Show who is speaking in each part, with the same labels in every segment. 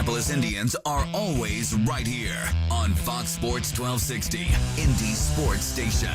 Speaker 1: Indianapolis Indians are always right here on Fox Sports 1260, Indy Sports Station.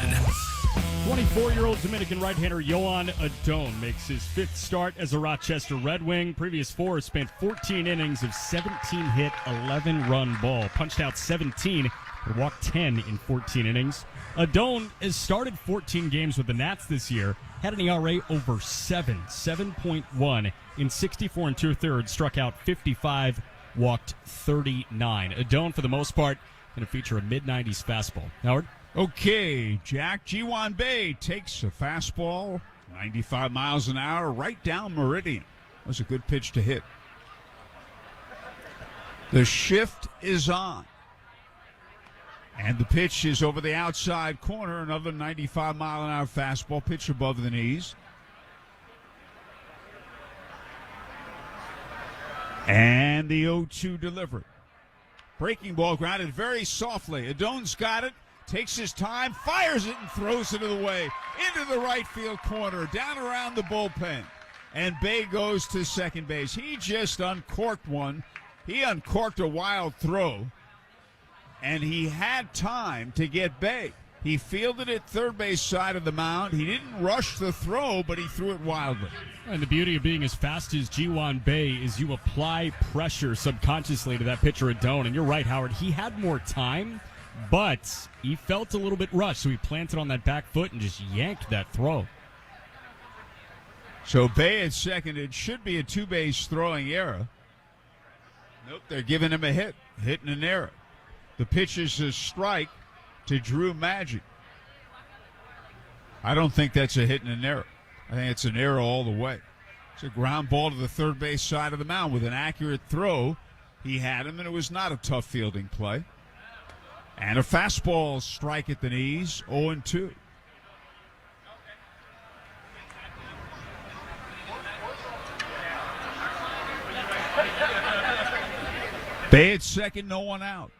Speaker 2: 24-year-old Dominican right-hander Yohan Adon makes his fifth start as a Rochester Red Wing. Previous four spent 14 innings of 17 hit, 11-run ball. Punched out 17, but walked 10 in 14 innings. Adon has started 14 games with the Nats this year, had an ERA over 7.1 in 64 and two-thirds, struck out 55, walked 39. Adon, for the most part, going to feature a mid-90s fastball. Howard?
Speaker 3: Okay, Jack. Ji-Hwan Bae takes a fastball, 95 miles an hour, right down meridian. That was a good pitch to hit. The shift is on. And the pitch is over the outside corner. Another 95-mile-an-hour fastball, pitch above the knees. And the 0-2 delivery. Breaking ball grounded very softly. Adon's got it. Takes his time, fires it, and throws it away into the right field corner, down around the bullpen. And Bae goes to second base. He just uncorked one. He uncorked a wild throw, and he had time to get Bae. He fielded it third base side of the mound. He didn't rush the throw, but he threw it wildly.
Speaker 2: And the beauty of being as fast as Ji-Hwan Bae is you apply pressure subconsciously to that pitcher Adon. And you're right, Howard. He had more time, but he felt a little bit rushed, so he planted on that back foot and just yanked that throw.
Speaker 3: So Bae at second. It should be a two-base throwing error. Nope, they're giving him a hit and an error. The pitch is a strike to Drew Maggi. I don't think that's a hit and an error. I think it's an error all the way. It's a ground ball to the third base side of the mound with an accurate throw. He had him, and it was not a tough fielding play. And a fastball strike at the knees, 0-2. Bae at second, no one out.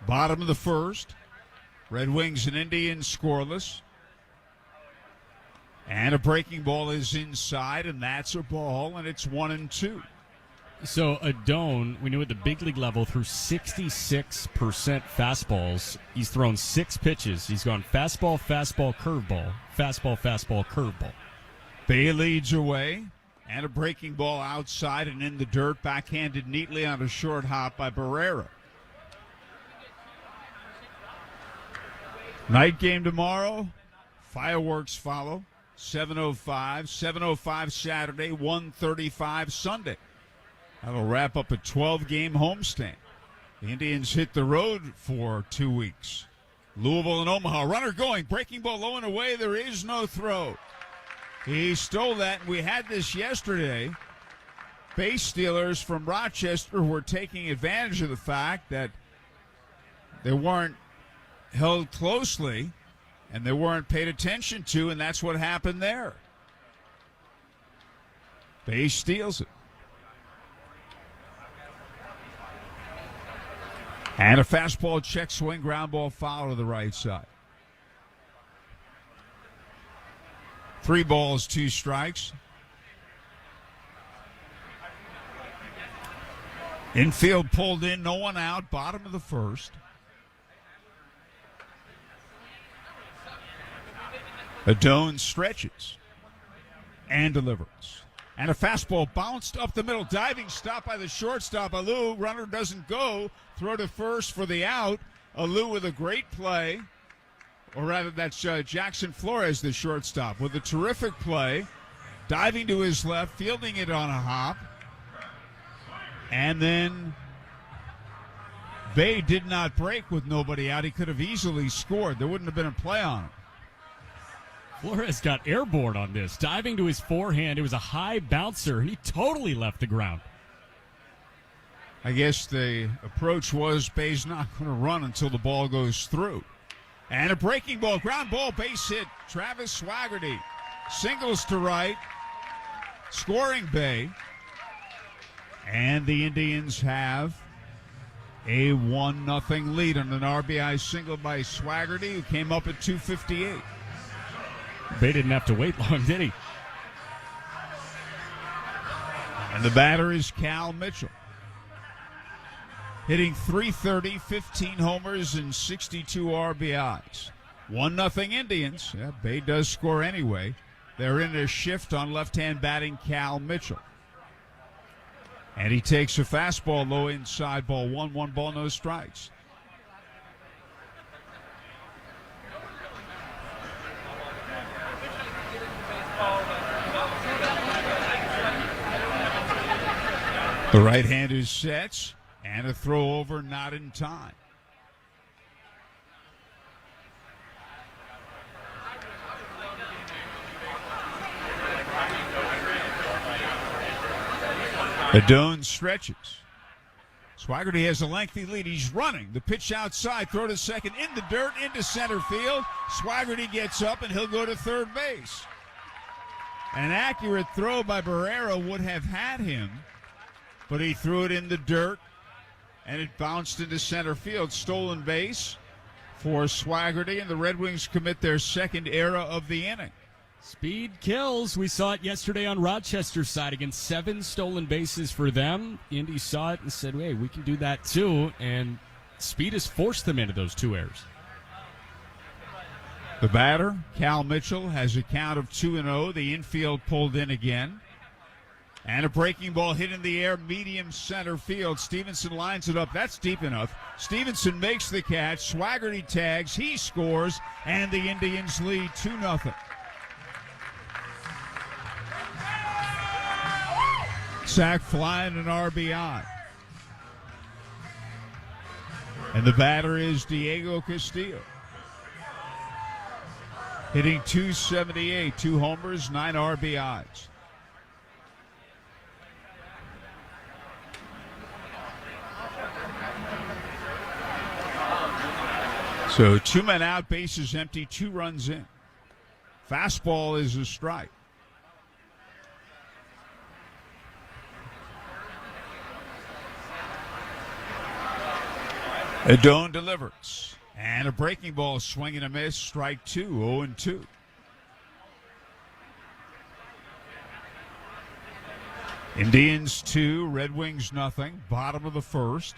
Speaker 3: Bottom of the first. Red Wings and Indians scoreless. And a breaking ball is inside, and that's a ball, and it's 1-2.
Speaker 2: So Adon, we knew at the big league level, threw 66% fastballs. He's thrown 6 pitches. He's gone fastball, fastball, curveball, fastball, fastball, curveball.
Speaker 3: Bae leads away, and a breaking ball outside and in the dirt, backhanded neatly on a short hop by Barrera. Night game tomorrow. Fireworks follow. 7:05. 7:05 Saturday. 1:35 Sunday. That'll wrap up a 12-game homestand. The Indians hit the road for 2 weeks. Louisville and Omaha. Runner going. Breaking ball low and away. There is no throw. He stole that, and we had this yesterday. Base stealers from Rochester were taking advantage of the fact that they weren't held closely and they weren't paid attention to, and that's what happened there. Base steals it. And a fastball check swing, ground ball foul to the right side. 3 balls, 2 strikes. Infield pulled in, no one out, bottom of the first. Adon stretches and delivers. And a fastball bounced up the middle. Diving stop by the shortstop. Alou, runner doesn't go. Throw to first for the out. Alou with a great play. Or rather, that's Jackson Flores, the shortstop, with a terrific play. Diving to his left, fielding it on a hop. And then Bae did not break with nobody out. He could have easily scored. There wouldn't have been a play on him.
Speaker 2: Flores got airborne on this, diving to his forehand. It was a high bouncer. He totally left the ground.
Speaker 3: I guess the approach was Bae's not going to run until the ball goes through. And a breaking ball, ground ball, base hit. Travis Swaggerty singles to right, scoring Bae. And the Indians have a 1-0 lead on an RBI single by Swaggerty, who came up at 2:58.
Speaker 2: Bae didn't have to wait long, did he?
Speaker 3: And the batter is Cal Mitchell. Hitting .330, 15 homers, and 62 RBIs. 1-0 Indians. Yeah, Bay does score anyway. They're in a shift on left-hand batting Cal Mitchell. And he takes a fastball low inside, ball 1 ball, no strikes. The right-hander sets, and a throw over, not in time. Adone stretches. Swaggerty has a lengthy lead. He's running. The pitch outside, throw to second, in the dirt, into center field. Swaggerty gets up, and he'll go to third base. An accurate throw by Barrera would have had him, but he threw it in the dirt, and it bounced into center field. Stolen base for Swaggerty, and the Red Wings commit their second error of the inning.
Speaker 2: Speed kills. We saw it yesterday on Rochester's side against 7 stolen bases for them. Indy saw it and said, hey, we can do that too, and speed has forced them into those 2 errors.
Speaker 3: The batter, Cal Mitchell, has a count of 2-0. The infield pulled in again. And a breaking ball hit in the air, medium center field. Stevenson lines it up. That's deep enough. Stevenson makes the catch. Swaggerty tags. He scores. And the Indians lead 2-0. Sack fly and an RBI. And the batter is Diego Castillo. Hitting .278, 2 homers, 9 RBIs. So 2 men out, bases empty, 2 runs in. Fastball is a strike. Adone delivers. And a breaking ball, swing and a miss, strike 2, 0-2. Indians 2, Red Wings nothing, bottom of the first.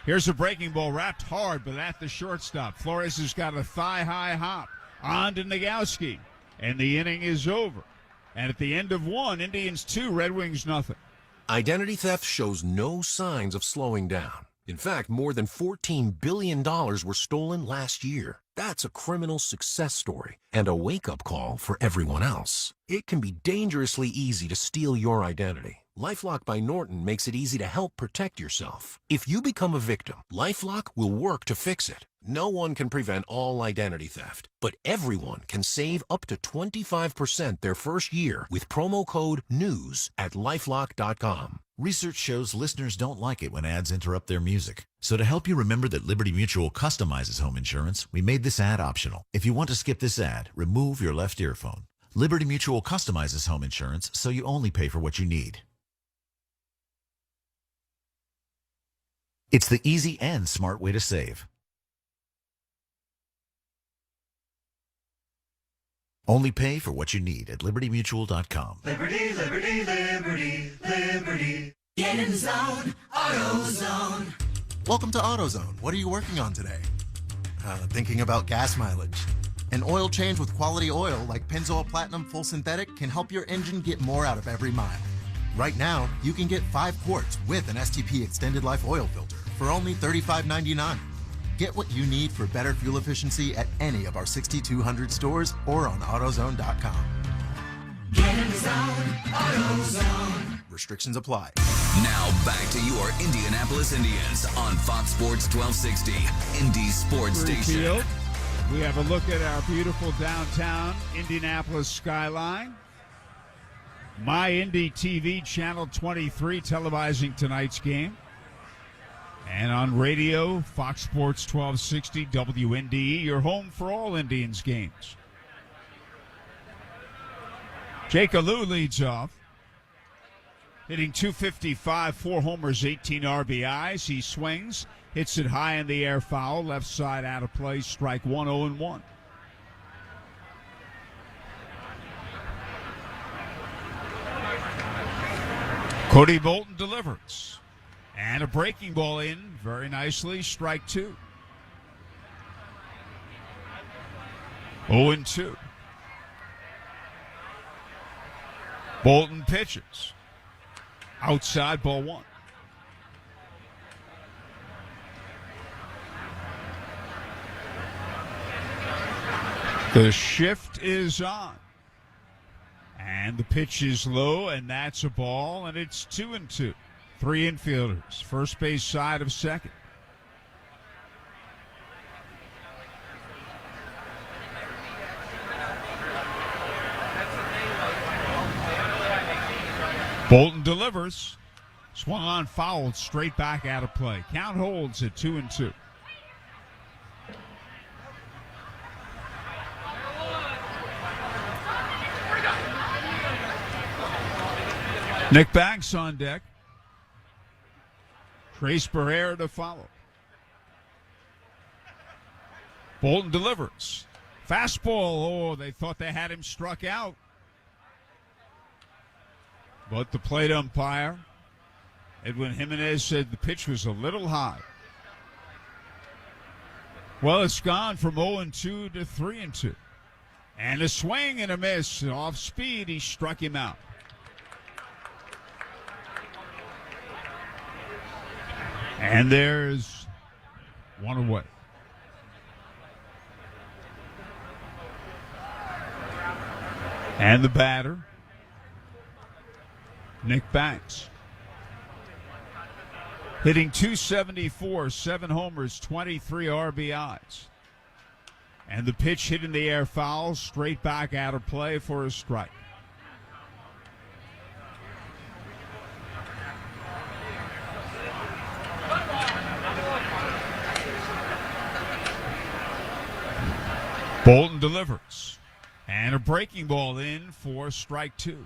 Speaker 3: Here's a breaking ball wrapped hard, but at the shortstop. Flores has got a thigh-high hop on to Nagowski, and the inning is over. And at the end of 1, Indians 2, Red Wings nothing.
Speaker 4: Identity theft shows no signs of slowing down. In fact, more than $14 billion were stolen last year. That's a criminal success story and a wake-up call for everyone else. It can be dangerously easy to steal your identity. LifeLock by Norton makes it easy to help protect yourself. If you become a victim, LifeLock will work to fix it. No one can prevent all identity theft, but everyone can save up to 25% their first year with promo code NEWS at LifeLock.com.
Speaker 5: Research shows listeners don't like it when ads interrupt their music. So to help you remember that Liberty Mutual customizes home insurance, we made this ad optional. If you want to skip this ad, remove your left earphone. Liberty Mutual customizes home insurance so you only pay for what you need. It's the easy and smart way to save. Only pay for what you need at libertymutual.com.
Speaker 6: Liberty, liberty, liberty, liberty. Get in the zone, AutoZone.
Speaker 7: Welcome to AutoZone. What are you working on today? Thinking about gas mileage. An oil change with quality oil like Pennzoil Platinum Full Synthetic can help your engine get more out of every mile. Right now, you can get 5 quarts with an STP Extended Life Oil Filter for only $35.99. Get what you need for better fuel efficiency at any of our 6,200 stores or on AutoZone.com.
Speaker 6: Get in the zone, AutoZone.
Speaker 7: Restrictions apply.
Speaker 1: Now back to your Indianapolis Indians on Fox Sports 1260, Indy Sports Station.
Speaker 3: Field. We have a look at our beautiful downtown Indianapolis skyline. My Indy TV, Channel 23, televising tonight's game. And on radio, Fox Sports 1260, WNDE, your home for all Indians games. Jake Alou leads off. Hitting .255, 4 homers, 18 RBIs. He swings, hits it high in the air, foul, left side out of play, strike 1, 0-1. Cody Bolton delivers. And a breaking ball in very nicely. Strike 2. 0-2. Bolton pitches. Outside, ball 1. The shift is on. And the pitch is low, and that's a ball, and it's 2-2. 3 infielders, first base side of second. Bolton delivers. Swung on, fouled, straight back out of play. Count holds at 2-2. Nick Banks on deck. Trace Barrera to follow. Bolton delivers. Fastball. Oh, they thought they had him struck out. But the plate umpire, Edwin Jimenez, said the pitch was a little high. Well, it's gone from 0-2 to 3-2. And a swing and a miss. Off speed, he struck him out. And there's one away. And the batter, Nick Banks. Hitting .274, 7 homers, 23 RBIs. And the pitch hit in the air foul, straight back out of play for a strike. Bolton delivers. And a breaking ball in for strike 2.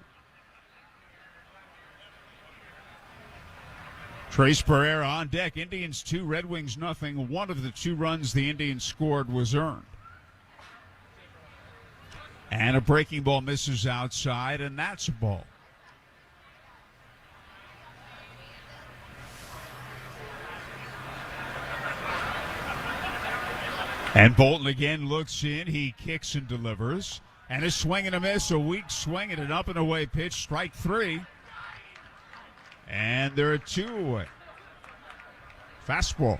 Speaker 3: Trace Barrera on deck. Indians 2, Red Wings nothing. One of the 2 runs the Indians scored was earned. And a breaking ball misses outside, and that's a ball. And Bolton again looks in. He kicks and delivers. And a swing and a miss, a weak swing and an up and away pitch. Strike 3. And there are 2 away. Fastball.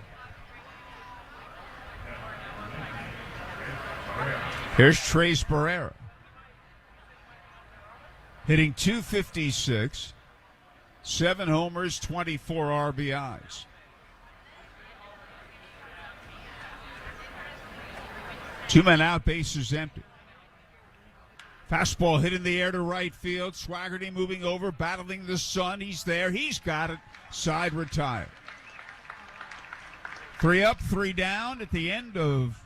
Speaker 3: Here's Trace Barrera. Hitting .256. 7 homers, 24 RBIs. Two men out, bases empty. Fastball hit in the air to right field. Swaggerty moving over, battling the sun. He's there. He's got it. Side retired. 3 up, 3 down at the end of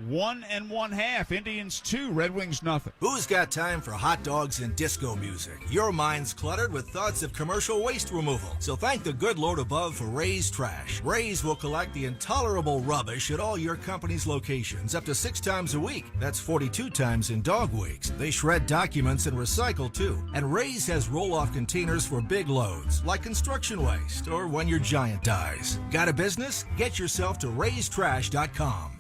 Speaker 3: 1 1/2. Indians 2, Red Wings nothing.
Speaker 8: Who's got time for hot dogs and disco music? Your mind's cluttered with thoughts of commercial waste removal. So thank the good Lord above for Ray's Trash. Ray's will collect the intolerable rubbish at all your company's locations up to 6 times a week. That's 42 times in dog weeks. They shred documents and recycle too. And Ray's has roll-off containers for big loads, like construction waste or when your giant dies. Got a business? Get yourself to raystrash.com.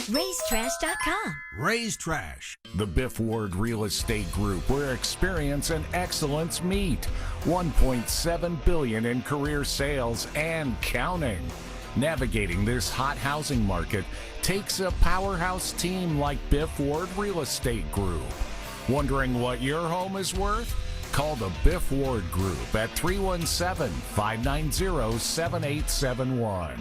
Speaker 9: Ray'sTrash.com.
Speaker 8: Ray's Trash.
Speaker 10: The Biff Ward Real Estate Group, where experience and excellence meet. $1.7 billion in career sales and counting. Navigating this hot housing market takes a powerhouse team like Biff Ward Real Estate Group. Wondering what your home is worth? Call the Biff Ward Group at 317-590-7871.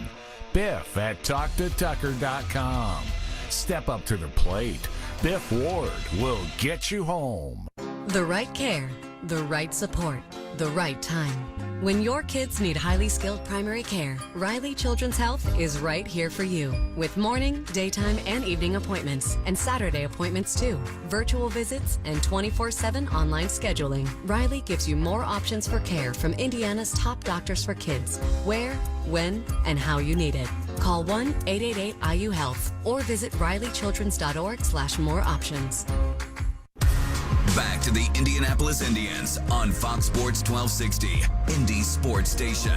Speaker 10: Biff at TalkToTucker.com. Step up to the plate. Biff Ward will get you home.
Speaker 9: The right care, the right support, the right time. When your kids need highly skilled primary care, Riley Children's Health is right here for you. With morning, daytime, and evening appointments, and Saturday appointments too. Virtual visits and 24/7 online scheduling. Riley gives you more options for care from Indiana's top doctors for kids. Where, when, and how you need it. Call 1-888-IU-HEALTH or visit rileychildrens.org/more options.
Speaker 1: back to the Indianapolis Indians on Fox Sports 1260, Indy Sports Station.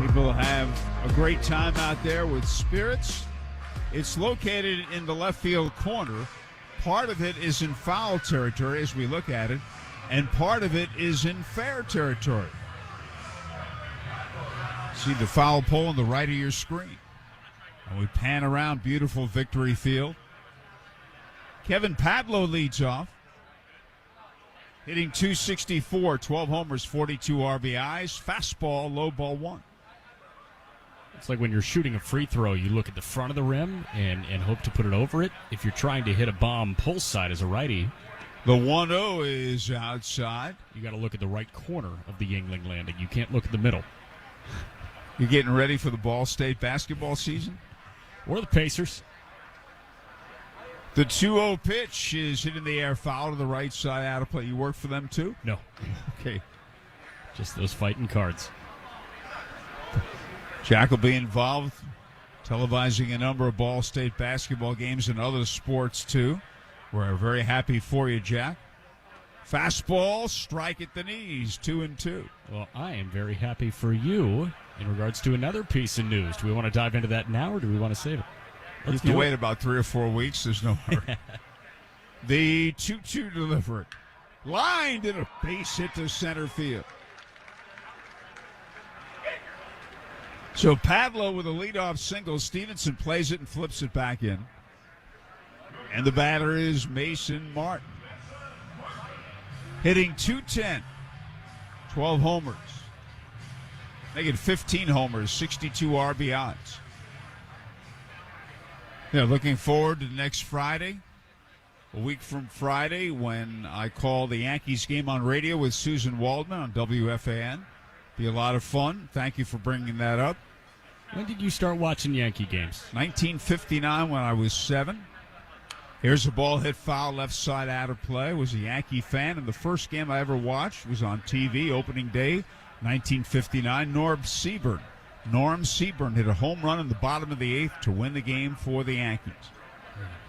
Speaker 3: People have a great time out there with Spirits. It's located in the left field corner. Part of it is in foul territory as we look at it, and part of it is in fair territory. See the foul pole on the right of your screen. And we pan around beautiful Victory Field. Kevin Padlo leads off, hitting .264, 12 homers, 42 RBIs, fastball, low ball one.
Speaker 2: It's like when you're shooting a free throw, you look at the front of the rim and hope to put it over it. If you're trying to hit a bomb pull side as a righty,
Speaker 3: the 1-0 is outside.
Speaker 2: You got to look at the right corner of the Yingling landing. You can't look at the middle.
Speaker 3: You're getting ready for the Ball State basketball season?
Speaker 2: Or the Pacers.
Speaker 3: The 2-0 pitch is hit in the air, foul to the right side, out of play. You work for them too?
Speaker 2: No.
Speaker 3: Okay.
Speaker 2: Just those fighting cards.
Speaker 3: Jack will be involved, televising a number of Ball State basketball games and other sports too. We're very happy for you, Jack. Fastball, strike at the knees, 2-2.
Speaker 2: Well, I am very happy for you in regards to another piece of news. Do we want to dive into that now or do we want to save it?
Speaker 3: Let's wait about 3 or 4 weeks. There's no hurry. The 2-2 delivery. Lined in a base hit to center field. So Padlo with a leadoff single. Stevenson plays it and flips it back in. And the batter is Mason Martin. Hitting .210. 12 homers. Making 15 homers, 62 RBIs. They're looking forward to next Friday, a week from Friday, when I call the Yankees game on radio with Susan Waldman on WFAN. Be a lot of fun. Thank you for bringing that up.
Speaker 2: When did you start watching Yankee games?
Speaker 3: 1959 when I was 7. Here's a ball hit foul left side out of play. Was a Yankee fan, and the first game I ever watched was on TV, opening day, 1959. Norm Seaburn hit a home run in the bottom of the 8th to win the game for the Yankees.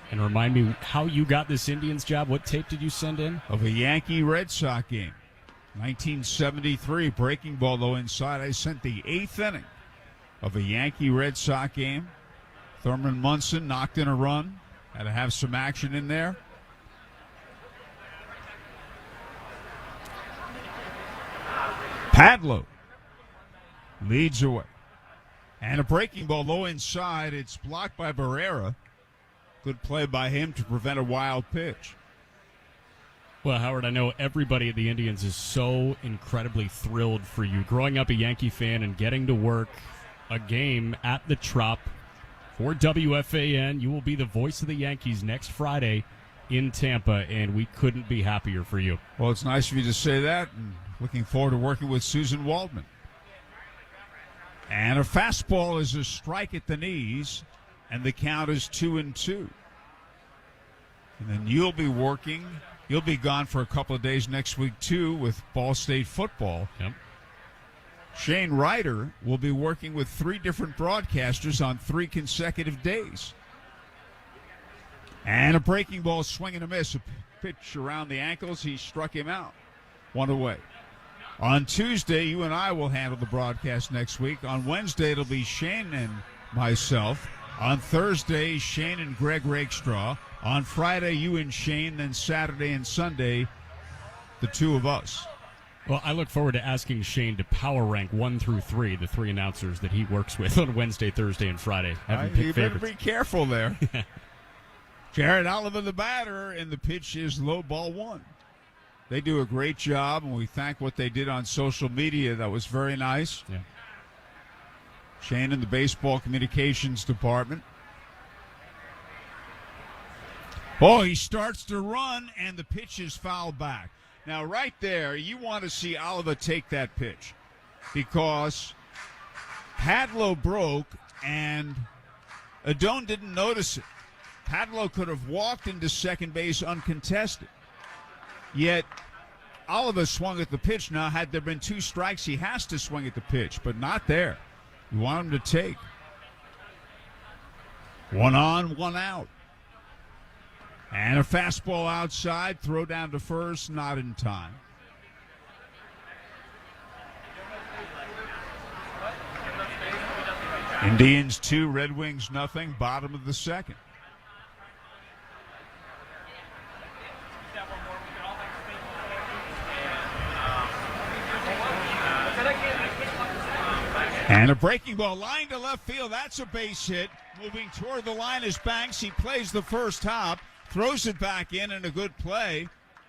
Speaker 2: And remind me how you got this Indians job. What tape did you send in?
Speaker 3: Of a Yankee-Red Sox game. 1973, breaking ball though inside. I sent the 8th inning of a Yankee-Red Sox game. Thurman Munson knocked in a run. Had to have some action in there. Padlo leads away. And a breaking ball low inside. It's blocked by Barrera. Good play by him to prevent a wild pitch.
Speaker 2: Well, Howard, I know everybody at the Indians is so incredibly thrilled for you. Growing up a Yankee fan and getting to work a game at the Trop for WFAN, you will be the voice of the Yankees next Friday in Tampa, and we couldn't be happier for you.
Speaker 3: Well, it's nice of you to say that, and looking forward to working with Susan Waldman. And a fastball is a strike at the knees, and the count is 2-2. And then you'll be gone for a couple of days next week, too, with Ball State football.
Speaker 2: Yep.
Speaker 3: Shane Ryder will be working with 3 different broadcasters on 3 consecutive days. And a breaking ball, swing and a miss. A pitch around the ankles. He struck him out. 1 away. On Tuesday, you and I will handle the broadcast next week. On Wednesday, it'll be Shane and myself. On Thursday, Shane and Greg Rakestraw. On Friday, you and Shane. Then Saturday and Sunday, the 2 of us.
Speaker 2: Well, I look forward to asking Shane to power rank 1 through 3, the 3 announcers that he works with on Wednesday, Thursday, and Friday.
Speaker 3: You better be careful there. Jared Oliver, the batter, and the pitch is low ball 1. They do a great job, and we thank what they did on social media. That was very nice.
Speaker 2: Yeah.
Speaker 3: Shane in the baseball communications department. Oh, he starts to run, and the pitch is fouled back. Now, right there, you want to see Oliver take that pitch because Padlo broke, and Adone didn't notice it. Padlo could have walked into second base uncontested. Yet, Oliver swung at the pitch. Now, had there been 2 strikes, he has to swing at the pitch, but not there. You want him to take. 1 on, 1 out. And a fastball outside, throw down to first, not in time. Indians 2, Red Wings nothing, bottom of the second. And a breaking ball, line to left field. That's a base hit. Moving toward the line is Banks. He plays the first hop, throws it back in a good play,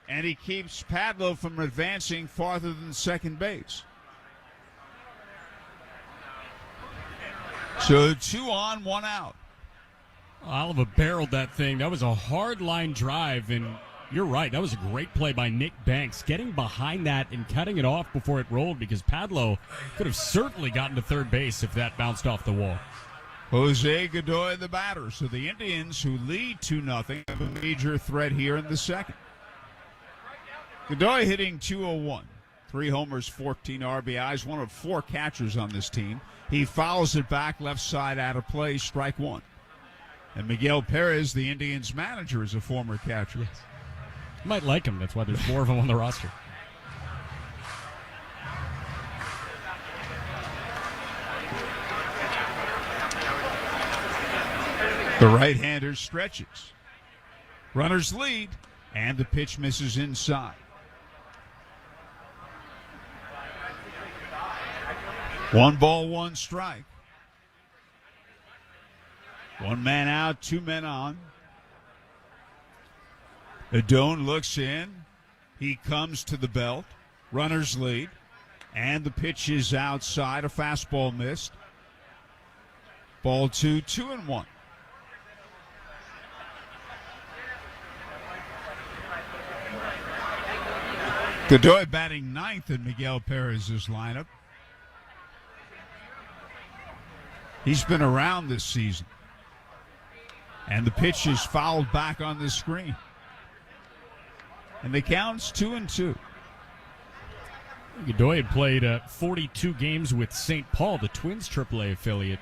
Speaker 3: and he keeps Padlo from advancing farther than second base. So 2 on, 1 out.
Speaker 2: Oliver barreled that thing. That was a hard line drive, and you're right. That was a great play by Nick Banks, getting behind that and cutting it off before it rolled, because Padlo could have certainly gotten to third base if that bounced off the wall.
Speaker 3: Jose Godoy, the batter. So the Indians, who lead 2-0, have a major threat here in the second. Godoy hitting .201. 3 homers, 14 RBIs, one of 4 catchers on this team. He fouls it back, left side out of play, strike 1. And Miguel Perez, the Indians' manager, is a former catcher.
Speaker 2: Yes. You might like him. That's why there's 4 of them on the roster.
Speaker 3: The right-hander stretches. Runners lead, and the pitch misses inside. 1 ball, 1 strike. 1 man out, 2 men on. Adone looks in. He comes to the belt. Runners lead. And the pitch is outside. A fastball missed. Ball 2, 2-1. Godoy batting 9th in Miguel Perez's lineup. He's been around this season. And the pitch is fouled back on the screen. And the count's 2-2.
Speaker 2: Godoy had played 42 games with St. Paul, the Twins AAA affiliate,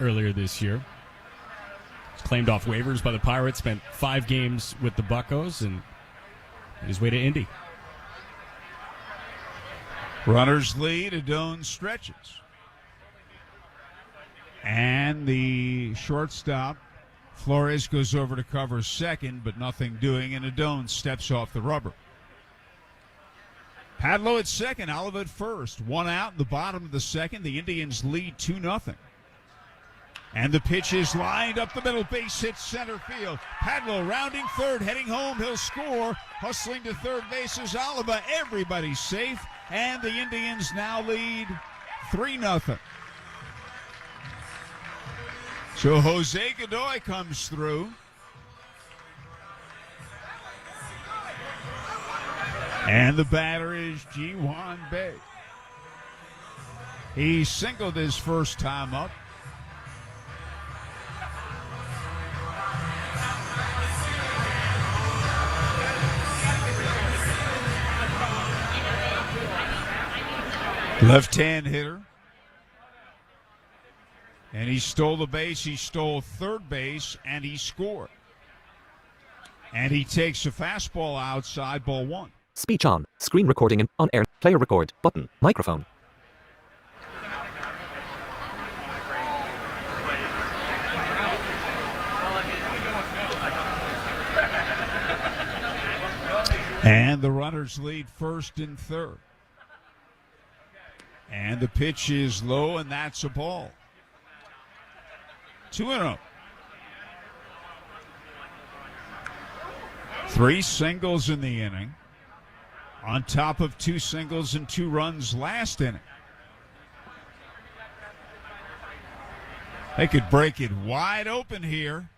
Speaker 2: earlier this year. He's claimed off waivers by the Pirates, spent 5 games with the Buccos, and made his way to Indy.
Speaker 3: Runners lead. Adone stretches. And the shortstop, Flores, goes over to cover second, but nothing doing, and Adone steps off the rubber. Padlo at second, Oliva at first. 1 out in the bottom of the second. The Indians lead 2-0. And the pitch is lined up the middle, base hit center field. Padlo rounding third, heading home. He'll score. Hustling to third base is Oliva. Everybody's safe. And the Indians now lead 3-0. So Jose Godoy comes through. And the batter is Ji-Hwan Bae. He singled his first time up. Left-hand hitter. And he stole the base, he stole third base, and he scored. And he takes a fastball outside, ball 1.
Speaker 11: Speech on. Screen recording and on air. Player record. Button. Microphone.
Speaker 3: And the runners lead first and third. And the pitch is low, and that's a ball. 2-0. 3 singles in the inning, on top of 2 singles and 2 runs last inning. They could break it wide open here,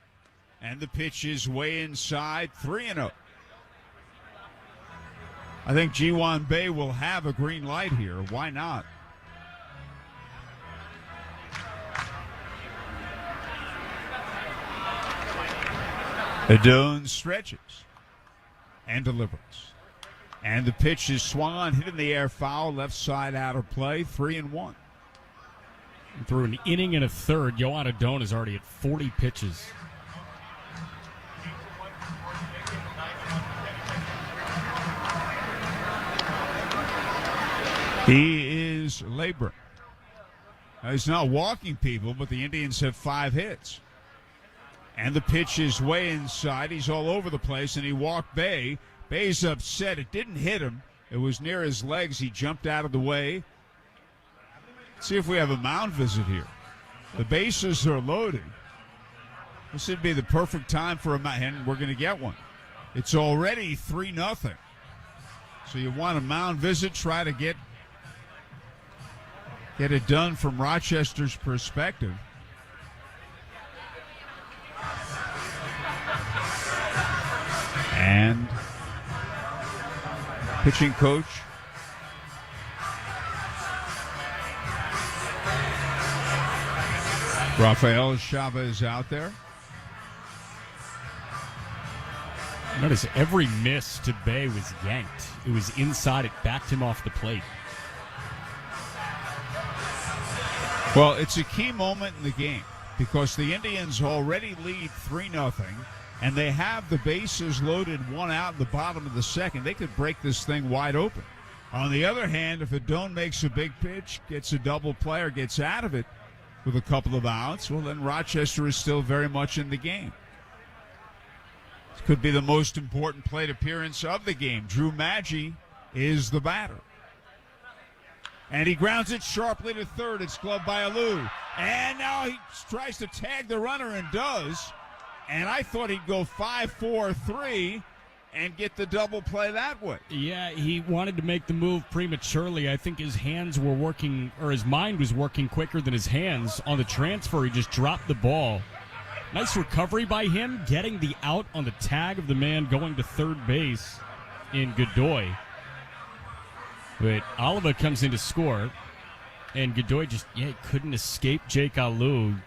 Speaker 3: and the pitch is way inside. 3-0. I think Ji-Hwan Bae will have a green light here. Why not? Adone stretches and delivers. And the pitch is swung on, hit in the air, foul, left side out of play, 3-1.
Speaker 2: Through an inning and a third, Yohan Adone is already at 40 pitches.
Speaker 3: He is laboring. Now, he's not walking people, but the Indians have 5 hits. And the pitch is way inside. He's all over the place, and he walked Bay. Bay's upset. It didn't hit him. It was near his legs. He jumped out of the way. Let's see if we have a mound visit here. The bases are loaded. This would be the perfect time for a mound, and we're going to get one. It's already 3-0. So you want a mound visit, try to get it done from Rochester's perspective. And pitching coach Rafael Chavez out there.
Speaker 2: Notice every miss to Bay was yanked. It was inside. It backed him off the plate.
Speaker 3: Well, it's a key moment in the game because the Indians already lead 3-0, and they have the bases loaded, 1 out in the bottom of the second. They could break this thing wide open. On the other hand, if Adone makes a big pitch, gets a double play, or gets out of it with a couple of outs, well, then Rochester is still very much in the game. This could be the most important plate appearance of the game. Drew Maggi is the batter. And he grounds it sharply to third. It's gloved by Alou. And now he tries to tag the runner and does. And I thought he'd go 5-4-3 and get the double play that way.
Speaker 2: Yeah, he wanted to make the move prematurely. I think his hands were working, or his mind was working quicker than his hands. On the transfer, he just dropped the ball. Nice recovery by him, getting the out on the tag of the man going to third base in Godoy. But Oliva comes in to score, and Godoy just couldn't escape Jake Alou.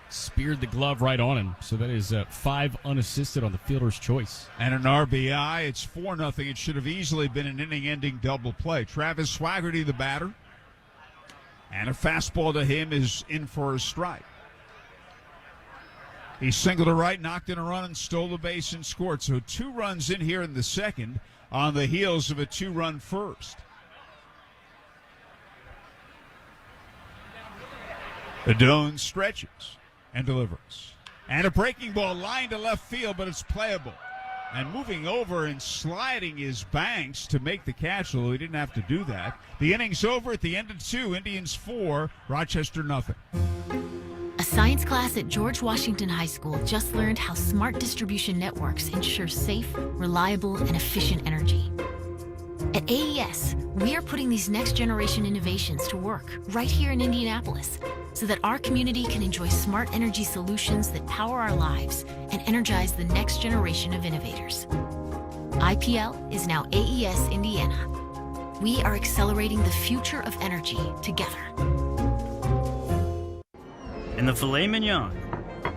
Speaker 2: Speared the glove right on him. So that is 5 unassisted on the fielder's choice.
Speaker 3: And an RBI. It's 4-0. It should have easily been an inning-ending double play. Travis Swaggerty, the batter. And a fastball to him is in for a strike. He singled to right, knocked in a run, and stole the base and scored. So 2 runs in here in the second on the heels of a 2-run first. Adone stretches and delivers. And a breaking ball lined to left field, but it's playable. And moving over and sliding is Banks to make the catch, although he didn't have to do that. The inning's over at the end of 2. Indians 4, Rochester nothing.
Speaker 12: A science class at George Washington High School just learned how smart distribution networks ensure safe, reliable, and efficient energy. At AES, we are putting these next-generation innovations to work right here in Indianapolis so that our community can enjoy smart energy solutions that power our lives and energize the next generation of innovators. IPL is now AES Indiana. We are accelerating the future of energy together.
Speaker 13: And the filet mignon,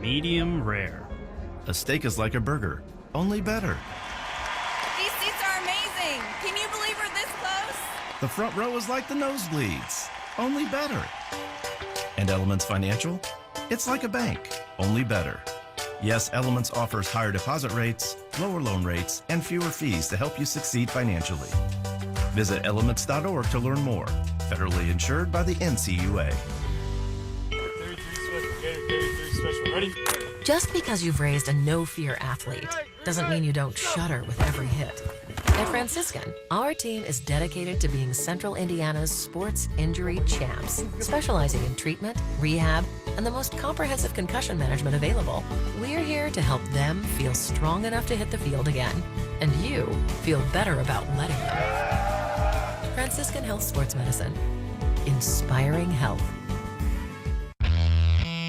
Speaker 13: medium rare.
Speaker 14: A steak is like a burger, only better.
Speaker 15: These seats are amazing. Can you believe we're this close?
Speaker 14: The front row is like the nosebleeds, only better. And Elements Financial? It's like a bank, only better. Yes, Elements offers higher deposit rates, lower loan rates, and fewer fees to help you succeed financially. Visit elements.org to learn more. Federally insured by the NCUA.
Speaker 16: Ready? Just because you've raised a no-fear athlete doesn't mean you don't shudder with every hit. At Franciscan, our team is dedicated to being Central Indiana's sports injury champs, specializing in treatment, rehab, and the most comprehensive concussion management available. We're here to help them feel strong enough to hit the field again, and you feel better about letting them. Franciscan Health Sports Medicine. Inspiring health.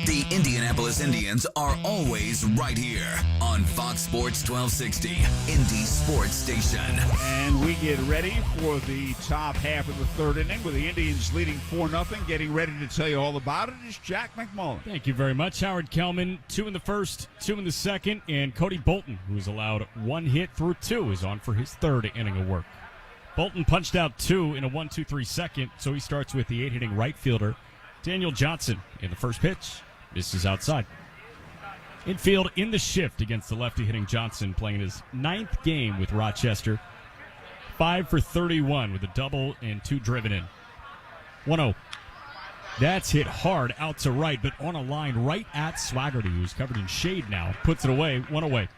Speaker 1: The Indianapolis Indians are always right here on Fox Sports 1260, Indy Sports Station.
Speaker 3: And we get ready for the top half of the third inning with the Indians leading 4-0. Getting ready to tell you all about it is Jack McMullen.
Speaker 2: Thank you very much, Howard Kellman. 2 in the first, 2 in the second, and Cody Bolton, who's allowed 1 hit through 2, is on for his 3rd inning of work. Bolton punched out 2 in a 1-2-3 second, so he starts with the 8-hitting right fielder, Daniel Johnson, in the first pitch. This is outside. Infield in the shift against the lefty hitting Johnson, playing his 9th game with Rochester. 5 for 31 with a double and 2 driven in. 1-0. That's hit hard out to right, but on a line right at Swaggerty, who's covered in shade now. Puts it away, one away.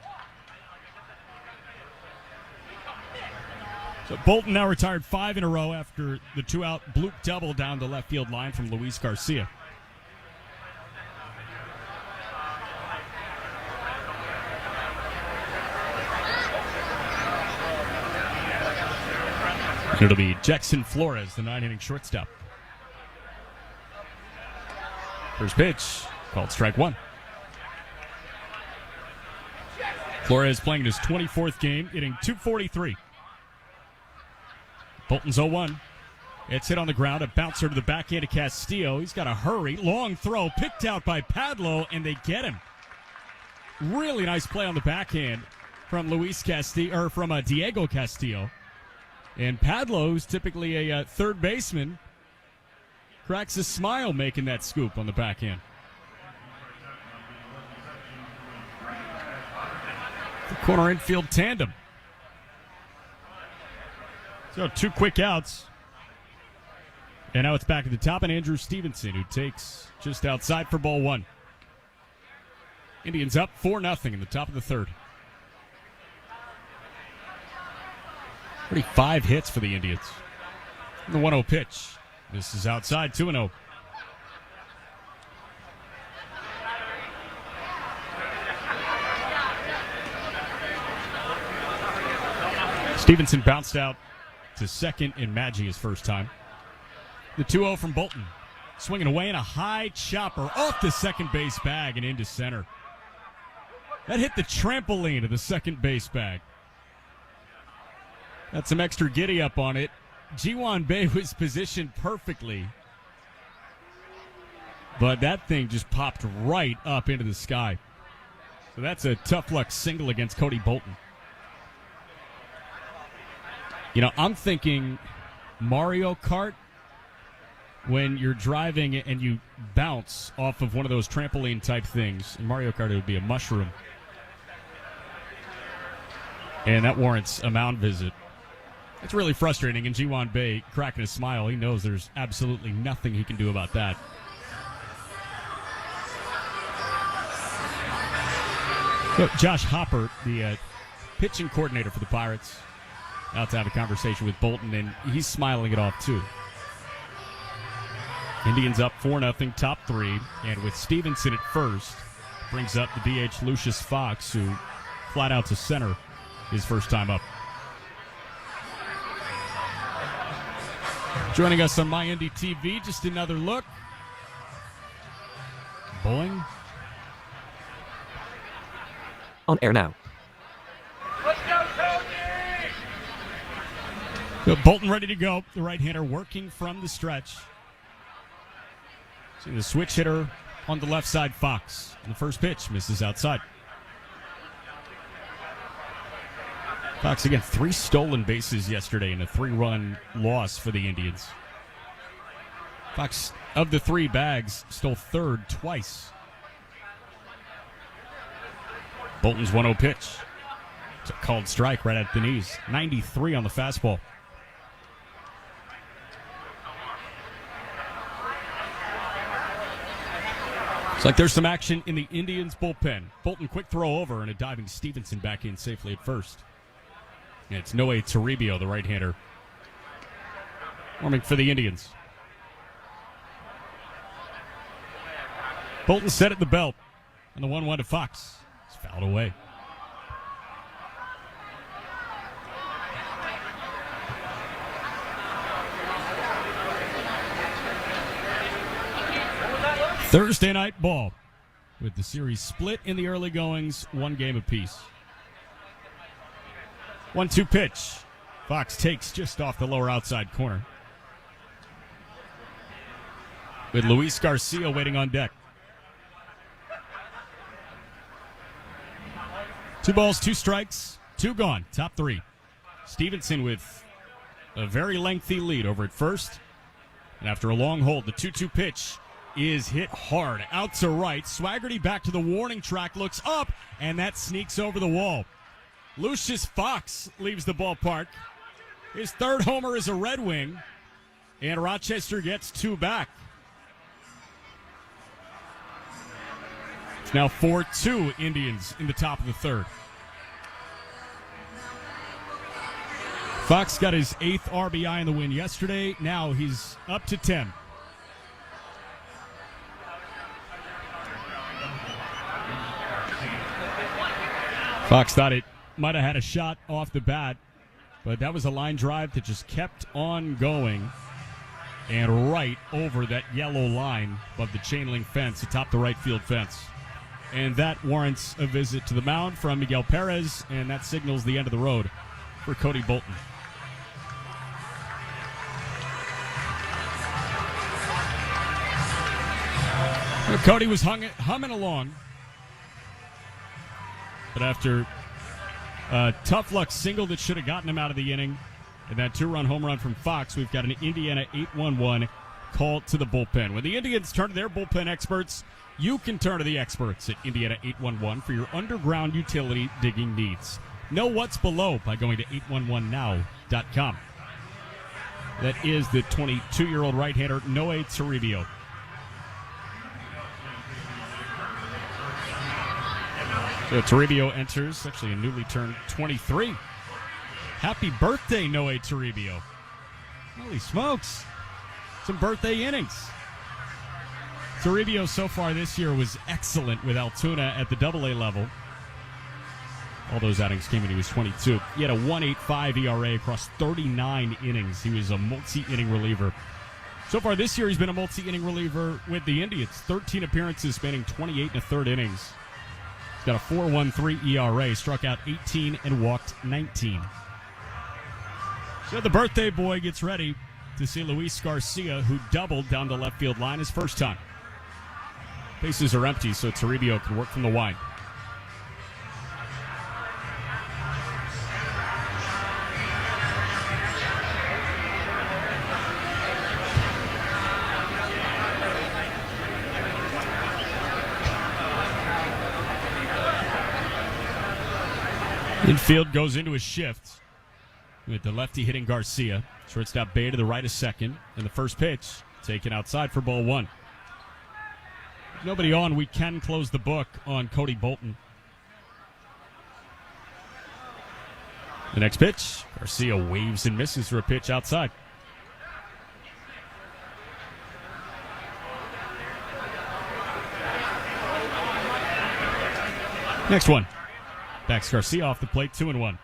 Speaker 2: So Bolton now retired 5 in a row after the 2-out bloop double down the left field line from Luis Garcia. It'll be Jackson Flores, the 9-inning shortstop. First pitch, called strike one. Flores playing in his 24th game, hitting .243. Bolton's 0-1. It's hit on the ground, a bouncer to the backhand of Castillo. He's got to hurry. Long throw, picked out by Padlo, and they get him. Really nice play on the backhand from Diego Castillo. And Padlo, who's typically a third baseman, cracks a smile making that scoop on the backhand. The corner infield tandem. So 2 quick outs. And now it's back at the top, and Andrew Stevenson, who takes just outside for ball 1. Indians up 4-0 in the top of the third. 35 hits for the Indians. The 1-0 pitch. This is outside, 2-0. Stevenson bounced out to second in Maggi his first time. The 2-0 from Bolton. Swinging away in a high chopper off the second base bag and into center. That hit the trampoline of the second base bag. Got some extra giddy up on it. Ji-Hwan Bae was positioned perfectly. But that thing just popped right up into the sky. So that's a tough luck single against Cody Bolton. You know, I'm thinking Mario Kart, when you're driving and you bounce off of one of those trampoline type things. In Mario Kart, it would be a mushroom. And that warrants a mound visit. It's really frustrating, and Ji-Hwan Bae cracking a smile. He knows there's absolutely nothing he can do about that. So Josh Hopper, the pitching coordinator for the Pirates, out to have a conversation with Bolton, and he's smiling it off too. Indians up 4-0, top 3, and with Stevenson at first, brings up the DH Lucius Fox, who flat out to center his first time up. Joining us on MyNDTV, just another look. Boing.
Speaker 11: On air now.
Speaker 2: So Bolton ready to go. The right-hander working from the stretch. See the switch hitter on the left side, Fox. And the first pitch misses outside. Fox, again, 3 stolen bases yesterday in a 3-run loss for the Indians. Fox, of the 3 bags, stole third twice. Bolton's 1-0 pitch. It's a called strike right at the knees. 93 on the fastball. It's like there's some action in the Indians' bullpen. Bolton quick throw over and a diving Stevenson back in safely at first. And it's Noe Toribio, the right-hander, warming for the Indians. Bolton set at the belt, and the 1-1 to Fox. It's fouled away. Thursday night ball, with the series split in the early goings, 1 game apiece. 1-2 pitch. Fox takes just off the lower outside corner. With Luis Garcia waiting on deck. 2 balls, 2 strikes, 2 gone. Top 3. Stevenson with a very lengthy lead over at first. And after a long hold, the 2-2 pitch is hit hard. Out to right. Swaggerty back to the warning track. Looks up, and that sneaks over the wall. Lucius Fox leaves the ballpark. His 3rd homer is a Red Wing. And Rochester gets 2 back. It's now 4-2 Indians in the top of the third. Fox got his 8th RBI in the win yesterday. Now he's up to 10. Fox thought it might have had a shot off the bat, but that was a line drive that just kept on going and right over that yellow line above the chain link fence atop the right field fence. And that warrants a visit to the mound from Miguel Perez, and that signals the end of the road for Cody Bolton. Cody was humming along, but after a tough luck single that should have gotten him out of the inning, and that 2-run home run from Fox, we've got an Indiana 8-1-1 call to the bullpen. When the Indians turn to their bullpen experts, you can turn to the experts at Indiana 811 for your underground utility digging needs. Know what's below by going to 811now.com. That is the 22-year-old right-hander Noe Toribio. So Toribio enters, actually a newly turned 23. Happy birthday, Noe Toribio. Holy smokes. Some birthday innings. Toribio so far this year was excellent with Altoona at the AA level. All those outings came when he was 22. He had a 1.85 ERA across 39 innings. He was a multi-inning reliever. So far this year, he's been a multi-inning reliever with the Indians. 13 appearances spanning 28 1/3 innings. He's got a 4.13 ERA, struck out 18 and walked 19. So the birthday boy gets ready to see Luis Garcia, who doubled down the left field line his first time. Bases are empty, so Toribio can work from the wide. Infield goes into a shift with the lefty hitting Garcia. Shortstop Bay to the right of second. And the first pitch taken outside for ball 1. Nobody on, we can close the book on Cody Bolton. The next pitch, Garcia waves and misses for a pitch outside. Next one. Backs Garcia off the plate, 2-1.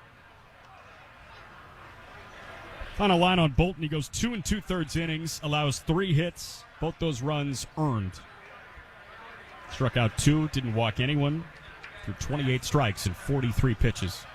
Speaker 2: Final line on Bolton, he goes 2 2/3 innings, allows 3 hits, both those runs earned. Struck out 2, didn't walk anyone, through 28 strikes and 43 pitches.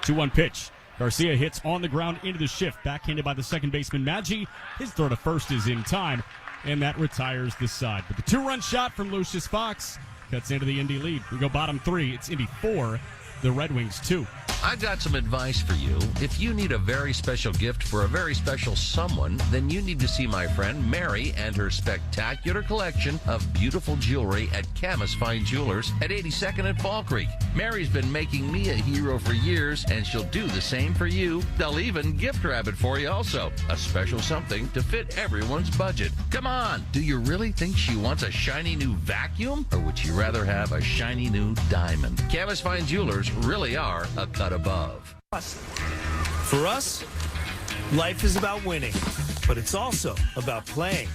Speaker 2: 2-1 pitch. Garcia hits on the ground into the shift, backhanded by the second baseman Maggi. His throw to first is in time, and that retires the side. But the 2-run shot from Lucius Fox cuts into the Indy lead. We go bottom 3. It's Indy 4, the Red Wings 2.
Speaker 17: I've got some advice for you. If you need a very special gift for a very special someone, then you need to see my friend Mary and her spectacular collection of beautiful jewelry at Camus Fine Jewelers at 82nd and Fall Creek. Mary's been making me a hero for years, and she'll do the same for you. They'll even gift wrap it for you also. A special something to fit everyone's budget. Come on, do you really think she wants a shiny new vacuum? Or would she rather have a shiny new diamond? Camus Fine Jewelers really are a cut above.
Speaker 18: For us, life is about winning, but it's also about playing.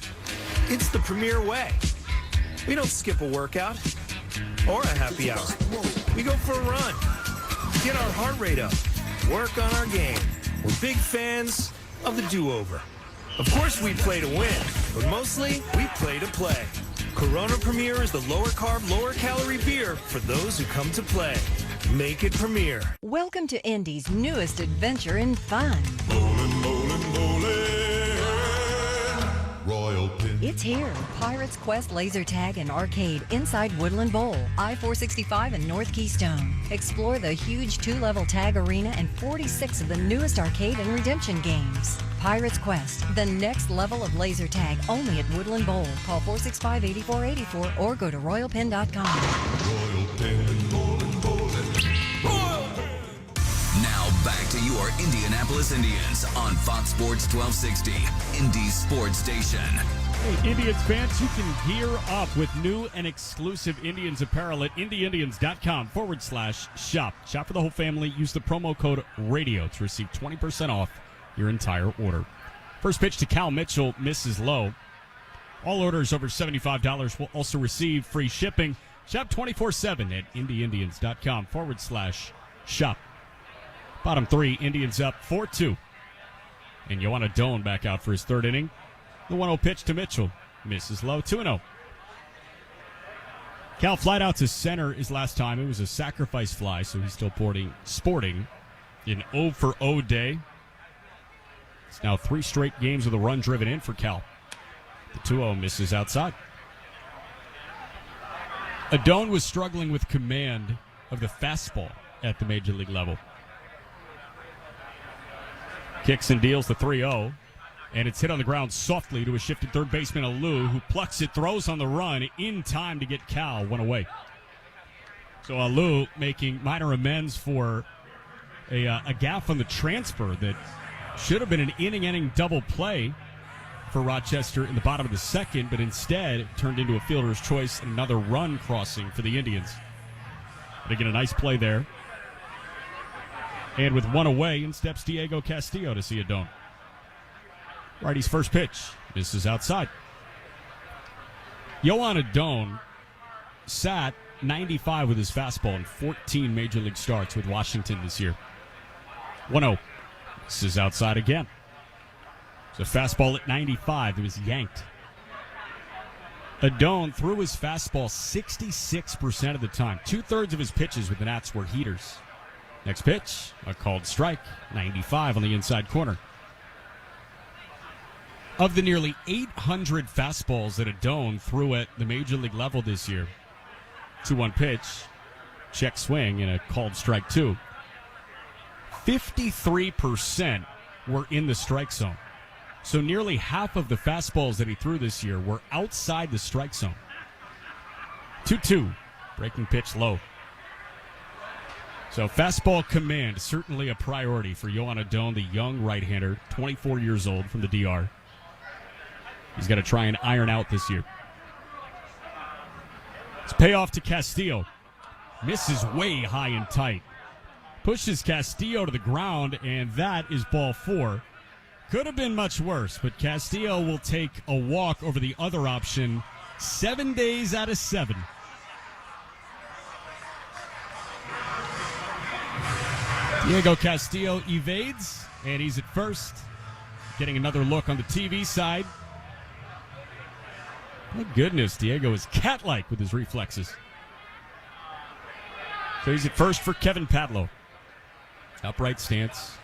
Speaker 18: It's the premier way. We don't skip a workout or a happy hour. We go for a run, get our heart rate up, work on our game. We're big fans of the do-over. Of course we play to win, but mostly we play to play. Corona Premier is the lower-carb, lower-calorie beer for those who come to play. Make it Premier.
Speaker 19: Welcome to Indy's newest adventure in fun.
Speaker 6: Bowling, bowling, bowling. Royal Pin.
Speaker 19: It's here, Pirates Quest Laser Tag and Arcade inside Woodland Bowl, I-465 and North Keystone. Explore the huge 2-level tag arena and 46 of the newest arcade and redemption games. Pirates Quest, the next level of laser tag, only at Woodland Bowl. Call 465-8484 or go to royalpin.com.
Speaker 6: Royal Pin, bowling, bowling.
Speaker 1: Now back to to your Indianapolis Indians on Fox Sports 1260, Indy Sports Station.
Speaker 2: Hey, Indians fans, you can gear up with new and exclusive Indians apparel at IndyIndians.com/shop. Shop for the whole family. Use the promo code RADIO to receive 20% off your entire order. First pitch to Cal Mitchell, misses low. All orders over $75 will also receive free shipping. Shop 24/7 at IndyIndians.com/shop. Bottom three, Indians up 4-2. And Yohan Adon back out for his third inning. The 1-0 pitch to Mitchell. Misses low, 2-0. Cal flied out to center his last time. It was a sacrifice fly, so he's still sporting an 0-for-0 day. It's now 3 straight games with a run driven in for Cal. The 2-0 misses outside. Adon was struggling with command of the fastball at the major league level. Kicks and deals the 3-0, and it's hit on the ground softly to a shifted third baseman, Alou, who plucks it, throws on the run in time to get Cal one away. So Alou making minor amends for a gaffe on the transfer that should have been an inning-ending double play for Rochester in the bottom of the second, but instead it turned into a fielder's choice and another run crossing for the Indians. But again, a nice play there. And with one away, in steps Diego Castillo to see Adon. Righty's first pitch misses outside. Yohan Adon sat 95 with his fastball in 14 major league starts with Washington this year. 1-0. This is outside again. So fastball at 95. It was yanked. Adon threw his fastball 66% of the time. 2/3 of his pitches with the Nats were heaters. Next pitch, a called strike. 95 on the inside corner. Of the nearly 800 fastballs that Adon threw at the major league level this year, 2-1 pitch, check swing, and a called strike 2. 53% were in the strike zone. So nearly half of the fastballs that he threw this year were outside the strike zone. 2-2, breaking pitch low. So fastball command, certainly a priority for Yohan Adon, the young right-hander, 24 years old from the DR. He's got to try and iron out this year. It's payoff to Castillo. Misses way high and tight. Pushes Castillo to the ground, and that is ball 4. Could have been much worse, but Castillo will take a walk over the other option 7 days out of 7. Diego Castillo evades, and he's at first. Getting another look on the TV side. My goodness, Diego is cat-like with his reflexes. So he's at first for Kevin Padlo. Upright stance.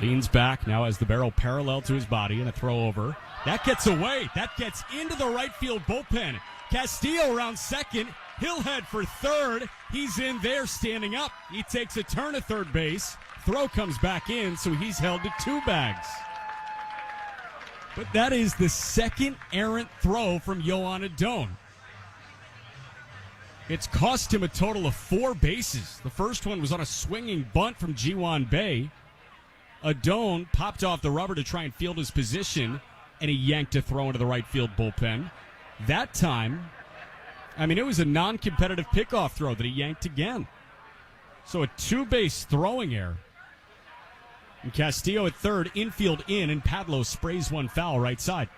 Speaker 2: Leans back, now has the barrel parallel to his body, and a throw over. That gets away. That gets into the right field bullpen. Castillo around second. He'll head for third. He's in there standing up. He takes a turn at third base. Throw comes back in, so he's held to 2 bags. But that is the second errant throw from Yohan Adon. It's cost him a total of 4 bases. The first one was on a swinging bunt from Ji-Wan Bae. Adon popped off the rubber to try and field his position, and he yanked a throw into the right field bullpen. That time, it was a non-competitive pickoff throw that he yanked again. So a 2-base throwing error. And Castillo at third, infield in, and Padlo sprays one foul right side.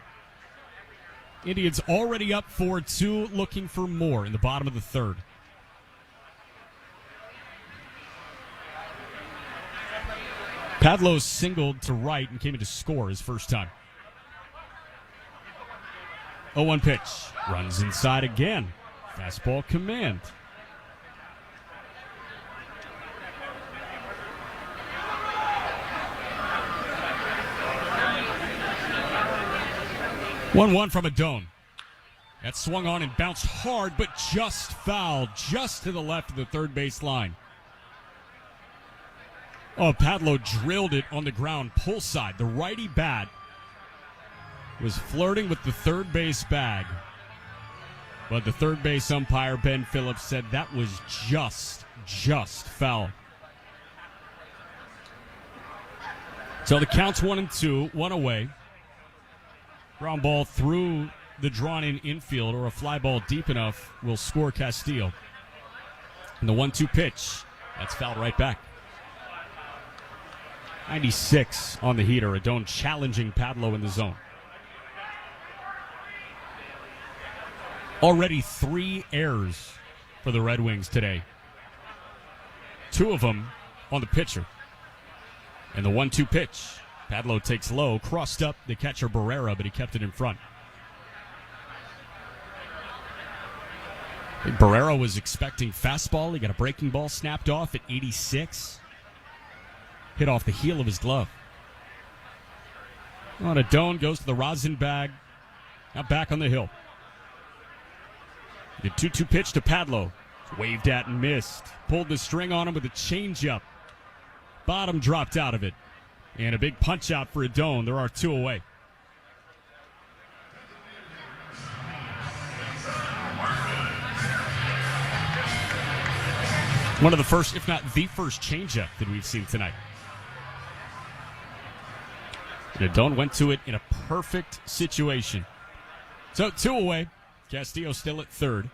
Speaker 2: Indians already up 4-2, looking for more in the bottom of the third. Padlo singled to right and came in to score his first time. 0-1 pitch. Runs inside again. Fastball command. One from Adon. That swung on and bounced hard, but just fouled, just to the left of the third base line. Oh, Padlo drilled it on the ground, pull side. The righty bat was flirting with the third base bag. But the third base umpire, Ben Phillips, said that was just foul. So the count's 1-2, one away. Ground ball through the drawn-in infield, or a fly ball deep enough will score Castillo. And the 1-2 pitch, that's fouled right back. 96 on the heater. Adone challenging Padlo in the zone. Already 3 errors for the Red Wings today. 2 of them on the pitcher. And the 1-2 pitch, Padlo takes low, crossed up the catcher Barrera, but he kept it in front. Barrera was expecting fastball. He got a breaking ball snapped off at 86. Hit off the heel of his glove. On Adone goes to the rosin bag. Now back on the hill. The 2-2 pitch to Padlo. Waved at and missed. Pulled the string on him with a changeup. Bottom dropped out of it. And a big punch out for Adone. There are 2 away. One of the first, if not the first, changeup that we've seen tonight. And Adone went to it in a perfect situation. So 2 away. Castillo still at third.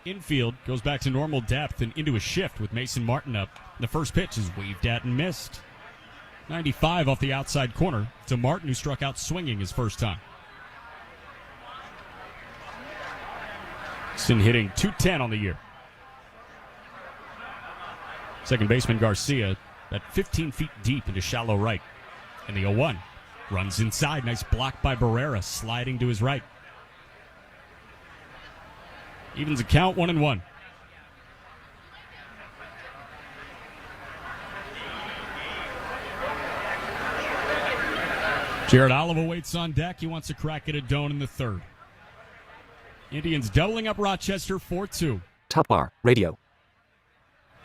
Speaker 2: Infield goes back to normal depth and into a shift with Mason Martin up. The first pitch is waved at and missed. 95 off the outside corner to Martin, who struck out swinging his first time. Sin hitting .210 on the year. Second baseman Garcia at 15 feet deep into shallow right. And the 0-1 runs inside. Nice block by Barrera, sliding to his right. Evens the count, 1-1. Jared Oliva waits on deck. He wants a crack at Adone in the third. Indians doubling up Rochester 4-2.
Speaker 11: Top Bar Radio.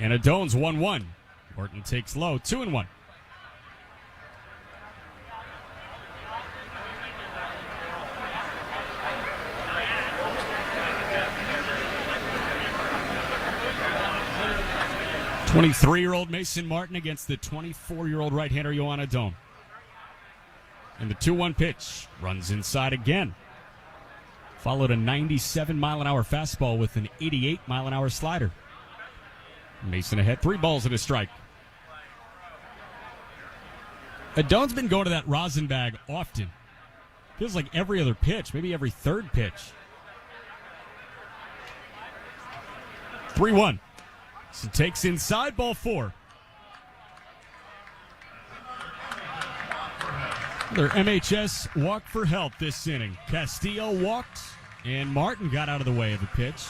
Speaker 2: And Adone's 1-1. Morton takes low, 2-1. '23-year-old Mason Martin against the 24-year-old right-hander Yohan Adone. And the 2-1 pitch runs inside again. Followed a 97-mile-an-hour fastball with an 88-mile-an-hour slider. Mason ahead, 3 balls and a strike. Adone's been going to that rosin bag often. Feels like every other pitch, maybe every third pitch. 3-1. So takes inside, ball 4. Their MHS walk for help this inning. Castillo walked, and Martin got out of the way of the pitch.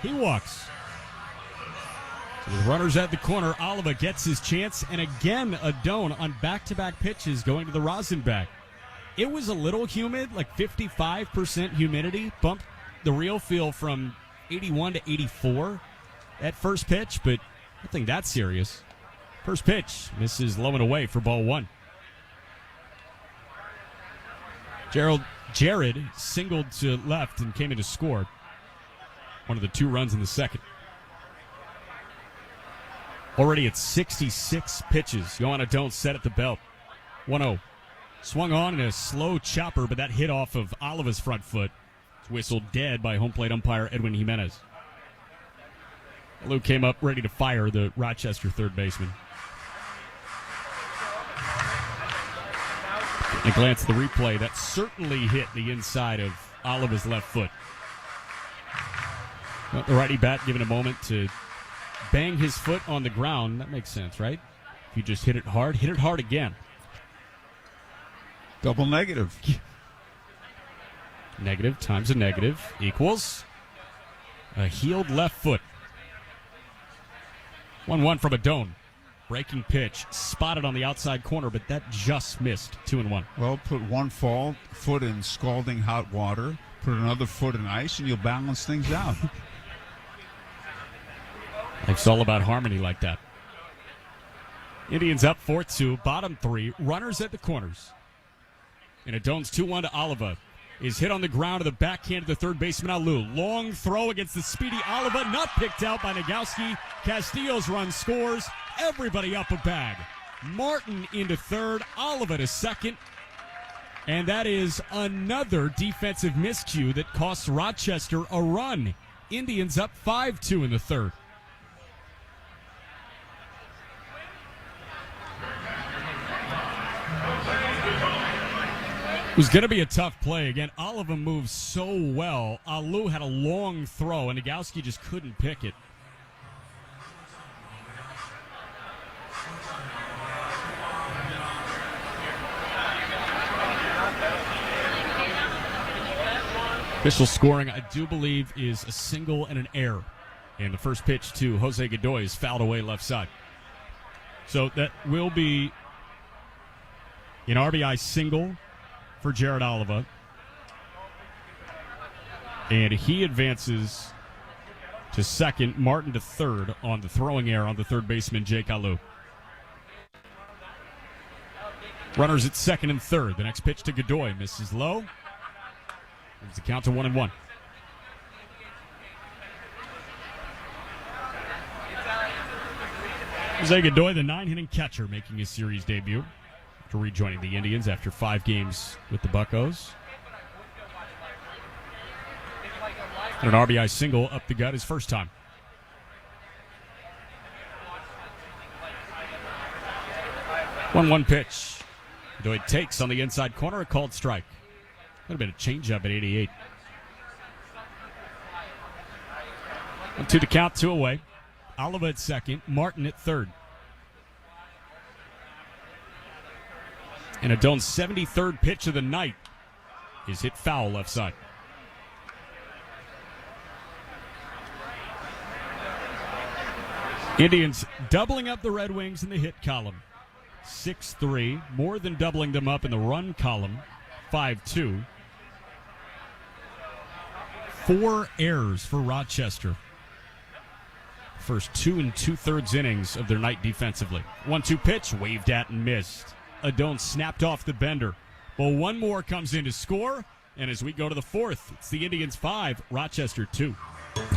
Speaker 2: He walks. So with runners at the corner, Oliva gets his chance, and again, Adone on back-to-back pitches going to the rosin bag. It was a little humid, like 55% humidity. Bumped the real feel from 81 to 84 at first pitch, but nothing that serious. First pitch misses low and away for ball 1. Jared singled to left and came in to score. One of the 2 runs in the second. Already at 66 pitches. Yohan Adone set at the belt. 1-0. Swung on in a slow chopper, but that hit off of Oliva's front foot. It's whistled dead by home plate umpire Edwin Jimenez. Lou came up ready to fire the Rochester third baseman. And a glance at the replay, that certainly hit the inside of Oliva's left foot. Well, the righty bat given a moment to bang his foot on the ground. That makes sense, right? If you just hit it hard again.
Speaker 3: Double negative.
Speaker 2: Negative times a negative equals a healed left foot. 1-1 from Adone. Breaking pitch, spotted on the outside corner, but that just missed. 2-1.
Speaker 3: Well, put one foot in scalding hot water, put another foot in ice, and you'll balance things out.
Speaker 2: Life's all about harmony like that. Indians up 4-2, bottom 3, runners at the corners. And Adone's 2-1 to Oliva. Is hit on the ground to the backhand of the third baseman, Alou. Long throw against the speedy Oliva, not picked out by Nagowski. Castillo's run scores. Everybody up a bag. Martin into third. Oliva to second. And that is another defensive miscue that costs Rochester a run. Indians up 5-2 in the third. It was going to be a tough play. Again, Oliva moves so well. Alou had a long throw, and Nagowski just couldn't pick it. Official scoring, I do believe, is a single and an error. And the first pitch to Jose Godoy is fouled away left side. So that will be an RBI single for Jared Oliva. And he advances to second, Martin to third on the throwing error on the third baseman, Jake Alou. Runners at second and third. The next pitch to Godoy misses low. Moves the count to 1-1. Jose Godoy, the 9-hitting catcher, making his series debut after rejoining the Indians after 5 games with the Buccos. And an RBI single up the gut his first time. One pitch. Godoy takes on the inside corner, a called strike. Could have been a changeup at 88. 1-2 to count, 2 away. Oliva at second, Martin at third. And Adone's 73rd pitch of the night is hit foul left side. Indians doubling up the Red Wings in the hit column. 6-3, more than doubling them up in the run column. 5-2. 4 errors for Rochester. First 2 2/3 innings of their night defensively. 1-2 pitch, waved at and missed. Adone snapped off the bender. Well, one more comes in to score, and as we go to the fourth, it's the Indians 5, Rochester 2.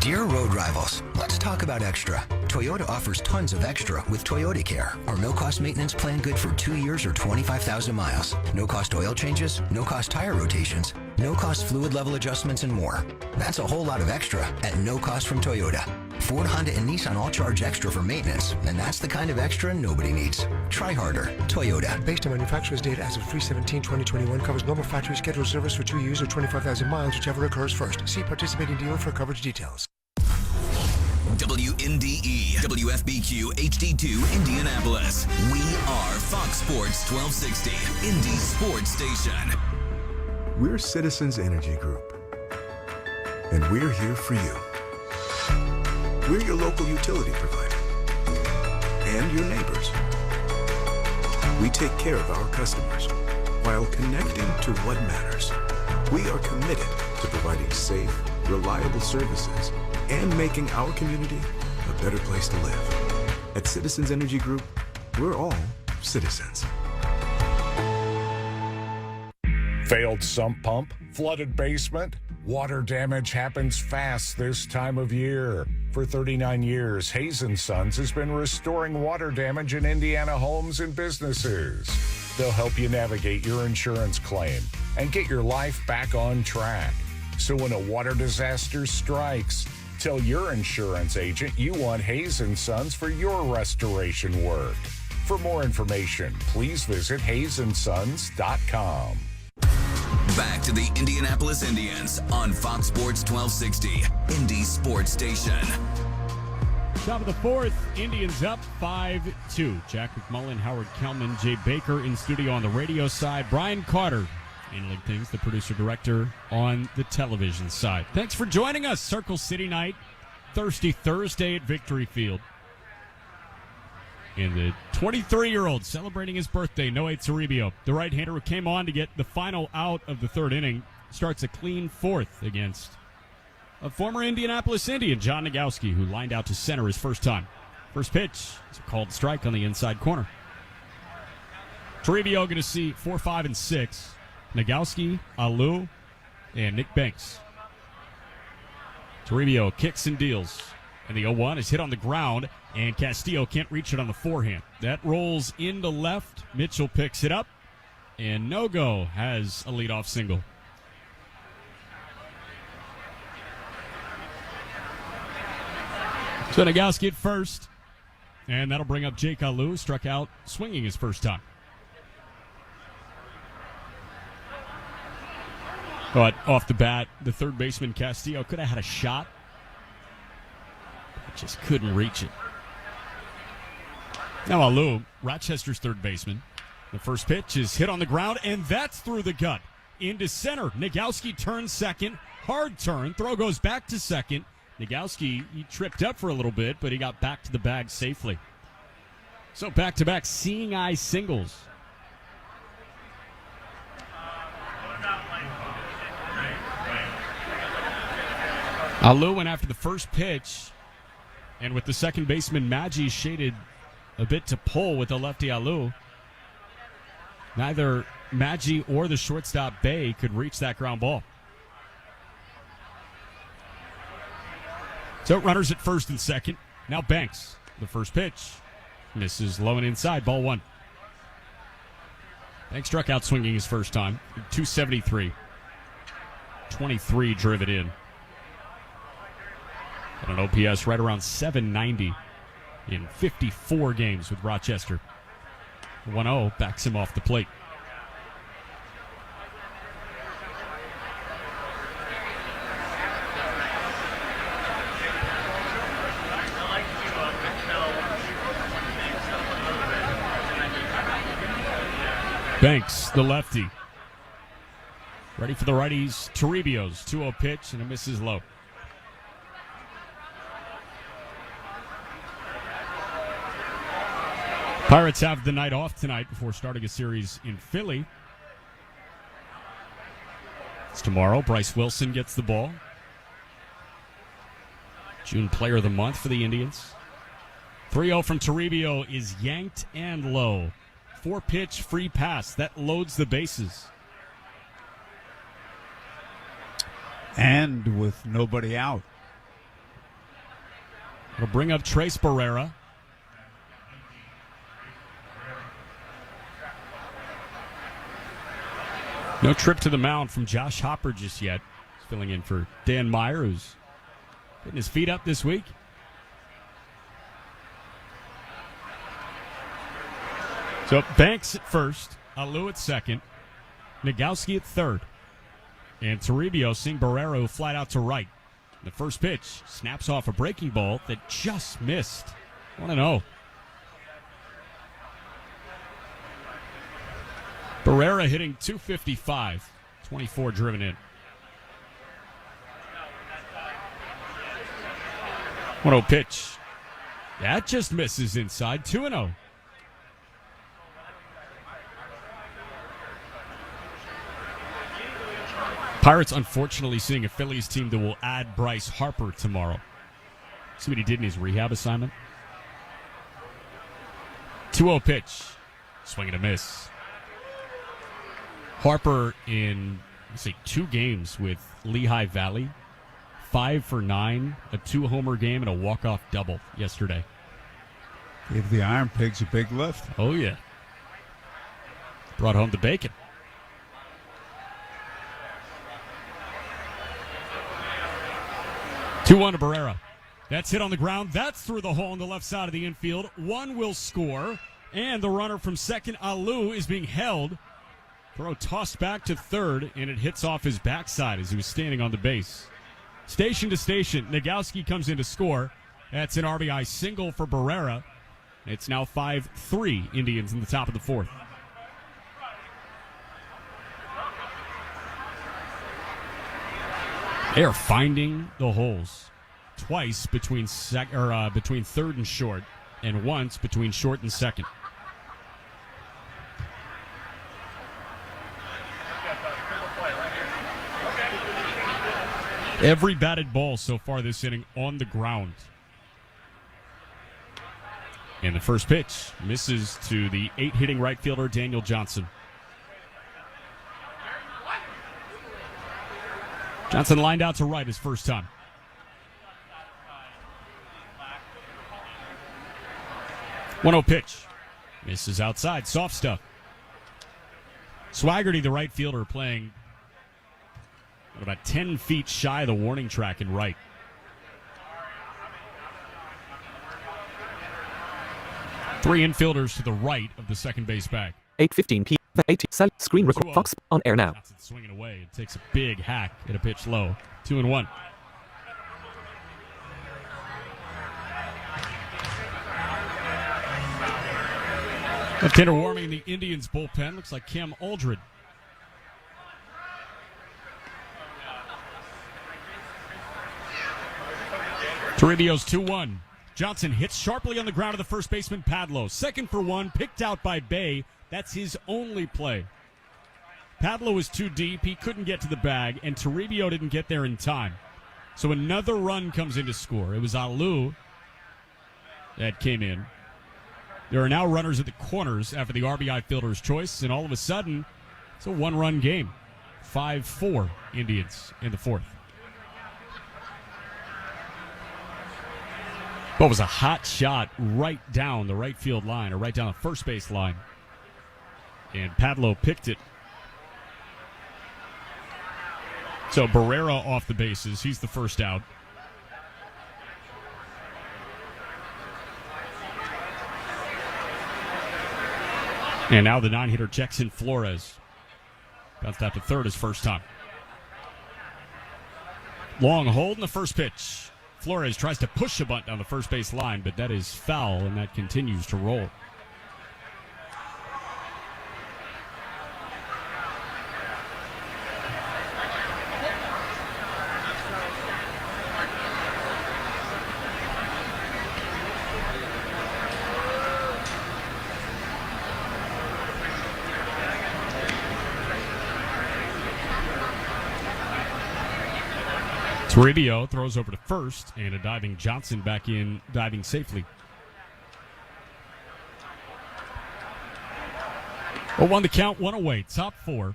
Speaker 20: Dear road rivals, let's talk about extra. Toyota offers tons of extra with Toyota Care, our no-cost maintenance plan good for 2 years or 25,000 miles. No-cost oil changes, no-cost tire rotations, no-cost fluid level adjustments, and more. That's a whole lot of extra at no cost from Toyota. Ford, Honda, and Nissan all charge extra for maintenance, and that's the kind of extra nobody needs. Try harder. Toyota.
Speaker 21: Based on manufacturer's data as of 3/17/2021, covers normal factory scheduled service for 2 years or 25,000 miles, whichever occurs first. See participating dealer for coverage details.
Speaker 1: WNDE, WFBQ, HD2, Indianapolis. We are Fox Sports 1260, Indy Sports Station.
Speaker 22: We're Citizens Energy Group, and we're here for you. We're your local utility provider and your neighbors. We take care of our customers while connecting to what matters. We are committed to providing safe, reliable services and making our community a better place to live. At Citizens Energy Group, we're all citizens.
Speaker 10: Failed sump pump? Flooded basement? Water damage happens fast this time of year. For 39 years, Hayes & Sons has been restoring water damage in Indiana homes and businesses. They'll help you navigate your insurance claim and get your life back on track. So when a water disaster strikes, tell your insurance agent you want Hayes & Sons for your restoration work. For more information, please visit hayesondsons.com.
Speaker 1: Back to the Indianapolis Indians on Fox Sports 1260, Indy Sports Station.
Speaker 2: Top of the fourth, Indians up 5-2. Jack McMullen, Howard Kelman, Jay Baker in studio on the radio side. Brian Carter, handling things, the producer-director on the television side. Thanks for joining us. Circle City night, Thirsty Thursday at Victory Field. And the 23-year-old celebrating his birthday, Noe Toribio, the right-hander who came on to get the final out of the third inning, starts a clean fourth against a former Indianapolis Indian, John Nagowski, who lined out to center his first time. First pitch is a called strike on the inside corner. Toribio going to see 4, 5, and 6. Nagowski, Alou, and Nick Banks. Toribio kicks and deals. And the 0-1 is hit on the ground, and Castillo can't reach it on the forehand. That rolls into left. Mitchell picks it up, and No-Go has a leadoff single. So Nagowski at first, and that'll bring up Jake Alou, struck out swinging his first time. But off the bat, the third baseman Castillo could have had a shot. Just couldn't reach it. Now Alou, Rochester's third baseman. The first pitch is hit on the ground, and that's through the gut. Into center. Nagowski turns second. Hard turn. Throw goes back to second. Nagowski, he tripped up for a little bit, but he got back to the bag safely. So back-to-back seeing eye singles. Alou went after the first pitch, and with the second baseman Maggi shaded a bit to pull with the lefty Alou, neither Maggi or the shortstop Bay could reach that ground ball. So runners at first and second. Now Banks. The first pitch misses low and inside. Ball one. Banks struck out swinging his first time. 273. 23 driven in. And an OPS right around 790 in 54 games with Rochester. 1-0 backs him off the plate. Banks, the lefty. Ready for the righties. Toribio's 2-0 pitch, and it misses low. Pirates have the night off tonight before starting a series in Philly. It's tomorrow. Bryce Wilson gets the ball. June Player of the Month for the Indians. 3-0 from Toribio is yanked and low. 4-pitch free pass. That loads the bases.
Speaker 3: And with nobody out.
Speaker 2: It'll bring up Trace Barrera. No trip to the mound from Josh Hopper just yet. He's filling in for Dan Meyer, who's getting his feet up this week. So Banks at first, Alou at second, Nagowski at third, and Toribio seeing Barrero flat out to right. The first pitch snaps off a breaking ball that just missed. 1-0. Barrera hitting 255, 24 driven in. 1-0 pitch. That just misses inside. 2-0. Pirates unfortunately seeing a Phillies team that will add Bryce Harper tomorrow. See what he did in his rehab assignment? 2-0 pitch. Swing and a miss. Harper in, let's say, 2 games with Lehigh Valley. 5 for 9, a 2-homer game, and a walk-off double yesterday.
Speaker 3: Gave the Iron Pigs a big lift.
Speaker 2: Oh, yeah. Brought home the bacon. Two-1 to Barrera. That's hit on the ground. That's through the hole on the left side of the infield. One will score, and the runner from second, Alou, is being held. Throw tossed back to third, and it hits off his backside as he was standing on the base. Station to station, Nagowski comes in to score. That's an RBI single for Barrera. It's now 5-3 Indians in the top of the fourth. They are finding the holes twice between third and short, and once between short and second. Every batted ball so far this inning on the ground. And the first pitch misses to the 8-hitting right fielder Daniel Johnson. Johnson lined out to right his first time. 1-0 pitch. Misses outside. Soft stuff. Swaggerty, the right fielder, playing about 10 feet shy of the warning track in right. Three infielders to the right of the second base bag.
Speaker 11: 8:15 p. The 18 cell screen record. Fox on air now.
Speaker 2: Johnson swinging away. It takes a big hack at a pitch low. 2-1. Left-hander warming in the Indians bullpen. Looks like Cam Aldred. Toribio's 2-1. Johnson hits sharply on the ground of the first baseman, Padlo. Second for one, picked out by Bay. That's his only play. Padlo was too deep. He couldn't get to the bag, and Toribio didn't get there in time. So another run comes in to score. It was Alou that came in. There are now runners at the corners after the RBI fielder's choice, and all of a sudden, it's a one-run game. 5-4 Indians in the fourth. But was a hot shot right down the right field line, or right down the first base line. And Padlo picked it. So Barrera off the bases. He's the first out. And now the nine-hitter checks in Flores. Bounced out to third his first time. Long hold in the first pitch. Flores tries to push a bunt down the first base line, but that is foul, and that continues to roll. Toribio throws over to first, and a diving Johnson back in, diving safely. 0-1 the count, one away, top four.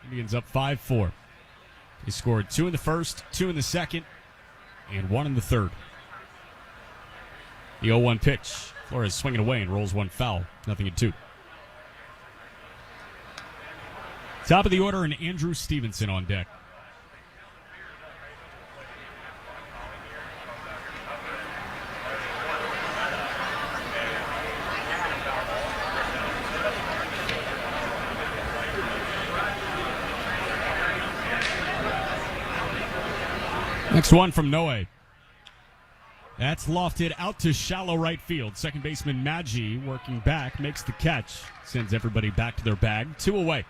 Speaker 2: Indians up 5-4. They scored 2 in the first, 2 in the second, and 1 in the third. The 0-1 pitch. Flores swinging away and rolls one foul. 0-2. Top of the order, and Andrew Stevenson on deck. Next one from Noe. That's lofted out to shallow right field. Second baseman Maggi working back, makes the catch, sends everybody back to their bag. 2 away.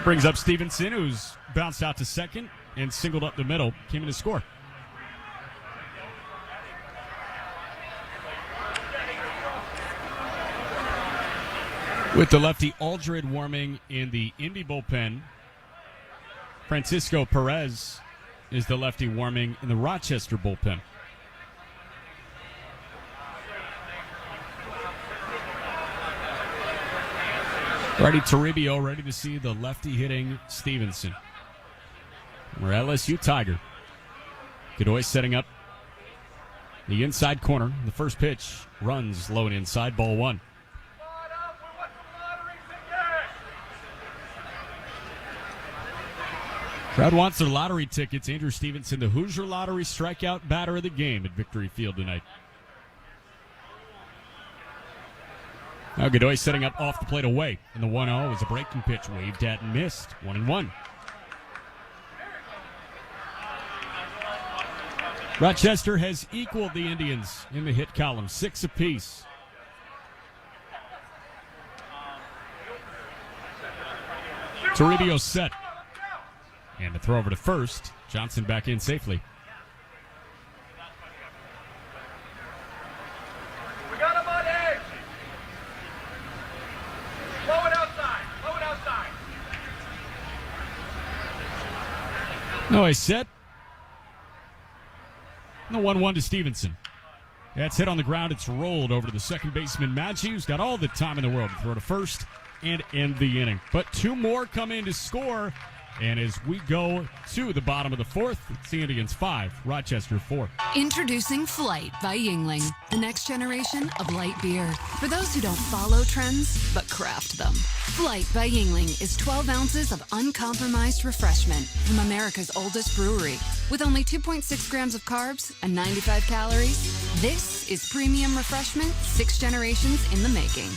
Speaker 2: Brings up Stevenson, who's bounced out to second and singled up the middle. Came in to score. With the lefty Aldred warming in the Indy bullpen, Francisco Perez is the lefty warming in the Rochester bullpen. Righty Toribio ready to see the lefty hitting Stevenson. Or LSU Tiger. Godoy setting up the inside corner. The first pitch runs low and inside, ball 1. Crowd wants their lottery tickets. Andrew Stevenson, the Hoosier Lottery strikeout batter of the game at Victory Field tonight. Now Godoy setting up off the plate away. And the 1-0 is a breaking pitch waved at and missed. 1-1. Rochester has equaled the Indians in the hit column, 6 apiece. Toribio set. And the throw over to first. Johnson back in safely.
Speaker 6: We got him on edge. Blow it outside. Blow it outside.
Speaker 2: No, a set. And the 1-1 to Stevenson. That's hit on the ground. It's rolled over to the second baseman, Maggi, who's got all the time in the world to throw to first and end the inning. But 2 more come in to score. And as we go to the bottom of the fourth, it's the Indians 5, Rochester 4.
Speaker 4: Introducing Flight by Yingling, the next generation of light beer. For those who don't follow trends, but craft them. Flight by Yingling is 12 ounces of uncompromised refreshment from America's oldest brewery. With only 2.6 grams of carbs and 95 calories, this is premium refreshment 6 generations in the making.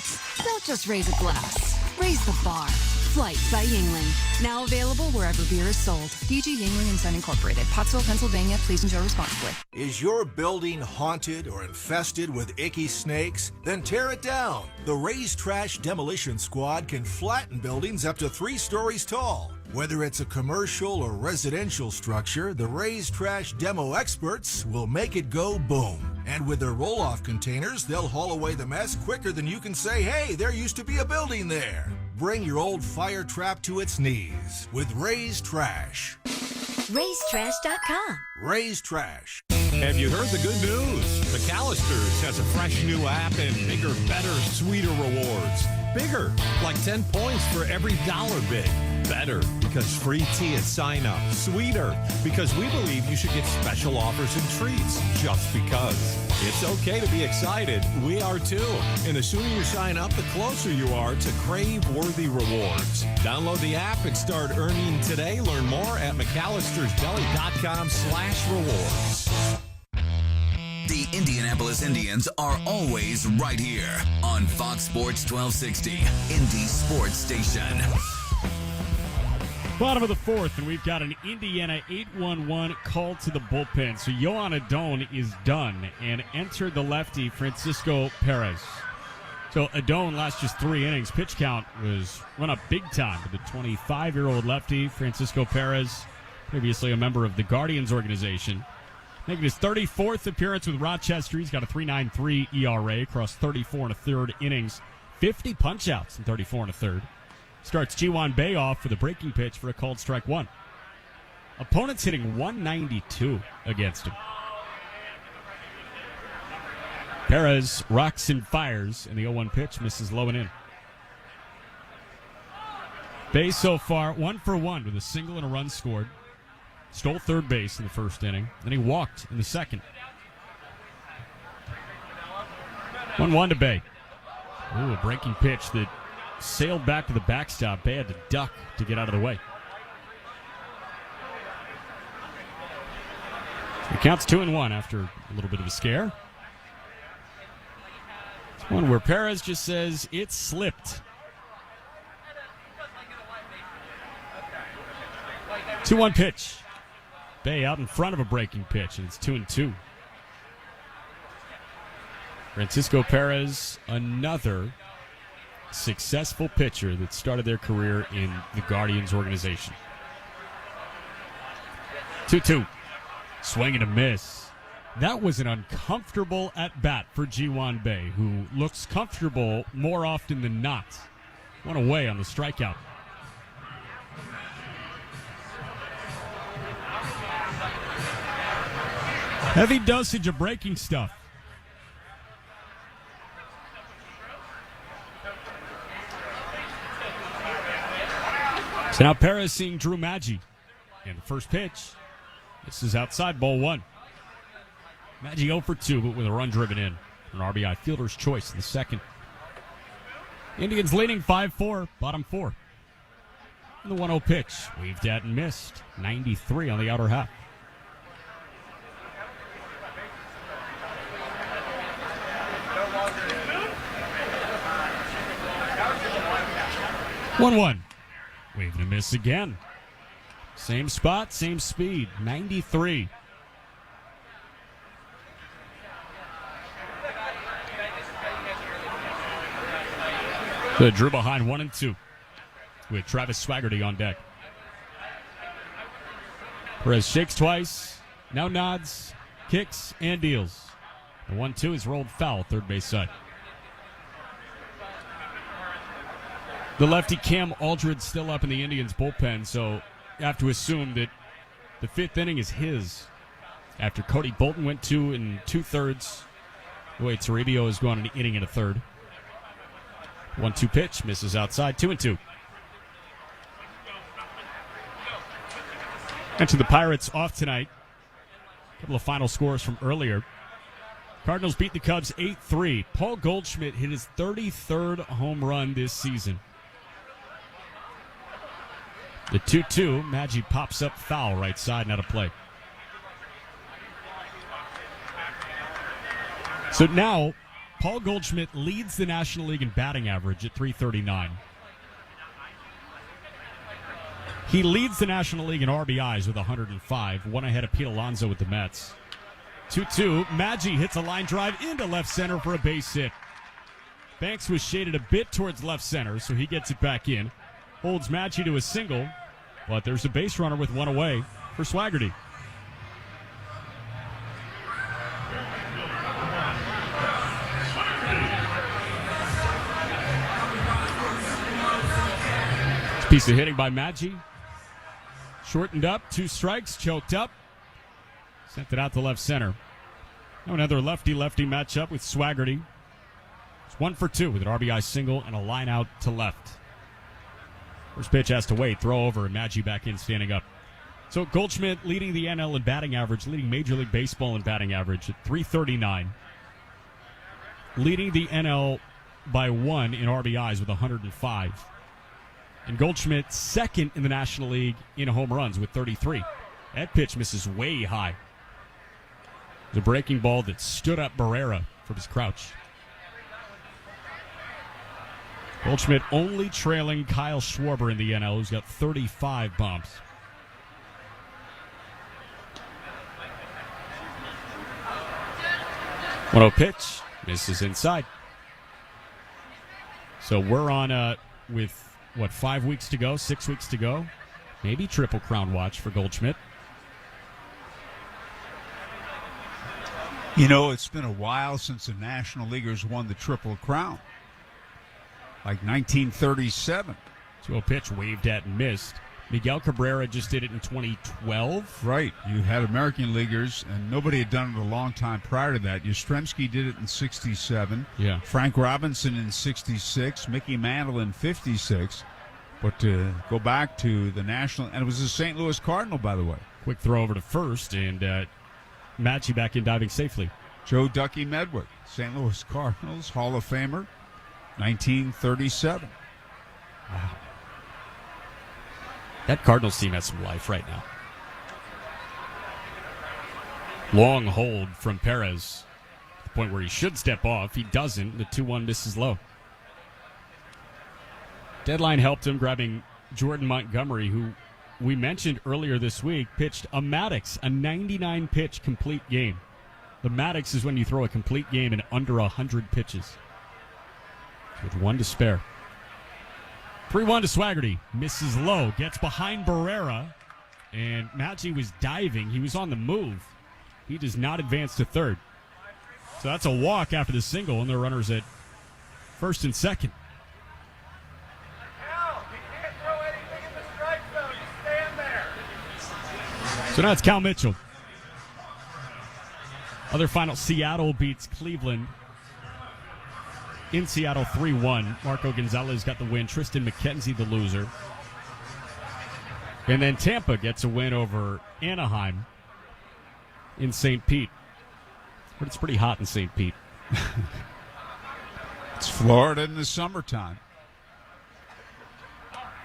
Speaker 4: Don't just raise a glass, raise the bar. Flight by Yingling. Now available wherever beer is sold. DG Yingling & Son Incorporated. Pottsville, Pennsylvania. Please enjoy responsibly.
Speaker 8: Is your building haunted or infested with icky snakes? Then tear it down. The Raise Trash Demolition Squad can flatten buildings up to 3 stories tall. Whether it's a commercial or residential structure, the Raise Trash Demo experts will make it go boom. And with their roll-off containers, they'll haul away the mess quicker than you can say, hey, there used to be a building there. Bring your old fire trap to its knees with Raise Trash.
Speaker 5: RaiseTrash.com.
Speaker 8: Raise Trash.
Speaker 23: Have you heard the good news? McAllister's has a fresh new app and bigger, better, sweeter rewards. Bigger, like 10 points for every dollar bid. Better, because free tea at sign up. Sweeter, because we believe you should get special offers and treats just because. It's okay to be excited. We are too. And the sooner you sign up, the closer you are to crave-worthy rewards. Download the app and start earning today. Learn more at McAllistersDeli.com/rewards.
Speaker 1: The Indianapolis Indians are always right here on Fox Sports 1260, Indy Sports Station.
Speaker 2: Bottom of the fourth, and we've got an Indiana 8-1-1 call to the bullpen. So Yohan Adon is done and entered the lefty Francisco Perez. So Adon last just 3 innings. Pitch count was run up big time with the 25-year-old lefty Francisco Perez, previously a member of the Guardians organization. Making his 34th appearance with Rochester. He's got a 3.93 ERA across 34 1/3 innings. 50 punch-outs in 34 1/3. Starts Ji-Hwan Bae off with a breaking pitch for a called strike 1. Opponents hitting 192 against him. Perez rocks and fires, and the 0-1 pitch misses low and in. Bae so far 1 for 1 with a single and a run scored. Stole third base in the first inning. Then he walked in the second. 1-1 to Bae. Ooh, a breaking pitch that sailed back to the backstop. Bae had to duck to get out of the way. It counts 2-1 after a little bit of a scare. It's one where Perez just says, it slipped. 2-1 pitch. Bae out in front of a breaking pitch, and it's 2-2. Francisco Perez, another successful pitcher that started their career in the Guardians organization. 2-2. Swing and a miss. That was an uncomfortable at-bat for Ji-Hwan Bae, who looks comfortable more often than not. One away on the strikeout. Heavy dosage of breaking stuff. So now Perez seeing Drew Maggi. And the first pitch, this is outside, ball 1. Maggi 0 for 2, but with a run driven in. An RBI fielder's choice in the second. Indians leading 5-4, bottom 4. And the 1-0 pitch, waved at and missed. 93 on the outer half. One. Wave and a miss again. Same spot, same speed. 93. The Drew behind 1-2 with Travis Swaggerty on deck. Perez shakes twice, now nods, kicks, and deals. The 1-2 is rolled foul, third base side. The lefty Cam Aldred still up in the Indians bullpen, so you have to assume that the 5th inning is his. After Cody Bolton went 2 2/3, the way Toribio has gone an inning and a third. 1-2 pitch, misses outside, 2-2. Mentioned the Pirates off tonight. A couple of final scores from earlier. Cardinals beat the Cubs 8-3. Paul Goldschmidt hit his 33rd home run this season. The 2-2, Maggi pops up foul right side and out of play. So now, Paul Goldschmidt leads the National League in batting average at .339. He leads the National League in RBIs with 105, one ahead of Pete Alonso with the Mets. 2-2, Maggi hits a line drive into left center for a base hit. Banks was shaded a bit towards left center, so he gets it back in. Holds Maggi to a single, but there's a base runner with one away for Swaggerty. Piece of hitting by Maggi. Shortened up, 2 strikes, choked up. Sent it out to left center. Now another lefty-lefty matchup with Swaggerty. It's 1 for 2 with an RBI single and a line out to left. First pitch has to wait, throw over, and Maggi back in standing up. So Goldschmidt leading the NL in batting average, leading Major League Baseball in batting average at .339. Leading the NL by 1 in RBIs with 105. And Goldschmidt second in the National League in home runs with 33. That pitch misses way high. It was a breaking ball that stood up Barrera from his crouch. Goldschmidt only trailing Kyle Schwarber in the NL, who's got 35 bombs. One-0 pitch, misses inside. So we're on with, 5 weeks to go, 6 weeks to go? Maybe Triple Crown watch for Goldschmidt.
Speaker 3: You know, it's been a while since the National Leaguers won the Triple Crown. Like 1937.
Speaker 2: 2-0 pitch, waved at and missed. Miguel Cabrera just did it in 2012.
Speaker 3: Right. You had American Leaguers, and nobody had done it a long time prior to that. Yastrzemski did it in 67.
Speaker 2: Yeah.
Speaker 3: Frank Robinson in 66. Mickey Mantle in 56. But to go back to the National, and it was the St. Louis Cardinal, by the way.
Speaker 2: Quick throw over to first, and Maggi back in diving safely.
Speaker 3: Joe Ducky Medwick, St. Louis Cardinals, Hall of Famer, 1937.
Speaker 2: Wow. That Cardinals team has some life right now. Long hold from Perez. The point where he should step off. He doesn't. The 2-1 misses low. Deadline helped him, grabbing Jordan Montgomery, who we mentioned earlier this week, pitched a Maddox, a 99-pitch complete game. The Maddox is when you throw a complete game in under 100 pitches. With 1 to spare. 3-1 to Swaggerty. Misses low. Gets behind Barrera. And Maggi was diving. He was on the move. He does not advance to third. So that's a walk after the single, and the runners at first and second. So now it's Cal Mitchell. Other final, Seattle beats Cleveland in Seattle 3-1. Marco Gonzalez got the win. Tristan McKenzie the loser. And then Tampa gets a win over Anaheim in St. Pete. But it's pretty hot in St. Pete.
Speaker 3: It's Florida in the summertime.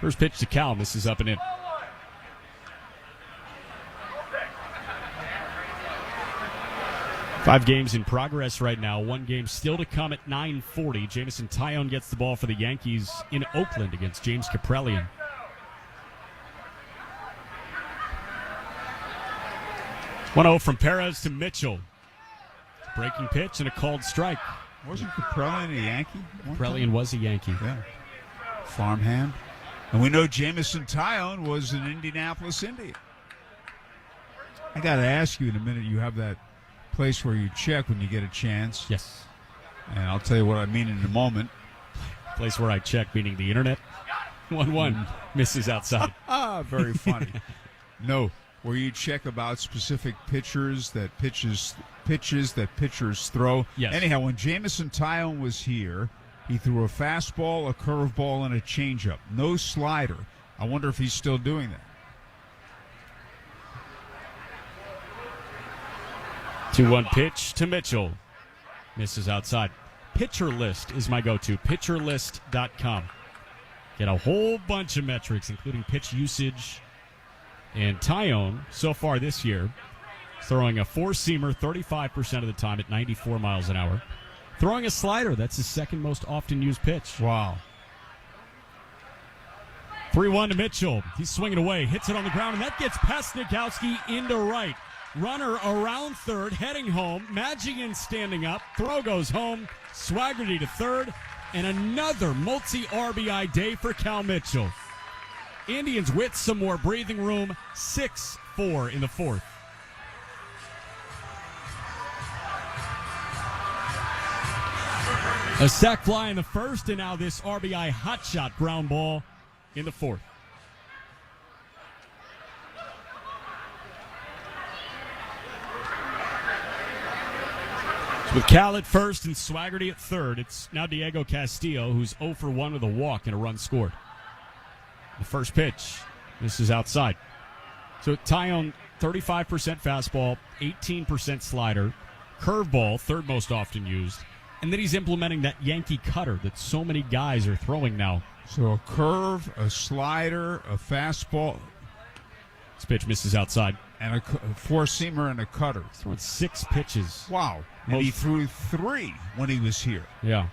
Speaker 2: First pitch to Cal, misses up and in. Five games in progress right now. One game still to come at 9:40. Jameson Taillon gets the ball for the Yankees in Oakland against James Kaprelian. One-0 from Perez to Mitchell. Breaking pitch and a called strike.
Speaker 3: Wasn't Kaprelian a Yankee?
Speaker 2: Kaprelian was a Yankee.
Speaker 3: Yeah. Farmhand. And we know Jameson Taillon was an Indianapolis Indian. I got to ask you in a minute, you have that place where you check when you get a chance.
Speaker 2: Yes.
Speaker 3: And I'll tell you what I mean in a moment.
Speaker 2: Place where I check, meaning the internet. 1-1. Misses outside.
Speaker 3: Very funny. No, where you check about specific pitches that pitchers throw.
Speaker 2: Yes.
Speaker 3: Anyhow, when Jameson Taillon was here, he threw a fastball, a curveball, and a changeup. No slider. I wonder if he's still doing that.
Speaker 2: 2-1 pitch to Mitchell. Misses outside. Pitcher List is my go-to. Pitcherlist.com. Get a whole bunch of metrics, including pitch usage. And Tyone, so far this year, throwing a four-seamer 35% of the time at 94 miles an hour. Throwing a slider, that's his second most often used pitch.
Speaker 3: Wow.
Speaker 2: 3-1 to Mitchell. He's swinging away, hits it on the ground, and that gets past Nikowski into right. Runner around third, heading home. Magian standing up. Throw goes home. Swaggerty to third. And another multi-RBI day for Cal Mitchell. Indians with some more breathing room. 6-4 in the fourth. A sac fly in the first, and now this RBI hotshot ground ball in the fourth. So with Cal at first and Swaggerty at third, it's now Diego Castillo, who's 0 for 1 with a walk and a run scored. The first pitch, this is outside. So Tyone, 35% fastball, 18% slider, curveball, third most often used. And then he's implementing that Yankee cutter that so many guys are throwing now.
Speaker 3: So a curve, a slider, a fastball.
Speaker 2: This pitch misses outside.
Speaker 3: And a four-seamer and a cutter.
Speaker 2: Throwing 6 pitches.
Speaker 3: Wow. And he threw 3 when he was here.
Speaker 2: Yeah.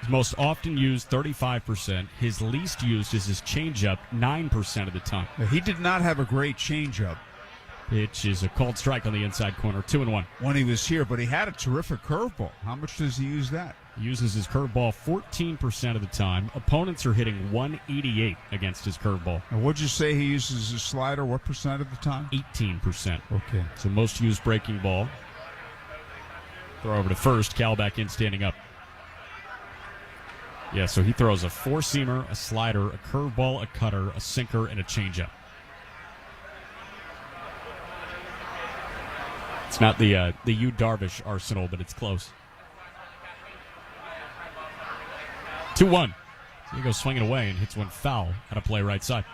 Speaker 2: His most often used, 35%. His least used is his changeup, 9% of the time.
Speaker 3: He did not have a great changeup.
Speaker 2: Pitch is a called strike on the inside corner, 2-1.
Speaker 3: When he was here, but he had a terrific curveball. How much does he use that?
Speaker 2: He uses his curveball 14% of the time. Opponents are hitting 188 against his curveball.
Speaker 3: And what'd you say he uses his slider? What percent of the time?
Speaker 2: 18%.
Speaker 3: Okay.
Speaker 2: So most used breaking ball. Throw over to first. Cal back in, standing up. Yeah, so he throws a four-seamer, a slider, a curveball, a cutter, a sinker, and a changeup. It's not the Yu Darvish arsenal, but it's close. 2-1. Diego swinging away and hits one foul out of play right side.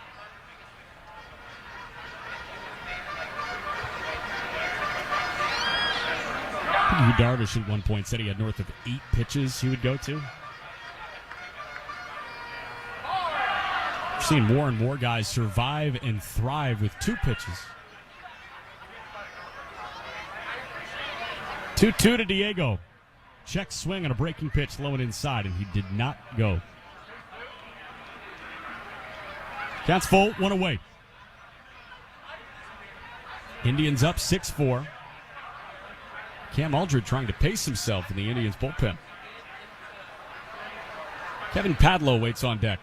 Speaker 2: Yu Darvish at one point said he had north of 8 pitches he would go to. We're seeing more and more guys survive and thrive with 2 pitches. 2-2 to Diego. Check swing on a breaking pitch low and inside, and he did not go. Counts full, 1 away. Indians up 6-4. Cam Aldred trying to pace himself in the Indians bullpen. Kevin Padlow waits on deck.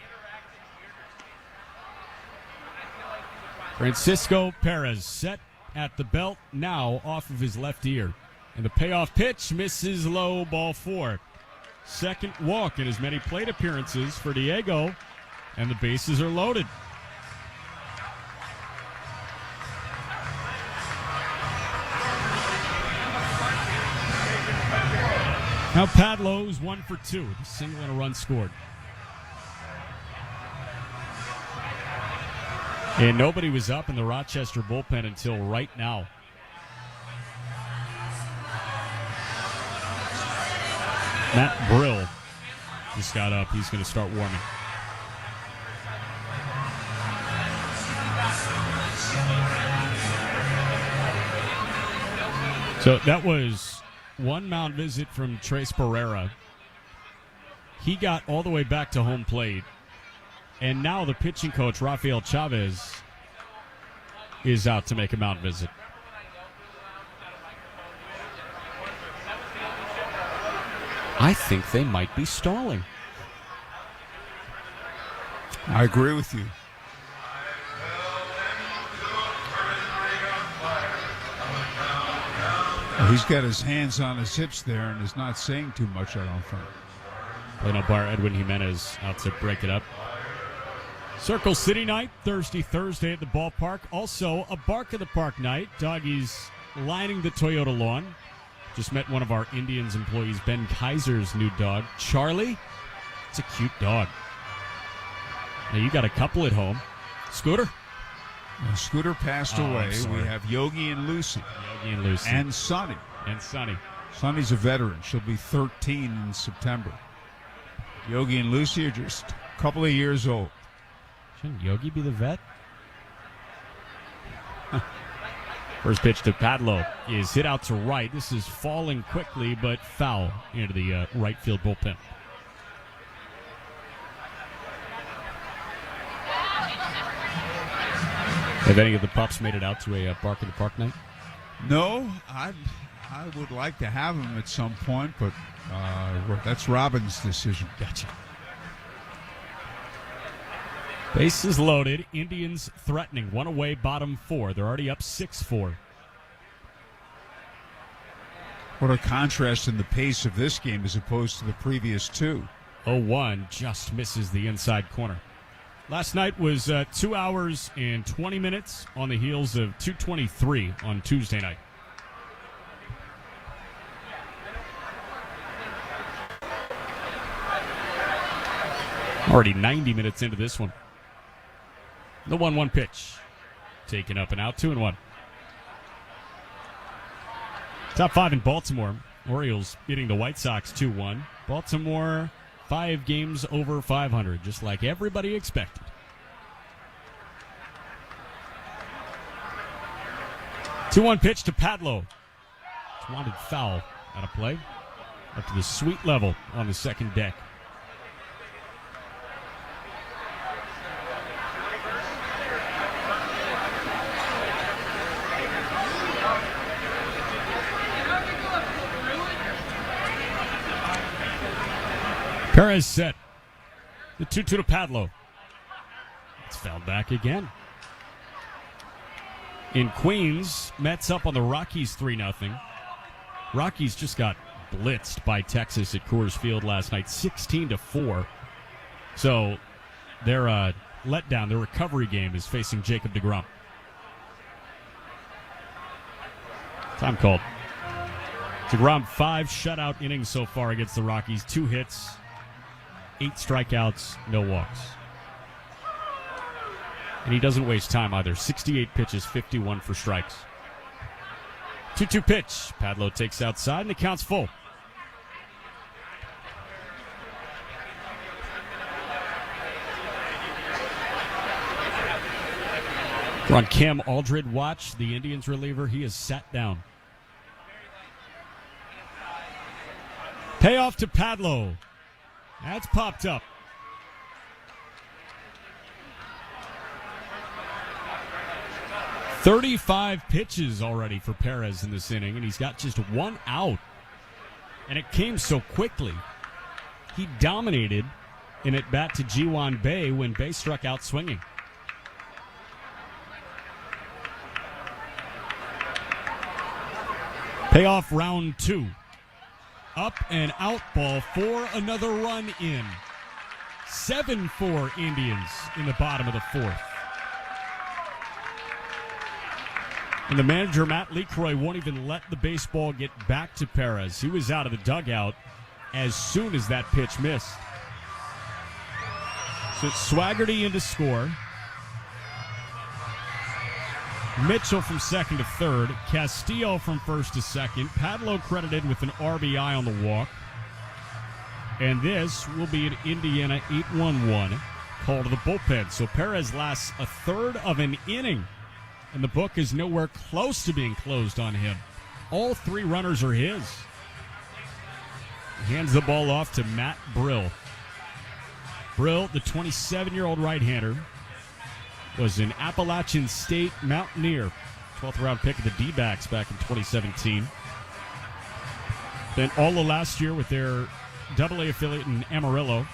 Speaker 2: Francisco Perez set at the belt, now off of his left ear. And the payoff pitch misses low, ball 4. Second walk in as many plate appearances for Diego, and the bases are loaded. Now Padlow's 1 for 2, a single and a run scored. And nobody was up in the Rochester bullpen until right now. Matt Brill just got up. He's going to start warming. So that was one mound visit from Trace Pereira. He got all the way back to home plate. And now the pitching coach, Rafael Chavez, is out to make a mound visit. I think they might be stalling.
Speaker 3: I agree with you. He's got his hands on his hips there and is not saying too much, I don't think.
Speaker 2: Plate umpire Edwin Jimenez out to break it up. Circle City night, Thursday at the ballpark. Also, a Bark of the Park night. Doggies lining the Toyota lawn. Just met one of our Indians employees, Ben Kaiser's new dog, Charlie. It's a cute dog. Now, you got a couple at home. Scooter?
Speaker 3: Scooter passed away. We have Yogi and Lucy. And Sonny. Sonny's a veteran. She'll be 13 in September. Yogi and Lucy are just a couple of years old.
Speaker 2: Shouldn't Yogi be the vet? First pitch to Padlo is hit out to right. This is falling quickly, but foul into the right field bullpen. Have any of the pups made it out to a Bark in the Park night?
Speaker 3: No, I would like to have them at some point, but that's Robin's decision.
Speaker 2: Gotcha. Bases loaded. Indians threatening. One away, bottom four. They're already up 6-4.
Speaker 3: What a contrast in the pace of this game as opposed to the previous two.
Speaker 2: 0-1 just misses the inside corner. Last night was 2 hours and 20 minutes on the heels of 2:23 on Tuesday night. Already 90 minutes into this one. The 1-1 pitch. Taken up and out, 2-1. Top five in Baltimore. Orioles beating the White Sox 2-1. Baltimore 5 games over 500, just like everybody expected. Two-one pitch to Padlo. It's wanted foul out of play. Up to the sweet level on the second deck. Perez set. The 2-2 to Padlo. It's fouled back again. In Queens, Mets up on the Rockies 3-0. Rockies just got blitzed by Texas at Coors Field last night, 16-4. So their letdown, their recovery game is facing Jacob deGrom. Time called. deGrom 5 shutout innings so far against the Rockies, 2 hits. 8 strikeouts, no walks. And he doesn't waste time either. 68 pitches, 51 for strikes. 2-2 pitch. Padlo takes outside, and the count's full. We're on Cam Aldred watch. The Indians reliever, he is sat down. Payoff to Padlo. That's popped up. "35 pitches already for Perez in this inning, and he's got just 1 out. And it came so quickly. He dominated in at bat to Ji-Hwan Bae when Bae struck out swinging. Payoff round 2. Up and out ball for another run in. 7-4 Indians in the bottom of the 4th. And the manager, Matt LeCroy, won't even let the baseball get back to Perez. He was out of the dugout as soon as that pitch missed. So it's Swaggerty in to score. Mitchell from second to third. Castillo from first to second. Padlo credited with an RBI on the walk. And this will be an Indiana 8-1-1 call to the bullpen. So Perez lasts a third of an inning, and the book is nowhere close to being closed on him. All 3 runners are his. He hands the ball off to Matt Brill. Brill, the 27-year-old right-hander, was an Appalachian State Mountaineer, 12th round pick of the D-backs back in 2017. Then all of last year with their AA affiliate in Amarillo.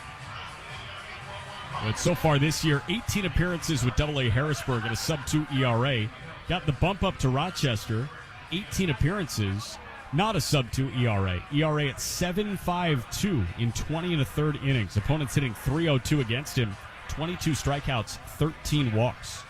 Speaker 2: But so far this year, 18 appearances with AA Harrisburg at a sub-2 ERA. Got the bump up to Rochester, 18 appearances, not a sub-2 ERA. ERA at 7.52 in 20 1/3 innings. Opponents hitting .302 against him. 22 strikeouts, 13 walks.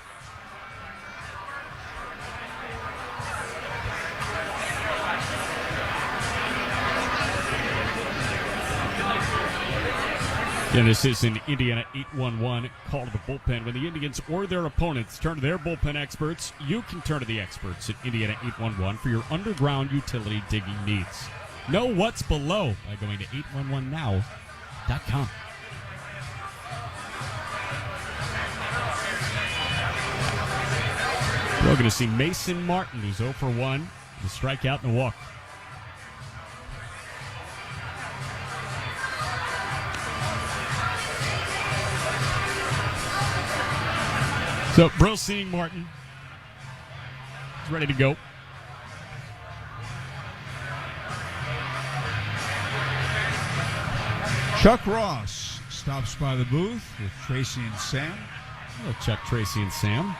Speaker 2: Yeah, this is an Indiana 811 call to the bullpen. When the Indians or their opponents turn to their bullpen experts, you can turn to the experts at Indiana 811 for your underground utility digging needs. Know what's below by going to 811now.com. We're going to see Mason Martin, who's 0 for 1, with a strikeout and a walk. So, Brill seeing Martin. He's ready to go.
Speaker 3: Chuck Ross stops by the booth with Tracy and Sam.
Speaker 2: Hello, Chuck, Tracy, and Sam.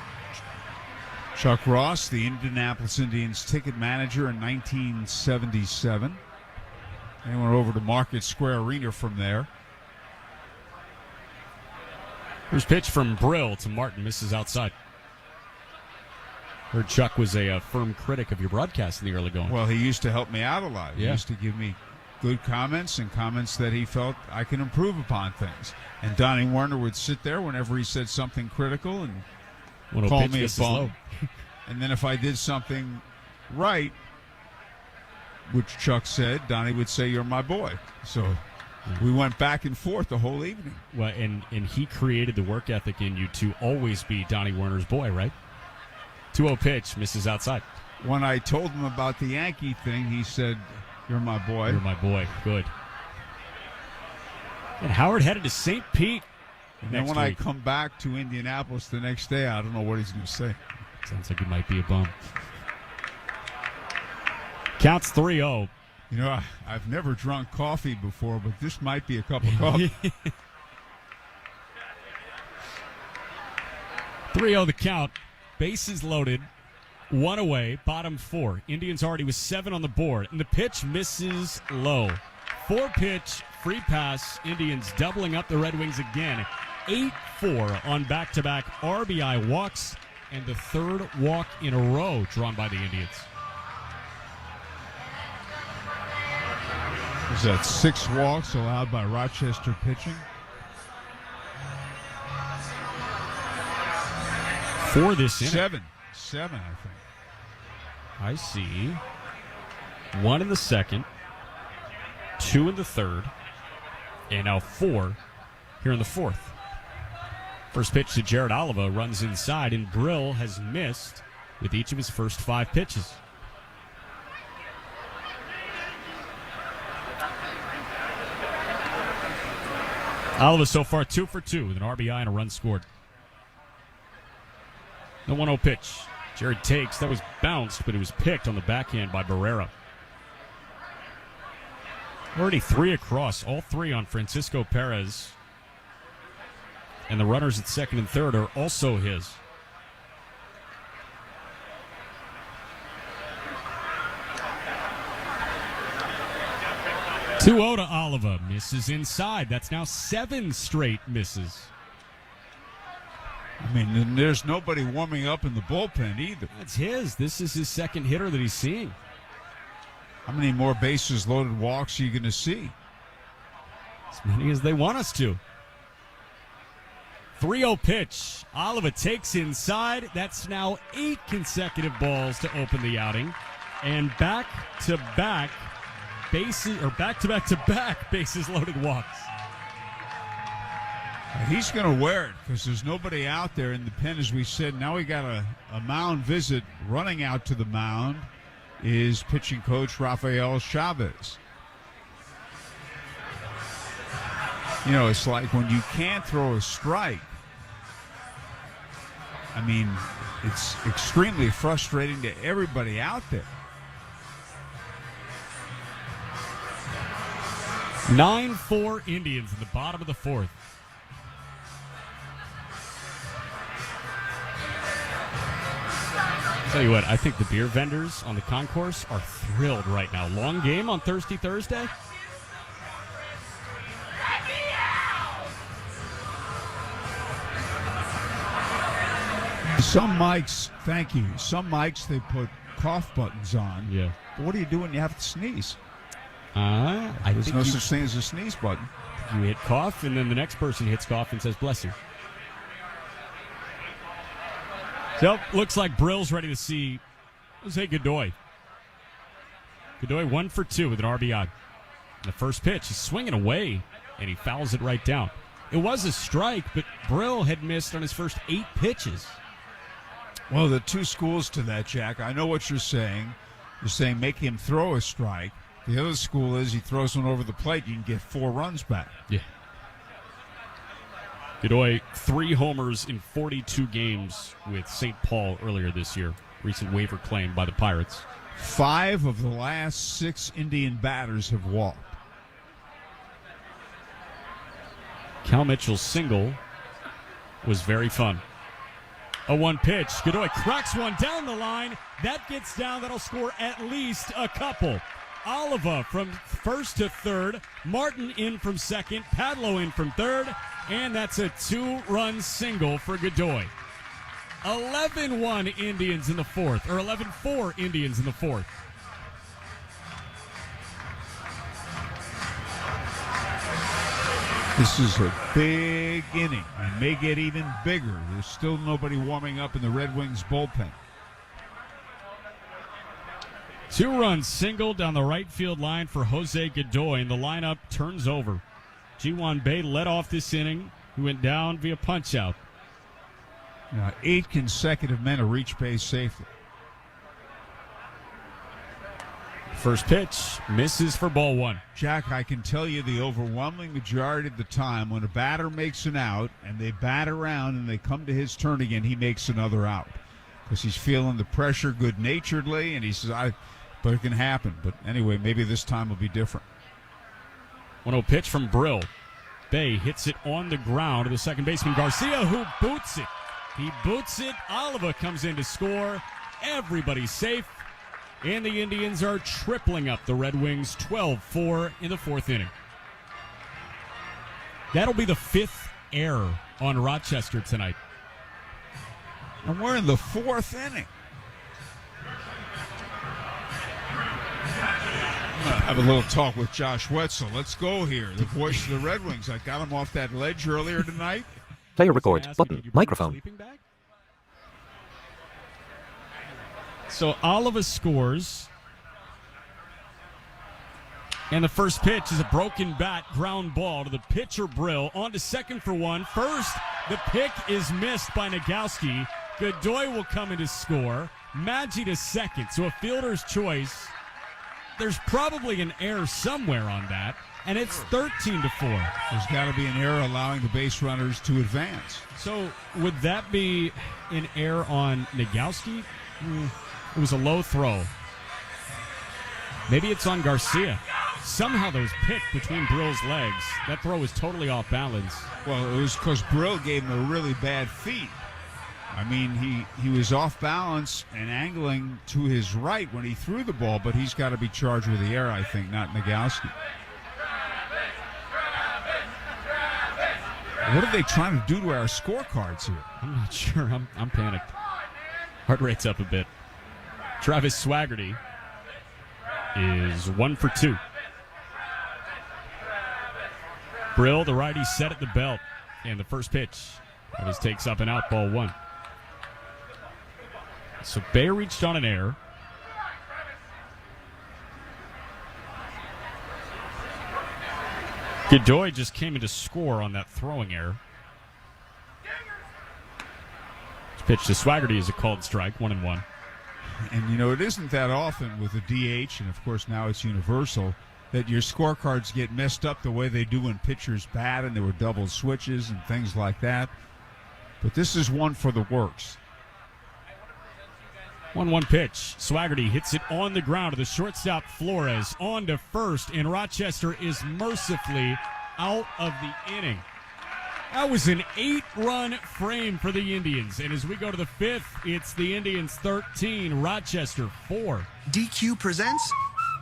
Speaker 3: Chuck Ross, the Indianapolis Indians ticket manager in 1977. They went over to Market Square Arena from there.
Speaker 2: First pitch from Brill to Martin, misses outside. Heard Chuck was a firm critic of your broadcast in the early going.
Speaker 3: Well, he used to help me out a lot. He
Speaker 2: Yeah.
Speaker 3: used to give me good comments and comments that he felt I can improve upon things. And Donnie Werner would sit there whenever he said something critical and call me a bum. And then if I did something right, which Chuck said, Donnie would say, "You're my boy." So we went back and forth the whole evening.
Speaker 2: Well, and he created the work ethic in you to always be Donnie Werner's boy, right? 2-0 pitch, misses outside.
Speaker 3: When I told him about the Yankee thing, he said, "You're my boy."
Speaker 2: You're my boy. Good. And Howard headed to St. Pete.
Speaker 3: And then when I come back to Indianapolis the next day, I don't know what he's going to say.
Speaker 2: Sounds like he might be a bum. Counts 3-0.
Speaker 3: You know, I've never drunk coffee before, but this might be a cup of coffee.
Speaker 2: 3-0 the count. Bases loaded. One away. Bottom 4. Indians already with 7 on the board. And the pitch misses low. 4-pitch free pass. Indians doubling up the Red Wings again. 8-4 on back-to-back RBI walks. And the third walk in a row drawn by the Indians.
Speaker 3: Is that 6 walks allowed by Rochester pitching?
Speaker 2: For this inning.
Speaker 3: 7, I think.
Speaker 2: I see 1 in the second, 2 in the third, and now 4 here in the fourth. First pitch to Jared Oliva runs inside, and Brill has missed with each of his first 5 pitches. Oliva so far 2 for 2 with an RBI and a run scored. The 1-0 pitch. Jared takes. That was bounced, but it was picked on the backhand by Barrera. Already 3 across. All 3 on Francisco Perez. And the runners at second and third are also his. Two-0 to Oliva. Misses inside. That's now 7 straight misses.
Speaker 3: I mean, there's nobody warming up in the bullpen either.
Speaker 2: That's his. This is his second hitter that he's seeing.
Speaker 3: How many more bases loaded walks are you going to see?
Speaker 2: As many as they want us to. 3-0 pitch. Oliva takes inside. That's now 8 consecutive balls to open the outing. And back-to-back bases loaded walks.
Speaker 3: He's going to wear it because there's nobody out there in the pen, as we said. Now we got a mound visit. Running out to the mound is pitching coach Rafael Chavez. You know, it's like when you can't throw a strike. I mean, it's extremely frustrating to everybody out there.
Speaker 2: 9-4 Indians in the bottom of the fourth. Tell you what, I think the beer vendors on the concourse are thrilled right now. Long game on Thursday.
Speaker 3: Some mics, thank you. Some mics, they put cough buttons on.
Speaker 2: Yeah.
Speaker 3: But what do you do when you have to sneeze?
Speaker 2: There's
Speaker 3: no such thing as a sneeze button.
Speaker 2: You hit cough, and then the next person hits cough and says, bless you. So, looks like Brill's ready to see Jose Godoy. Godoy 1 for 2 with an RBI. The first pitch, he's swinging away, and he fouls it right down. It was a strike, but Brill had missed on his first 8 pitches.
Speaker 3: Well, the two schools to that, Jack. I know what you're saying. You're saying make him throw a strike. The other school is he throws one over the plate, you can get 4 runs back.
Speaker 2: Yeah. Godoy, 3 homers in 42 games with St. Paul earlier this year. Recent waiver claim by the Pirates.
Speaker 3: 5 of the last 6 Indian batters have walked.
Speaker 2: Cal Mitchell's single was very fun. A 1 pitch. Godoy cracks one down the line. That gets down. That'll score at least a couple. Oliva from first to third. Martin in from second. Padlo in from third. And that's a 2-run single for Godoy. 11-1 Indians in the fourth. Or 11-4 Indians in the fourth.
Speaker 3: This is a big inning and may get even bigger. There's still nobody warming up in the Red Wings bullpen.
Speaker 2: 2-run single down the right field line for Jose Godoy, and the lineup turns over. Ji-Hwan Bae led off this inning. He went down via punch-out.
Speaker 3: Now, 8 consecutive men to reach base safely.
Speaker 2: First pitch misses for ball 1.
Speaker 3: Jack, I can tell you the overwhelming majority of the time when a batter makes an out and they bat around and they come to his turn again, he makes another out. Because he's feeling the pressure good-naturedly, and he says, but it can happen. But anyway, maybe this time will be different.
Speaker 2: 1-0 pitch from Brill. Bae hits it on the ground to the second baseman Garcia, who boots it. He boots it. Oliva comes in to score. Everybody's safe. And the Indians are tripling up the Red Wings 12-4 in the fourth inning. That'll be the 5th error on Rochester tonight.
Speaker 3: And we're in the 4th inning. Have a little talk with Josh Wetzel. Let's go here. The voice of the Red Wings. I got him off that ledge earlier tonight.
Speaker 11: Player record button. Microphone.
Speaker 2: So Oliva scores. And the first pitch is a broken bat ground ball to the pitcher Brill. On to second for 1. First, the pick is missed by Nagowski. Godoy will come in to score. Maggi to second. So a fielder's choice. There's probably an error somewhere on that. And it's 13-4.
Speaker 3: There's got to be an error allowing the base runners to advance.
Speaker 2: So would that be an error on Nagowski? It was a low throw. Maybe it's on Garcia. Somehow those picked between Brill's legs. That throw was totally off balance.
Speaker 3: Well, it was because Brill gave him a really bad feed. I mean, he was off balance and angling to his right when he threw the ball, but he's got to be charged with the error, I think, not Nagowski. What are they trying to do to our scorecards here?
Speaker 2: I'm not sure. I'm panicked. Heart rate's up a bit. Travis Swaggerty is 1 for 2. Brill, the righty, set at the belt. And the first pitch always takes up and out, ball 1. So Bae reached on an error. Godoy just came in to score on that throwing error. This pitch to Swaggerty is a called strike, 1-1.
Speaker 3: And, you know, it isn't that often with the DH, and, of course, now it's universal, that your scorecards get messed up the way they do when pitchers bat and there were double switches and things like that. But this is one for the works.
Speaker 2: 1-1 pitch. Swaggerty hits it on the ground to the shortstop Flores. On to first, and Rochester is mercifully out of the inning. That was an 8-run frame for the Indians. And as we go to the 5th, it's the Indians 13, Rochester 4.
Speaker 7: DQ presents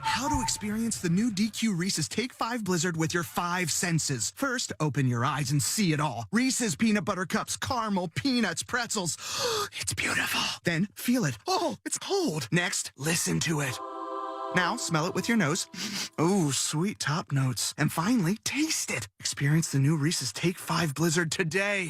Speaker 7: how to experience the new DQ Reese's Take 5 Blizzard with your 5 senses. First, open your eyes and see it all. Reese's peanut butter cups, caramel, peanuts, pretzels. It's beautiful. Then feel it. Oh, it's cold. Next, listen to it. Now, smell it with your nose. Ooh, sweet top notes. And finally, taste it. Experience the new Reese's Take 5 Blizzard today.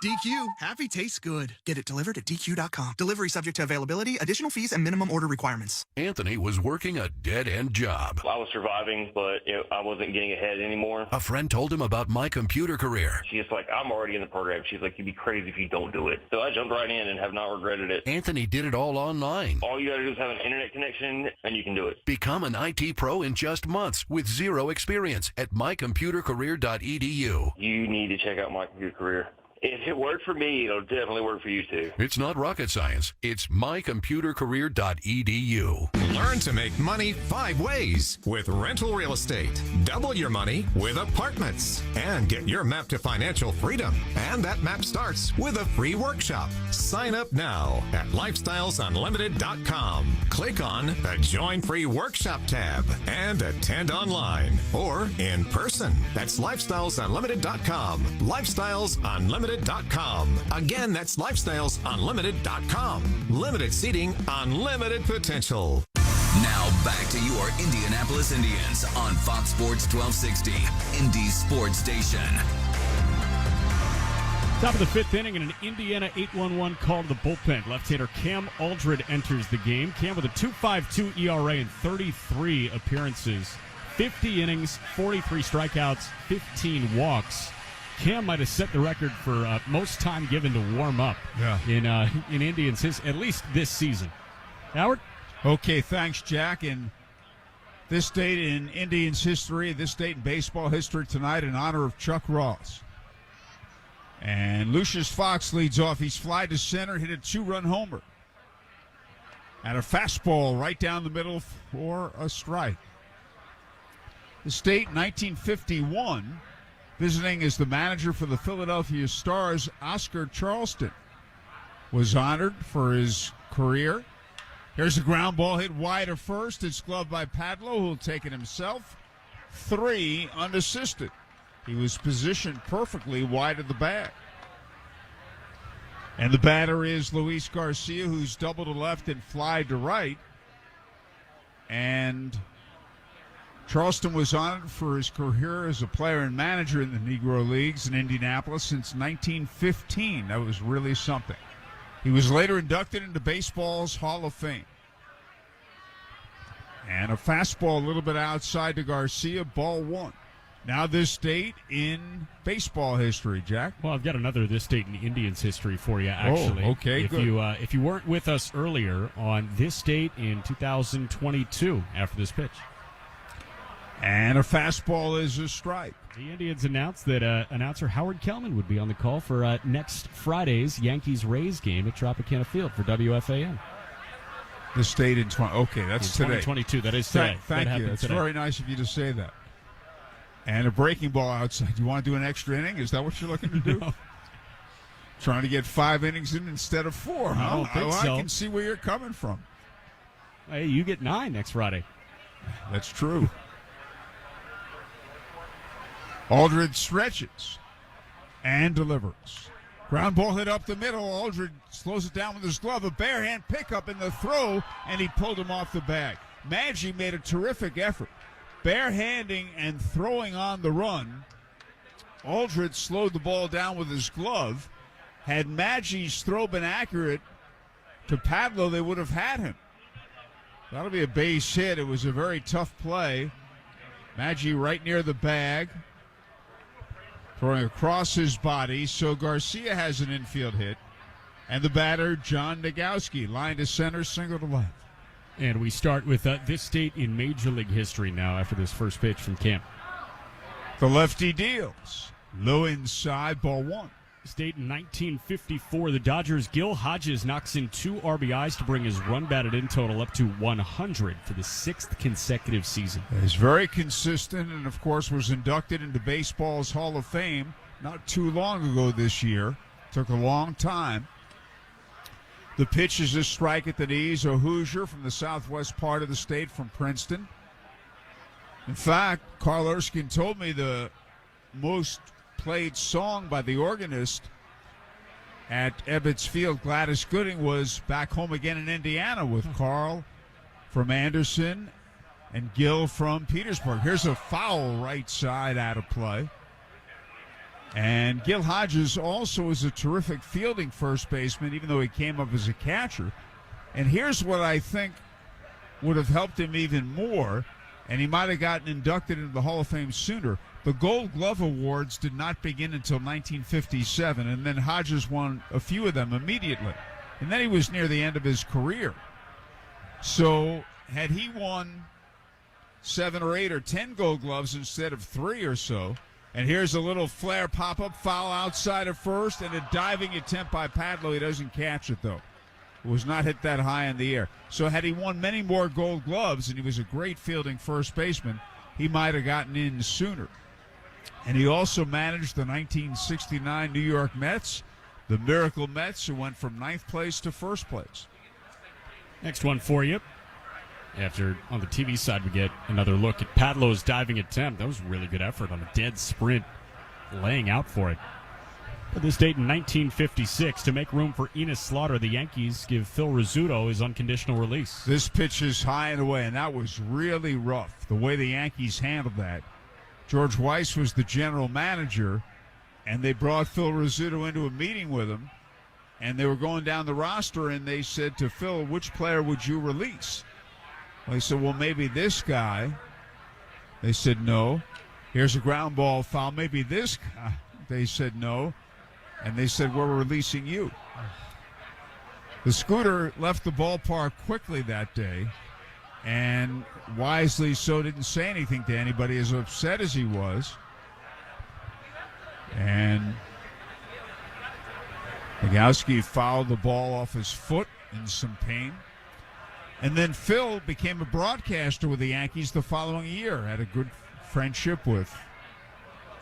Speaker 7: DQ, happy tastes good. Get it delivered at DQ.com. Delivery subject to availability, additional fees, and minimum order requirements.
Speaker 9: Anthony was working a dead-end job.
Speaker 12: I was surviving, but I wasn't getting ahead anymore.
Speaker 9: A friend told him about My Computer Career.
Speaker 12: She's like, I'm already in the program. She's like, you'd be crazy if you don't do it. So I jumped right in and have not regretted it.
Speaker 9: Anthony did it all online.
Speaker 12: All you got to do is have an internet connection, and you can do it.
Speaker 9: Become an IT pro in just months with zero experience at mycomputercareer.edu.
Speaker 12: You need to check out My Computer Career. If it worked for me, it'll definitely work for you too.
Speaker 9: It's not rocket science. It's mycomputercareer.edu.
Speaker 13: Learn to make money 5 ways with rental real estate. Double your money with apartments. And get your map to financial freedom. And that map starts with a free workshop. Sign up now at lifestylesunlimited.com. Click on the Join Free Workshop tab and attend online or in person. That's lifestylesunlimited.com. Lifestylesunlimited.com. Again, that's lifestylesunlimited.com. Limited seating, unlimited potential.
Speaker 1: Now back to your Indianapolis Indians on Fox Sports 1260, Indy Sports Station.
Speaker 2: Top of the 5th inning and an Indiana 8-1-1 call to the bullpen. Left-hander Cam Aldred enters the game. Cam with a 2.52 ERA in 33 appearances, 50 innings, 43 strikeouts, 15 walks. Cam might have set the record for most time given to warm up in Indians, at least this season. Howard?
Speaker 3: Okay, thanks, Jack. And this date in Indians history, this date in baseball history tonight in honor of Chuck Ross. And Lucius Fox leads off. He's fly to center, hit a 2-run homer. And a fastball right down the middle for a strike. This date, 1951. Visiting as the manager for the Philadelphia Stars, Oscar Charleston was honored for his career. Here's a ground ball hit wide to first. It's gloved by Padlo, who'll take it himself. 3 unassisted. He was positioned perfectly wide of the bag. And the batter is Luis Garcia, who's double to left and fly to right. And Charleston was honored for his career as a player and manager in the Negro Leagues in Indianapolis since 1915. That was really something. He was later inducted into baseball's Hall of Fame. And a fastball a little bit outside to Garcia, ball 1. Now this date in baseball history, Jack.
Speaker 2: Well, I've got another this date in Indians history for you, actually.
Speaker 3: Oh, okay,
Speaker 2: if
Speaker 3: good.
Speaker 2: If you weren't with us earlier on this date in 2022 after this pitch.
Speaker 3: And a fastball is a strike.
Speaker 2: The Indians announced that announcer Howard Kellman would be on the call for next Friday's Yankees-Rays game at Tropicana Field for WFAN.
Speaker 3: This date in okay, that's
Speaker 2: in
Speaker 3: today.
Speaker 2: 2022, that is today.
Speaker 3: Thank you. It's very nice of you to say that. And a breaking ball outside. You want to do an extra inning? Is that what you're looking to do?
Speaker 2: No.
Speaker 3: Trying to get 5 innings in instead of 4, huh?
Speaker 2: I don't think so.
Speaker 3: I can see where you're coming from.
Speaker 2: Hey, you get 9 next Friday.
Speaker 3: That's true. Aldred stretches and delivers. Ground ball hit up the middle. Aldred slows it down with his glove. A bare hand pickup in the throw, and he pulled him off the bag. Maggi made a terrific effort. Barehanding and throwing on the run. Aldred slowed the ball down with his glove. Had Maggi's throw been accurate to Padlo, they would have had him. That'll be a base hit. It was a very tough play. Maggi right near the bag, throwing across his body. So Garcia has an infield hit. And the batter, John Nagowski, line to center, single to left.
Speaker 2: And we start with this date in Major League history now after this first pitch from Camp.
Speaker 3: The lefty deals. Low inside, ball 1.
Speaker 2: This date in 1954, the Dodgers' Gil Hodges knocks in 2 RBIs to bring his run batted in total up to 100 for the 6th consecutive season.
Speaker 3: He's very consistent and, of course, was inducted into baseball's Hall of Fame not too long ago this year. Took a long time. The pitch is a strike at the knees, a Hoosier from the southwest part of the state from Princeton. In fact, Carl Erskine told me the most played song by the organist at Ebbets Field, Gladys Gooding, was Back Home Again in Indiana with Carl from Anderson and Gill from Petersburg. Here's a foul right side out of play. And Gil Hodges also is a terrific fielding first baseman, even though he came up as a catcher. And here's what I think would have helped him even more, and he might have gotten inducted into the Hall of Fame sooner. The Gold Glove Awards did not begin until 1957, and then Hodges won a few of them immediately. And then he was near the end of his career. So had he won 7 or 8 or 10 Gold Gloves instead of 3 or so, and here's a little flare pop-up foul outside of first, and a diving attempt by Padlo. He doesn't catch it, though. It was not hit that high in the air. So had he won many more Gold Gloves, and he was a great fielding first baseman, he might have gotten in sooner. And he also managed the 1969 New York Mets, the Miracle Mets, who went from 9th place to 1st place.
Speaker 2: Next one for you. After, on the TV side, we get another look at Padlo's diving attempt. That was a really good effort on a dead sprint, laying out for it. But this date in 1956, to make room for Enos Slaughter, the Yankees give Phil Rizzuto his unconditional release.
Speaker 3: This pitch is high and away, and that was really rough, the way the Yankees handled that. George Weiss was the general manager, and they brought Phil Rizzuto into a meeting with him, and they were going down the roster, and they said to Phil, which player would you release? Well, he said, well, maybe this guy. They said, no. Here's a ground ball foul. Maybe this guy. They said, no. And they said, we're releasing you. The Scooter left the ballpark quickly that day, and wisely so didn't say anything to anybody, as upset as he was. And Nagowski fouled the ball off his foot in some pain. And then Phil became a broadcaster with the Yankees the following year, had a good friendship with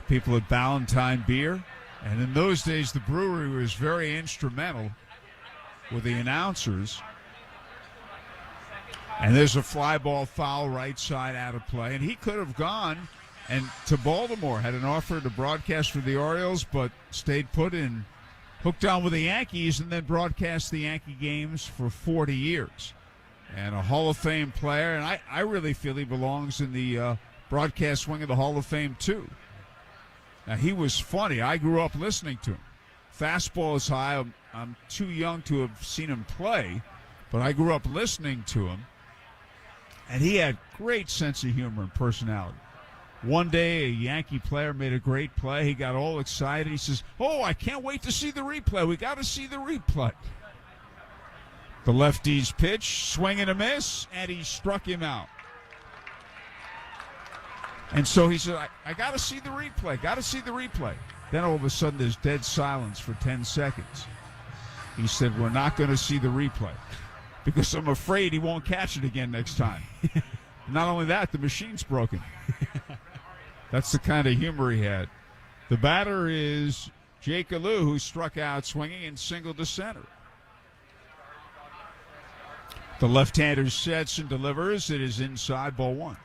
Speaker 3: people at Ballantine Beer. And in those days, the brewery was very instrumental with the announcers. And there's a fly ball foul right side out of play. And he could have gone and to Baltimore, had an offer to broadcast for the Orioles, but stayed put and hooked on with the Yankees, and then broadcast the Yankee games for 40 years. And a Hall of Fame player, and I really feel he belongs in the broadcast wing of the Hall of Fame, too. Now, he was funny. I grew up listening to him. Fastball is high. I'm too young to have seen him play, but I grew up listening to him, and he had great sense of humor and personality. One day, a Yankee player made a great play. He got all excited. He says, oh, I can't wait to see the replay. We got to see the replay. The lefty's pitch, swing and a miss, and he struck him out. And so he said, I got to see the replay, got to see the replay. Then all of a sudden there's dead silence for 10 seconds. He said, we're not going to see the replay because I'm afraid he won't catch it again next time. Not only that, the machine's broken. That's the kind of humor he had. The batter is Jake Alou, who struck out swinging and singled to center. The left-hander sets and delivers. It is inside, ball one.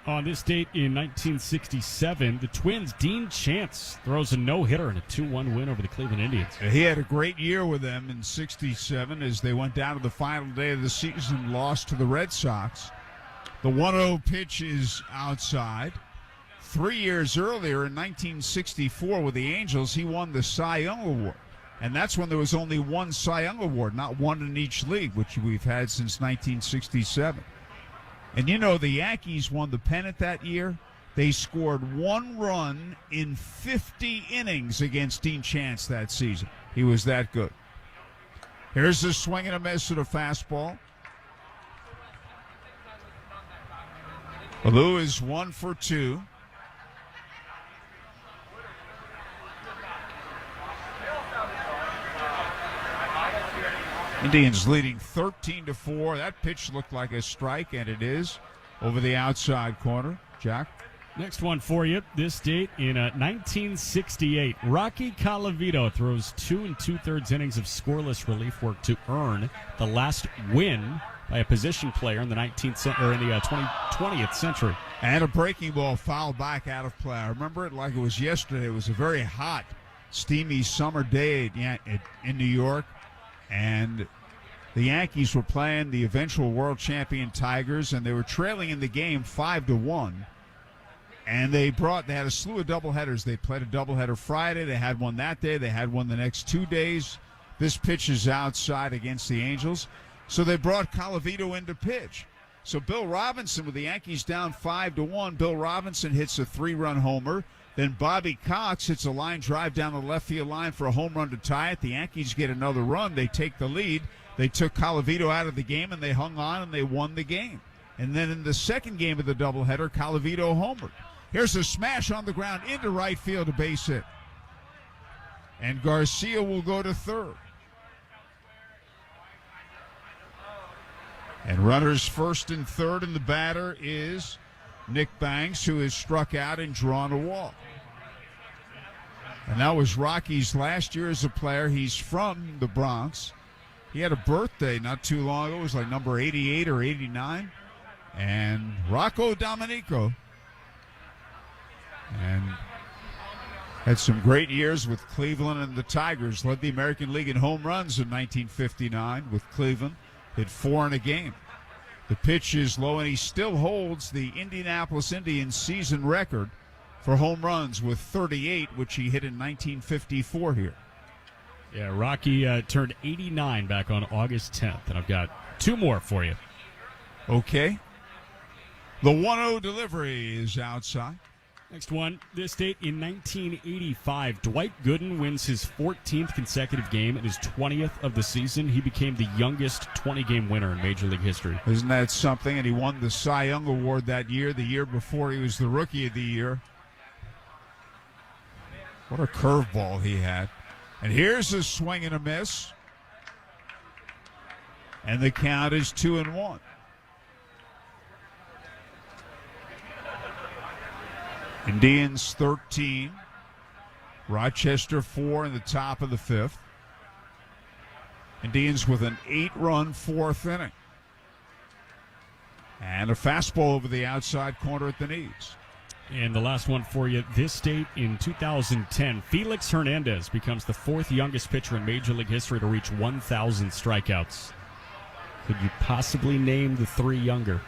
Speaker 2: On this date in 1967, the Twins' Dean Chance throws a no-hitter in a 2-1 win over the Cleveland Indians.
Speaker 3: He had a great year with them in 67 as they went down to the final day of the season, lost to the Red Sox. The 1-0 pitch is outside. 3 years earlier, in 1964, with the Angels, he won the Cy Young Award. And that's when there was only one Cy Young Award, not one in each league, which we've had since 1967. And you know, the Yankees won the pennant that year. They scored 1 run in 50 innings against Dean Chance that season. He was that good. Here's the swing and a miss at a fastball. Alou is 1 for 2. Indians leading 13-4. That pitch looked like a strike, and it is over the outside corner. Jack?
Speaker 2: Next one for you. This date in 1968. Rocky Colavito throws 2 2/3 innings of scoreless relief work to earn the last win by a position player in the 20th century.
Speaker 3: And a breaking ball fouled back out of play. I remember it like it was yesterday. It was a very hot, steamy summer day in New York. And The Yankees were playing the eventual world champion Tigers, and they were trailing in the game 5-1. And they had a slew of doubleheaders. They played a doubleheader Friday. They had one that day. They had one the next 2 days. This pitch is outside against the Angels. So they brought Colavito in to pitch. So Bill Robinson, with the Yankees down 5-1, Bill Robinson hits a 3-run homer. Then Bobby Cox hits a line drive down the left field line for a home run to tie it. The Yankees get another run. They take the lead. They took Colavito out of the game, and they hung on, and they won the game. And then in the second game of the doubleheader, Colavito homered. Here's a smash on the ground into right field, a base hit. And Garcia will go to third. And runners first and third, and the batter is Nick Banks, who has struck out and drawn a walk. And that was Rocky's last year as a player. He's from the Bronx. He had a birthday not too long ago. It was like number 88 or 89. And Rocco Domenico. And had some great years with Cleveland and the Tigers. Led the American League in home runs in 1959 with Cleveland. Hit 4 in a game. The pitch is low, and he still holds the Indianapolis Indians season record for home runs with 38, which he hit in 1954 here.
Speaker 2: Yeah, Rocky turned 89 back on August 10th, and I've got 2 more for you.
Speaker 3: Okay. The 1-0 delivery is outside.
Speaker 2: Next one, this date in 1985, Dwight Gooden wins his 14th consecutive game and his 20th of the season. He became the youngest 20-game winner in Major League history.
Speaker 3: Isn't that something? And he won the Cy Young Award that year. The year before, he was the Rookie of the Year. What a curveball he had. And here's a swing and a miss. And the count is 2-1. Indians 13. Rochester 4 in the top of the 5th. Indians with an 8-run 4th inning. And a fastball over the outside corner at the knees.
Speaker 2: And the last one for you, this date in 2010, Felix Hernandez becomes the 4th youngest pitcher in Major League history to reach 1,000 strikeouts. Could you possibly name the 3 younger?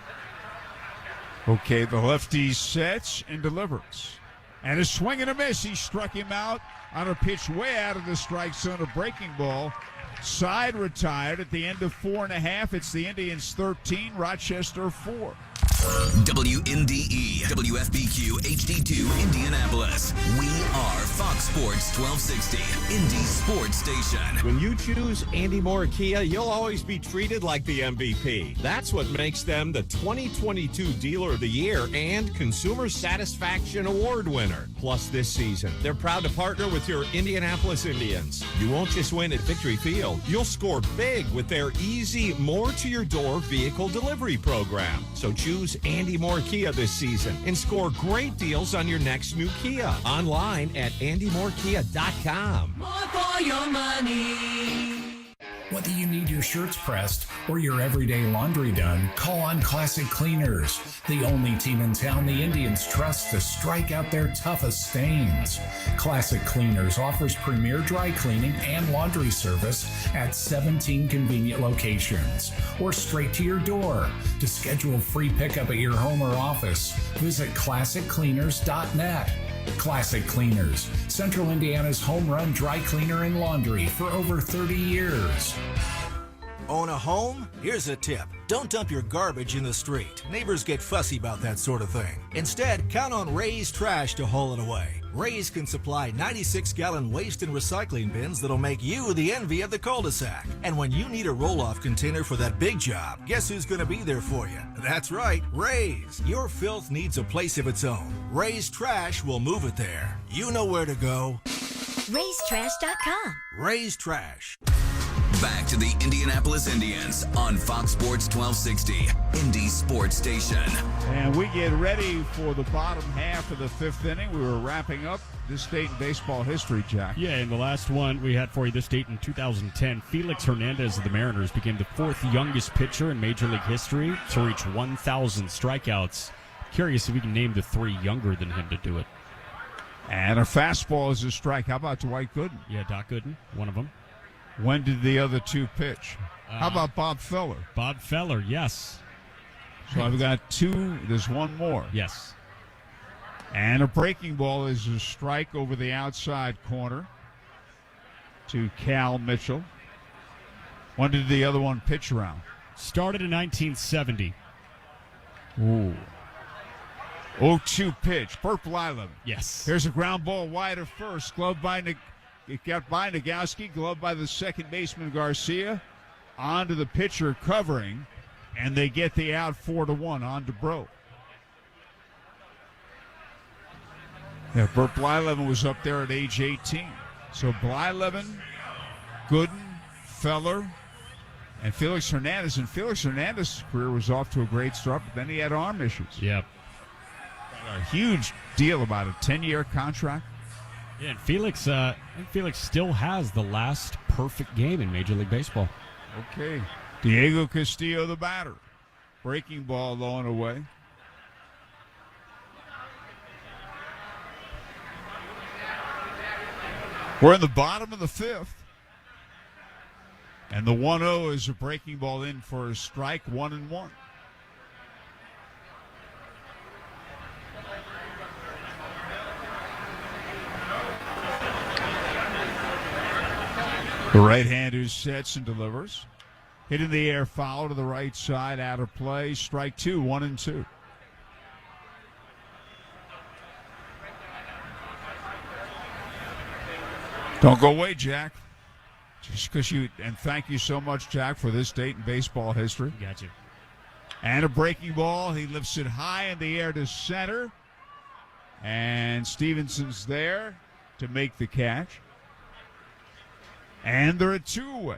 Speaker 3: Okay, the lefty sets and delivers. And a swing and a miss. He struck him out on a pitch way out of the strike zone, a breaking ball. Side retired at the end of 4.5. It's the Indians 13, Rochester 4.
Speaker 1: WNDE, WFBQ, HD2, Indianapolis. We are Fox Sports 1260, Indy Sports Station.
Speaker 23: When you choose Andy Moore Kia, you'll always be treated like the MVP. That's what makes them the 2022 Dealer of the Year and Consumer Satisfaction Award winner. Plus, this season, they're proud to partner with your Indianapolis Indians. You won't just win at Victory Field. You'll score big with their easy, more-to-your-door vehicle delivery program. So choose Andy Moore Kia this season and score great deals on your next new Kia. Online at andymorekia.com.
Speaker 6: More for your money.
Speaker 10: Whether you need your shirts pressed or your everyday laundry done, call on Classic Cleaners, the only team in town the Indians trust to strike out their toughest stains. Classic Cleaners offers premier dry cleaning and laundry service at 17 convenient locations or straight to your door. To schedule free pickup at your home or office, visit classiccleaners.net. Classic Cleaners, Central Indiana's home run dry cleaner and laundry for over 30 years.
Speaker 8: Own a home? Here's a tip. Don't dump your garbage in the street. Neighbors get fussy about that sort of thing. Instead, count on Ray's Trash to haul it away. Ray's can supply 96-gallon waste and recycling bins that'll make you the envy of the cul-de-sac. And when you need a roll-off container for that big job, guess who's going to be there for you? That's right, Ray's. Your filth needs a place of its own. Ray's Trash will move it there. You know where to go.
Speaker 5: Ray'sTrash.com.
Speaker 8: Ray's Trash.
Speaker 1: Back to the Indianapolis Indians on Fox Sports 1260, Indy Sports Station.
Speaker 3: And we get ready for the bottom half of the 5th inning. We were wrapping up this date in baseball history, Jack.
Speaker 2: Yeah, and the last one we had for you this date in 2010, Felix Hernandez of the Mariners became the 4th youngest pitcher in Major League history to reach 1,000 strikeouts. Curious if we can name the 3 younger than him to do it.
Speaker 3: And a fastball is a strike. How about Dwight Gooden?
Speaker 2: Yeah, Doc Gooden, one of them.
Speaker 3: When did the other two pitch? How about Bob Feller?
Speaker 2: Bob Feller, yes.
Speaker 3: So I've got two. There's one more.
Speaker 2: Yes.
Speaker 3: And a breaking ball is a strike over the outside corner to Cal Mitchell. When did the other one pitch around?
Speaker 2: Started in 1970.
Speaker 3: Ooh. 0-2 pitch. Burt Blyleven.
Speaker 2: Yes.
Speaker 3: Here's a ground ball wide of first. Glove by it got by Nagowski. Glove by the second baseman Garcia. On to the pitcher covering. And they get the out 4-1 on to Bro. Yeah, Burt Blyleven was up there at age 18. So Blyleven, Gooden, Feller, and Felix Hernandez. And Felix Hernandez's career was off to a great start, but then he had arm issues.
Speaker 2: Yep.
Speaker 3: A huge deal about a 10-year contract.
Speaker 2: Yeah, and Felix, I think Felix still has the last perfect game in Major League Baseball.
Speaker 3: Okay. Diego Castillo, the batter. Breaking ball low and away. We're in the bottom of the fifth. And the 1-0 is a breaking ball in for a strike, 1-1. The right-hander sets and delivers. Hit in the air, foul to the right side, out of play. Strike two, 1-2. Don't go away, Jack. Just because you, and thank you so much, Jack, for this date in baseball history.
Speaker 2: Got you.
Speaker 3: And a breaking ball. He lifts it high in the air to center. And Stevenson's there to make the catch. And they're at two away.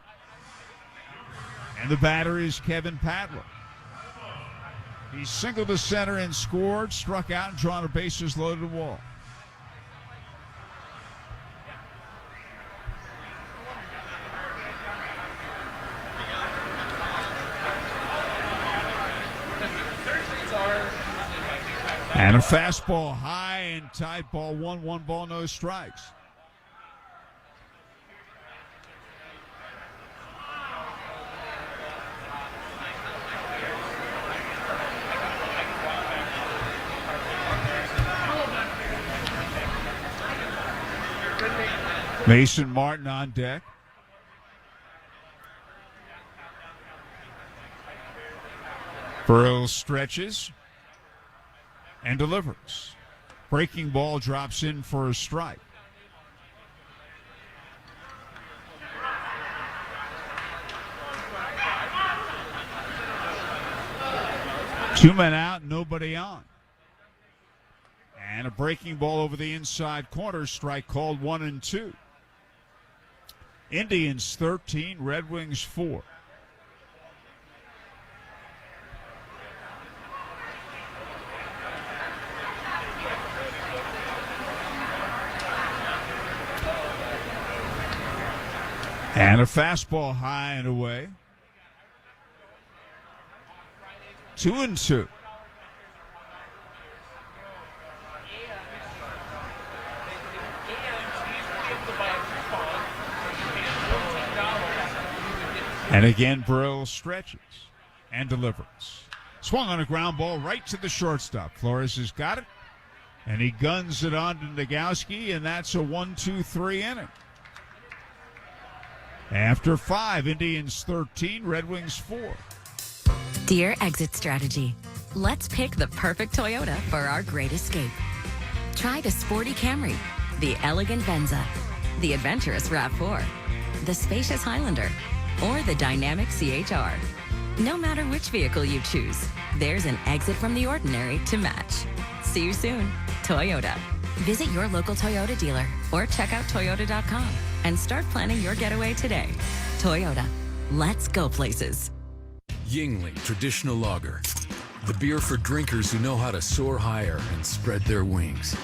Speaker 3: And the batter is Kevin Padler. He singled to center and scored, struck out and drawn a bases loaded wall. And a fastball high and tight ball, 1 ball, no strikes. Mason Martin on deck. Burrell stretches and delivers. Breaking ball drops in for a strike. Two men out, nobody on. And a breaking ball over the inside corner, strike called 1-2. Indians 13, Red Wings 4. And a fastball high and away. 2-2. And again, Burrell stretches and delivers. Swung on a ground ball right to the shortstop. Flores has got it, and he guns it on to Nagowski, and that's a 1-2-3 inning. After 5, Indians 13, Red Wings 4.
Speaker 14: Dear Exit Strategy, let's pick the perfect Toyota for our great escape. Try the sporty Camry, the elegant Venza, the adventurous RAV4, the spacious Highlander, or the dynamic CHR. No matter which vehicle you choose, there's an exit from the ordinary to match. See you soon, Toyota. Visit your local Toyota dealer or check out Toyota.com and start planning your getaway today. Toyota, let's go places.
Speaker 15: Yingling Traditional Lager. The beer for drinkers who know how to soar higher and spread their wings.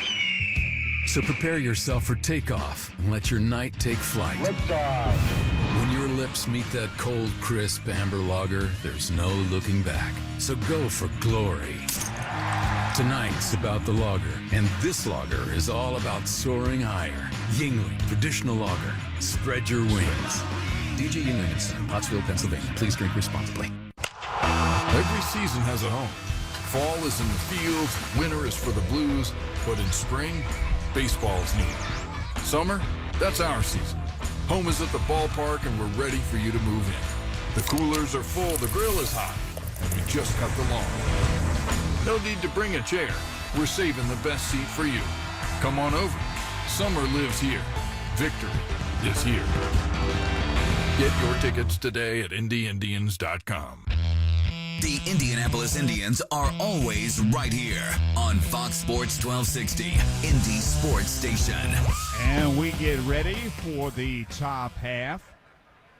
Speaker 15: So prepare yourself for takeoff and let your night take flight. When your lips meet that cold, crisp amber lager, there's no looking back. So go for glory. Tonight's about the lager, and this lager is all about soaring higher. Yingling Traditional Lager. Spread your wings. DJ Yingling and Son, Pottsville, Pennsylvania. Please drink responsibly.
Speaker 16: Every season has a home. Fall is in the fields, winter is for the Blues, but in spring, baseball is needed. Summer, that's our season. Home is at the ballpark and we're ready for you to move in. The coolers are full, the grill is hot, and we just cut the lawn. No need to bring a chair. We're saving the best seat for you. Come on over. Summer lives here. Victory is here. Get your tickets today at IndyIndians.com.
Speaker 1: The Indianapolis Indians are always right here on Fox Sports 1260, Indy Sports Station.
Speaker 3: And we get ready for the top half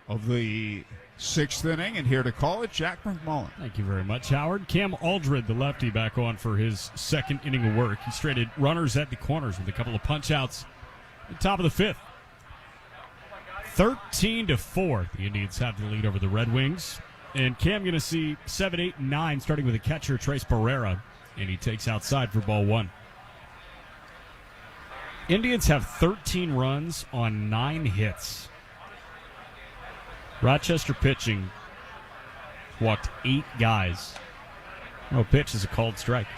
Speaker 3: of the sixth inning, and here to call it, Jack McMullen.
Speaker 2: Thank you very much, Howard. Cam Aldred, the lefty, back on for his second inning of work. He straighted runners at the corners with a couple of punch-outs at the top of the fifth. 13-4, the Indians have the lead over the Red Wings. And Cam going to see 7, 8, and 9, starting with a catcher, Trace Barrera, and he takes outside for ball one. Indians have 13 runs on 9 hits. Rochester pitching walked 8 guys. No pitch is a called strike.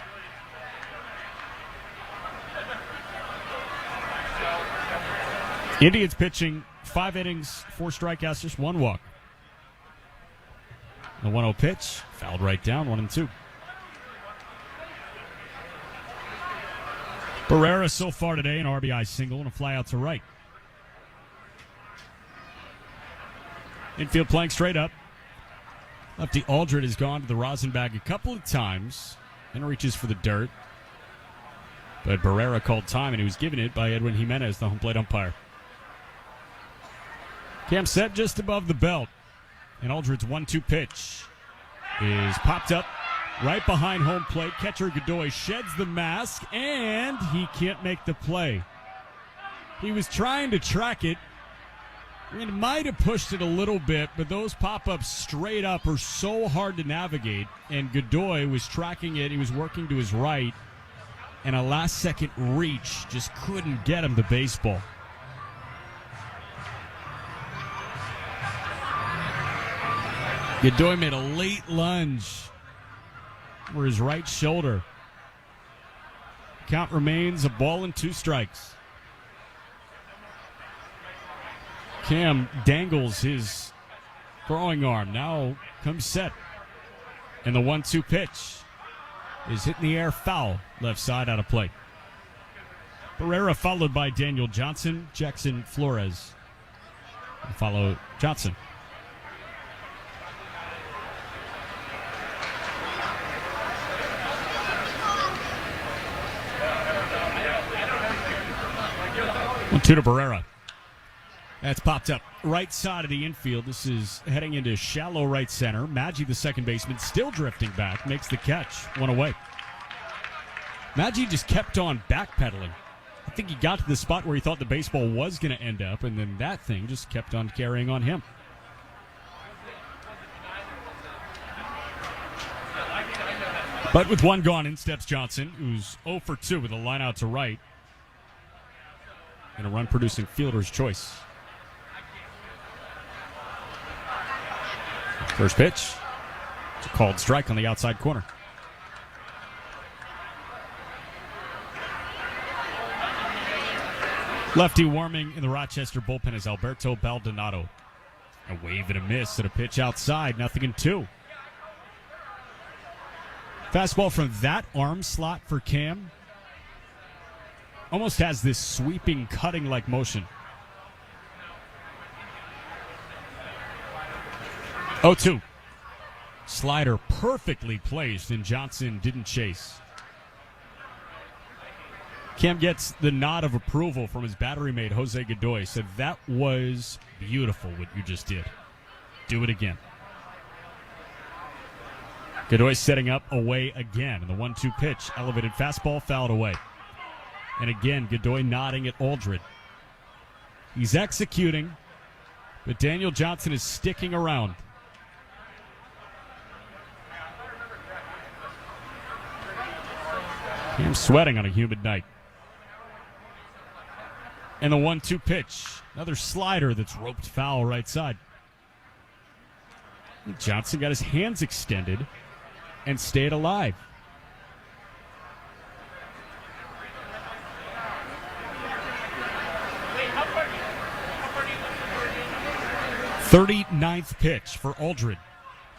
Speaker 2: Indians pitching 5 innings, 4 strikeouts, just 1 walk. The 1-0 pitch, fouled right down, 1-2. Barrera so far today, an RBI single and a fly out to right. Infield playing straight up. Lefty Aldred has gone to the rosin bag a couple of times and reaches for the dirt. But Barrera called time, and he was given it by Edwin Jimenez, the home plate umpire. Cam set just above the belt. And Aldred's 1-2 pitch is popped up right behind home plate. Catcher Godoy sheds the mask, and he can't make the play. He was trying to track it. It might have pushed it a little bit, but those pop-ups straight up are so hard to navigate. And Godoy was tracking it. He was working to his right. And a last-second reach just couldn't get him the baseball. Godoy made a late lunge for his right shoulder. Count remains a ball and 2 strikes. Cam dangles his throwing arm. Now comes set. And the 1-2 pitch is hit in the air, foul, left side out of play. Barrera followed by Daniel Johnson, Jackson Flores. Follow Johnson. Two to Barrera. That's popped up right side of the infield. This is heading into shallow right center. Maggi, the second baseman, still drifting back, makes the catch. 1 away. Maggi just kept on backpedaling. I think he got to the spot where he thought the baseball was going to end up, and then that thing just kept on carrying on him. But with 1 gone, in steps Johnson, who's 0 for 2 with a line out to right. And a run-producing fielder's choice. First pitch. It's a called strike on the outside corner. Lefty warming in the Rochester bullpen is Alberto Baldonado. A wave and a miss and a pitch outside. 0-2. Fastball from that arm slot for Cam. Almost has this sweeping, cutting-like motion. 0-2. Slider perfectly placed, and Johnson didn't chase. Cam gets the nod of approval from his battery mate, Jose Godoy. Said, that was beautiful what you just did. Do it again. Godoy setting up away again. And the 1-2 pitch, elevated fastball, fouled away. And again, Godoy nodding at Aldred. He's executing, but Daniel Johnson is sticking around. I'm sweating on a humid night. And the 1-2 pitch, another slider that's roped foul right side. Johnson got his hands extended and stayed alive. "39th pitch for Aldred.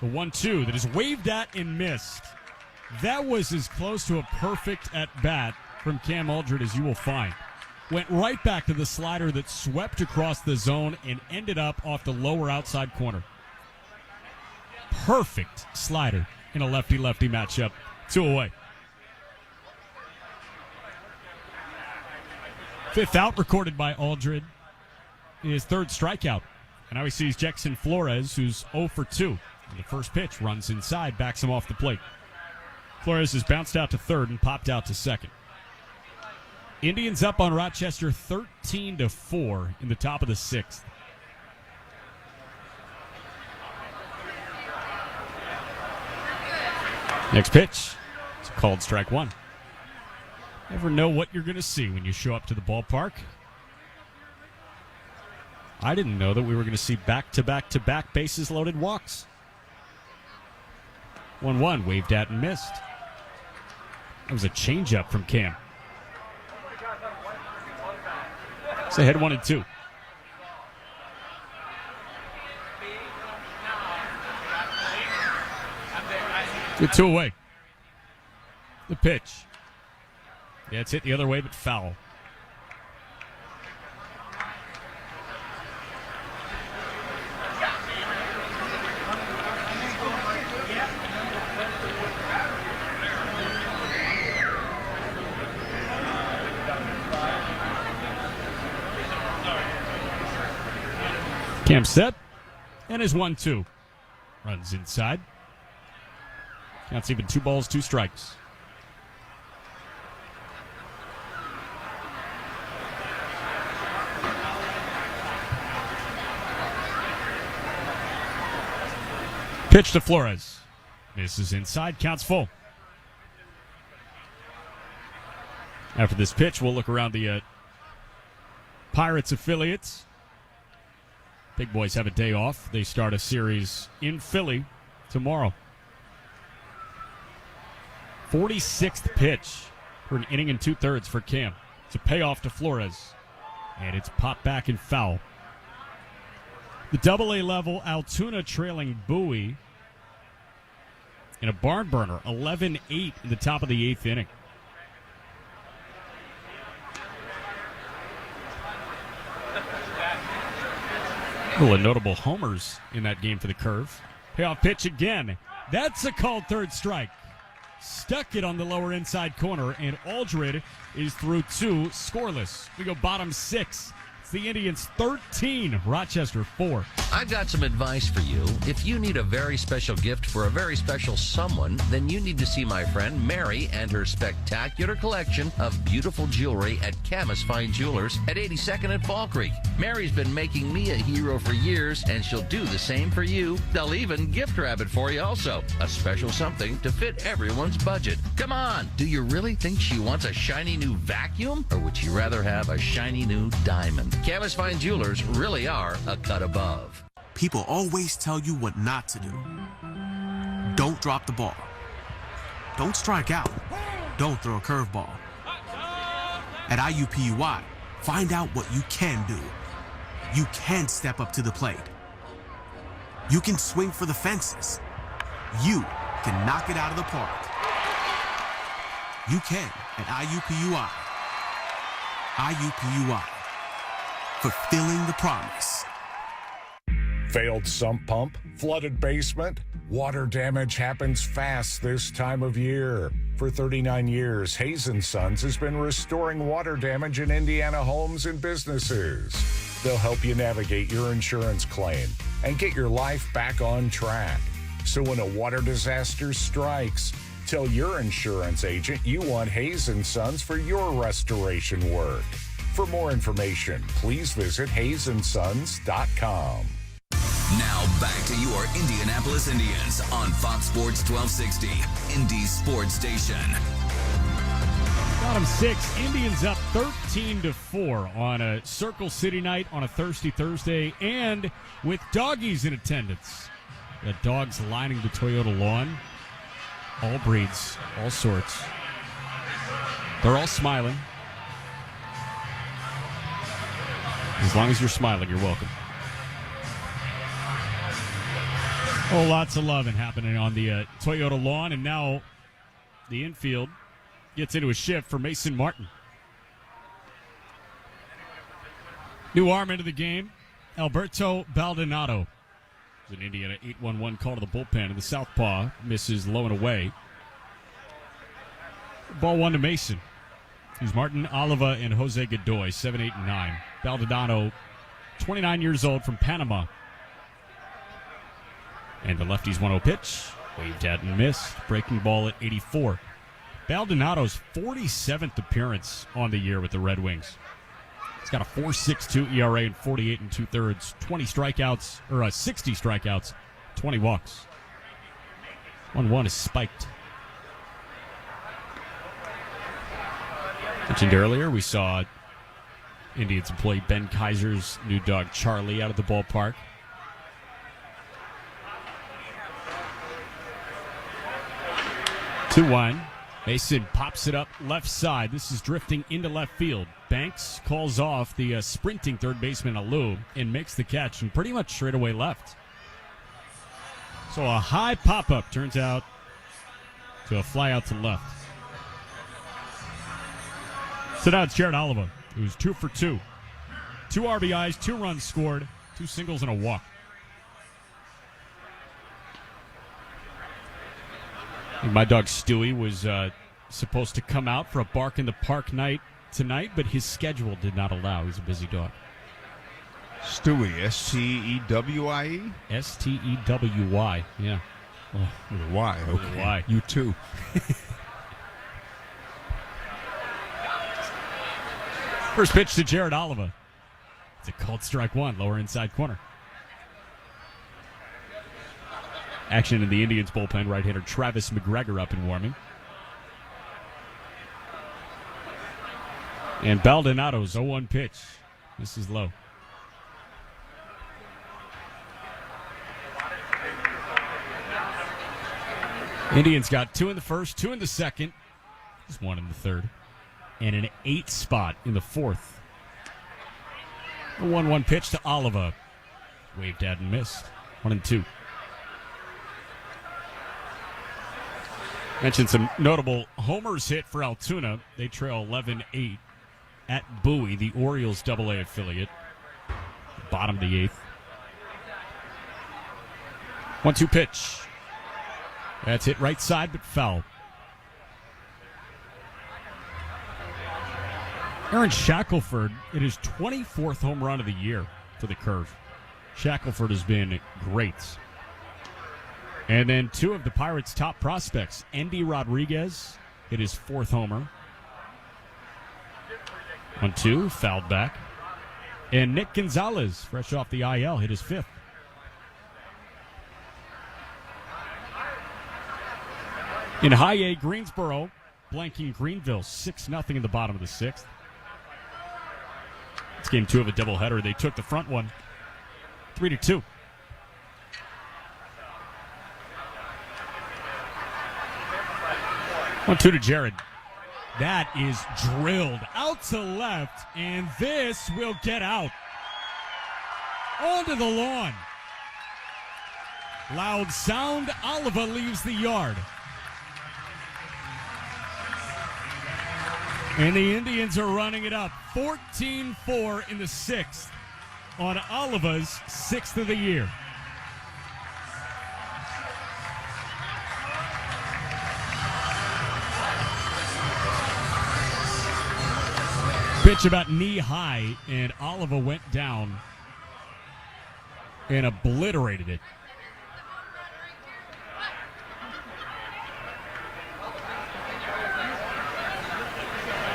Speaker 2: The 1-2 that is waved at and missed. That was as close to a perfect at-bat from Cam Aldred as you will find. Went right back to the slider that swept across the zone and ended up off the lower outside corner. Perfect slider in a lefty-lefty matchup. 2 away. 5th out recorded by Aldred. His 3rd strikeout. And now he sees Jackson Flores, who's 0 for 2. And the first pitch runs inside, backs him off the plate. Flores has bounced out to 3rd and popped out to 2nd. Indians up on Rochester 13-4 in the top of the 6th. Next pitch. It's a called strike 1. Never know what you're going to see when you show up to the ballpark. I didn't know that we were going to see back-to-back-to-back bases-loaded walks. 1-1, waved at and missed. That was a changeup from Cam. It's ahead 1-2. With 2 away. The pitch. Yeah, it's hit the other way, but foul. Cam set, and his 1-2. Runs inside. Counts even 2 balls, 2 strikes. Pitch to Flores. Misses inside, counts full. After this pitch, we'll look around the Pirates affiliates. Big boys have a day off. They start a series in Philly tomorrow. 46th pitch for an inning and 2/3 for Cam. It's a payoff to Flores. And it's popped back and foul. The Double-A level, Altoona trailing Bowie in a barn burner, 11-8 in the top of the 8th inning. Couple of notable homers in that game for the Curve. Payoff pitch again. That's a called 3rd strike. Stuck it on the lower inside corner, and Aldred is through 2, scoreless. We go bottom 6. It's the Indians 13, Rochester 4.
Speaker 17: I've got some advice for you. If you need a very special gift for a very special someone, then you need to see my friend Mary and her spectacular collection of beautiful jewelry at Camus Fine Jewelers at 82nd and Fall Creek. Mary's been making me a hero for years, and she'll do the same for you. They'll even gift wrap it for you also. A special something to fit everyone's budget. Come on, do you really think she wants a shiny new vacuum? Or would she rather have a shiny new diamond? Camus Fine Jewelers really are a cut above.
Speaker 18: People always tell you what not to do. Don't drop the ball. Don't strike out. Don't throw a curveball. At IUPUI, find out what you can do. You can step up to the plate. You can swing for the fences. You can knock it out of the park. You can at IUPUI. IUPUI. Fulfilling the promise.
Speaker 10: Failed sump pump? Flooded basement? Water damage happens fast this time of year. For 39 years, Hayes & Sons has been restoring water damage in Indiana homes and businesses. They'll help you navigate your insurance claim and get your life back on track. So when a water disaster strikes, tell your insurance agent you want Hayes & Sons for your restoration work. For more information, please visit hayesondsons.com.
Speaker 1: Now back to your Indianapolis Indians on Fox Sports 1260, Indy's sports station.
Speaker 2: Bottom 6, Indians up 13-4 on a Circle City night on a thirsty Thursday, and with doggies in attendance. Got dogs lining the Toyota lawn. All breeds, all sorts. They're all smiling. As long as you're smiling, you're welcome. Oh, lots of loving happening on the Toyota lawn, and now the infield gets into a shift for Mason Martin. New arm into the game, Alberto Baldonado. There's an Indiana 8-1-1 call to the bullpen, and the southpaw misses low and away. Ball 1 to Mason. He's Martin, Oliva, and Jose Godoy, 7, 8, and 9. Baldonado, 29 years old, from Panama. And the lefty's 1-0 pitch. Waved at and missed. Breaking ball at 84. Baldonado's 47th appearance on the year with the Red Wings. He's got a 4.62 ERA and 48 2/3, 20 strikeouts, or 60 strikeouts, 20 walks. 1-1 is spiked. Mentioned earlier, we saw Indians employee Ben Kaiser's new dog Charlie out of the ballpark. Two one. Mason pops it up left side. This is drifting into left field. Banks calls off the sprinting third baseman Alou and makes the catch, and pretty much straight away left. So a high pop-up turns out to a fly out to left. So now it's Jared Oliva, who's 2 for 2. 2 RBIs, 2 runs scored, 2 singles, and a walk. My dog Stewie was supposed to come out for a Bark in the Park night tonight, but his schedule did not allow. He's a busy dog.
Speaker 3: Stewie, S-T-E-W-I-E?
Speaker 2: S-T-E-W-Y, yeah.
Speaker 3: Oh, with a Y, okay.
Speaker 2: With a Y.
Speaker 3: You too.
Speaker 2: First pitch to Jared Oliva. It's a called strike 1, lower inside corner. Action in the Indians bullpen. Right-hander Travis McGregor up and warming. And Baldonado's 0-1 pitch. This is low. Indians got 2 in the first, 2 in the second. There's 1 in the third. And an 8 spot in the fourth. A 1-1 pitch to Oliva. Waved at and missed. 1-2. Mentioned some notable homers hit for Altoona. They trail 11-8 at Bowie, the Orioles AA affiliate. Bottom of the 8th. 1-2 pitch. That's hit right side, but foul. Aaron Shackelford, it is 24th home run of the year for the Curve. Shackelford has been great. And then 2 of the Pirates' top prospects. Endy Rodriguez hit his 4th homer. 1-2, fouled back. And Nick Gonzalez, fresh off the IL, hit his 5th. In High A, Greensboro, blanking Greenville, 6-0 in the bottom of the 6th. It's game 2 of a doubleheader. They took the front one, 3-2. One-two to Jared. That is drilled out to left, and this will get out. Onto the lawn. Loud sound. Oliva leaves the yard. And the Indians are running it up. 14-4 in the 6th on Oliva's 6th of the year. Pitch about knee high, and Oliva went down and obliterated it.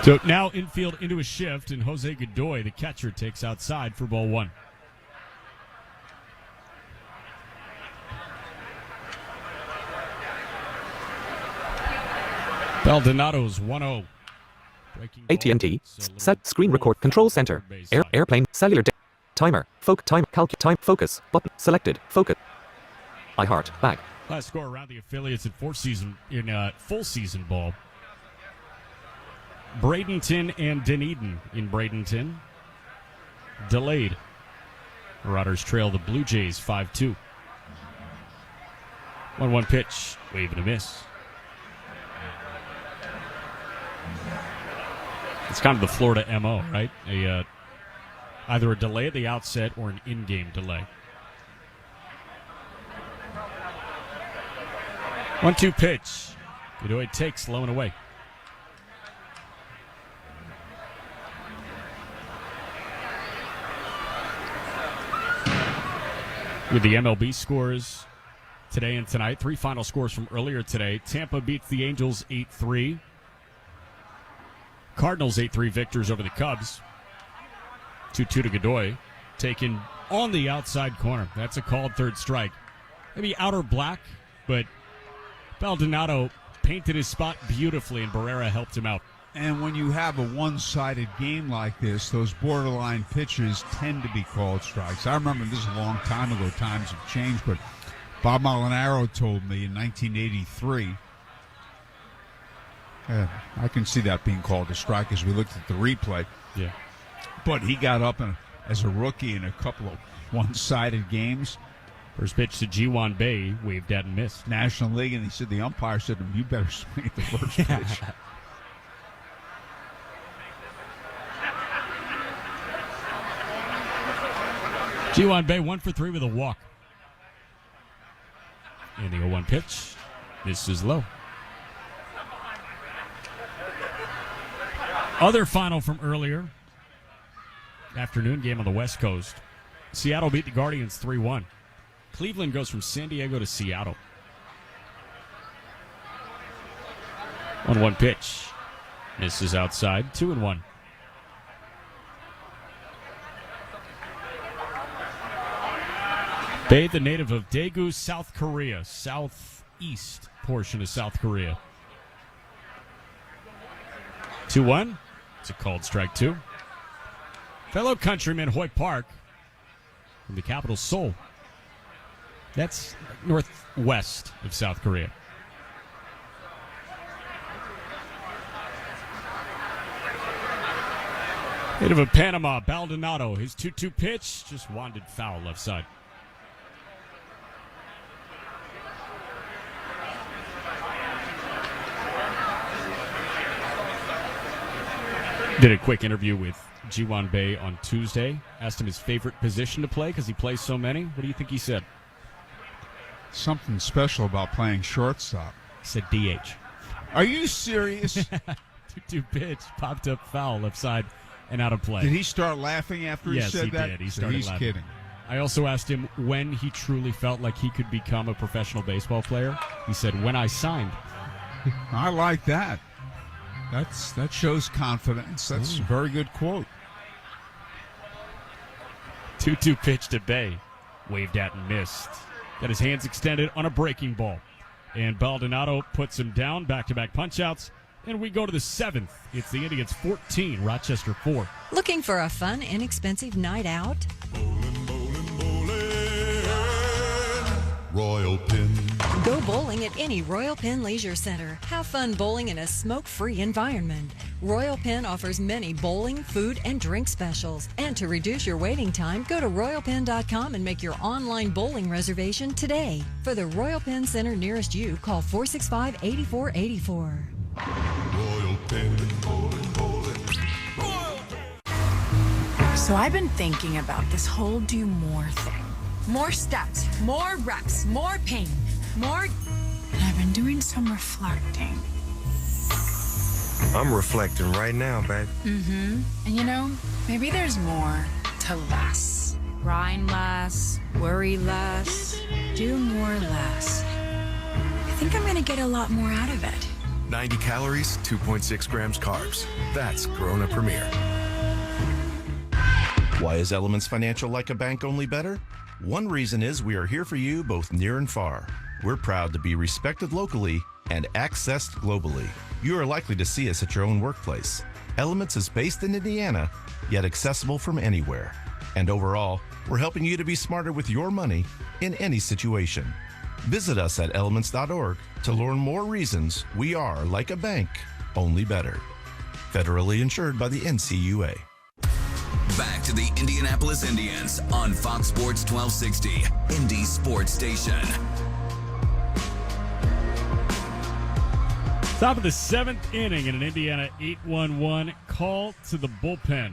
Speaker 2: So now infield into a shift, and Jose Godoy, the catcher, takes outside for ball 1. Baldonado's 1-0.
Speaker 11: AT&T. Set. Screen record. Control center. Airplane. Cellular. Timer. Time. Focus. Button. Selected. Focus. iHeart. Back.
Speaker 2: Last score around the affiliates in full season ball. Bradenton and Dunedin in Bradenton. Delayed. Marauders trail the Blue Jays 5-2. 1-1 pitch. Wave and a miss. It's kind of the Florida MO, right? Either a delay at the outset or an in-game delay. 1-2 pitch. Godoy takes low and away. With the MLB scores today and tonight, 3 final scores from earlier today. Tampa beats the Angels 8-3. Cardinals 8-3 victors over the Cubs. 2-2 to Godoy. Taken on the outside corner. That's a called third strike. Maybe outer black, but Baldonado painted his spot beautifully, and Barrera helped him out.
Speaker 3: And when you have a one-sided game like this, those borderline pitches tend to be called strikes. I remember this a long time ago. Times have changed, but Bob Molinaro told me in 1983. I can see that being called a strike as we looked at the replay.
Speaker 2: Yeah.
Speaker 3: But he got up as a rookie in a couple of one-sided games.
Speaker 2: First pitch to G1 Bay, waved at and missed.
Speaker 3: National League, and he said the umpire said to him, "You better swing at the first pitch."
Speaker 2: G1 Bay 1 for 3 with a walk. And the 0-1 pitch. This is low. Other final from earlier. Afternoon game on the West Coast. Seattle beat the Guardians 3-1. Cleveland goes from San Diego to Seattle. 1-1 pitch. Misses outside. 2-1. Bay, the native of Daegu, South Korea. Southeast portion of South Korea. 2-1. It's a called strike 2. Fellow countryman Hoyt Park from the capital Seoul. That's northwest of South Korea. Native of Panama, Baldonado. His 2-2 pitch just wandered foul left side. Did a quick interview with G1 Bay on Tuesday. Asked him his favorite position to play because he plays so many. What do you think he said?
Speaker 3: Something special about playing shortstop.
Speaker 2: He said DH.
Speaker 3: Are you serious?
Speaker 2: 2-2 pitch, popped up foul left side and out of play.
Speaker 3: Did he start laughing after he said that?
Speaker 2: Yes, he did. He started
Speaker 3: He's
Speaker 2: laughing.
Speaker 3: kidding.
Speaker 2: I also asked him when he truly felt like he could become a professional baseball player. He said, when I signed.
Speaker 3: I like that. That shows confidence. That's a very good quote.
Speaker 2: 2-2 pitch to Bay. Waved at and missed. Got his hands extended on a breaking ball. And Baldonado puts him down. Back-to-back punch-outs. And we go to the 7th. It's the Indians 14, Rochester 4.
Speaker 19: Looking for a fun, inexpensive night out?
Speaker 16: Royal Pin.
Speaker 19: Go bowling at any Royal Pin Leisure Center. Have fun bowling in a smoke-free environment. Royal Pin offers many bowling, food, and drink specials. And to reduce your waiting time, go to royalpin.com and make your online bowling reservation today. For the Royal Pin Center nearest you, call 465-8484.
Speaker 16: Royal Pin.
Speaker 20: So I've been thinking about this whole do more thing. More steps, more reps, more pain, more... And I've been doing some reflecting.
Speaker 21: I'm reflecting right now, babe.
Speaker 20: Mm-hmm. And you know, maybe there's more to less. Grind less, worry less, do more less. I think I'm gonna get a lot more out of it.
Speaker 24: 90 calories, 2.6 grams carbs. That's Corona Premier.
Speaker 25: Why is Elements Financial like a bank, only better? One reason is we are here for you both near and far. We're proud to be respected locally and accessed globally. You are likely to see us at your own workplace. Elements is based in Indiana, yet accessible from anywhere. And overall, we're helping you to be smarter with your money in any situation. Visit us at elements.org to learn more reasons we are like a bank, only better. Federally insured by the NCUA.
Speaker 1: Back to the Indianapolis Indians on Fox Sports 1260, Indy Sports Station.
Speaker 2: Top of the 7th inning in an Indiana 8-1-1 call to the bullpen.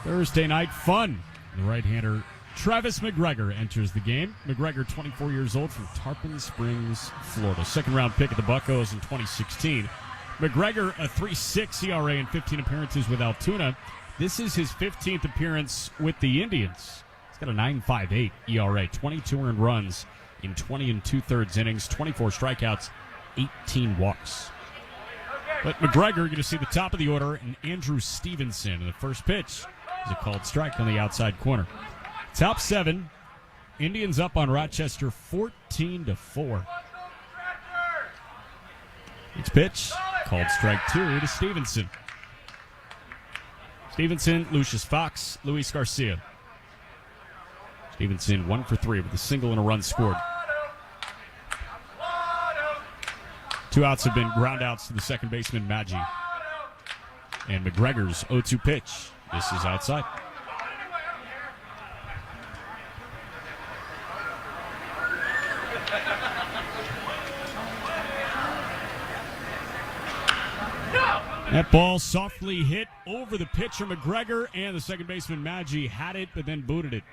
Speaker 2: Thursday night fun. The right-hander Travis McGregor enters the game. McGregor, 24 years old, from Tarpon Springs, Florida. Second-round pick at the Buccos in 2016. McGregor, a 3.6 ERA in 15 appearances with Altoona. This is his 15th appearance with the Indians. He's got a 9.58 ERA, 22 earned runs in 20 2/3 innings, 24 strikeouts, 18 walks. But McGregor, you're going to see the top of the order, and Andrew Stevenson. And the first pitch is a called strike on the outside corner. Top 7, Indians up on Rochester 14-4. Each pitch, called strike 2 to Stevenson. Stevenson, Lucius Fox, Luis Garcia. Stevenson 1 for 3 with a single and a run scored. 2 outs have been ground outs to the second baseman, Maggi. And McGregor's 0-2 pitch. This is outside. That ball softly hit over the pitcher, McGregor, and the second baseman, Maggi, had it, but then booted it.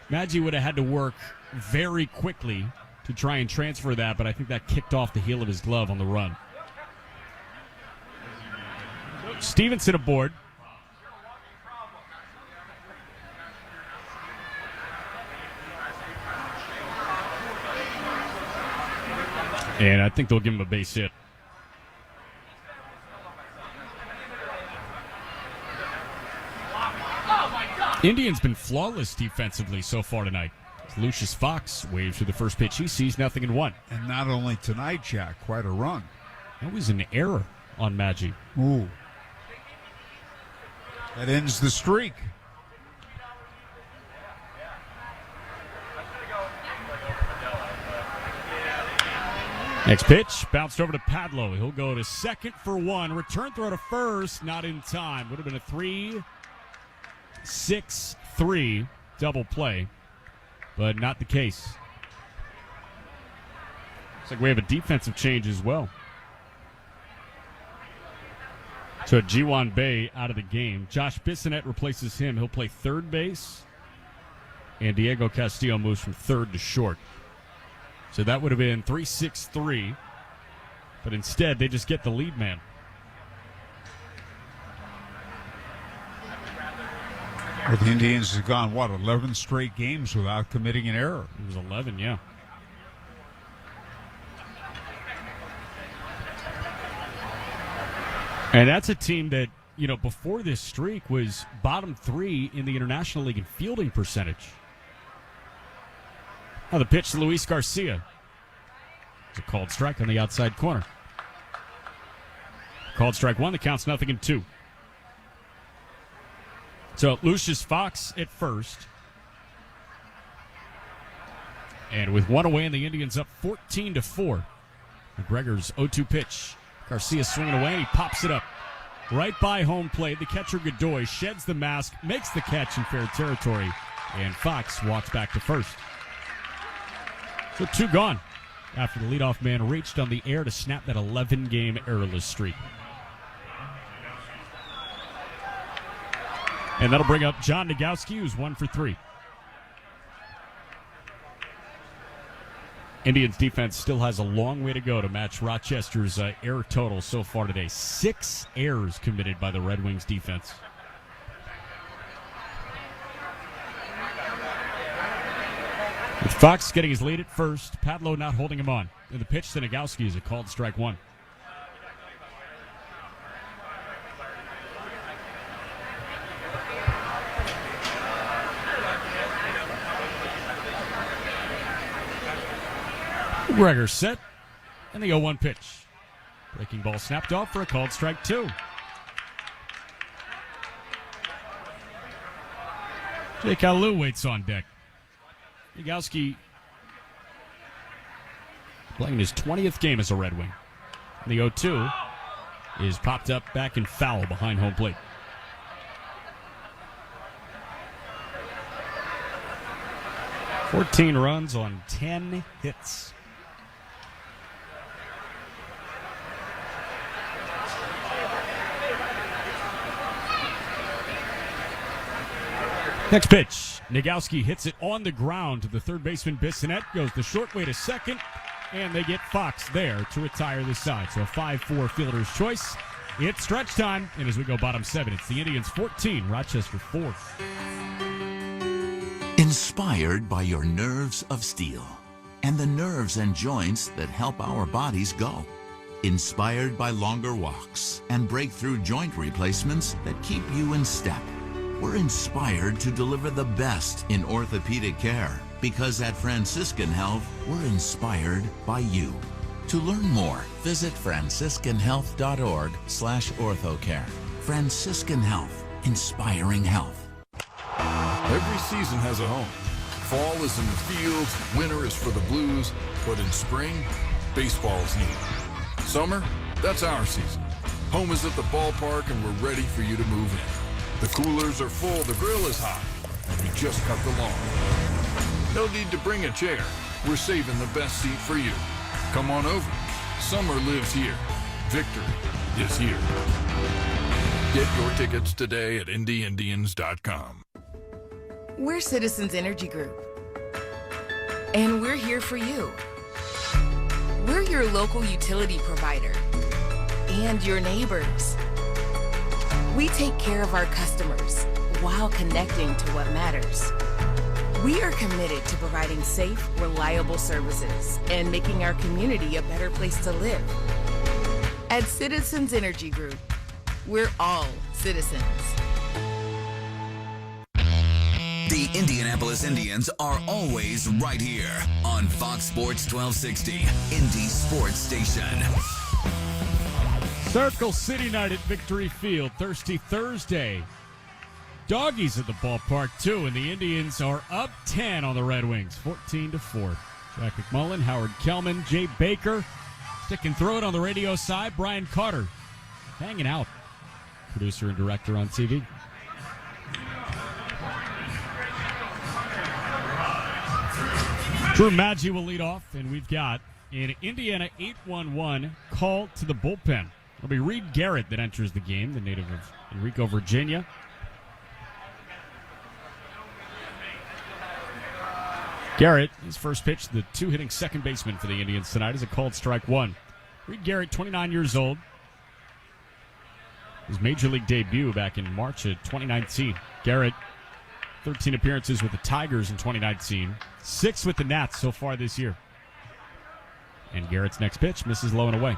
Speaker 2: Maggi would have had to work very quickly to try and transfer that, but I think that kicked off the heel of his glove on the run. Stevenson aboard. And I think they'll give him a base hit. Indians been flawless defensively so far tonight. Lucius Fox waves to the first pitch he sees, 0-1.
Speaker 3: And not only tonight, Jack, quite a run.
Speaker 2: That was an error on Maggi.
Speaker 3: Ooh. That ends the streak.
Speaker 2: Next pitch, bounced over to Padlo. He'll go to second for 1. Return throw to first, not in time. Would have been a 3-6-3 double play, but not the case. Looks like we have a defensive change as well. So Jiwan Bay out of the game. Josh Bissonette replaces him. He'll play third base. And Diego Castillo moves from third to short. So that would have been 3-6-3. But instead, they just get the lead man.
Speaker 3: Well, the Indians have gone, 11 straight games without committing an error.
Speaker 2: It was 11, yeah. And that's a team that, before this streak was bottom 3 in the International League in fielding percentage. Now the pitch to Luis Garcia. It's a called strike on the outside corner. Called strike 1, the count's 0-2. So Lucius Fox at first. And with 1 away, and the Indians up 14-4. McGregor's 0-2 pitch. Garcia swinging away, and he pops it up. Right by home plate, the catcher Godoy sheds the mask, makes the catch in fair territory, and Fox walks back to first. So 2 gone after the leadoff man reached on the air to snap that 11-game errorless streak. And that'll bring up John Nagowski, who's 1 for 3. Indians defense still has a long way to go to match Rochester's error total so far today. 6 errors committed by the Red Wings defense. With Fox getting his lead at first, Padlo not holding him on. And the pitch to Nagowski is a called strike 1. McGregor set, and the 0-1 pitch. Breaking ball snapped off for a called strike 2. Jake Alou waits on deck. Nagowski playing his 20th game as a Red Wing. The 0-2 is popped up back in foul behind home plate. "14 runs on 10 hits. Next pitch, Nagowski hits it on the ground to the third baseman. Bissonnette goes the short way to second, and they get Fox there to retire the side. So a 5-4 fielder's choice. It's stretch time, and as we go bottom 7, it's the Indians 14, Rochester 4.
Speaker 4: Inspired by your nerves of steel and the nerves and joints that help our bodies go. Inspired by longer walks and breakthrough joint replacements that keep you in step. We're inspired to deliver the best in orthopedic care because at Franciscan Health, we're inspired by you. To learn more, visit franciscanhealth.org/orthocare. Franciscan Health, inspiring health.
Speaker 16: Every season has a home. Fall is in the fields, winter is for the Blues, but in spring, baseball's new. Summer, that's our season. Home is at the ballpark and we're ready for you to move in. The coolers are full, the grill is hot, and we just cut the lawn. No need to bring a chair. We're saving the best seat for you. Come on over. Summer lives here. Victory is here. Get your tickets today at IndyIndians.com.
Speaker 7: We're Citizens Energy Group, and we're here for you. We're your local utility provider and your neighbors. We take care of our customers while connecting to what matters. We are committed to providing safe, reliable services and making our community a better place to live. At Citizens Energy Group, we're all citizens.
Speaker 1: The Indianapolis Indians are always right here on Fox Sports 1260, Indy Sports Station.
Speaker 2: Circle City night at Victory Field, Thirsty Thursday. Doggies at the ballpark, too, and the Indians are up 10 on the Red Wings, 14-4. Jack McMullen, Howard Kellman, Jay Baker, stick and throw it on the radio side. Brian Carter hanging out, producer and director on TV. Drew Maggi will lead off, and we've got an Indiana 8-1-1 call to the bullpen. It'll be Reed Garrett that enters the game, the native of Enrico, Virginia. Garrett, his first pitch, the two-hitting second baseman for the Indians tonight, is a called strike one. Reed Garrett, 29 years old. His major league debut back in March of 2019. Garrett, 13 appearances with the Tigers in 2019, 6 with the Nats so far this year. And Garrett's next pitch misses low and away.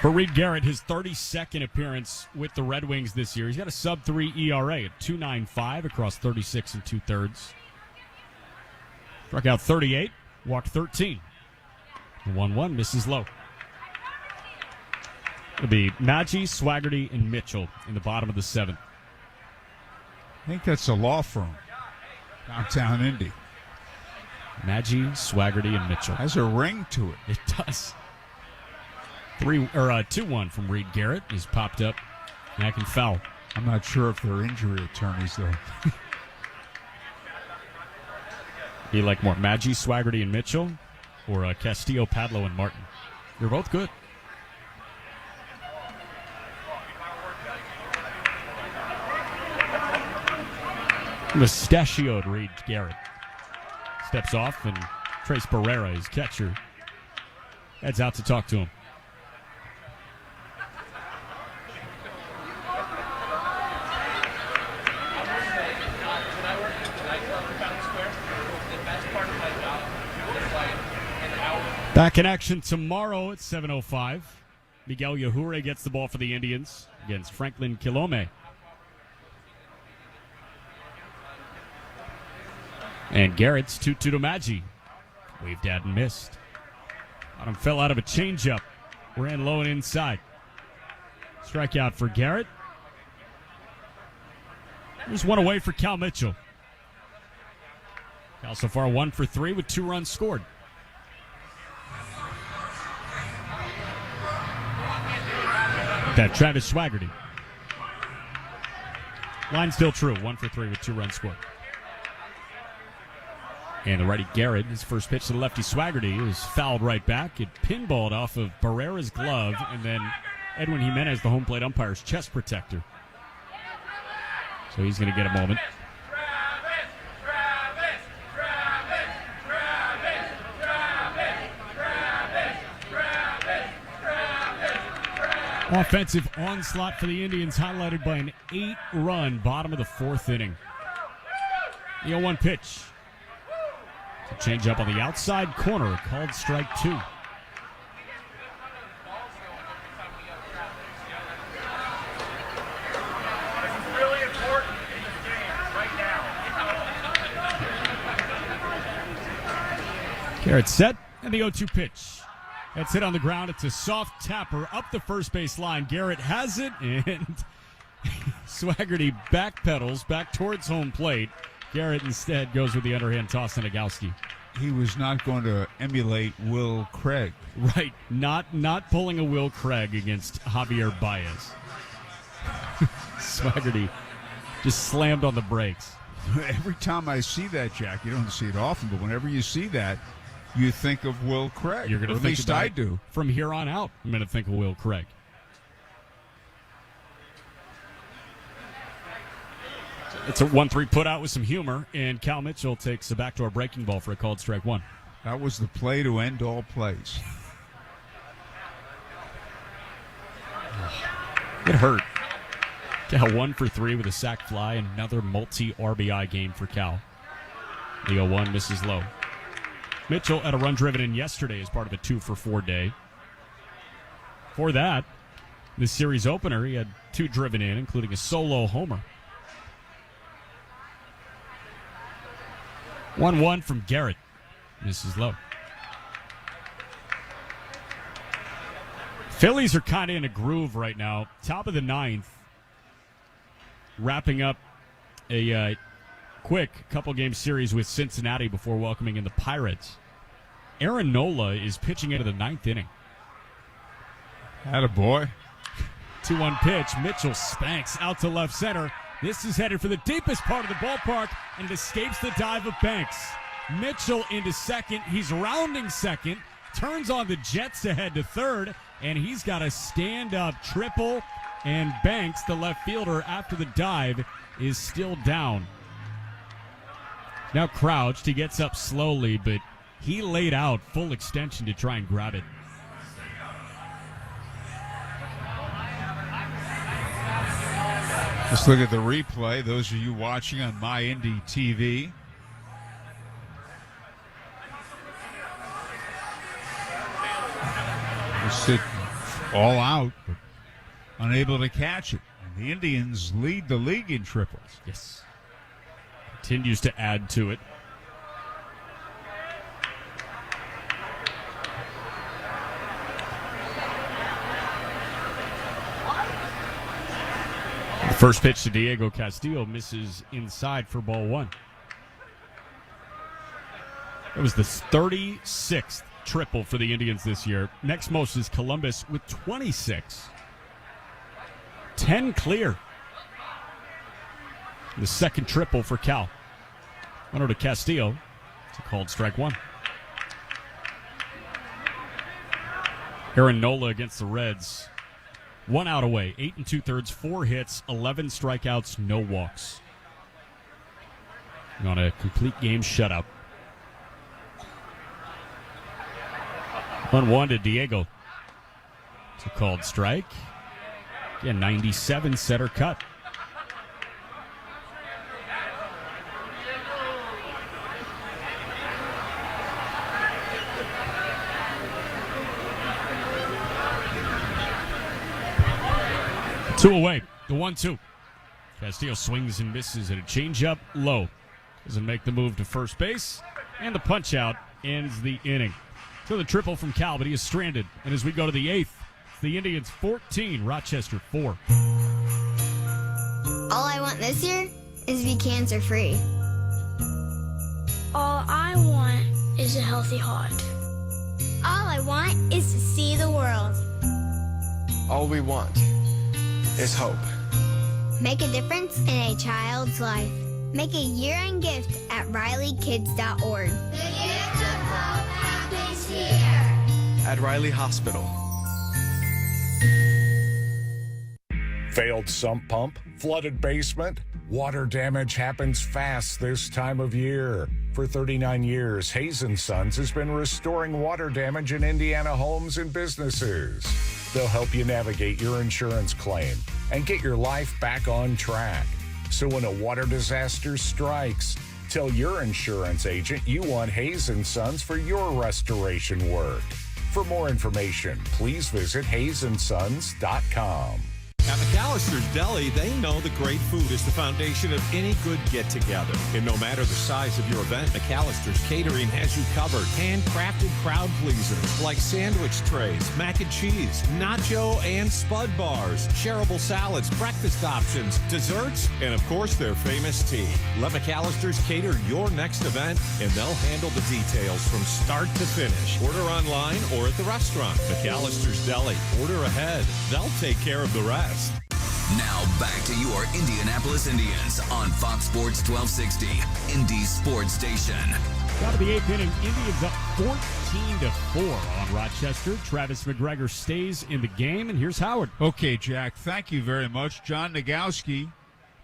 Speaker 2: For Reed Garrett, his 32nd appearance with the Red Wings this year. He's got a sub-3 ERA at 2.95 across 36 2/3. Struck out 38, walked 13. The 1-1 misses low. It'll be Maggi, Swaggerty, and Mitchell in the bottom of the 7th.
Speaker 3: I think that's a law firm, downtown Indy.
Speaker 2: Maggi, Swaggerty, and Mitchell.
Speaker 3: Has a ring to it.
Speaker 2: It does. 2-1 from Reed Garrett. He's popped up back and foul.
Speaker 3: I'm not sure if they're injury attorneys, though.
Speaker 2: You like more Maggi, Swaggerty, and Mitchell, or Castillo, Padlo, and Martin? They're both good. Mustachioed Reed Garrett steps off, and Trace Barrera, his catcher, heads out to talk to him. Back in action tomorrow at 7:05. Miguel Yajure gets the ball for the Indians against Franklin Kilome. And Garrett's 2-2 to Maggi. Waved at and missed. Bottom fell out of a changeup. Ran low and inside. Strikeout for Garrett. There's one away for Cal Mitchell. Cal so far 1 for 3 with 2 runs scored. That Travis Swaggerty. Line still true. 1 for 3 with 2 runs scored. And the righty Garrett, his first pitch to the lefty Swaggerty, is fouled right back. It pinballed off of Barrera's glove, and then Edwin Jimenez, the home plate umpire's chest protector. So he's going to get a moment. Offensive onslaught for the Indians, highlighted by an 8-run bottom of the 4th inning. The 0-1 pitch. To change up on the outside corner, called strike 2.
Speaker 6: Really important in this game right now.
Speaker 2: Garrett set, and the 0-2 pitch. That's hit on the ground. It's a soft tapper up the first base line. Garrett has it, and Swaggerty backpedals back towards home plate. Garrett instead goes with the underhand toss to Nagowski.
Speaker 3: He was not going to emulate Will Craig.
Speaker 2: Right, not pulling a Will Craig against Javier Baez. Swaggerty just slammed on the brakes.
Speaker 3: Every time I see that, Jack, you don't see it often, but whenever you see that, you think of Will Craig.
Speaker 2: You're going to
Speaker 3: at
Speaker 2: think
Speaker 3: least
Speaker 2: about
Speaker 3: I
Speaker 2: it.
Speaker 3: do.
Speaker 2: From here on out, I'm going to think of Will Craig. It's a 1-3 put out with some humor, and Cal Mitchell takes a backdoor breaking ball for a called strike 1.
Speaker 3: That was the play to end all plays.
Speaker 2: It hurt. Cal 1 for 3 with a sac fly, another multi-RBI game for Cal. The 0-1 misses low. Mitchell had a run driven in yesterday as part of a 2 for 4 day. For that, the series opener, he had 2 driven in, including a solo homer. 1-1 from Garrett. Misses low. Phillies are kind of in a groove right now. Top of the 9th. Wrapping up a quick couple-game series with Cincinnati before welcoming in the Pirates. Aaron Nola is pitching into the 9th inning.
Speaker 3: Attaboy.
Speaker 2: 2-1 pitch. Mitchell spanks out to left center. This is headed for the deepest part of the ballpark, and it escapes the dive of Banks. Mitchell into second. He's rounding second. Turns on the Jets to head to third, and he's got a stand-up triple. And Banks, the left fielder, after the dive, is still down. Now crouched. He gets up slowly, but he laid out full extension to try and grab it.
Speaker 3: Let's look at the replay. Those of you watching on My Indy TV. Just it all out, but unable to catch it. And the Indians lead the league in triples.
Speaker 2: Yes. Continues to add to it. The first pitch to Diego Castillo misses inside for ball 1. It was the 36th triple for the Indians this year. Next most is Columbus with 26. 10 clear. The second triple for Cal. Runner to Castillo. It's a called strike 1. Aaron Nola against the Reds. 1 out away, 8 2/3, 4 hits, 11 strikeouts, no walks. On a complete game shutout. 1-1 to Diego. It's a called strike. Again, 97 setter cut. Two away, the 1-2. Castillo swings and misses at a changeup low. Doesn't make the move to first base, and the punch out ends the inning. So the triple from Cal, but he is stranded. And as we go to the 8th, it's the Indians 14, Rochester 4.
Speaker 9: All I want this year is to be cancer free.
Speaker 12: All
Speaker 9: choose a healthy heart. All I want is to see the world.
Speaker 21: All we want is hope.
Speaker 9: Make a difference in a child's life. Make a year-end gift at RileyKids.org. The gift of hope happens here.
Speaker 21: At Riley Hospital.
Speaker 10: Failed sump pump? Flooded basement? Water damage happens fast this time of year. For 39 years, Hayes & Sons has been restoring water damage in Indiana homes and businesses. They'll help you navigate your insurance claim and get your life back on track. So when a water disaster strikes, tell your insurance agent you want Hayes & Sons for your restoration work. For more information, please visit hayesondsons.com.
Speaker 12: At McAllister's Deli, they know that great food is the foundation of any good get-together. And no matter the size of your event, McAllister's Catering has you covered. Handcrafted crowd pleasers like sandwich trays, mac and cheese, nacho and spud bars, shareable salads, breakfast options, desserts, and of course their famous tea. Let McAllister's cater your next event, and they'll handle the details from start to finish. Order online or at the restaurant. McAllister's Deli. Order ahead. They'll take care of the rest.
Speaker 1: Now back to your Indianapolis Indians on Fox Sports 1260, Indy's sports station.
Speaker 2: Got to the eighth inning. Indians up 14-4 on Rochester. Travis McGregor stays in the game, and here's Howard.
Speaker 3: Okay, Jack, thank you very much. John Nagowski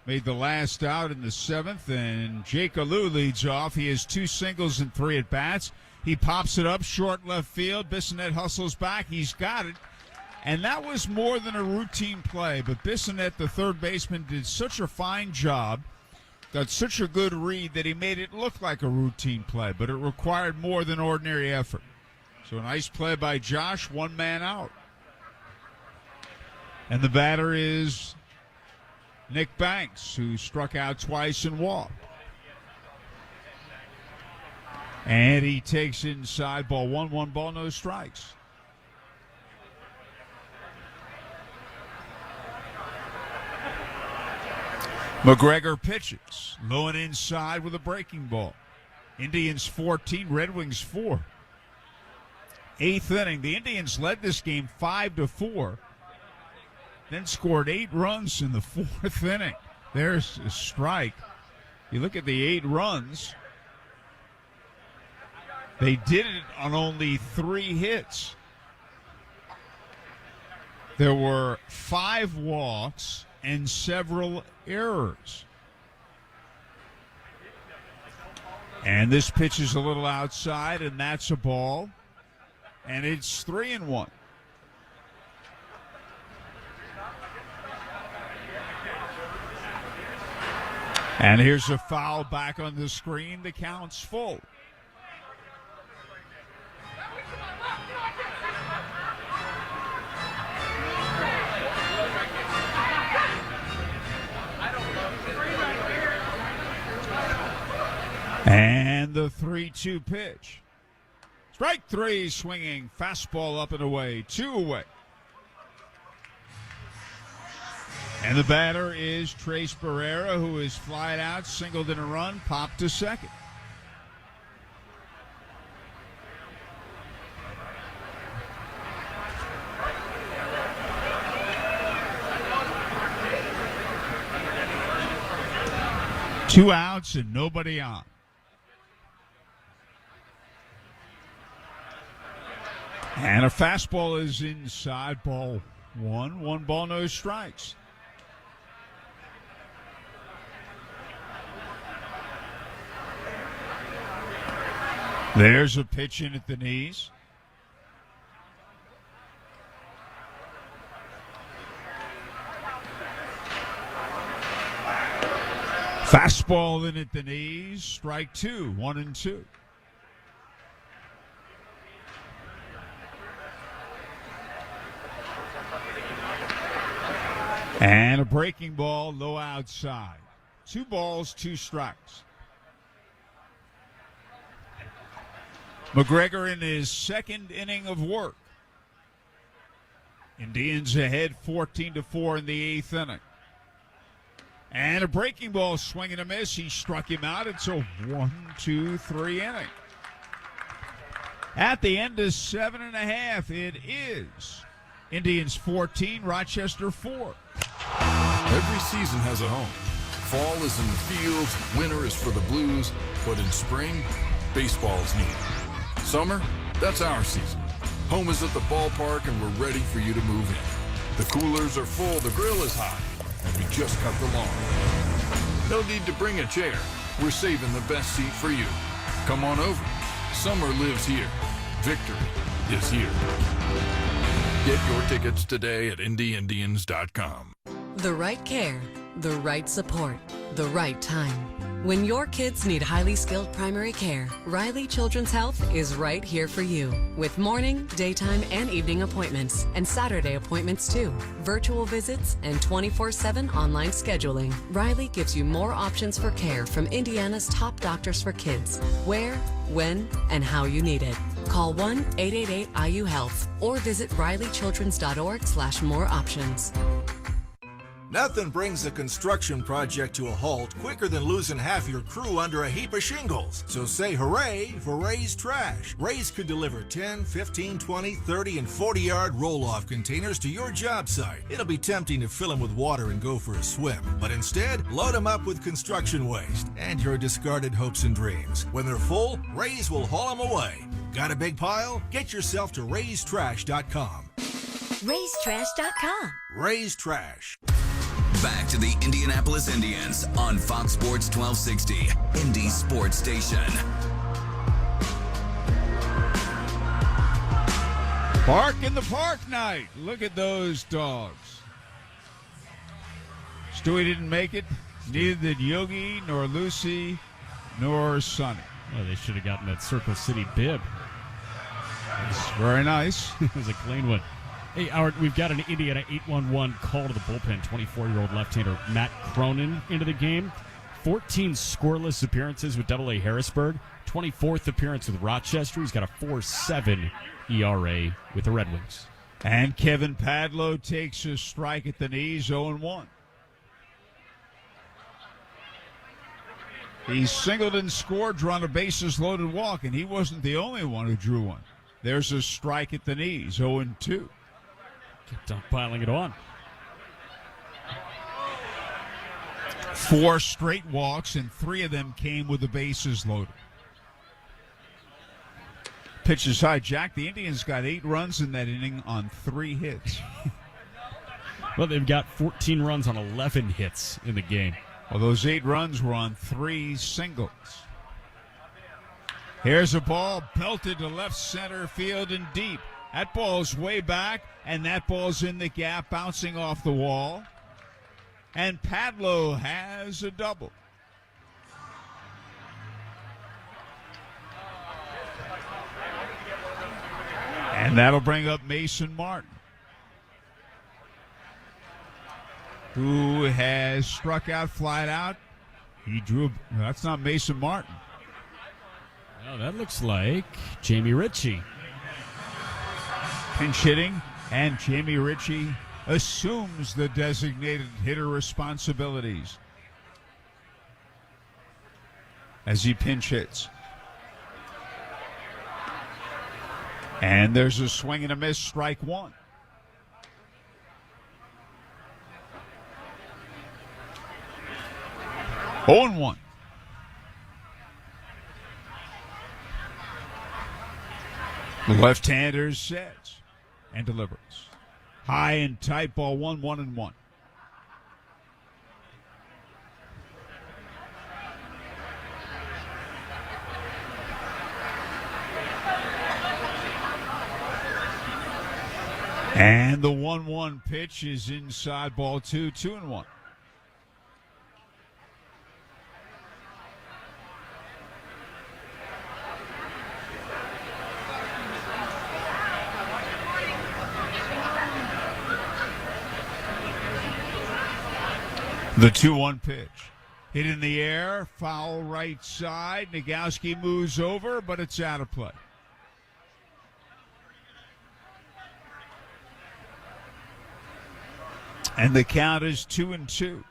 Speaker 3: made the last out in the seventh, and Jake Alou leads off. He has 2 singles and 3 at-bats. He pops it up short left field. Bissonnette hustles back. He's got it. And that was more than a routine play, but Bissonnette, the third baseman, did such a fine job, got such a good read that he made it look like a routine play, but it required more than ordinary effort. So a nice play by Josh, 1 man out. And the batter is Nick Banks, who struck out twice and walked. And he takes inside, ball 1, ball, no strikes. McGregor pitches, low and inside with a breaking ball. Indians 14, Red Wings 4. Eighth inning, the Indians led this game 5-4, then scored 8 runs in the 4th inning. There's a strike. You look at the 8 runs, they did it on only 3 hits. There were 5 walks and several errors. And this pitch is a little outside, and that's a ball. And it's 3-1. And here's a foul back on the screen. The count's full. And the 3-2 pitch. Strike 3, swinging, fastball up and away, 2 away. And the batter is Trace Barrera, who is flied out, singled in a run, popped to second. Two outs and nobody on. And a fastball is inside, ball 1 ball, no strikes. There's a pitch in at the knees. Fastball in at the knees, strike 2, 1-2. And a breaking ball, low outside. 2 balls, 2 strikes. McGregor in his second inning of work. Indians ahead 14-4 in the 8th inning. And a breaking ball, swing and a miss. He struck him out. It's a 1-2-3 inning. At the end of 7.5, it is Indians 14, Rochester 4.
Speaker 16: Every season has a home. Fall is in the fields, winter is for the Blues, but in spring, baseball's needed. Summer, that's our season. Home is at the ballpark and we're ready for you to move in. The coolers are full, the grill is hot, and we just cut the lawn. No need to bring a chair. We're saving the best seat for you. Come on over. Summer lives here. Victory is here. Get your tickets today at IndyIndians.com.
Speaker 5: The right care, the right support, the right time. When your kids need highly skilled primary care, Riley Children's Health is right here for you. With morning, daytime, and evening appointments, and Saturday appointments too. Virtual visits and 24/7 online scheduling. Riley gives you more options for care from Indiana's top doctors for kids. Where, when, and how you need it. Call 1-888-IU-HEALTH or visit rileychildrens.org/more options.
Speaker 8: Nothing brings a construction project to a halt quicker than losing half your crew under a heap of shingles. So say hooray for Ray's Trash. Ray's could deliver 10, 15, 20, 30, and 40-yard roll-off containers to your job site. It'll be tempting to fill them with water and go for a swim. But instead, load them up with construction waste and your discarded hopes and dreams. When they're full, Ray's will haul them away. Got a big pile? Get yourself to raystrash.com.
Speaker 9: Raystrash.com.
Speaker 8: Ray's Trash.
Speaker 1: Back to the Indianapolis Indians on Fox Sports 1260, Indy Sports Station.
Speaker 3: Bark in the park night. Look at those dogs. Stewie didn't make it. Neither did Yogi, nor Lucy, nor Sonny.
Speaker 2: Oh, they should have gotten that Circle City bib.
Speaker 3: That's very nice.
Speaker 2: It was a clean one. Hey, Howard, we've got an Indiana 811 call to the bullpen. 24-year-old left-hander Matt Cronin into the game. 14 scoreless appearances with AA Harrisburg. 24th appearance with Rochester. He's got a 4.7 ERA with the Red Wings.
Speaker 3: And Kevin Padlow takes a strike at the knees, 0-1. He singled and scored, drawn a bases-loaded walk, and he wasn't the only one who drew one. There's a strike at the knees, 0-2.
Speaker 2: Kept on piling it on.
Speaker 3: 4 straight walks, and 3 of them came with the bases loaded. Pitch is high. Jack, the Indians got 8 runs in that inning on 3 hits.
Speaker 2: Well, they've got 14 runs on 11 hits in the game.
Speaker 3: Well, those 8 runs were on 3 singles. Here's a ball belted to left center field and deep. That ball's way back, and that ball's in the gap, bouncing off the wall. And Padlow has a double. And that'll bring up Mason Martin, who has struck out, flied out. He drew. That's not Mason Martin.
Speaker 2: Oh, that looks like Jamie Ritchie.
Speaker 3: Pinch hitting, and Jamie Ritchie assumes the designated hitter responsibilities as he pinch hits. And there's a swing and a miss, strike 1. Oh, and 1. The left-hander sets and delivers. High and tight ball, 1-1-1. And the 1-1 pitch is inside, ball 2, 2-1. The 2-1 pitch. Hit in the air, foul right side. Nagowski moves over, but it's out of play. And the count is 2-2.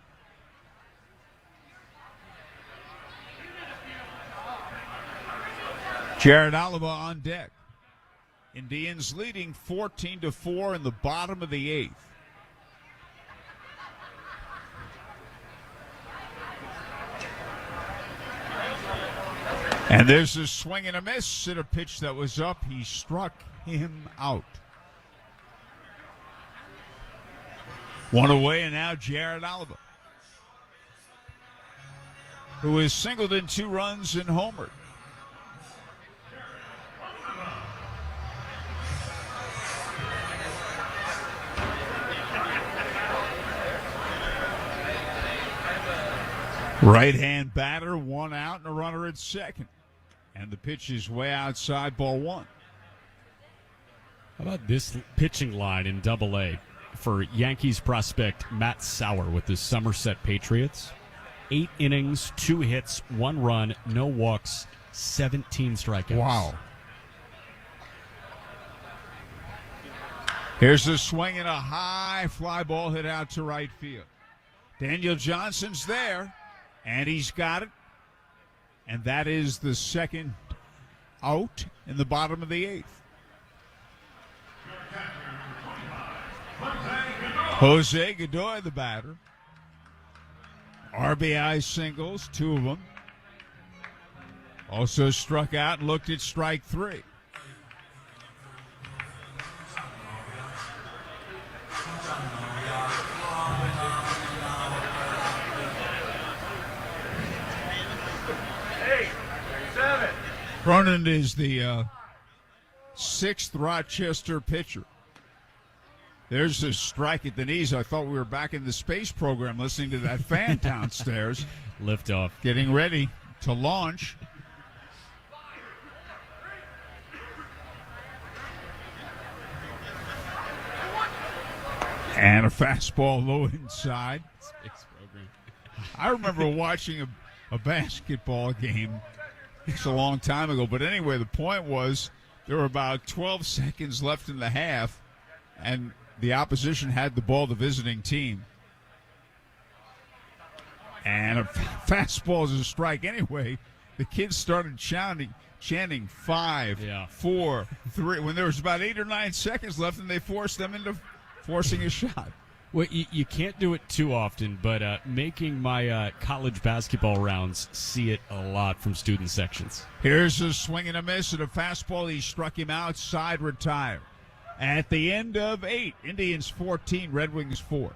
Speaker 3: Jared Oliva on deck. Indians leading 14-4 in the bottom of the 8th. And there's a swing and a miss at a pitch that was up. He struck him out. One away, and now Jared Oliver, who has singled in 2 runs and homered. Right-hand batter, 1 out and a runner at second. And the pitch is way outside, ball 1.
Speaker 2: How about this pitching line in Double-A for Yankees prospect Matt Sauer with the Somerset Patriots? 8 innings, 2 hits, 1 run, no walks, 17 strikeouts.
Speaker 3: Wow. Here's a swing and a high fly ball hit out to right field. Daniel Johnson's there, and he's got it. And that is the second out in the bottom of the 8th. Jose Godoy, the batter. RBI singles, 2 of them. Also struck out and looked at strike 3. Cronin is the 6th Rochester pitcher. There's a strike at the knees. I thought we were back in the space program listening to that fan downstairs.
Speaker 2: Lift off.
Speaker 3: Getting ready to launch. And a fastball low inside.
Speaker 2: Space program.
Speaker 3: I remember watching a basketball game. It's a long time ago. But anyway, the point was there were about 12 seconds left in the half, and the opposition had the ball, the visiting team. And a fastball is a strike anyway. The kids started chanting 5, 4, 3, when there was about 8 or 9 seconds left, and they forced them into forcing a shot.
Speaker 2: Well, you can't do it too often, but making my college basketball rounds, see it a lot from student sections.
Speaker 3: Here's a swing and a miss at a fastball. He struck him outside, retired. At the end of 8, Indians 14, Red Wings 4.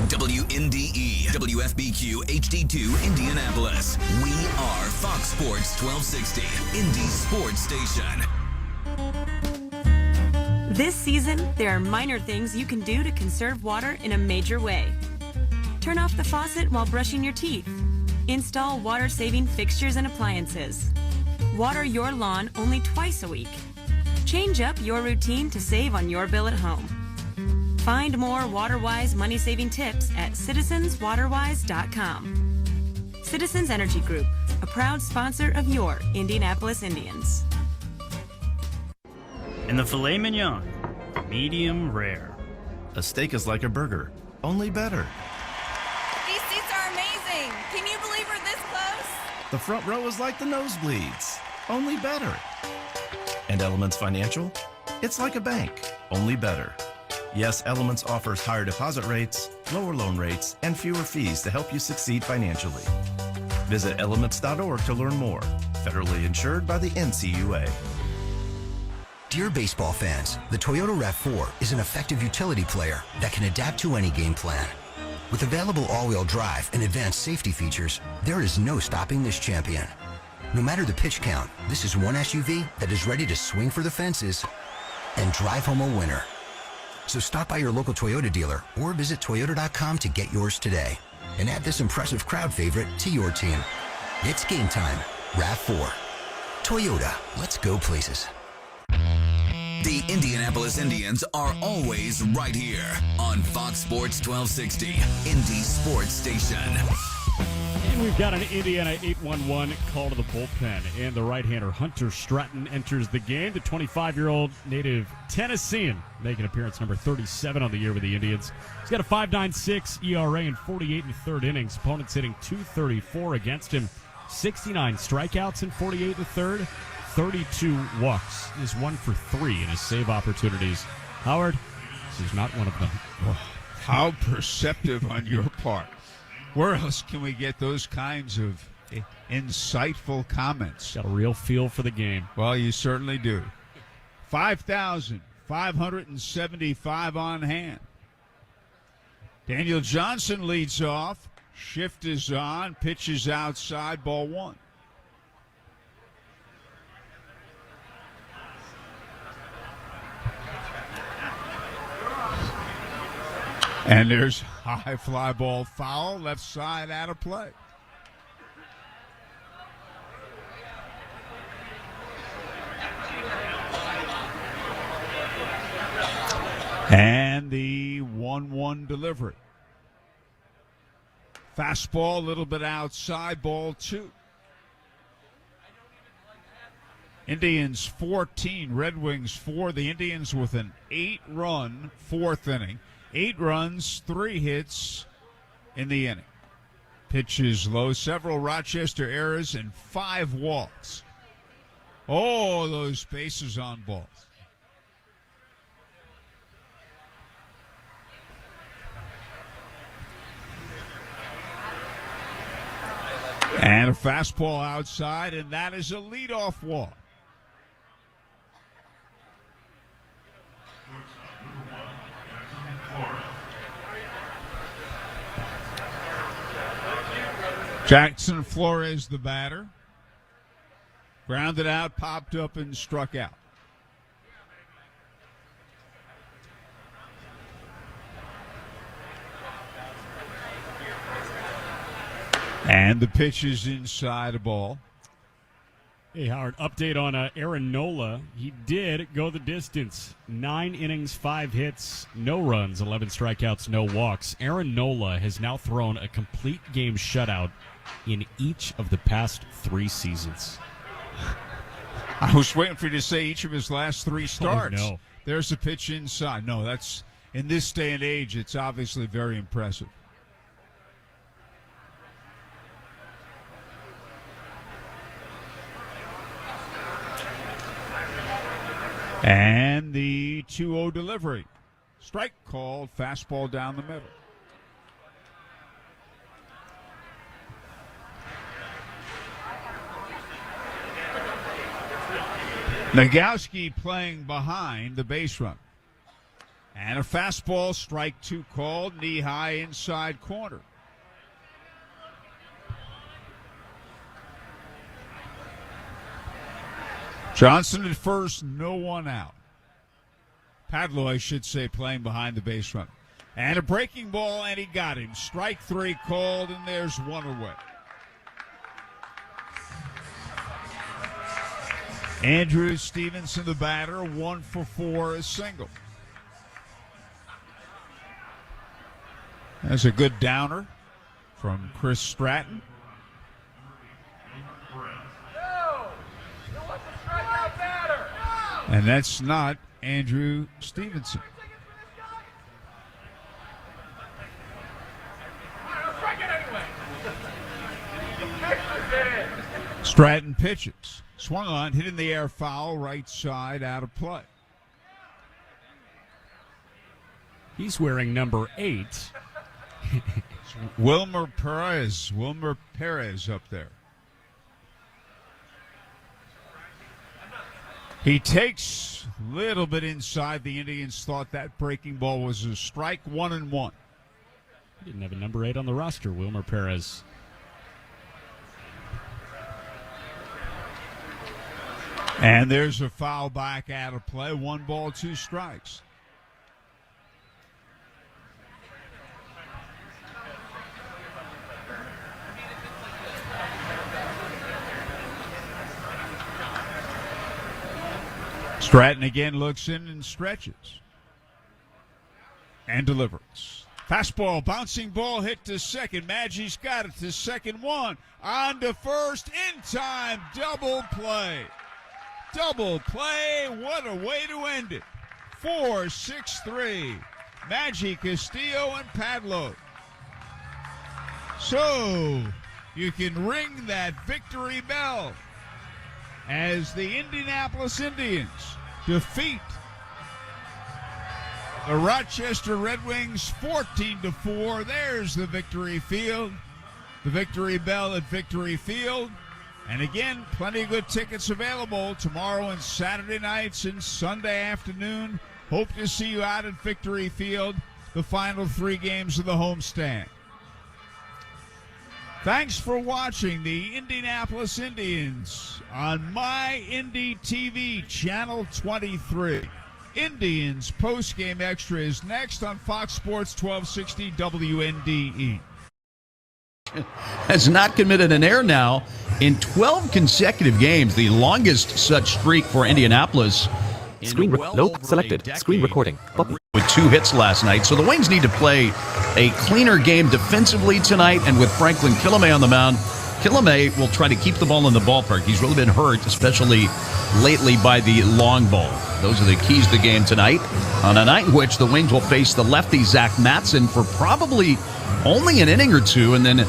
Speaker 1: WNDE, WFBQ, HD2, Indianapolis. We are Fox Sports 1260, Indy Sports Station.
Speaker 13: This season, there are minor things you can do to conserve water in a major way. Turn off the faucet while brushing your teeth. Install water-saving fixtures and appliances. Water your lawn only twice a week. Change up your routine to save on your bill at home. Find more water-wise money-saving tips at citizenswaterwise.com. Citizens Energy Group, a proud sponsor of your Indianapolis Indians.
Speaker 14: And the filet mignon, medium rare.
Speaker 25: A steak is like a burger, only better.
Speaker 15: These seats are amazing. Can you believe we're this close?
Speaker 25: The front row is like the nosebleeds, only better. And Elements Financial? It's like a bank, only better. Yes, Elements offers higher deposit rates, lower loan rates, and fewer fees to help you succeed financially. Visit elements.org to learn more. Federally insured by the NCUA.
Speaker 22: Dear baseball fans, the Toyota RAV4 is an effective utility player that can adapt to any game plan. With available all-wheel drive and advanced safety features, there is no stopping this champion. No matter the pitch count, this is one SUV that is ready to swing for the fences and drive home a winner. So stop by your local Toyota dealer or visit Toyota.com to get yours today and add this impressive crowd favorite to your team. It's game time. RAV4. Toyota, let's go places.
Speaker 1: The Indianapolis Indians are always right here on Fox Sports 1260, Indy Sports Station.
Speaker 2: And we've got an Indiana 811 call to the bullpen, and the right-hander Hunter Stratton enters the game. The 25-year-old native Tennessean making appearance number 37 on the year with the Indians. He's got a 5.96 ERA in 48 and third innings. Opponents hitting .234 against him. 69 strikeouts in 48 and third. 32 walks. He is 1 for 3 in his save opportunities. Howard, this is not one of them.
Speaker 3: How perceptive on your part. Where else can we get those kinds of insightful comments?
Speaker 2: Got a real feel for the game.
Speaker 3: Well, you certainly do. 5,575 on hand. Daniel Johnson leads off. Shift is on. Pitch is outside. Ball 1. And there's high fly ball foul. Left side out of play. And the 1-1 delivery. Fastball a little bit outside, ball 2. Indians 14, Red Wings 4. The Indians with an 8-run fourth inning. 8 runs, 3 hits in the inning. Pitch is low, several Rochester errors, and 5 walks. Oh, those bases on balls. And a fastball outside, and that is a leadoff walk. Jackson Flores, the batter. Grounded out, popped up, and struck out. And the pitch is inside a ball.
Speaker 2: Hey, Howard, update on Aaron Nola. He did go the distance. 9 innings, 5 hits, no runs, 11 strikeouts, no walks. Aaron Nola has now thrown a complete game shutout in each of the past 3 seasons.
Speaker 3: I was waiting for you to say each of his last 3 starts.
Speaker 2: Oh, no.
Speaker 3: There's a pitch inside. No, that's, in this day and age, it's obviously very impressive. And the 2-0 delivery. Strike called, fastball down the middle. Nagowski playing behind the base run. And a fastball, strike 2 called, knee high inside corner. Johnson at first, no one out. Padlo, I should say, playing behind the base run. And a breaking ball, and he got him. Strike 3 called, and there's 1 away. Andrew Stevenson, the batter, 1 for 4, a single. That's a good downer from Chris Stratton. And that's not Andrew Stevenson. Stratton pitches. Swung on, hit in the air, foul, right side, out of play.
Speaker 2: He's wearing number 8.
Speaker 3: Wilmer Perez up there. He takes a little bit inside. The Indians thought that breaking ball was a strike. 1-1.
Speaker 2: He didn't have a number 8 on the roster, Wilmer Perez.
Speaker 3: And there's a foul back out of play. 1 ball, 2 strikes. Stratton again looks in and stretches. And delivers. Fastball, bouncing ball, hit to second. Maggie's got it to second. 1 on to first in time. Double play. Double play. What a way to end it. 4-6-3. Maggie, Castillo, and Padlo. So you can ring that victory bell. as the Indianapolis Indians defeat the Rochester Red Wings 14-4. There's the Victory Field, the Victory Bell at Victory Field. And again, plenty of good tickets available tomorrow and Saturday nights and Sunday afternoon. Hope to see you out at Victory Field, the final 3 games of the homestand. Thanks for watching the Indianapolis Indians on My Indy TV, Channel 23. Indians postgame extra is next on Fox Sports 1260 WNDE.
Speaker 11: Has not committed an error now in 12 consecutive games, the longest such streak for Indianapolis.
Speaker 17: Screen nope, selected. Screen recording. Button.
Speaker 11: With 2 hits last night. So the Wings need to play a cleaner game defensively tonight, and with Franklin Kilome on the mound, Kilome will try to keep the ball in the ballpark. He's really been hurt, especially lately, by the long ball. Those are the keys to the game tonight, on a night in which the Wings will face the lefty Zach Matson for probably only an inning or 2, and then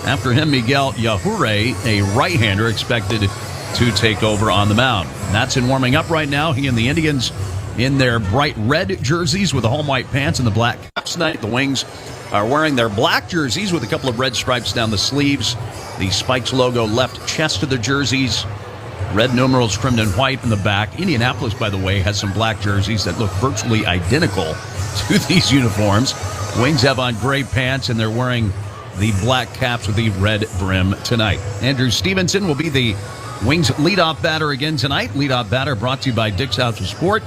Speaker 11: after him, Miguel Yahure, a right-hander, expected to take over on the mound. Matson warming up right now. He and the Indians in their bright red jerseys with the home white pants and the black caps tonight. The Wings are wearing their black jerseys with a couple of red stripes down the sleeves. The Spikes logo left chest of the jerseys. Red numerals trimmed in white in the back. Indianapolis, by the way, has some black jerseys that look virtually identical to these uniforms. Wings have on gray pants, and they're wearing the black caps with the red brim tonight. Andrew Stevenson will be the Wings leadoff batter again tonight. Leadoff batter brought to you by Dick's House of Sport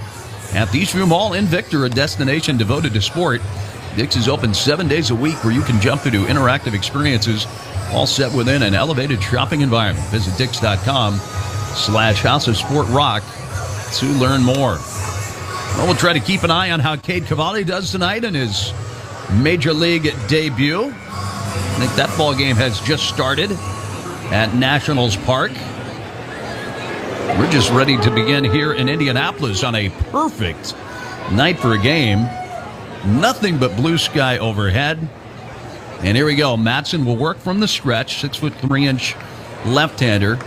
Speaker 11: at the Eastview Mall in Victor, a destination devoted to sport. Dick's is open 7 days a week, where you can jump into interactive experiences, all set within an elevated shopping environment. Visit Dicks.com/House of Sport Rock to learn more. Well, we'll try to keep an eye on how Cade Cavalli does tonight in his Major League debut. I think that ball game has just started at Nationals Park. We're just ready to begin here in Indianapolis on a perfect night for a game. Nothing but blue sky overhead. And here we go. Matson will work from the stretch. 6'3" left-hander.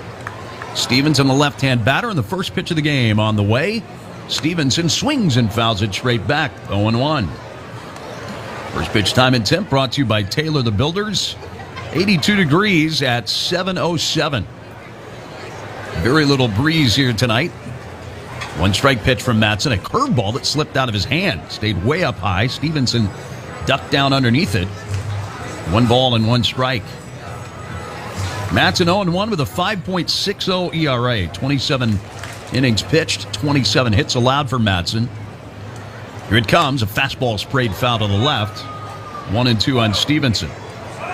Speaker 11: Stevenson, the left-hand batter, in the first pitch of the game on the way. Stevenson swings and fouls it straight back. 0-1. First pitch time and temp brought to you by Taylor the Builders. 82 degrees at 7:07. Very little breeze here tonight. 1 strike pitch from Matson. A curveball that slipped out of his hand. Stayed way up high. Stevenson ducked down underneath it. 1 ball and 1 strike. Matson 0-1 with a 5.60 ERA. 27 innings pitched. 27 hits allowed for Matson. Here it comes. A fastball sprayed foul to the left. 1-2 on Stevenson.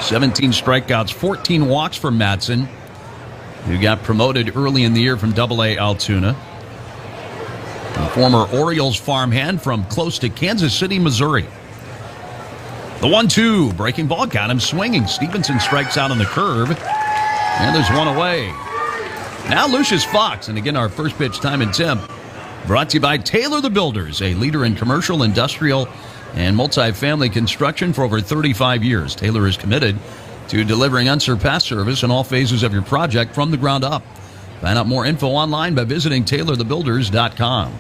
Speaker 11: 17 strikeouts, 14 walks for Matson, who got promoted early in the year from AA Altoona. A former Orioles farmhand from close to Kansas City, Missouri. The 1-2, breaking ball, got him swinging. Stevenson strikes out on the curve, and there's 1 away. Now Lucius Fox, and again our first pitch time and temp, brought to you by Taylor the Builders, a leader in commercial, industrial, and multifamily construction for over 35 years. Taylor is committed to delivering unsurpassed service in all phases of your project from the ground up. Find out more info online by visiting TaylorTheBuilders.com.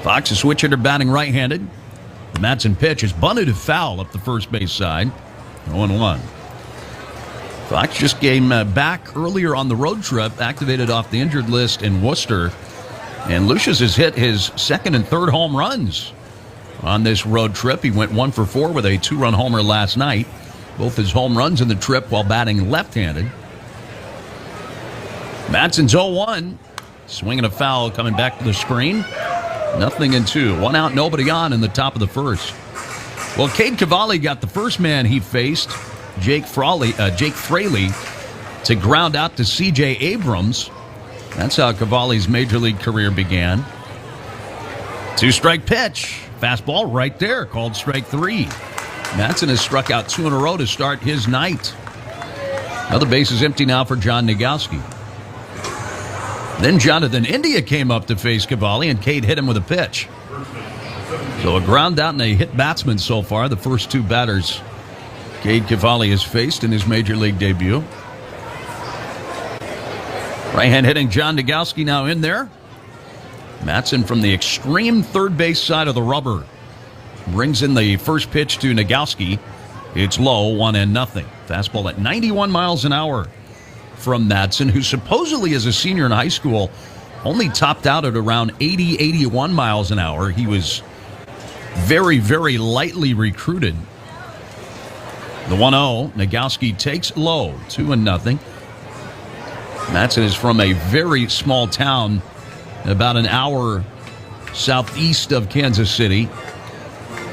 Speaker 11: Fox, a switch hitter, batting right-handed. The Matson pitch is bunted to foul up the first base side. 0-1. Fox just came back earlier on the road trip, activated off the injured list in Worcester. And Lucius has hit his second and third home runs on this road trip. He went 1 for 4 with a 2-run homer last night. Both his home runs in the trip while batting left-handed. Matson's 0-1. Swinging a foul coming back to the screen. 0-2. 1 out, nobody on in the top of the first. Well, Cade Cavalli got the first man he faced, Jake Fraley, to ground out to C.J. Abrams. That's how Cavalli's major league career began. 2-strike pitch. Fastball right there, called strike 3. Matson has struck out 2 in a row to start his night. Now the base is empty now for John Nagowski. Then Jonathan India came up to face Cavalli, and Cade hit him with a pitch. So a ground out and a hit batsman so far, the first 2 batters Cade Cavalli has faced in his major league debut. Right-hand hitting John Nagowski now in there. Mattson from the extreme third base side of the rubber brings in the first pitch to Nagowski. It's low, 1-0. Fastball at 91 miles an hour from Mattson, who supposedly as a senior in high school only topped out at around 80, 81 miles an hour. He was very, very lightly recruited. The 1-0, Nagowski takes low, 2-0. Mattson is from a very small town, about an hour southeast of Kansas City.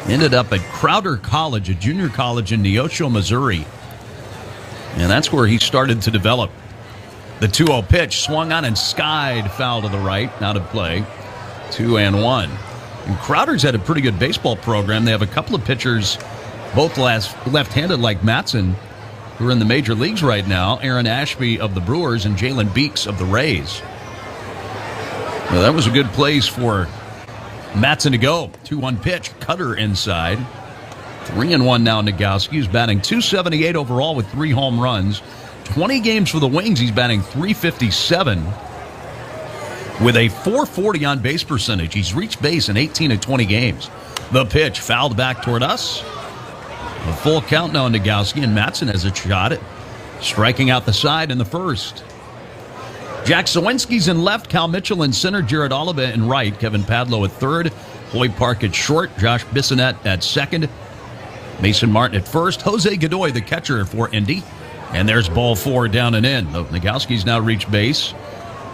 Speaker 11: Ended up at Crowder College, a junior college in Neosho, Missouri. And that's where he started to develop. The 2-0 pitch swung on and skied, foul to the right, out of play. 2-1. And Crowder's had a pretty good baseball program. They have a couple of pitchers, both left-handed like Mattson, who are in the major leagues right now. Aaron Ashby of the Brewers and Jalen Beeks of the Rays. Well, that was a good place for Mattson to go. 2-1 pitch, cutter inside. 3-1 now. Nagowski, who's batting .278 overall with 3 home runs. 20 games for the Wings. He's batting .357 with a .440 on base percentage. He's reached base in 18 of 20 games. The pitch fouled back toward us. A full count now on Nagowski, and Mattson has a shot at striking out the side in the first. Jack Sawinski's in left, Cal Mitchell in center, Jared Oliva in right, Kevin Padlow at third, Hoy Park at short, Josh Bissonette at second, Mason Martin at first, Jose Godoy, the catcher for Indy. And there's ball 4 down and in. Nagowski's now reached base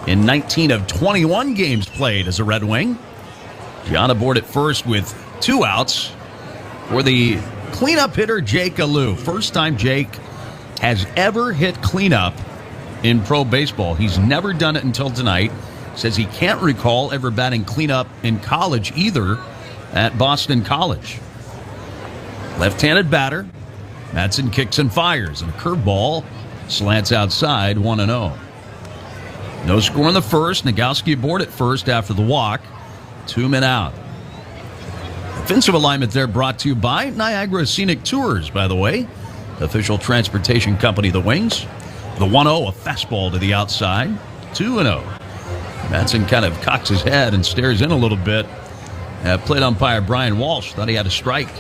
Speaker 11: in 19 of 21 games played as a Red Wing. John aboard at first with 2 outs for the cleanup hitter, Jake Alou. First time Jake has ever hit cleanup in pro baseball. He's never done it until tonight. Says he can't recall ever batting cleanup in college either at Boston College. Left-handed batter. Mattson kicks and fires, and a curveball slants outside, 1-0. No score in the first. Nagowski aboard at first after the walk. 2 men out. Offensive alignment there brought to you by Niagara Scenic Tours, by the way. Official transportation company, the Wings. The 1-0, a fastball to the outside, 2-0. Mattson kind of cocks his head and stares in a little bit. Plate umpire Brian Walsh thought he had a strike.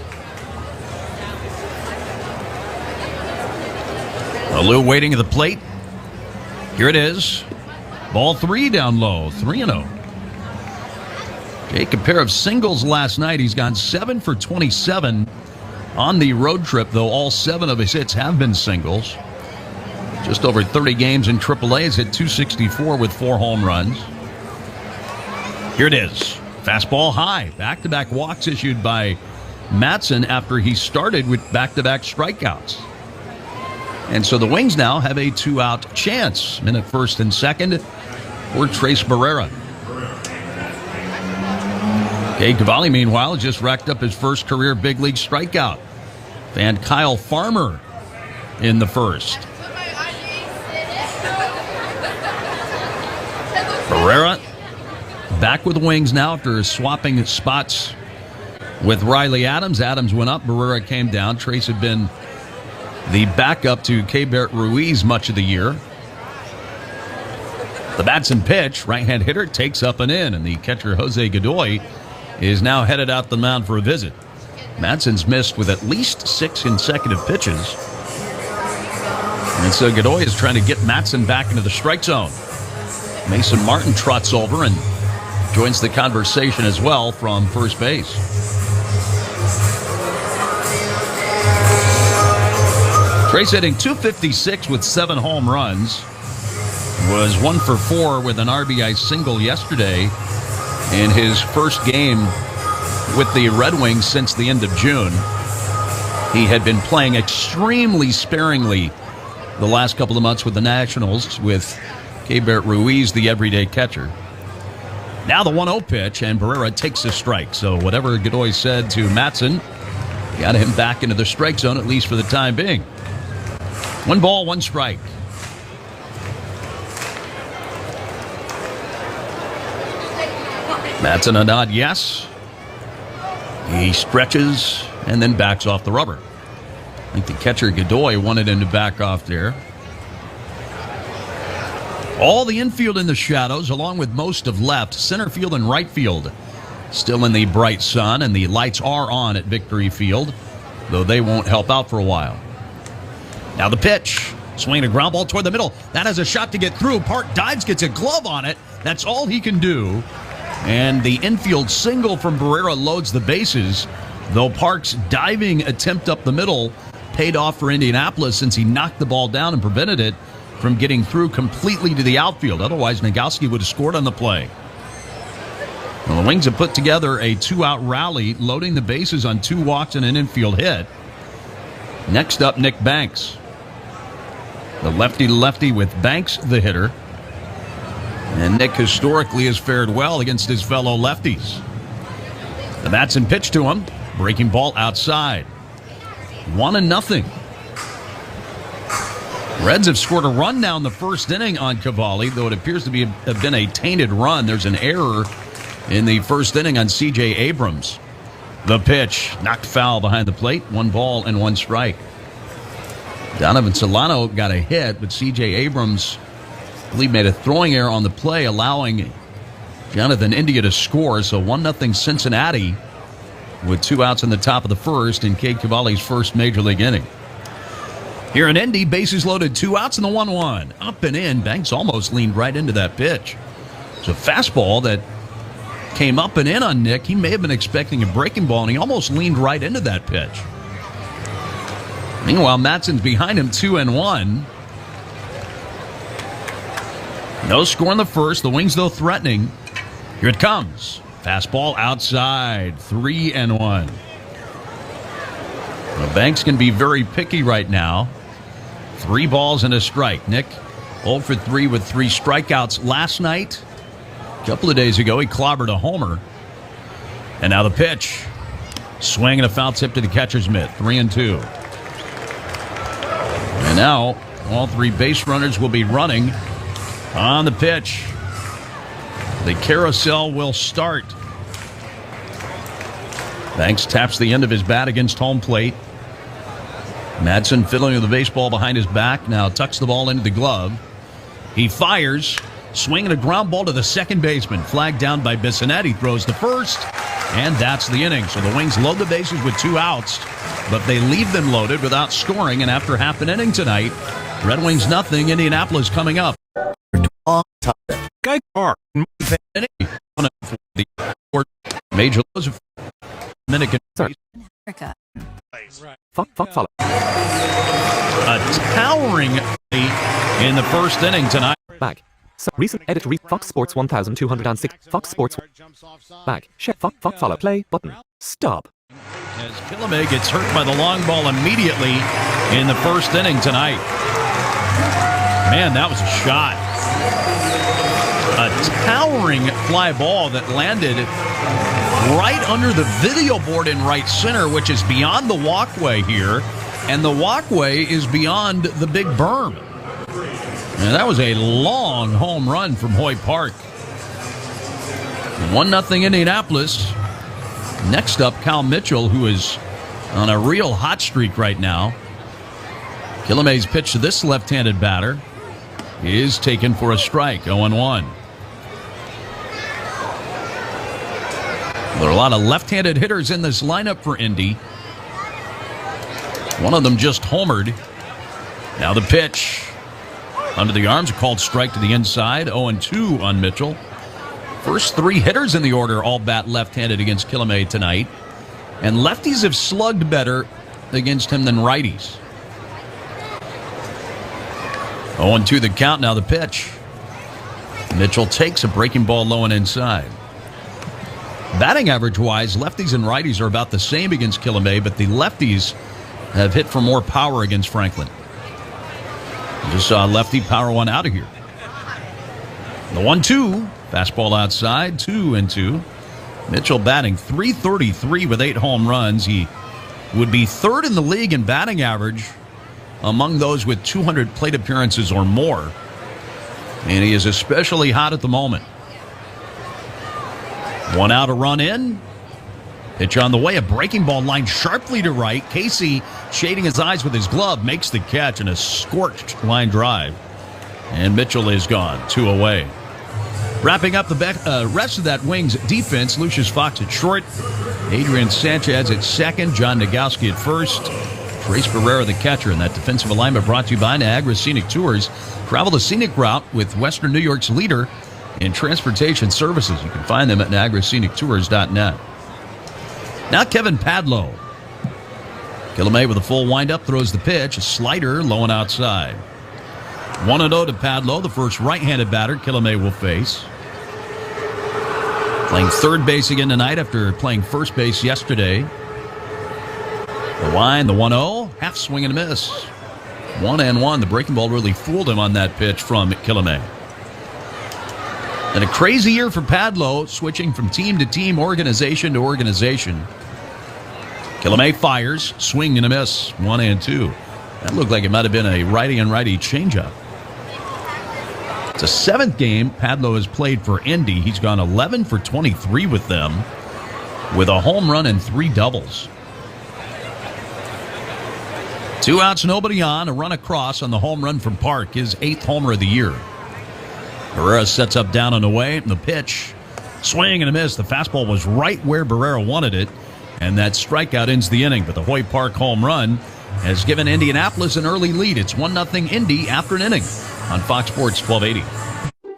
Speaker 11: Alou waiting at the plate. Here it is. Ball 3 down low, 3-0. Jake, a pair of singles last night. He's gone 7 for 27 on the road trip, though all 7 of his hits have been singles. Just over 30 games in AAA. He's hit .264 with 4 home runs. Here it is. Fastball high. Back-to-back walks issued by Mattson after he started with back-to-back strikeouts. And so the Wings now have a 2-out chance. Men at first and second for Trace Barrera. Cade Cavalli, meanwhile, just racked up his first career big league strikeout. And Kyle Farmer in the first. Barrera back with the Wings now after swapping spots with Riley Adams. Adams went up, Barrera came down. Trace had been the backup to Keibert Ruiz much of the year. The Mattson pitch, right-hand hitter, takes up and in, and the catcher Jose Godoy is now headed out the mound for a visit. Mattson's missed with at least 6 consecutive pitches. And so Godoy is trying to get Mattson back into the strike zone. Mason Martin trots over and joins the conversation as well from first base. Trace hitting .256 with 7 home runs. Was 1 for 4 with an RBI single yesterday in his first game with the Red Wings since the end of June. He had been playing extremely sparingly the last couple of months with the Nationals with Keibert Ruiz, the everyday catcher. Now the 1-0 pitch, and Barrera takes a strike. So whatever Godoy said to Mattson, got him back into the strike zone, at least for the time being. 1 ball, 1 strike. Mattson a nod yes. He stretches and then backs off the rubber. I think the catcher Godoy wanted him to back off there. All the infield in the shadows, along with most of left, center field and right field. Still in the bright sun, and the lights are on at Victory Field, though they won't help out for a while. Now the pitch. Swinging a ground ball toward the middle. That has a shot to get through. Park dives, gets a glove on it. That's all he can do. And the infield single from Barrera loads the bases, though Park's diving attempt up the middle paid off for Indianapolis since he knocked the ball down and prevented it from getting through completely to the outfield. Otherwise, Nagowski would have scored on the play. Well, the Wings have put together a 2-out rally, loading the bases on 2 walks and an infield hit. Next up, Nick Banks. The lefty-lefty with Banks, the hitter. And Nick historically has fared well against his fellow lefties. The Matson pitch to him. Breaking ball outside. 1-0. Reds have scored a run now in the first inning on Cavalli, though it appears to have been a tainted run. There's an error in the first inning on C.J. Abrams. The pitch. Knocked foul behind the plate. 1 ball and 1 strike. Donovan Solano got a hit, but C.J. Abrams, I believe, made a throwing error on the play, allowing Jonathan India to score. So 1-0 Cincinnati with 2 outs in the top of the first in Cade Cavalli's first Major League inning. Here in Indy, bases loaded, 2 outs, and the 1-1. Up and in. Banks almost leaned right into that pitch. It's a fastball that came up and in on Nick. He may have been expecting a breaking ball, and he almost leaned right into that pitch. Meanwhile, Matson's behind him, 2-1. No score in the first. The Wings, though, threatening. Here it comes. Fastball outside, 3-1. Well, Banks can be very picky right now. 3 balls and a strike. Nick 0 for 3 with 3 strikeouts last night. A couple of days ago, he clobbered a homer. And now the pitch. Swing and a foul tip to the catcher's mitt, 3-2. And now all 3 base runners will be running on the pitch. The carousel will start. Banks taps the end of his bat against home plate. Madsen fiddling with the baseball behind his back. Now tucks the ball into the glove. He fires. Swinging a ground ball to the second baseman. Flagged down by Bissonette. He throws the first. And that's the inning. So the Wings load the bases with 2 outs. But they leave them loaded without scoring. And after half an inning tonight, Red Wings nothing. Indianapolis coming up.
Speaker 12: Guy Park.
Speaker 11: Major Dominican.
Speaker 15: America.
Speaker 17: Follow.
Speaker 11: A towering lead in the first inning tonight.
Speaker 17: Back. So, recent edit read Fox Sports 1206. Fox Sports. Back. Share. Follow. Play. Button. Stop.
Speaker 11: As Kilame gets hurt by the long ball immediately in the first inning tonight. Man, that was a shot. A towering fly ball that landed right under the video board in right center, which is beyond the walkway here. And the walkway is beyond the big berm. And that was a long home run from Hoyt Park. 1-0 Indianapolis. Next up, Cal Mitchell, who is on a real hot streak right now. Killamay's pitch to this left-handed batter is taken for a strike, 0-1. There are a lot of left-handed hitters in this lineup for Indy. One of them just homered. Now the pitch. Under the arms, a called strike to the inside, 0-2 on Mitchell. First 3 hitters in the order all bat left-handed against Kilame tonight. And lefties have slugged better against him than righties. 0-2 the count, now the pitch. Mitchell takes a breaking ball low and inside. Batting average-wise, lefties and righties are about the same against Kilame, but the lefties have hit for more power against Franklin. Just saw lefty power one out of here. The 1-2, fastball outside, 2-2. Mitchell batting .333 with 8 home runs. He would be 3rd in the league in batting average among those with 200 plate appearances or more. And he is especially hot at the moment. 1 out, a run in. Pitch on the way, a breaking ball lined sharply to right. Casey, shading his eyes with his glove, makes the catch in a scorched line drive. And Mitchell is gone. 2 away. Wrapping up the rest of that Wings defense, Lucius Fox at short, Adrian Sanchez at second, John Nagowski at first, Trace Barrera the catcher. And that defensive alignment brought to you by Niagara Scenic Tours. Travel the scenic route with Western New York's leader in transportation services. You can find them at niagarascenictours.net. Now Kevin Padlow. Killamay with a full windup throws the pitch. A slider low and outside. 1-0 to Padlow, the first right-handed batter Killamay will face. Playing third base again tonight after playing first base yesterday. The line, the 1-0, half swing and a miss. 1-1. The breaking ball really fooled him on that pitch from Killamay. And a crazy year for Padlow, switching from team to team, organization to organization. Killamay fires, swing and a miss, 1-2. That looked like it might have been a righty and righty changeup. It's a seventh game Padlow has played for Indy. He's gone 11 for 23 with them, with a home run and 3 doubles. 2 outs, nobody on. A run across on the home run from Park, his 8th homer of the year. Barrera sets up down and away. The pitch, swing and a miss. The fastball was right where Barrera wanted it, and that strikeout ends the inning. But the Hoy Park home run has given Indianapolis an early lead. It's 1-0 Indy after an inning on Fox Sports 1280.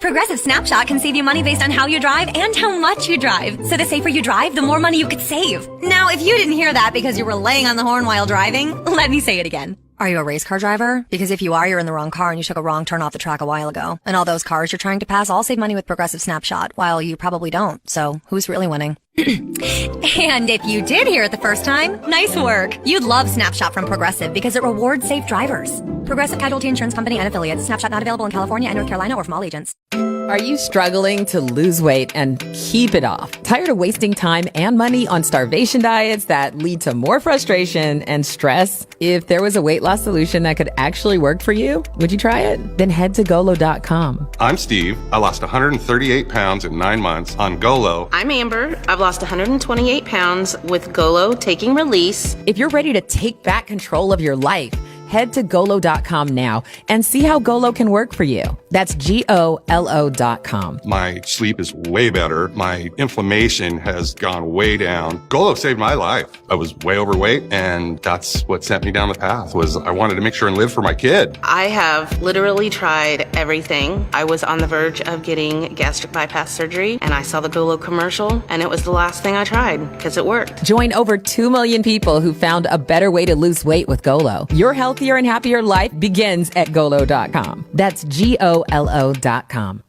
Speaker 18: Progressive Snapshot can save you money based on how you drive and how much you drive. So the safer you drive, the more money you could save. Now, if you didn't hear that because you were laying on the horn while driving, let me say it again. Are you a race car driver? Because if you are, you're in the wrong car and you took a wrong turn off the track a while ago. And all those cars you're trying to pass all save money with Progressive Snapshot, while you probably don't. So who's really winning? And if you did hear it the first time, nice work. You'd love Snapshot from Progressive because it rewards safe drivers. Progressive Casualty Insurance Company and affiliates. Snapshot not available in California and North Carolina or from all agents.
Speaker 19: Are you struggling to lose weight and keep it off? Tired of wasting time and money on starvation diets that lead to more frustration and stress? If there was a weight loss solution that could actually work for you, would you try it? Then head to Golo.com.
Speaker 20: I'm Steve. I lost 138 pounds in 9 months on Golo.
Speaker 23: I'm Amber. I've lost 128 pounds with Golo Taking Release.
Speaker 19: If you're ready to take back control of your life, head to Golo.com now and see how Golo can work for you. That's Golo.com.
Speaker 20: My sleep is way better. My inflammation has gone way down. Golo saved my life. I was way overweight, and that's what sent me down the path. Was I wanted to make sure and live for my kid.
Speaker 23: I have literally tried everything. I was on the verge of getting gastric bypass surgery, and I saw the Golo commercial, and it was the last thing I tried because it worked.
Speaker 19: Join over 2 million people who found a better way to lose weight with Golo. Your healthier and happier life begins at Golo.com. That's Golo.com.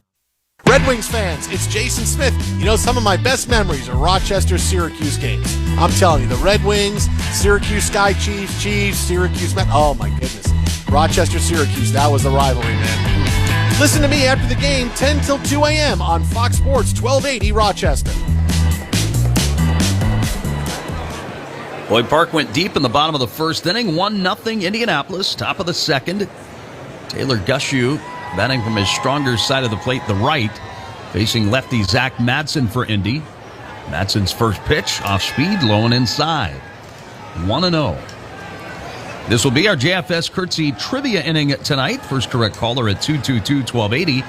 Speaker 24: Red Wings fans, it's Jason Smith. You know, some of my best memories are Rochester-Syracuse games. I'm telling you, the Red Wings, Syracuse Sky Chiefs, Syracuse Met. Oh, my goodness. Rochester-Syracuse, that was the rivalry, man. Listen to me after the game, 10 till 2 a.m. on Fox Sports 1280 Rochester.
Speaker 11: Hoy Park went deep in the bottom of the first inning. 1-0 Indianapolis, top of the second. Taylor Gushew batting from his stronger side of the plate, the right, facing lefty Zach Madsen for Indy. Madsen's first pitch, off speed, low and inside. 1-0. This will be our JFS Curtsy trivia inning tonight. First correct caller at 222-1280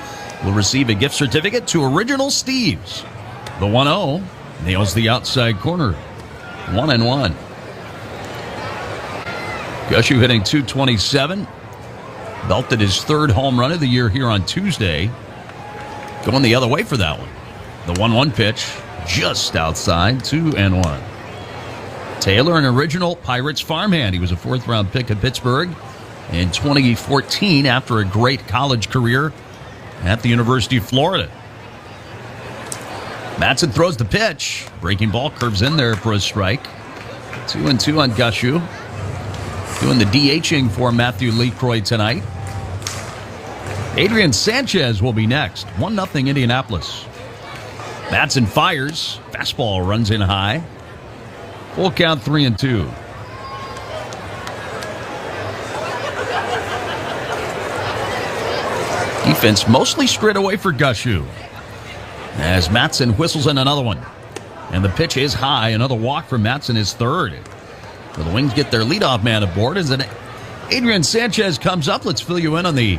Speaker 11: will receive a gift certificate to Original Steve's. The 1-0 nails the outside corner. 1-1. Gushew hitting .227. Belted his third home run of the year here on Tuesday. Going the other way for that one. The 1-1 pitch just outside, 2-1. Taylor, an original Pirates farmhand. He was a fourth-round pick at Pittsburgh in 2014 after a great college career at the University of Florida. Madsen throws the pitch. Breaking ball curves in there for a strike. 2-2 on Gushew. Doing the DHing for Matthew LeCroy tonight. Adrian Sanchez will be next. 1-0 Indianapolis. Madsen fires. Fastball runs in high. Full count, 3-2. Defense mostly straight away for Gushew, as Madsen whistles in another one. And the pitch is high. Another walk for Madsen is third. So the Wings get their leadoff man aboard as Adrian Sanchez comes up. Let's fill you in on the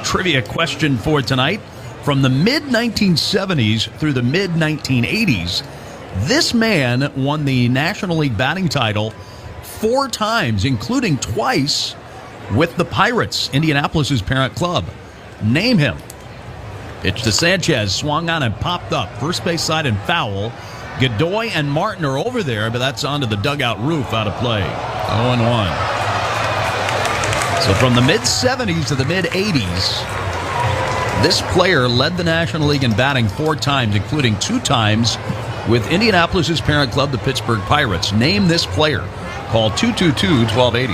Speaker 11: trivia question for tonight. From the mid-1970s through the mid-1980s, this man won the National League batting title 4 times, including twice with the Pirates, Indianapolis's parent club. Name him. Pitch to Sanchez, swung on and popped up. First base side and foul. Godoy and Martin are over there, but that's onto the dugout roof, out of play. 0-1. So from the mid-70s to the mid-80s, this player led the National League in batting 4 times, including 2 times with Indianapolis's parent club, the Pittsburgh Pirates. Name this player. Call 222-1280.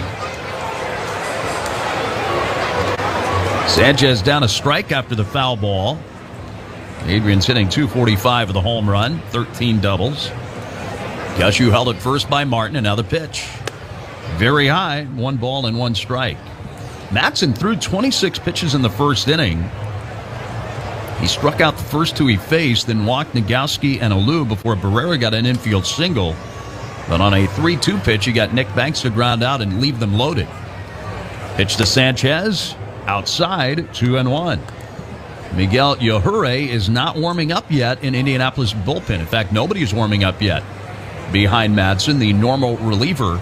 Speaker 11: Sanchez down a strike after the foul ball. Adrian's hitting 245 with a home run, 13 doubles. Gushu held at first by Martin, and now the pitch. Very high, 1 ball and 1 strike. Matson threw 26 pitches in the first inning. He struck out the first 2 he faced, then walked Nagowski and Alou before Barrera got an infield single. But on a 3-2 pitch, he got Nick Banks to ground out and leave them loaded. Pitch to Sanchez, outside, 2-1. Miguel Yajure is not warming up yet in Indianapolis bullpen. In fact, nobody is warming up yet behind Madsen, the normal reliever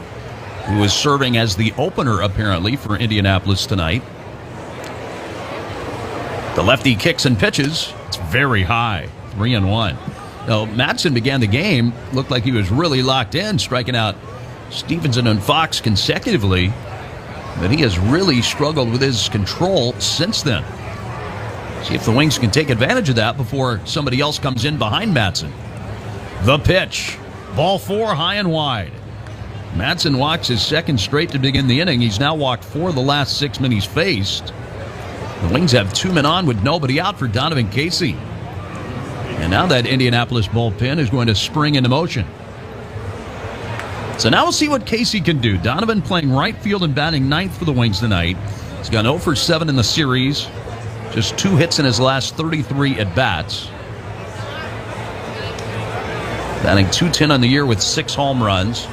Speaker 11: who is serving as the opener, apparently, for Indianapolis tonight. The lefty kicks and pitches. It's very high, 3-1. Now, Madsen began the game, looked like he was really locked in, striking out Stevenson and Fox consecutively, but he has really struggled with his control since then. See if the Wings can take advantage of that before somebody else comes in behind Madsen. The pitch. Ball 4, high and wide. Madsen walks his second straight to begin the inning. He's now walked 4 of the last 6 men he's faced. The Wings have 2 men on with nobody out for Donovan Casey. And now that Indianapolis bullpen is going to spring into motion. So now we'll see what Casey can do. Donovan playing right field and batting 9th for the Wings tonight. He's gone 0 for 7 in the series. Just 2 hits in his last 33 at-bats. Batting .210 on the year with 6 home runs.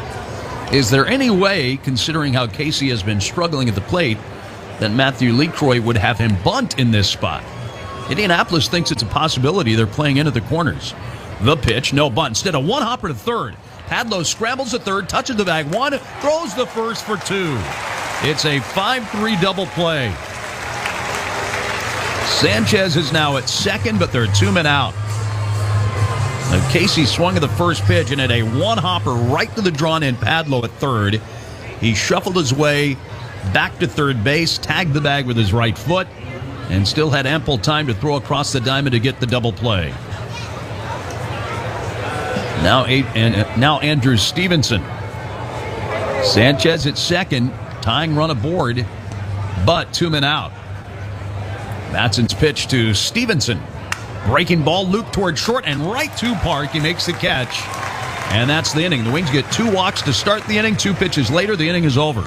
Speaker 11: Is there any way, considering how Casey has been struggling at the plate, that Matthew LeCroy would have him bunt in this spot? Indianapolis thinks it's a possibility. They're playing into the corners. The pitch, no bunt. Instead, a 1-hopper to third. Hadlow scrambles to third, touches the bag 1, throws the first for 2. It's a 5-3 double play. Sanchez is now at second, but there are 2 men out. Now Casey swung at the first pitch and had a 1-hopper right to the drawn-in Padlow at third. He shuffled his way back to third base, tagged the bag with his right foot, and still had ample time to throw across the diamond to get the double play. Now Andrew Stevenson. Sanchez at second, tying run aboard, but 2 men out. Matson's pitch to Stevenson. Breaking ball, loop toward short and right to Park. He makes the catch, and that's the inning. The Wings get 2 walks to start the inning. 2 pitches later, the inning is over.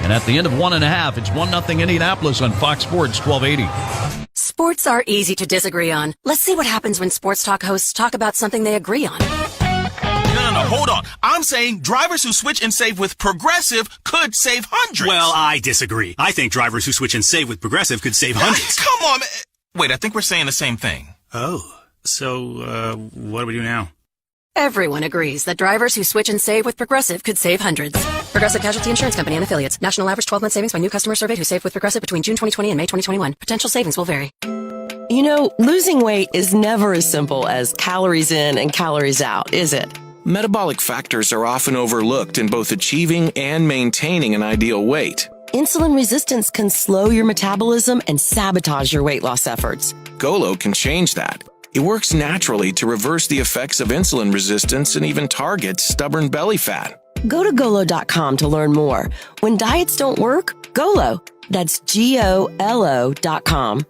Speaker 11: And at the end of 1.5, it's 1-0 Indianapolis on Fox Sports 1280.
Speaker 4: Sports are easy to disagree on. Let's see what happens when sports talk hosts talk about something they agree on.
Speaker 6: No, hold on. I'm saying drivers who switch and save with Progressive could save hundreds.
Speaker 7: Well, I disagree. I think drivers who switch and save with Progressive could save hundreds.
Speaker 6: Come on, man. Wait, I think we're saying the same thing.
Speaker 7: Oh, so, what do we do now?
Speaker 4: Everyone agrees that drivers who switch and save with Progressive could save hundreds. Progressive Casualty Insurance Company and Affiliates. National average 12-month savings by new customer surveyed who saved with Progressive between June 2020 and May 2021. Potential savings will vary.
Speaker 10: You know, losing weight is never as simple as calories in and calories out, is it?
Speaker 21: Metabolic factors are often overlooked in both achieving and maintaining an ideal weight.
Speaker 10: Insulin resistance can slow your metabolism and sabotage your weight loss efforts.
Speaker 21: Golo can change that. It works naturally to reverse the effects of insulin resistance and even targets stubborn belly fat.
Speaker 10: Go to Golo.com to learn more. When diets don't work, Golo. That's GOLO.com.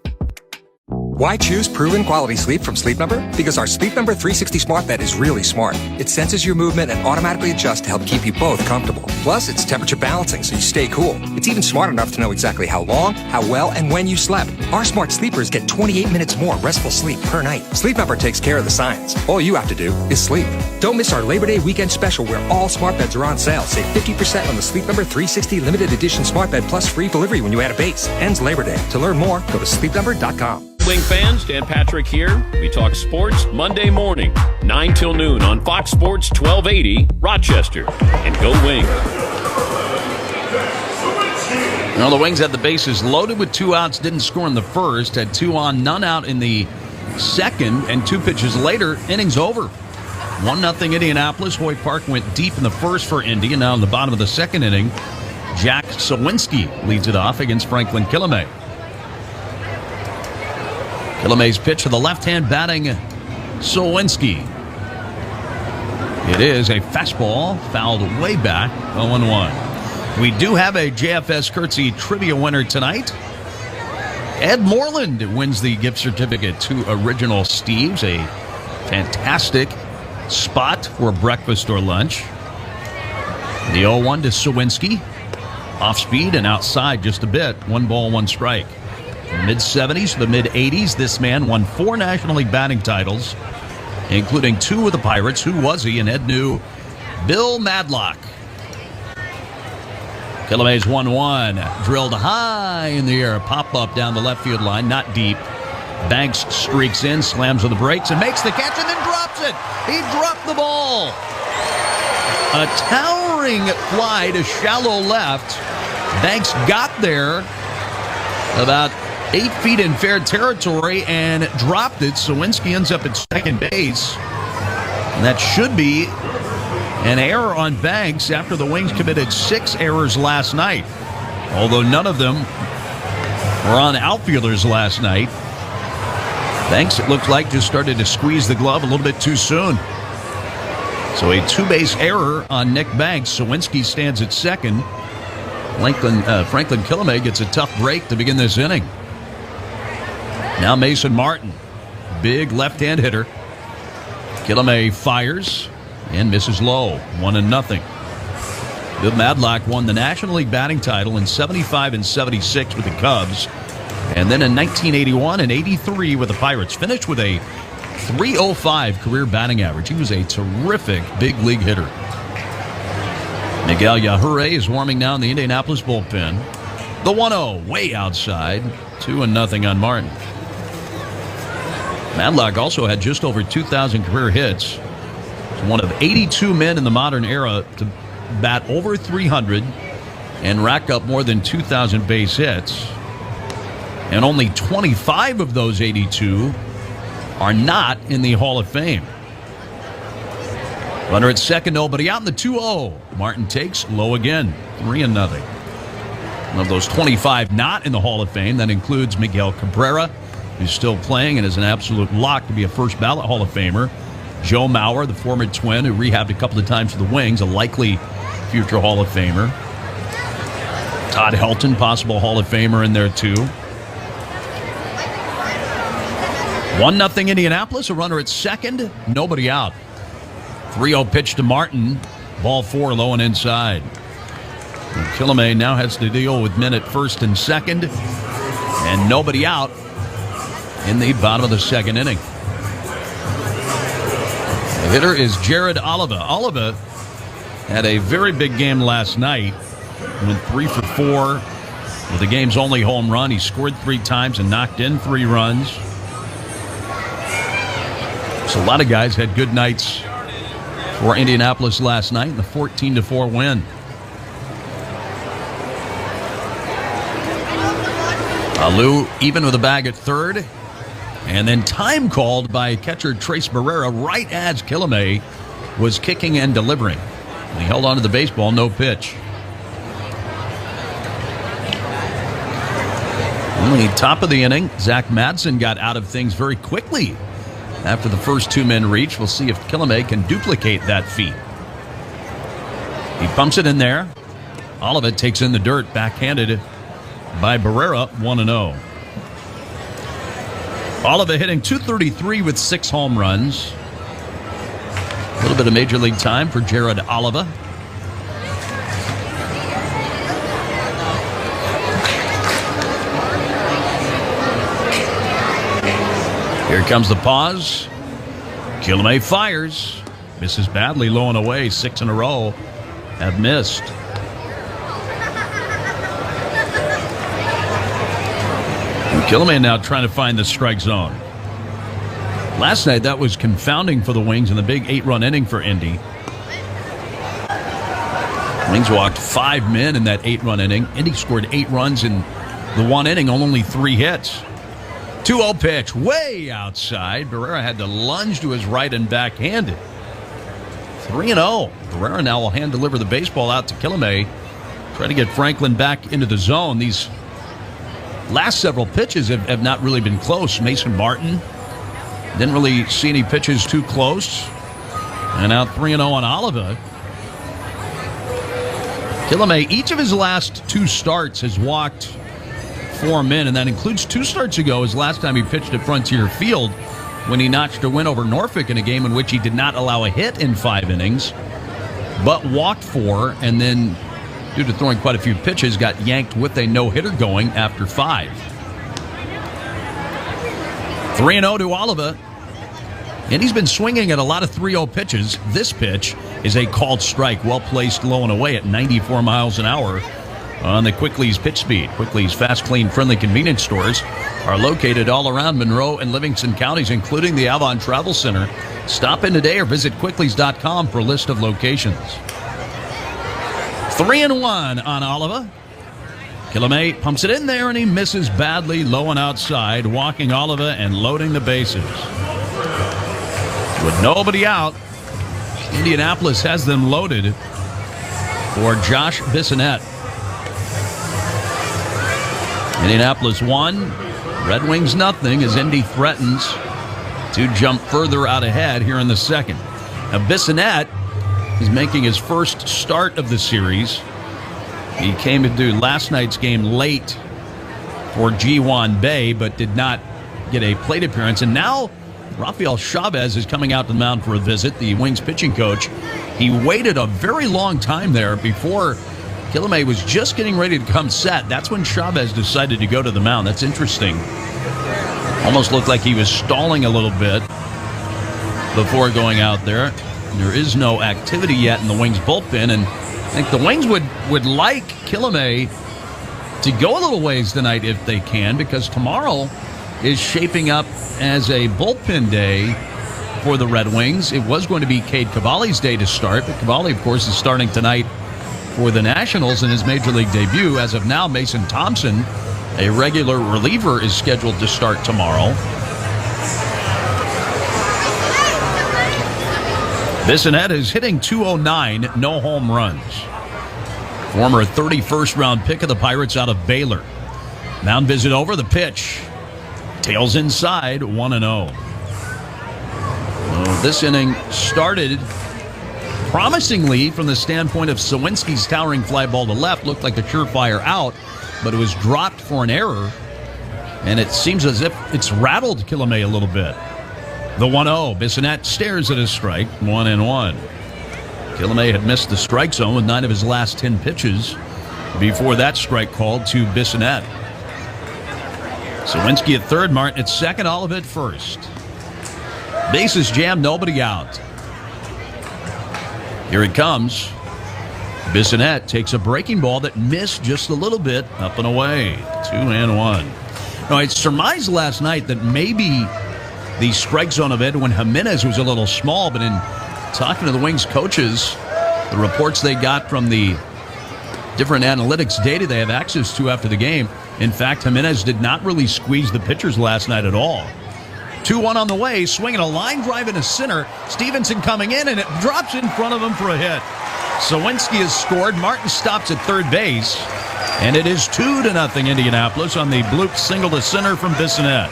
Speaker 5: Why choose proven quality sleep from Sleep Number? Because our Sleep Number 360 smart bed is really smart. It senses your movement and automatically adjusts to help keep you both comfortable. Plus, it's temperature balancing so you stay cool. It's even smart enough to know exactly how long, how well, and when you slept. Our smart sleepers get 28 minutes more restful sleep per night. Sleep Number takes care of the science. All you have to do is sleep. Don't miss our Labor Day weekend special where all smart beds are on sale. Save 50% on the Sleep Number 360 limited edition smart bed plus free delivery when you add a base. Ends Labor Day. To learn more, go to sleepnumber.com.
Speaker 8: Wing fans, Dan Patrick here. We talk sports Monday morning, 9 till noon on Fox Sports 1280, Rochester. And go Wings.
Speaker 11: Well, the Wings had the bases loaded with 2 outs, didn't score in the first, had 2 on, none out in the second, and 2 pitches later, innings over. 1-0 Indianapolis. Hoyt Park went deep in the first for Indy, and now in the bottom of the second inning, Jack Sawinski leads it off against Franklin Killamay. Killamay's pitch to the left-hand batting Sawinski. It is a fastball fouled way back, 0-1. We do have a JFS Curtsy Trivia winner tonight. Ed Moreland wins the gift certificate to Original Steve's, a fantastic spot for breakfast or lunch. The 0-1 to Sawinski. Off speed and outside just a bit. 1 ball, 1 strike. Mid-70s to the mid-80s, this man won 4 National League batting titles, including 2 with the Pirates. Who was he? And Ed knew Bill Madlock. Killamay's 1-1. Drilled high in the air. Pop-up down the left field line. Not deep. Banks streaks in, slams on the brakes, and makes the catch, and then drops it. He dropped the ball. A towering fly to shallow left. Banks got there about 8 feet in fair territory and dropped it. Sawinski ends up at second base. And that should be an error on Banks after the Wings committed 6 errors last night. Although none of them were on outfielders last night. Banks, it looked like, just started to squeeze the glove a little bit too soon. So a 2-base error on Nick Banks. Sawinski stands at second. Franklin Killamay gets a tough break to begin this inning. Now Mason Martin, big left-hand hitter. Killamay fires and misses low, 1-0. Bill Madlock won the National League batting title in 75 and 76 with the Cubs, and then in 1981 and 83 with the Pirates. Finished with a .305 career batting average. He was a terrific big league hitter. Miguel Yajure is warming now in the Indianapolis bullpen. The 1-0 way outside, 2-0 on Martin. Madlock also had just over 2,000 career hits. He's one of 82 men in the modern era to bat over 300 and rack up more than 2,000 base hits. And only 25 of those 82 are not in the Hall of Fame. Runner at second, nobody out in the 2-0. Martin takes low again, 3-0. Of those 25 not in the Hall of Fame, that includes Miguel Cabrera, who's still playing and is an absolute lock to be a first ballot Hall of Famer. Joe Mauer, the former Twin, who rehabbed a couple of times for the Wings, a likely future Hall of Famer. Todd Helton, possible Hall of Famer in there too. 1-0 Indianapolis, a runner at second, nobody out. 3-0 pitch to Martin, ball 4, low and inside. And Killamay now has to deal with men at first and second, and nobody out in the bottom of the second inning. The hitter is Jared Oliva. Oliva had a very big game last night. Went 3 for 4 with the game's only home run. He scored 3 times and knocked in 3 runs. So a lot of guys had good nights for Indianapolis last night in the 14-4 win. Alou even with a bag at third. And then time called by catcher Trace Barrera right as Killamay was kicking and delivering. He held on to the baseball, no pitch. Only top of the inning, Zach Madsen got out of things very quickly after the first 2 men reach. We'll see if Killamay can duplicate that feat. He pumps it in there. Oliva takes in the dirt, backhanded by Barrera, 1-0. Oliva hitting .233 with 6 home runs. A little bit of Major League time for Jared Oliva. Here comes the pause. Kilme fires. Misses badly, low and away. 6 in a row have missed. Kilme now trying to find the strike zone. Last night, that was confounding for the Wings in the big 8-run inning for Indy. Wings walked 5 men in that 8-run inning. Indy scored 8 runs in the 1 inning, only 3 hits. 2-0 pitch, way outside. Barrera had to lunge to his right and backhanded. 3-0. Barrera now will hand deliver the baseball out to Kilme. Try to get Franklin back into the zone. These last several pitches have not really been close. Mason Martin didn't really see any pitches too close. And now 3-0 on Oliva. Kilme, each of his last 2 starts has walked 4 men, and that includes 2 starts ago, his last time he pitched at Frontier Field when he notched a win over Norfolk in a game in which he did not allow a hit in 5 innings, but walked 4, and then, due to throwing quite a few pitches, got yanked with a no-hitter going after 5. 3-0 to Oliva. And he's been swinging at a lot of 3-0 pitches. This pitch is a called strike, well-placed low and away at 94 miles an hour on the Quickly's pitch speed. Quickly's fast, clean, friendly convenience stores are located all around Monroe and Livingston counties, including the Avon Travel Center. Stop in today or visit quicklys.com for a list of locations. 3-1 on Oliva. Kilme pumps it in there, and he misses badly, low and outside, walking Oliva and loading the bases. With nobody out, Indianapolis has them loaded for Josh Bissonnette. Indianapolis 1, Red Wings nothing, as Indy threatens to jump further out ahead here in the second. Now Bissonnette is making his first start of the series. He came into last night's game late for G1 Bay, but did not get a plate appearance. And now Rafael Chavez is coming out to the mound for a visit, the Wings pitching coach. He waited a very long time there before Kilme was just getting ready to come set. That's when Chavez decided to go to the mound. That's interesting. Almost looked like he was stalling a little bit before going out there. There is no activity yet in the Wings bullpen, and I think the Wings would like Kilme to go a little ways tonight if they can, because tomorrow is shaping up as a bullpen day for the Red Wings. It was going to be Cade Cavalli's day to start, but Cavalli, of course, is starting tonight for the Nationals in his Major League debut. As of now, Mason Thompson, a regular reliever, is scheduled to start tomorrow. Bissonnette is hitting .209, no home runs. Former 31st round pick of the Pirates out of Baylor. Mound visit over, the pitch. Tails inside, 1-0. This inning started promisingly from the standpoint of Sawinski's towering fly ball to left. Looked like a surefire out, but it was dropped for an error, and it seems as if it's rattled Kilme a little bit. The 1-0. Bissonnette stares at his strike, 1-1. Kilme had missed the strike zone with 9 of his last 10 pitches before that strike called to Bissonnette. Sawinski at third, Martin at second, Oliva at first. Bases jammed, nobody out. Here it comes. Bissonnette takes a breaking ball that missed just a little bit, up and away. 2-1. Now, I surmised last night that maybe the strike zone of Edwin Jimenez was a little small, but in talking to the Wings coaches, the reports they got from the different analytics data they have access to after the game, in fact, Jimenez did not really squeeze the pitchers last night at all. 2-1 on the way, swinging a line drive into center. Stevenson coming in, and it drops in front of him for a hit. Sawinski has scored. Martin stops at third base, and it is 2-0 Indianapolis on the bloop single to center from Bissonnette.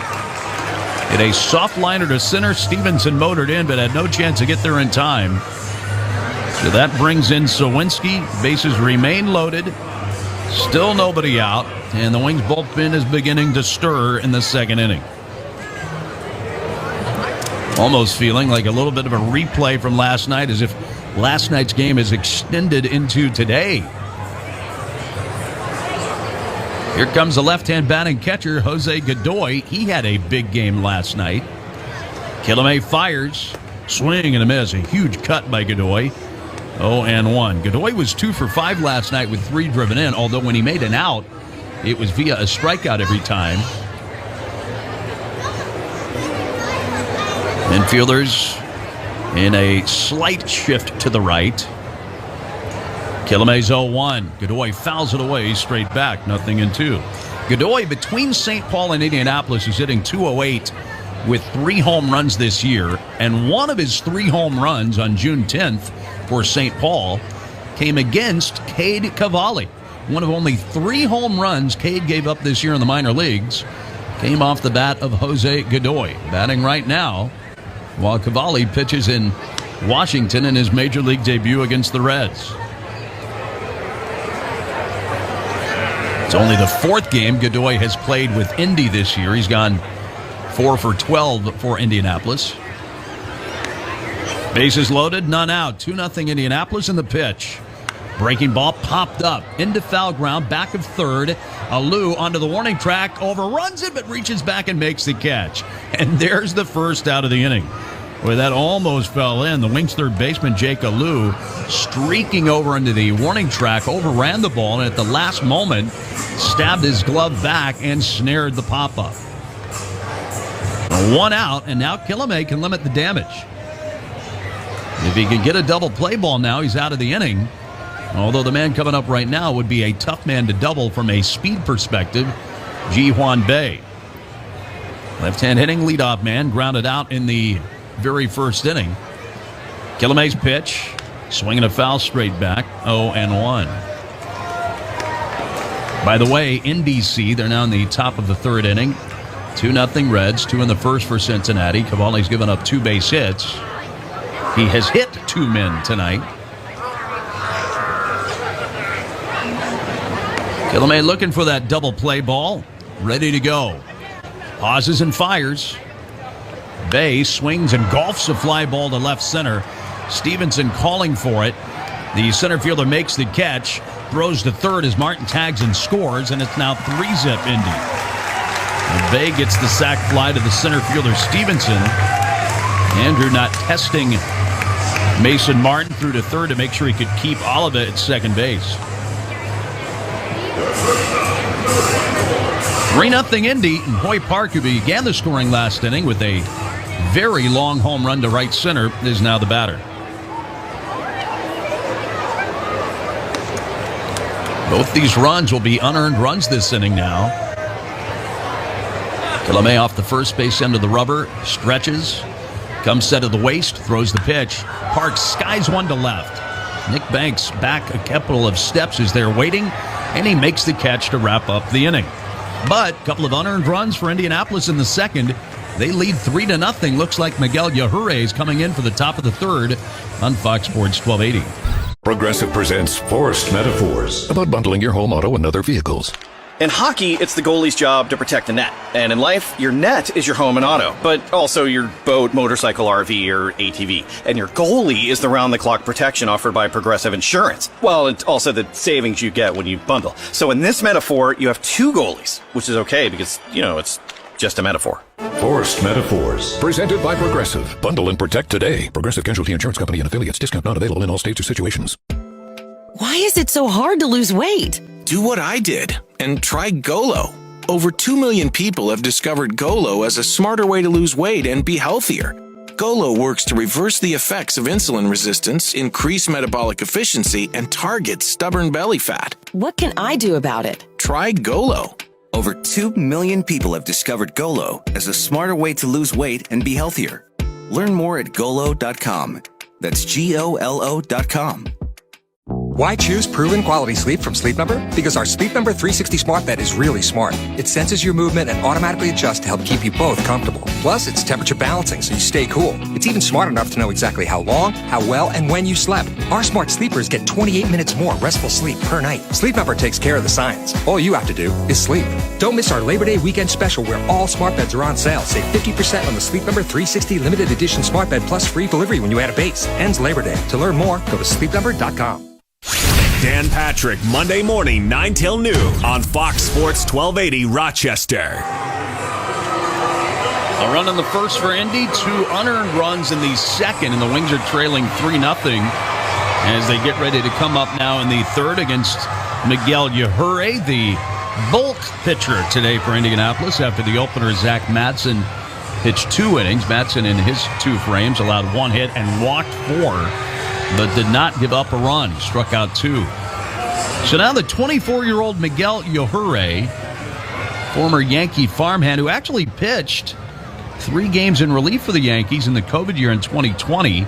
Speaker 11: Hit a soft liner to center. Stevenson motored in, but had no chance to get there in time. So that brings in Sawinski. Bases remain loaded. Still nobody out, and the Wings bullpen is beginning to stir in the second inning. Almost feeling like a little bit of a replay from last night, as if last night's game is extended into today. Here comes the left-hand batting catcher, Jose Godoy. He had a big game last night. Kilame fires. Swing and a miss. A huge cut by Godoy. 0-1. Godoy was 2 for 5 last night with 3 driven in, although when he made an out, it was via a strikeout every time. Infielders in a slight shift to the right. Killamay's 0-1. Godoy fouls it away straight back. 0-2. Godoy, between St. Paul and Indianapolis, is hitting .208 with 3 home runs this year. And one of his 3 home runs on June 10th for St. Paul came against Cade Cavalli. One of only 3 home runs Cade gave up this year in the minor leagues came off the bat of Jose Godoy, batting right now, while Cavalli pitches in Washington in his major league debut against the Reds. It's only the 4th game Godoy has played with Indy this year. He's gone 4 for 12 for Indianapolis. Bases loaded, none out. 2-0 Indianapolis in the pitch. Breaking ball popped up into foul ground, back of third. Alou onto the warning track, overruns it, but reaches back and makes the catch. And there's the first out of the inning. Boy, that almost fell in. The Wings third baseman, Jake Alou, streaking over into the warning track, overran the ball, and at the last moment, stabbed his glove back and snared the pop-up. 1 out, and now Kilame can limit the damage. If he can get a double play ball now, he's out of the inning. Although the man coming up right now would be a tough man to double from a speed perspective, Ji-Hwan Bae. Left-hand hitting leadoff man, grounded out in the very first inning. Killamay's pitch, swinging a foul straight back, 0-1. By the way, in D.C., they're now in the top of the 3rd inning. 2-0 Reds, 2 in the first for Cincinnati. Cavalli's given up 2 base hits. He has hit 2 men tonight. Kilame looking for that double play ball. Ready to go. Pauses and fires. Bae swings and golfs a fly ball to left center. Stevenson calling for it. The center fielder makes the catch. Throws to third as Martin tags and scores, and it's now 3-zip Indy. And Bae gets the sac fly to the center fielder Stevenson. Andrew not testing Mason Martin through to third to make sure he could keep Oliva at second base. 3-0 Indy, and Hoy Park, who began the scoring last inning with a very long home run to right center, is now the batter. Both these runs will be unearned runs this inning now. Kilame off the first base end of the rubber, stretches, comes set of the waist, throws the pitch. Park skies one to left. Nick Banks back a couple of steps as they're waiting, and he makes the catch to wrap up the inning. But a couple of unearned runs for Indianapolis in the second. They lead 3-0. Looks like Miguel Yajure is coming in for the top of the 3rd on Fox Sports 1280.
Speaker 9: Progressive presents Forced Metaphors about bundling your home, auto, and other vehicles.
Speaker 13: In hockey, it's the goalie's job to protect the net. And in life, your net is your home and auto, but also your boat, motorcycle, RV, or ATV. And your goalie is the round-the-clock protection offered by Progressive Insurance. Well, and also the savings you get when you bundle. So in this metaphor, you have 2 goalies, which is okay because, it's just a metaphor.
Speaker 9: Forced Metaphors. Presented by Progressive. Bundle and protect today. Progressive Casualty Insurance Company and affiliates. Discount not available in all states or situations.
Speaker 10: Why is it so hard to lose weight?
Speaker 21: Do what I did and try Golo. Over 2 million people have discovered Golo as a smarter way to lose weight and be healthier. Golo works to reverse the effects of insulin resistance, increase metabolic efficiency, and target stubborn belly fat.
Speaker 10: What can I do about it?
Speaker 21: Try Golo.
Speaker 14: Over 2 million people have discovered Golo as a smarter way to lose weight and be healthier. Learn more at Golo.com. That's GOLO.com.
Speaker 5: Why choose proven quality sleep from Sleep Number? Because our Sleep Number 360 smart bed is really smart. It senses your movement and automatically adjusts to help keep you both comfortable. Plus, it's temperature balancing so you stay cool. It's even smart enough to know exactly how long, how well, and when you slept. Our smart sleepers get 28 minutes more restful sleep per night. Sleep Number takes care of the science. All you have to do is sleep. Don't miss our Labor Day weekend special where all smart beds are on sale. Save 50% on the Sleep Number 360 limited edition smart bed plus free delivery when you add a base. Ends Labor Day. To learn more, go to sleepnumber.com.
Speaker 1: Dan Patrick, Monday morning, 9 till noon on Fox Sports 1280 Rochester.
Speaker 11: A run in the first for Indy, 2 unearned runs in the second, and the Wings are trailing 3-0 as they get ready to come up now in the third against Miguel Yajure, the bulk pitcher today for Indianapolis. After the opener, Zach Madsen pitched 2 innings. Madsen in his 2 frames allowed 1 hit and walked 4. But did not give up a run. He struck out 2. So now the 24-year-old Miguel Yajure, former Yankee farmhand who actually pitched 3 games in relief for the Yankees in the COVID year in 2020.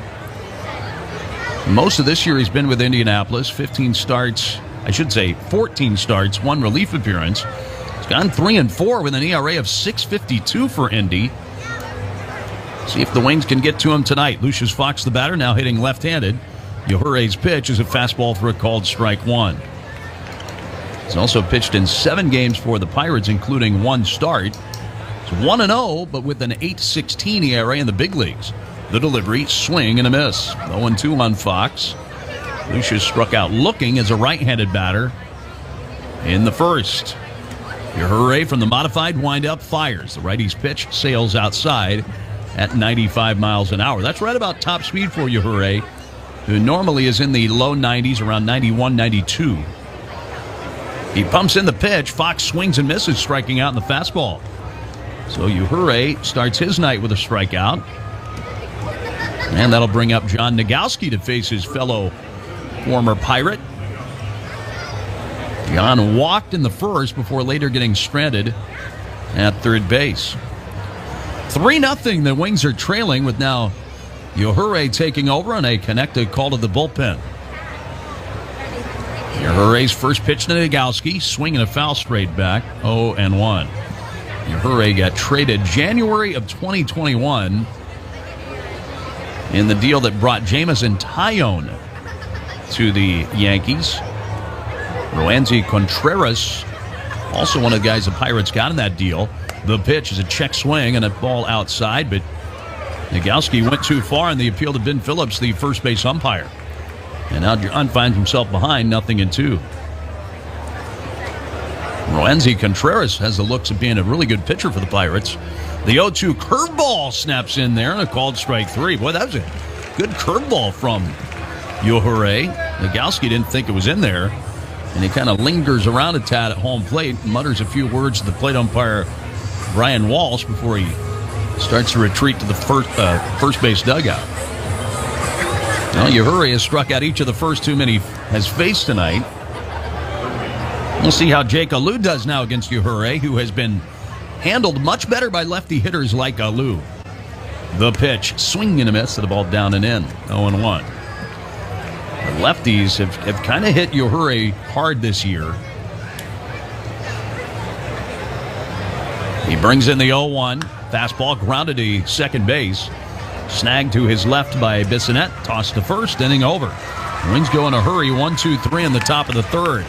Speaker 11: Most of this year he's been with Indianapolis, 14 starts, 1 relief appearance. He's gone 3-4 with an ERA of 6.52 for Indy. See if the Wings can get to him tonight. Lucius Fox, the batter, now hitting left-handed. Yajure's pitch is a fastball for a called strike 1. He's also pitched in 7 games for the Pirates, including 1 start. It's 1-0, but with an 8.16 ERA in the big leagues. The delivery, swing and a miss. 0-2 on Fox. Lucius struck out looking as a right-handed batter in the first. Yajure from the modified windup fires. The righty's pitch sails outside at 95 miles an hour. That's right about top speed for Yajure, who normally is in the low 90s, around 91, 92. He pumps in the pitch. Fox swings and misses, striking out in the fastball. So Yajure starts his night with a strikeout. And that'll bring up John Nogowski to face his fellow former Pirate. John walked in the first before later getting stranded at third base. 3-0, the Wings are trailing with now Yajure taking over on a connected call to the bullpen. Yajure's first pitch to Nogowski, swinging a foul straight back, 0-1. Yajure got traded January of 2021 in the deal that brought Jameson Taillon to the Yankees. Roansy Contreras, also one of the guys the Pirates got in that deal. The pitch is a check swing and a ball outside, but Nogowski went too far in the appeal to Ben Phillips, the first base umpire. And now John finds himself behind 0-2. Roansy Contreras has the looks of being a really good pitcher for the Pirates. The 0-2 curveball snaps in there and a called strike 3. Boy, that was a good curveball from Yajure. Nogowski didn't think it was in there, and he kind of lingers around a tad at home plate, mutters a few words to the plate umpire Brian Walsh before he starts to retreat to the first base dugout. Now, Yajure has struck out each of the first 2 men he has faced tonight. We'll see how Jake Alou does now against Yajure, who has been handled much better by lefty hitters like Alou. The pitch, swing and a miss, to the ball down and in, 0-1. The lefties have kind of hit Yajure hard this year. He brings in the 0-1. Fastball grounded to second base. Snagged to his left by Bissonnette. Tossed to first, inning over. Wings go in a hurry. 1-2-3 in the top of the third.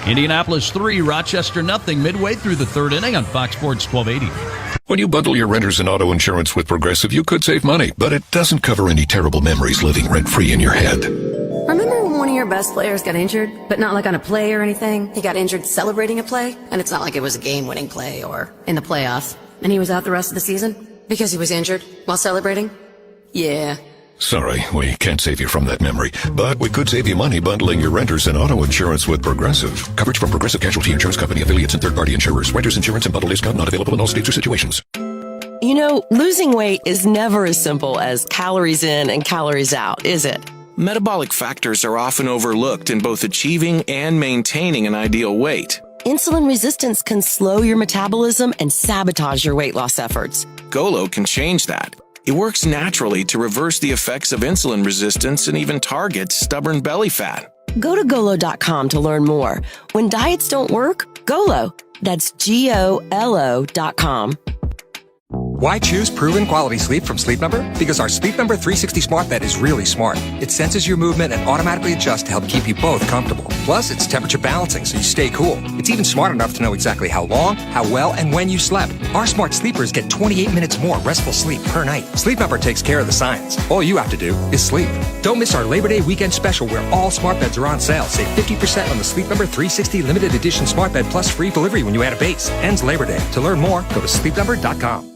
Speaker 11: Indianapolis 3, Rochester 0, midway through the third inning on Fox Sports 1280.
Speaker 9: When you bundle your renters and auto insurance with Progressive, you could save money, but it doesn't cover any terrible memories living rent-free in your head.
Speaker 4: Remember when one of your best players got injured, but not like on a play or anything? He got injured celebrating a play, and it's not like it was a game-winning play or in the playoffs, and he was out the rest of the season because he was injured while celebrating? Yeah.
Speaker 9: Sorry, we can't save you from that memory, but we could save you money bundling your renters and auto insurance with Progressive. Coverage from Progressive Casualty Insurance Company, affiliates, and third-party insurers. Renters insurance and bundle discount not available in all states or situations.
Speaker 10: You know, losing weight is never as simple as calories in and calories out, is it?
Speaker 21: Metabolic factors are often overlooked in both achieving and maintaining an ideal weight.
Speaker 10: Insulin resistance can slow your metabolism and sabotage your weight loss efforts.
Speaker 21: Golo can change that. It works naturally to reverse the effects of insulin resistance and even targets stubborn belly fat.
Speaker 10: Go to Golo.com to learn more. When diets don't work, Golo. That's GOLO.com.
Speaker 5: Why choose proven quality sleep from Sleep Number? Because our Sleep Number 360 smart bed is really smart. It senses your movement and automatically adjusts to help keep you both comfortable. Plus, it's temperature balancing so you stay cool. It's even smart enough to know exactly how long, how well, and when you slept. Our smart sleepers get 28 minutes more restful sleep per night. Sleep Number takes care of the science. All you have to do is sleep. Don't miss our Labor Day weekend special where all smart beds are on sale. Save 50% on the Sleep Number 360 limited edition smart bed plus free delivery when you add a base. Ends Labor Day. To learn more, go to sleepnumber.com.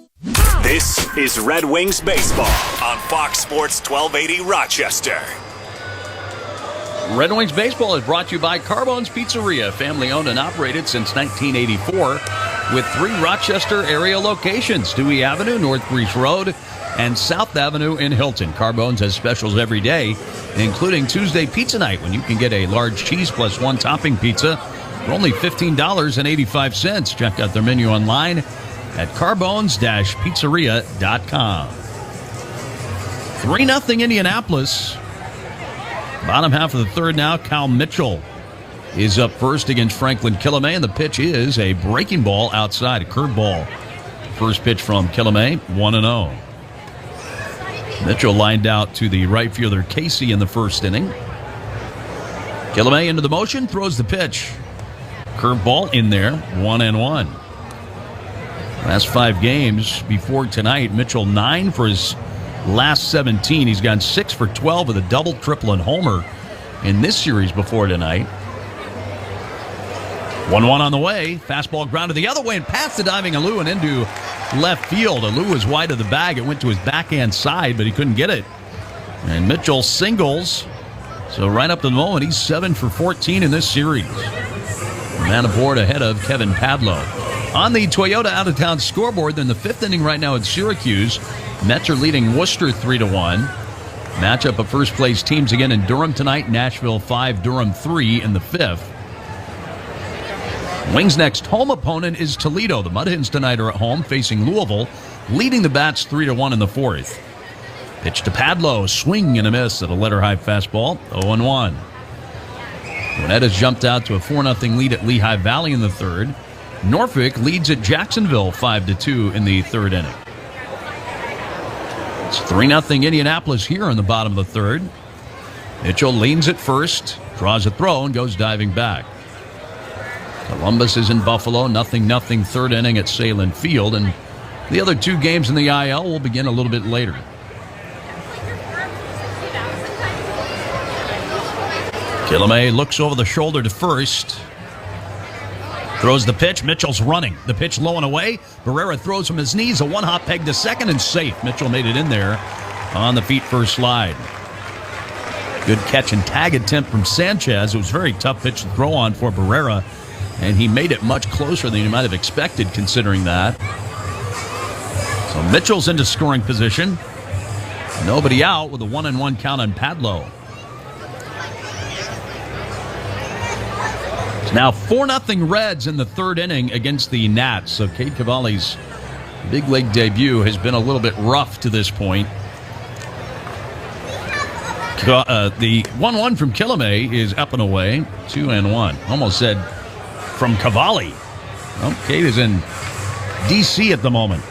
Speaker 1: This is Red Wings Baseball on Fox Sports 1280 Rochester.
Speaker 11: Red Wings Baseball is brought to you by Carbone's Pizzeria, family owned and operated since 1984, with 3 Rochester area locations: Dewey Avenue, North Breeze Road, and South Avenue in Hilton. Carbone's has specials every day, including Tuesday Pizza Night, when you can get a large cheese plus 1 topping pizza for only $15.85. Check out their menu online at carbones-pizzeria.com. 3-0 Indianapolis. Bottom half of the third now. Cal Mitchell is up first against Franklin Killamay, and the pitch is a breaking ball outside, a curveball. First pitch from Killamay, 1-0. Mitchell lined out to the right fielder Casey in the first inning. Killamay into the motion, throws the pitch. Curveball in there, 1-1. Last 5 games before tonight, Mitchell 9 for his last 17. He's gone 6 for 12 with a double, triple, and homer in this series before tonight. 1-1 on the way. Fastball grounded the other way and past the diving Alou and into left field. Alou was wide of the bag. It went to his backhand side, but he couldn't get it. And Mitchell singles. So right up to the moment, he's 7 for 14 in this series. Man aboard ahead of Kevin Padlow. On the Toyota out-of-town scoreboard, in the 5th inning right now at Syracuse, Mets are leading Worcester 3-1. Matchup of first-place teams again in Durham tonight. Nashville 5, Durham 3 in the 5th. Wings' next home opponent is Toledo. The Mud Hens tonight are at home facing Louisville, leading the Bats 3-1 in the 4th. Pitch to Padlow, swing and a miss at a letter-high fastball, 0-1. Gwinnett has jumped out to a 4-0 lead at Lehigh Valley in the 3rd. Norfolk leads at Jacksonville 5-2 in the 3rd inning. It's 3-0 Indianapolis here in the bottom of the 3rd. Mitchell leans at first, draws a throw, and goes diving back. Columbus is in Buffalo, 0-0 3rd inning at Salem Field, and the other 2 games in the IL will begin a little bit later. Killamay looks over the shoulder to first. Throws the pitch. Mitchell's running. The pitch low and away. Barrera throws from his knees. A one-hop peg to second and safe. Mitchell made it in there on the feet first slide. Good catch and tag attempt from Sanchez. It was a very tough pitch to throw on for Barrera, and he made it much closer than you might have expected considering that. So Mitchell's into scoring position. Nobody out with a 1-1 count on Padlow. It's now 4-0 Reds in the 3rd inning against the Nats. So Cade Cavalli's big league debut has been a little bit rough to this point. The 1-1 from Killamay is up and away, 2-1. Almost said from Cavalli. Well, Cade is in D.C. at the moment.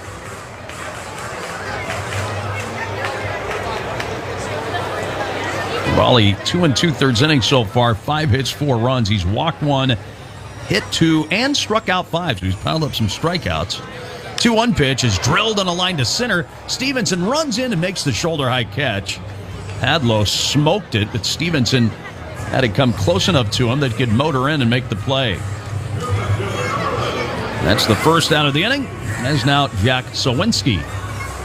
Speaker 11: Cavalli, 2 2/3 innings so far, 5 hits, 4 runs. He's walked 1, hit 2, and struck out 5. So he's piled up some strikeouts. 2-1 pitch is drilled on a line to center. Stevenson runs in and makes the shoulder-high catch. Padlow smoked it, but Stevenson had to come close enough to him that he could motor in and make the play. That's the first out of the inning. As now Jack Sawinski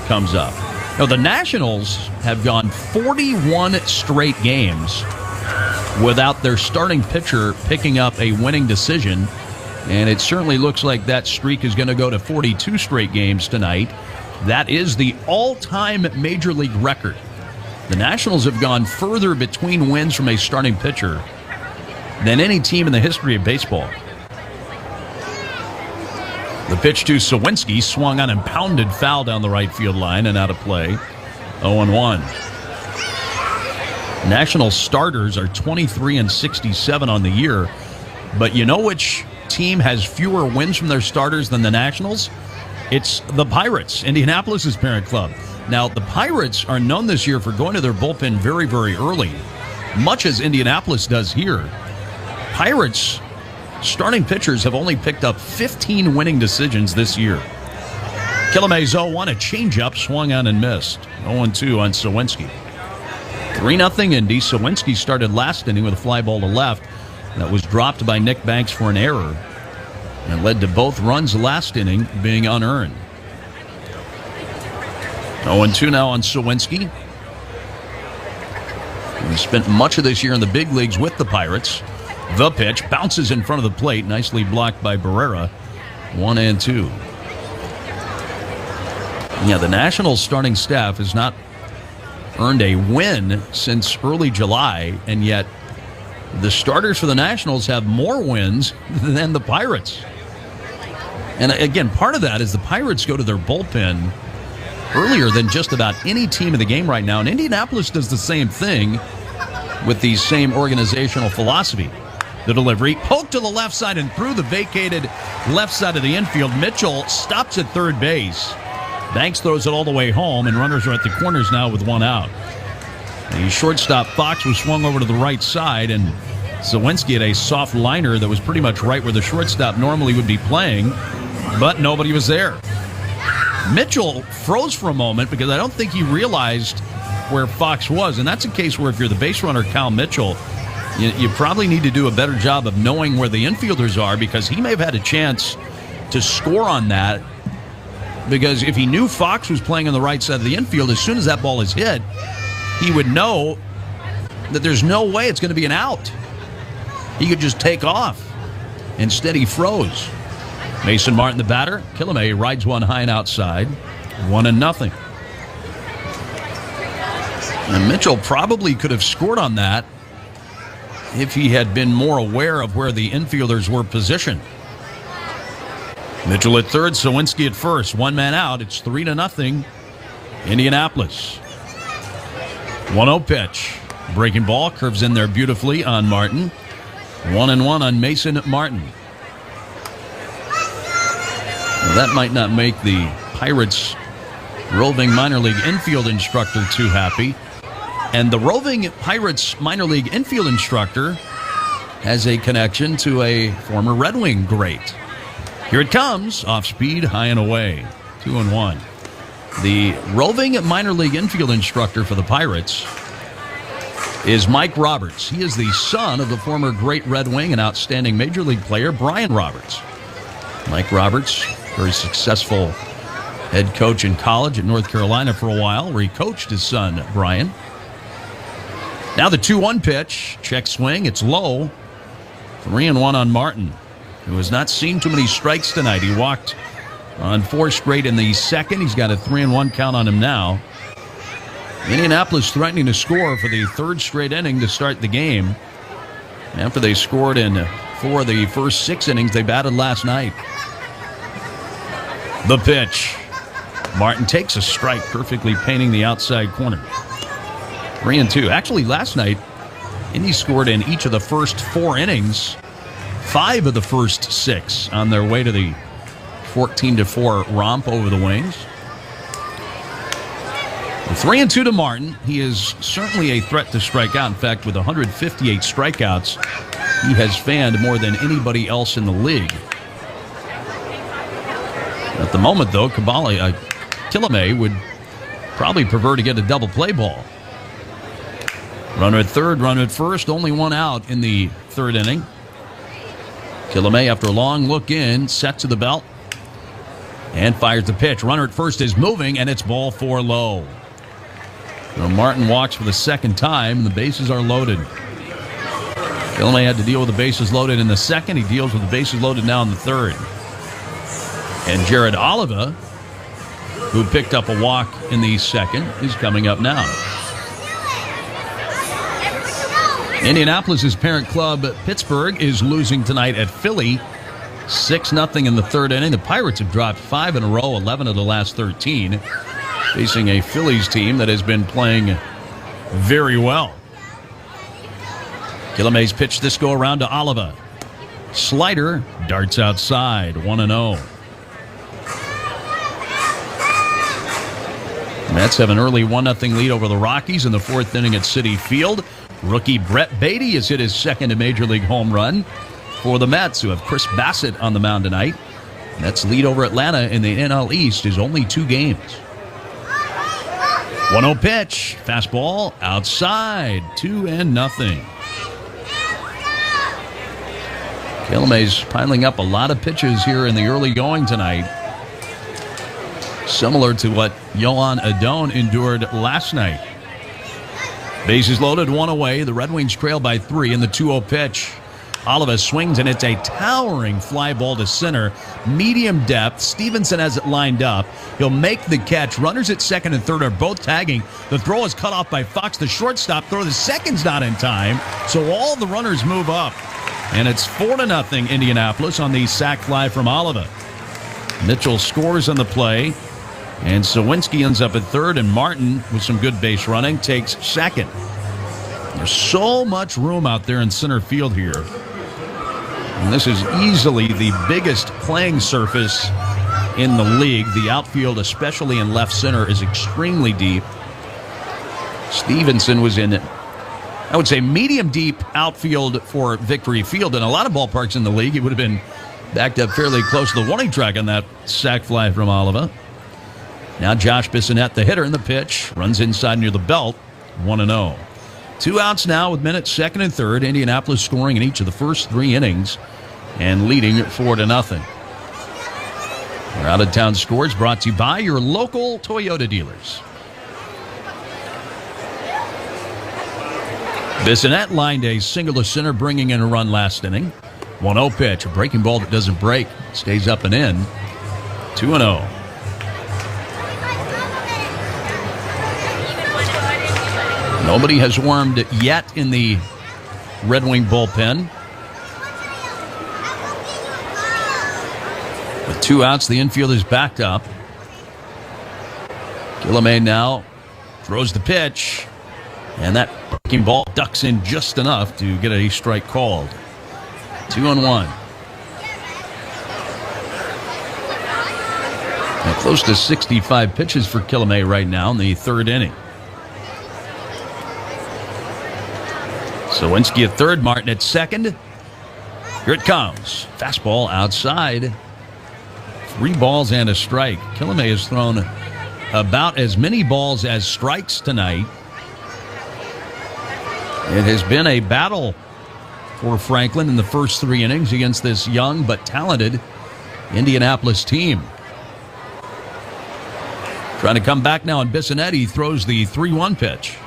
Speaker 11: comes up. Now, the Nationals have gone 41 straight games without their starting pitcher picking up a winning decision, and it certainly looks like that streak is going to go to 42 straight games tonight. That is the all-time Major League record. The Nationals have gone further between wins from a starting pitcher than any team in the history of baseball. The pitch to Sawinski swung on and pounded foul down the right field line and out of play. 0-1. National starters are 23-67 on the year. But you know which team has fewer wins from their starters than the Nationals? It's the Pirates, Indianapolis's parent club. Now, the Pirates are known this year for going to their bullpen very, very early, much as Indianapolis does here. Pirates starting pitchers have only picked up 15 winning decisions this year. Killamay's 0-1, a changeup swung on and missed. 0-2 on Sawinski. 3-0 Indy. Sawinski started last inning with a fly ball to left that was dropped by Nick Banks for an error and led to both runs last inning being unearned. 0-2 now on Sawinski. He spent much of this year in the big leagues with the Pirates. The pitch bounces in front of the plate, nicely blocked by Barrera. 1-2. Yeah, the Nationals starting staff has not earned a win since early July, and yet the starters for the Nationals have more wins than the Pirates. And again, part of that is the Pirates go to their bullpen earlier than just about any team in the game right now. And Indianapolis does the same thing with the same organizational philosophy. The delivery poked to the left side and through the vacated left side of the infield. Mitchell stops at third base. Banks throws it all the way home, and runners are at the corners now with one out. The shortstop Fox was swung over to the right side, and Sawinski had a soft liner that was pretty much right where the shortstop normally would be playing, but nobody was there. Mitchell froze for a moment because I don't think he realized where Fox was, and that's a case where if you're the base runner, Cal Mitchell, you probably need to do a better job of knowing where the infielders are, because he may have had a chance to score on that. Because if he knew Fox was playing on the right side of the infield, as soon as that ball is hit, he would know that there's no way it's going to be an out. He could just take off. Instead, he froze. Mason Martin, the batter. Killamay rides one high and outside. 1-0. And Mitchell probably could have scored on that if he had been more aware of where the infielders were positioned. Mitchell at third, Sawinski at first. One man out. It's 3-0 Indianapolis. 1-0 pitch. Breaking ball curves in there beautifully on Martin. 1-1 on Mason Martin. Well, that might not make the Pirates roving minor league infield instructor too happy. And the roving Pirates minor league infield instructor has a connection to a former Red Wing great. Here it comes, off speed, high and away. 2-1. The roving minor league infield instructor for the Pirates is Mike Roberts. He is the son of the former great Red Wing and outstanding major league player, Brian Roberts. Mike Roberts, very successful head coach in college at North Carolina for a while, where he coached his son, Brian. Now the 2-1 pitch, check swing, it's low. 3-1 on Martin, who has not seen too many strikes tonight. He walked on 4 straight in the second. He's got a 3-1 count on him now. Indianapolis threatening to score for the 3rd straight inning to start the game. After they scored in 4 of the first 6 innings they batted last night. The pitch. Martin takes a strike, perfectly painting the outside corner. 3-2. Actually, last night, Indy scored in each of the first 4 innings. 5 of the first 6 on their way to the 14-4 romp over the Wings. 3-2 to Martin. He is certainly a threat to strike out. In fact, with 158 strikeouts, he has fanned more than anybody else in the league. At the moment, though, Killamay would probably prefer to get a double play ball. Runner at third, runner at first, only one out in the 3rd inning. Killamay, after a long look in, set to the belt and fires the pitch. Runner at first is moving, and it's ball 4 low. So Martin walks for the 2nd time, and the bases are loaded. Killamay had to deal with the bases loaded in the 2nd. He deals with the bases loaded now in the 3rd. And Jared Oliva, who picked up a walk in the 2nd, is coming up now. Indianapolis' parent club, Pittsburgh, is losing tonight at Philly, 6-0 in the 3rd inning. The Pirates have dropped 5 in a row, 11 of the last 13, facing a Phillies team that has been playing very well. Killimay's pitch this go around to Oliva. Slider darts outside, 1-0. Mets have an early 1-0 lead over the Rockies in the fourth inning at Citi Field. Rookie Brett Beatty has hit his second Major League home run for the Mets, who have Chris Bassett on the mound tonight. Mets lead over Atlanta in the NL East is only 2 games. 1-0 pitch. Fastball outside. 2-0. Killimay's piling up a lot of pitches here in the early going tonight. Similar to what Yohan Adon endured last night. Bases loaded, 1 away. The Red Wings trail by 3 in the 2-0 pitch. Oliva swings, and it's a towering fly ball to center. Medium depth. Stevenson has it lined up. He'll make the catch. Runners at second and third are both tagging. The throw is cut off by Fox, the shortstop. Throw the second's not in time, so all the runners move up. And it's 4-0 Indianapolis on the sac fly from Oliva. Mitchell scores on the play, and Sawinski ends up at third, and Martin, with some good base running, takes second. There's so much room out there in center field here. And this is easily the biggest playing surface in the league. The outfield, especially in left center, is extremely deep. Stevenson was in, I would say, medium deep outfield for Victory Field. In a lot of ballparks in the league, he would have been backed up fairly close to the warning track on that sac fly from Oliva. Now Josh Bissonnette, the hitter, in the pitch. Runs inside near the belt. 1-0. 2 outs now with minutes second and third. Indianapolis scoring in each of the first 3 innings and leading 4-0. Our out-of-town scores brought to you by your local Toyota dealers. Bissonnette lined a single to center, bringing in a run last inning. 1-0 pitch, a breaking ball that doesn't break, stays up and in. 2-0. Nobody has warmed yet in the Red Wing bullpen. With 2 outs, the infield is backed up. Killimay now throws the pitch, and that breaking ball ducks in just enough to get a strike called. 2-1. Now close to 65 pitches for Killimay right now in the third inning. Sawinski at third, Martin at second. Here it comes. Fastball outside. 3 balls and a strike. Killimay has thrown about as many balls as strikes tonight. It has been a battle for Franklin in the first 3 innings against this young but talented Indianapolis team. Trying to come back now on Bissonnette. He throws the 3-1 pitch.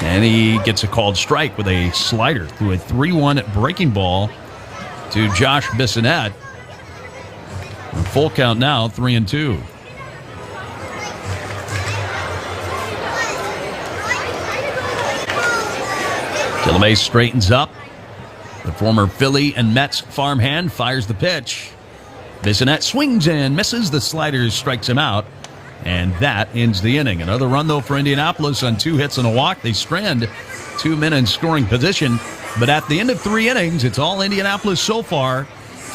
Speaker 11: And he gets a called strike with a slider through a 3-1 breaking ball to Josh Bissonnette. A full count now, 3-2. Killimay straightens up. The former Philly and Mets farmhand fires the pitch. Bissonnette swings and misses. The slider strikes him out. And that ends the inning. Another run, though, for Indianapolis on 2 hits and a walk. They strand 2 men in scoring position. But at the end of 3 innings, it's all Indianapolis so far.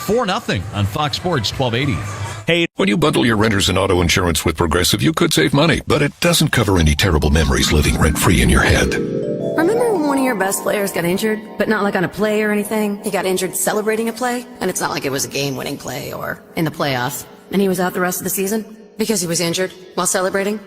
Speaker 11: 4-0 on Fox Sports 1280.
Speaker 9: Hey, when you bundle your renters and auto insurance with Progressive, you could save money, but it doesn't cover any terrible memories living rent-free in your head.
Speaker 4: Remember when one of your best players got injured, but not like on a play or anything? He got injured celebrating a play, and it's not like it was a game-winning play or in the playoffs, and he was out the rest of the season? Because he was injured while celebrating?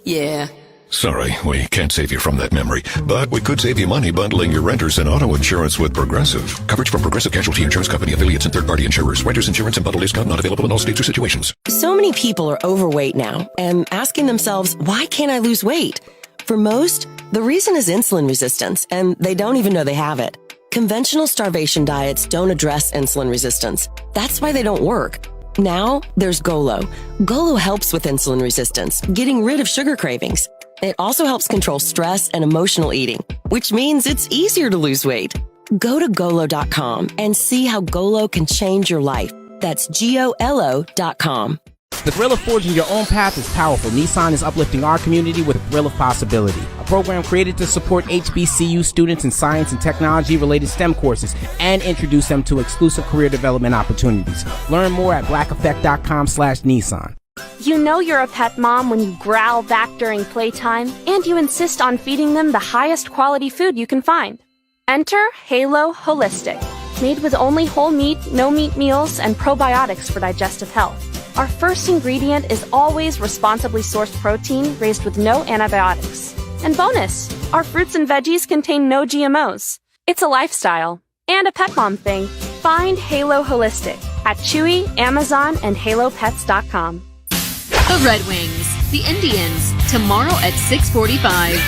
Speaker 4: Yeah.
Speaker 9: Sorry, we can't save you from that memory, but we could save you money bundling your renters and auto insurance with Progressive. Coverage from Progressive Casualty Insurance Company, affiliates, and third-party insurers. Renters insurance and bundle discount not available in all states or situations.
Speaker 10: So many people are overweight now and asking themselves, why can't I lose weight? For most, the reason is insulin resistance, and they don't even know they have it. Conventional starvation diets don't address insulin resistance. That's why they don't work. Now, there's Golo. Golo helps with insulin resistance, getting rid of sugar cravings. It also helps control stress and emotional eating, which means it's easier to lose weight. Go to Golo.com and see how Golo can change your life. That's GOLO.com.
Speaker 2: The thrill of forging your own path is powerful. Nissan is uplifting our community with a thrill of possibility. A program created to support HBCU students in science and technology-related STEM courses and introduce them to exclusive career development opportunities. Learn more at blackeffect.com/Nissan.
Speaker 3: You know you're a pet mom when you growl back during playtime and you insist on feeding them the highest quality food you can find. Enter Halo Holistic, made with only whole meat, no meat meals, and probiotics for digestive health. Our first ingredient is always responsibly sourced protein raised with no antibiotics. And bonus, our fruits and veggies contain no GMOs. It's a lifestyle and a pet mom thing. Find Halo Holistic at Chewy, Amazon, and HaloPets.com.
Speaker 16: The Red Wings, the Indians, tomorrow at 6:45.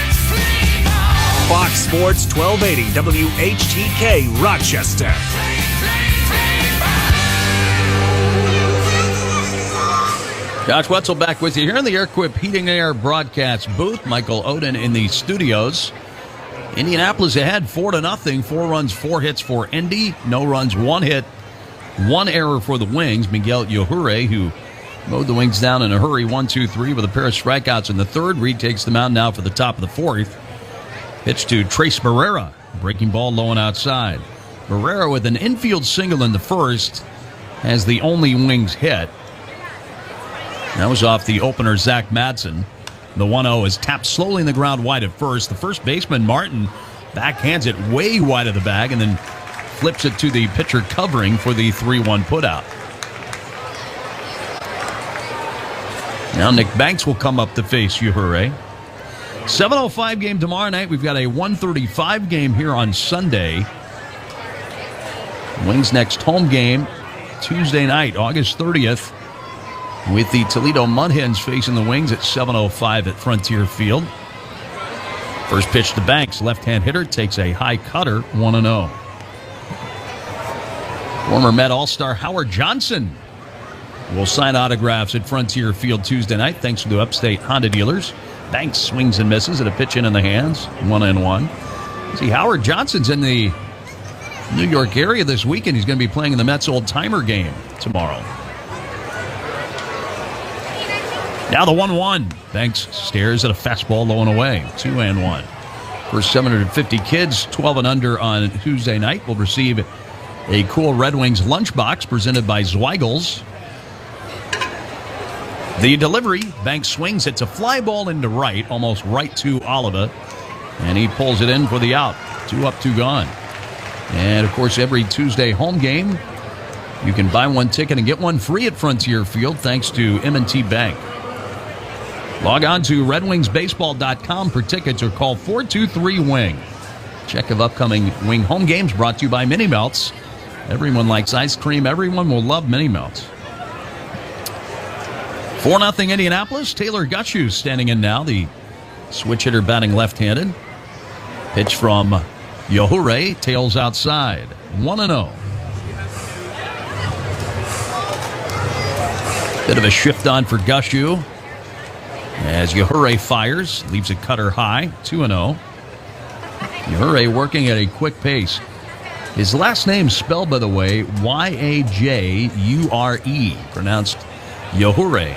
Speaker 1: Fox Sports 1280 WHTK Rochester.
Speaker 11: Josh Wetzel back with you here in the Airquip Heating Air broadcast booth. Michael Oden in the studios. Indianapolis ahead 4-0. 4 runs, 4 hits for Indy. No runs, 1 hit, 1 error for the Wings. Miguel Yajure, who mowed the Wings down in a hurry, 1-2-3 with a pair of strikeouts in the third. Reed takes the mound now for the top of the fourth. Pitch to Trace Barrera. Breaking ball low and outside. Barrera with an infield single in the first has the only Wings hit. That was off the opener, Zach Madsen. The 1-0 is tapped slowly in the ground wide at first. The first baseman, Martin, backhands it way wide of the bag and then flips it to the pitcher covering for the 3-1 putout. Now Nick Banks will come up to face Yajure. 7:05 game tomorrow night. We've got a 1:35 game here on Sunday. Wings' next home game Tuesday night, August 30th, with the Toledo Mudhens facing the Wings at 7:05 at Frontier Field. First pitch to Banks, left-hand hitter, takes a high cutter, 1-0. Former Met All-Star Howard Johnson will sign autographs at Frontier Field Tuesday night thanks to the Upstate Honda dealers. Banks swings and misses at a pitch in the hands, 1-1. See, Howard Johnson's in the New York area this weekend. He's going to be playing in the Mets old-timer game tomorrow. Now the 1-1. Banks stares at a fastball low and away, 2-1. First 750 kids, 12 and under on Tuesday night, will receive a cool Red Wings lunchbox presented by Zweigels. The delivery, Banks swings. It's a fly ball into right, almost right to Oliva. And he pulls it in for the out. 2 up, 2 gone. And, of course, every Tuesday home game, you can buy one ticket and get one free at Frontier Field thanks to M&T Bank. Log on to RedWingsBaseball.com for tickets or call 423-WING. Check of upcoming Wing home games brought to you by Mini Melts. Everyone likes ice cream. Everyone will love Mini Melts. 4-0 Indianapolis. Taylor Gushu standing in now. The switch hitter batting left-handed. Pitch from Yajure. Tails outside. 1-0. Bit of a shift on for Gushu as Yajure fires. Leaves a cutter high. 2-0. Yajure working at a quick pace. His last name spelled, by the way, Y-A-J-U-R-E. Pronounced Yajure.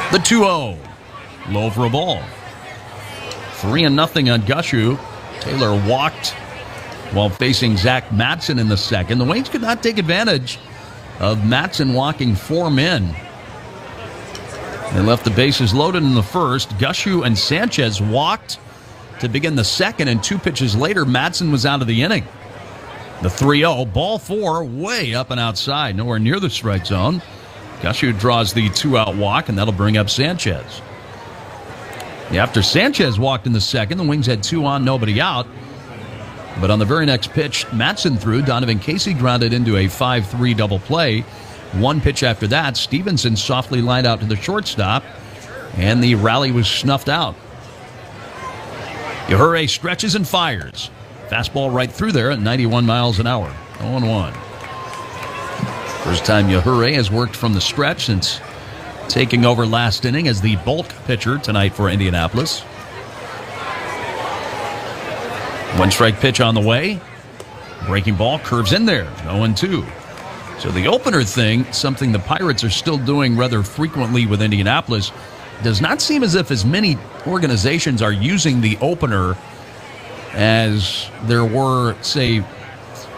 Speaker 11: The 2-0. Low for a ball. 3-0 on Gushu. Taylor walked while facing Zach Madsen in the second. The Wings could not take advantage of Madsen walking 4 men. They left the bases loaded in the first. Gushu and Sanchez walked to begin the second, and 2 pitches later, Madsen was out of the inning. The 3-0, ball 4, way up and outside, nowhere near the strike zone. Gushu draws the 2-out walk, and that'll bring up Sanchez. After Sanchez walked in the second, the Wings had 2 on, nobody out. But on the very next pitch, Madsen threw. Donovan Casey grounded into a 5-3 double play. 1 pitch after that, Stevenson softly lined out to the shortstop, and the rally was snuffed out. Yajure stretches and fires. Fastball right through there at 91 miles an hour. 0-1. First time Yajure has worked from the stretch since taking over last inning as the bulk pitcher tonight for Indianapolis. 1 strike pitch on the way. Breaking ball curves in there. 0-2. So the opener thing, something the Pirates are still doing rather frequently with Indianapolis, does not seem as if as many organizations are using the opener as there were, say,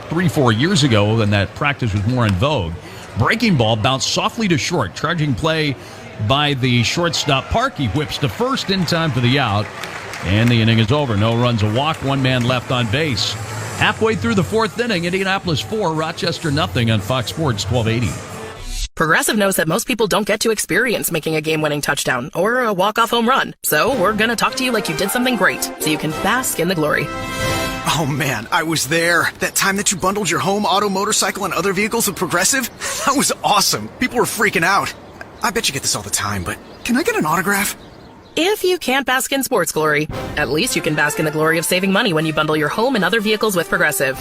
Speaker 11: 3-4 years ago when that practice was more in vogue. Breaking ball bounced softly to short. Charging play by the shortstop Park. He whips to first in time for the out. And the inning is over. No runs, a walk, one man left on base. Halfway through the fourth inning, Indianapolis 4, Rochester nothing on Fox Sports 1280.
Speaker 12: Progressive knows that most people don't get to experience making a game-winning touchdown or a walk-off home run. So we're going to talk to you like you did something great so you can bask in the glory.
Speaker 15: Oh man, I was there. That time that you bundled your home, auto, motorcycle, and other vehicles with Progressive? That was awesome. People were freaking out. I bet you get this all the time, but can I get an autograph?
Speaker 12: If you can't bask in sports glory, at least you can bask in the glory of saving money when you bundle your home and other vehicles with Progressive.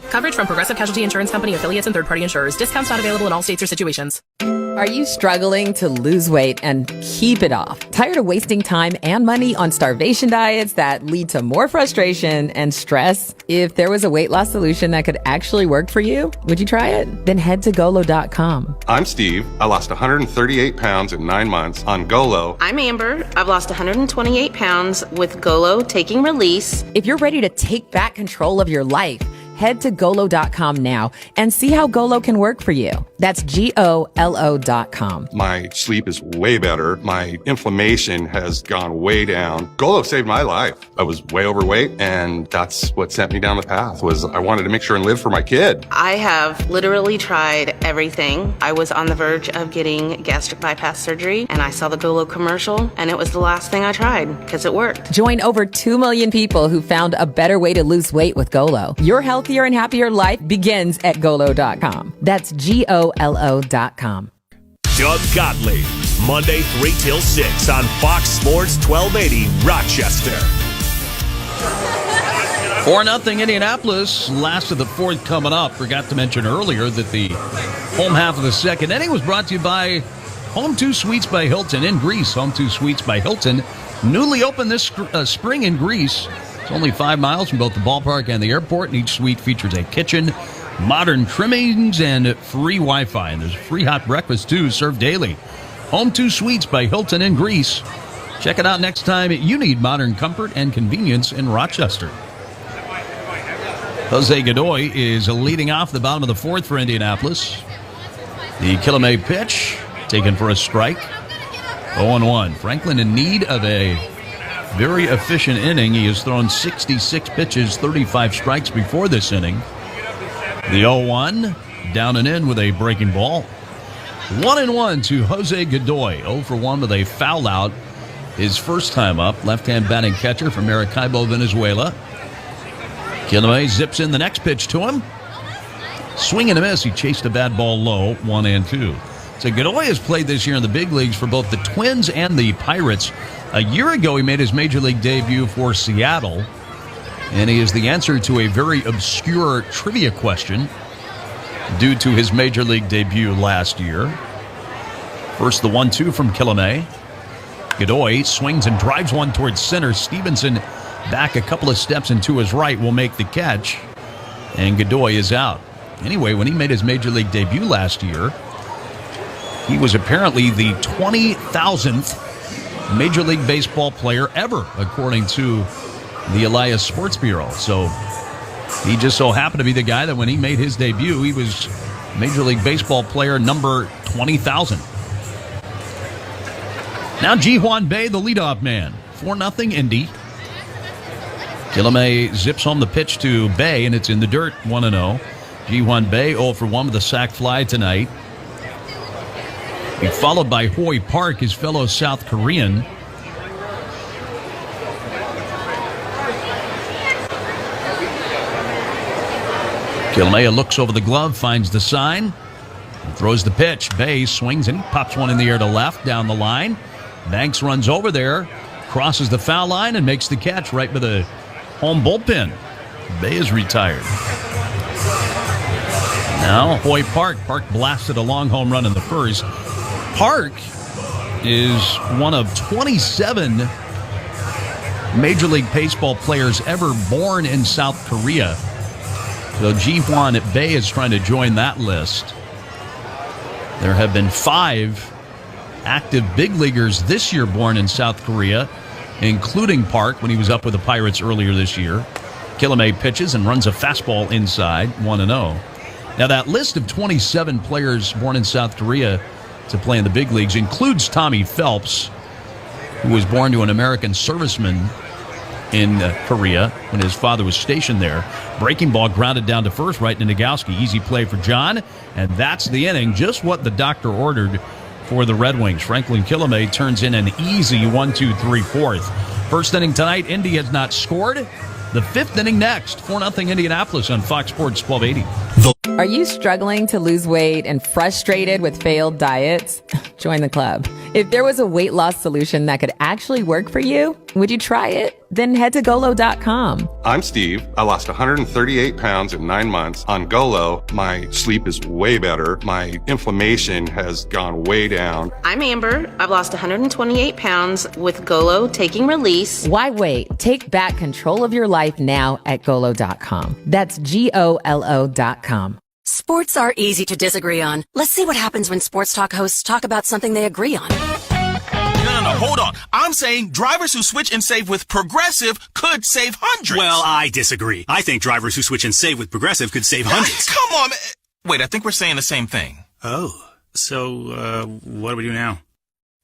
Speaker 12: Coverage from Progressive Casualty Insurance Company, affiliates, and third-party insurers. Discounts not available in all states or situations.
Speaker 19: Are you struggling to lose weight and keep it off? Tired of wasting time and money on starvation diets that lead to more frustration and stress? If there was a weight loss solution that could actually work for you, would you try it? Then head to Golo.com.
Speaker 20: I'm Steve. I lost 138 pounds in 9 months on Golo.
Speaker 23: I'm Amber. I've lost 128 pounds with Golo taking release.
Speaker 19: If you're ready to take back control of your life, head to Golo.com now and see how Golo can work for you. That's GOLO.com.
Speaker 20: My sleep is way better. My inflammation has gone way down. Golo saved my life. I was way overweight, and that's what sent me down the path. Was I wanted to make sure and live for my kid.
Speaker 23: I have literally tried everything. I was on the verge of getting gastric bypass surgery, and I saw the Golo commercial, and it was the last thing I tried because it worked.
Speaker 19: Join over 2 million people who found a better way to lose weight with Golo. Your healthier and happier life begins at Golo.com. That's GOLO.com.
Speaker 1: Doug Gottlieb, Monday 3 till 6 on Fox Sports 1280 Rochester.
Speaker 11: 4-0 Indianapolis. Last of the fourth coming up. Forgot to mention earlier that the home half of the second inning was brought to you by Home 2 Suites by Hilton in Greece. Home 2 Suites by Hilton, newly opened this spring in Greece. It's only 5 miles from both the ballpark and the airport, and each suite features a kitchen, modern trimmings, and free Wi-Fi. And there's a free hot breakfast, too, served daily. Home 2 Suites by Hilton in Greece. Check it out next time you need modern comfort and convenience in Rochester. Jose Godoy is leading off the bottom of the fourth for Indianapolis. The Kilome pitch, taken for a strike. 0-1. Franklin in need of a very efficient inning. He has thrown 66 pitches, 35 strikes before this inning. The 0-1, down and in with a breaking ball. 1-1 to Jose Godoy. 0-1 with a foul out. His first time up. Left-hand batting catcher from Maracaibo, Venezuela. Kilome zips in the next pitch to him. Swing and a miss. He chased a bad ball low. 1-2. So Godoy has played this year in the big leagues for both the Twins and the Pirates. A year ago, he made his major league debut for Seattle, and he is the answer to a very obscure trivia question due to his major league debut last year. First, the 1-2 from Kilome. Godoy swings and drives one towards center. Stevenson back a couple of steps and to his right will make the catch, and Godoy is out. Anyway, when he made his major league debut last year, he was apparently the 20,000th Major League Baseball player ever, according to the Elias Sports Bureau. So he just so happened to be the guy that when he made his debut, he was Major League Baseball player number 20,000. Now Ji-Hwan Bae, the leadoff man. 4-0 Indy. Kilome zips home the pitch to Bae, and it's in the dirt, 1-0. Ji-Hwan Bae 0-1 with a sac fly tonight. Followed by Hoy Park, his fellow South Korean. Kilome looks over the glove, finds the sign, throws the pitch. Bae swings and he pops one in the air to left down the line. Banks runs over there, crosses the foul line, and makes the catch right by the home bullpen. Bae is retired. Now Hoy Park. Park blasted a long home run in the first. Park is one of 27 Major League Baseball players ever born in South Korea. So Ji-Hwan Bae is trying to join that list. There have been 5 active big leaguers this year born in South Korea, including Park when he was up with the Pirates earlier this year. Kilame pitches and runs a fastball inside, 1-0. Now, that list of 27 players born in South Korea to play in the big leagues includes Tommy Phelps, who was born to an American serviceman in Korea when his father was stationed there. Breaking ball grounded down to first, right to Nagowski. Easy play for John, and that's the inning. Just what the doctor ordered for the Red Wings. Franklin Kilame turns in an easy 1-2-3 fourth. First inning tonight, Indy has not scored. The 5th inning next. 4-0 Indianapolis on Fox Sports 1280.
Speaker 19: Are you struggling to lose weight and frustrated with failed diets? Join the club. If there was a weight loss solution that could actually work for you, would you try it? Then head to Golo.com.
Speaker 20: I'm Steve. I lost 138 pounds in 9 months. On Golo, my sleep is way better. My inflammation has gone way down.
Speaker 23: I'm Amber. I've lost 128 pounds with Golo Taking Release.
Speaker 19: Why wait? Take back control of your life now at Golo.com. That's Golo.com.
Speaker 4: Sports are easy to disagree on. Let's see what happens when sports talk hosts talk about something they agree on.
Speaker 6: No, hold on. I'm saying drivers who switch and save with Progressive could save hundreds.
Speaker 7: Well, I disagree. I think drivers who switch and save with Progressive could save hundreds.
Speaker 6: Come on, man. Wait, I think we're saying the same thing.
Speaker 7: Oh, so what do we do now?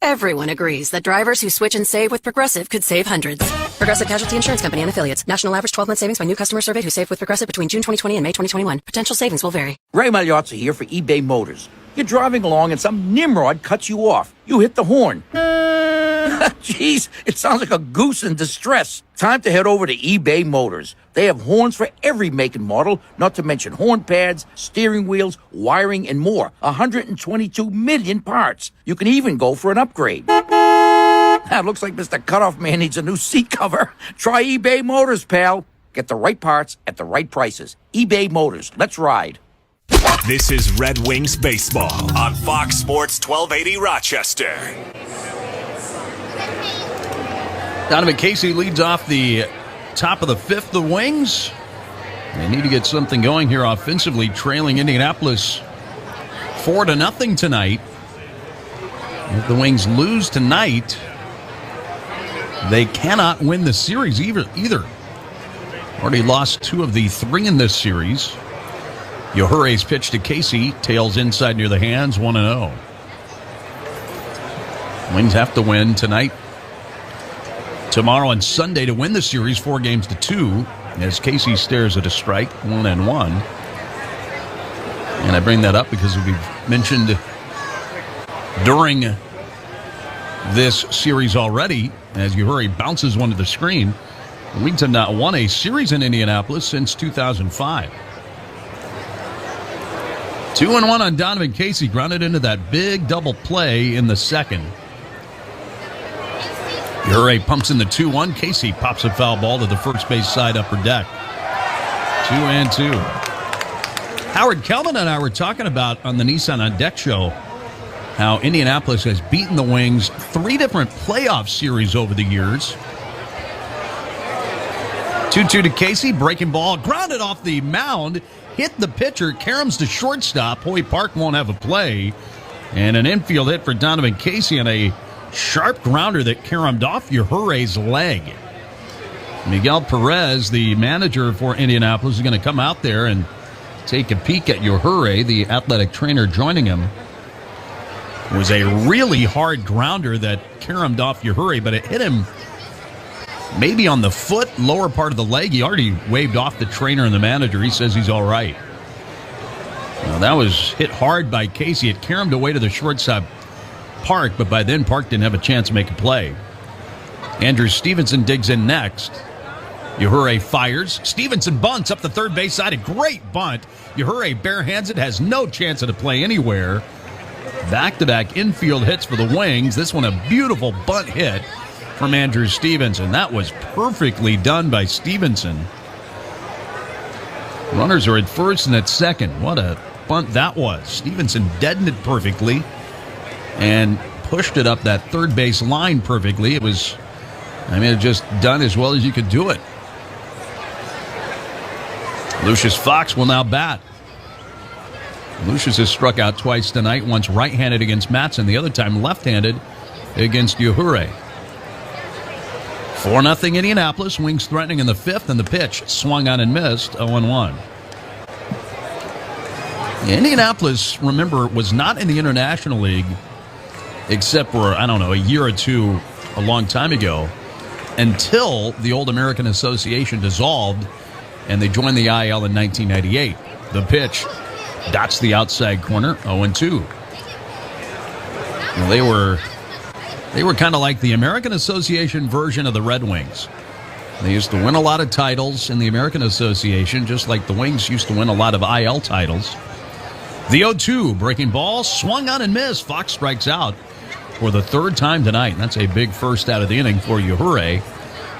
Speaker 4: Everyone agrees that drivers who switch and save with Progressive could save hundreds. Progressive Casualty Insurance Company and Affiliates. National average 12-month savings by new customer surveyed who saved with Progressive between June 2020 and May 2021. Potential savings will vary.
Speaker 17: Ray Magliozzi here for eBay Motors. You're driving along and some nimrod cuts you off. You hit the horn. Jeez, it sounds like a goose in distress. Time to head over to eBay Motors. They have horns for every make and model, not to mention horn pads, steering wheels, wiring, and more. 122 million parts. You can even go for an upgrade. Now, it looks like Mr. Cutoff Man needs a new seat cover. Try eBay Motors, pal. Get the right parts at the right prices. eBay Motors. Let's ride.
Speaker 1: This is Red Wings Baseball on Fox Sports 1280 Rochester.
Speaker 11: Donovan Casey leads off the top of the 5th. The Wings, they need to get something going here offensively, trailing Indianapolis 4-0 tonight. If the Wings lose tonight, they cannot win the series either. Already lost 2 of the 3 in this series. Yohei's pitch to Casey, tails inside near the hands, 1-0. Wings have to win tonight, tomorrow, and Sunday to win the series 4-2 as Casey stares at a strike, 1-1. And I bring that up because we've mentioned during this series already, as Yohei bounces one to the screen, the Wings have not won a series in Indianapolis since 2005. 2-1 on Donovan Casey, grounded into that big double play in the second. Yohei pumps in the 2-1. Casey pops a foul ball to the first base side upper deck. 2-2. Howard Kelman and I were talking about on the Nissan On Deck show how Indianapolis has beaten the Wings 3 different playoff series over the years. 2-2 to Casey, breaking ball, grounded off the mound, hit the pitcher, caroms to shortstop. Hoy Park won't have a play. And an infield hit for Donovan Casey and a sharp grounder that caromed off Yohei's leg. Miguel Perez, the manager for Indianapolis, is going to come out there and take a peek at Yohei, the athletic trainer joining him. It was a really hard grounder that caromed off Yohei, but it hit him maybe on the foot, lower part of the leg. He already waved off the trainer and the manager. He says he's all right. Now, that was hit hard by Casey. It caromed away to the shortstop, Park, but by then Park didn't have a chance to make a play. Andrew Stevenson digs in next. Yohei fires. Stevenson bunts up the third base side. A great bunt. Yohei barehands it, has no chance at a play anywhere. Back-to-back infield hits for the Wings. This one a beautiful bunt hit from Andrew Stevenson. That was perfectly done by Stevenson. Runners are at first and at second. What a bunt that was. Stevenson deadened it perfectly and pushed it up that third base line perfectly. It was, it just done as well as you could do it. Lucius Fox will now bat. Lucius has struck out twice tonight, once right-handed against Matson, the other time left-handed against Yuhure. 4-0 Indianapolis. Wings threatening in the fifth, and the pitch swung on and missed, 0-1. Indianapolis, remember, was not in the International League except for, a year or two a long time ago, until the old American Association dissolved and they joined the IL in 1998. The pitch dots the outside corner, 0-2. They were kind of like the American Association version of the Red Wings. They used to win a lot of titles in the American Association, just like the Wings used to win a lot of IL titles. The 0-2 breaking ball swung on and missed. Fox strikes out for the third time tonight. And that's a big first out of the inning for Yuhure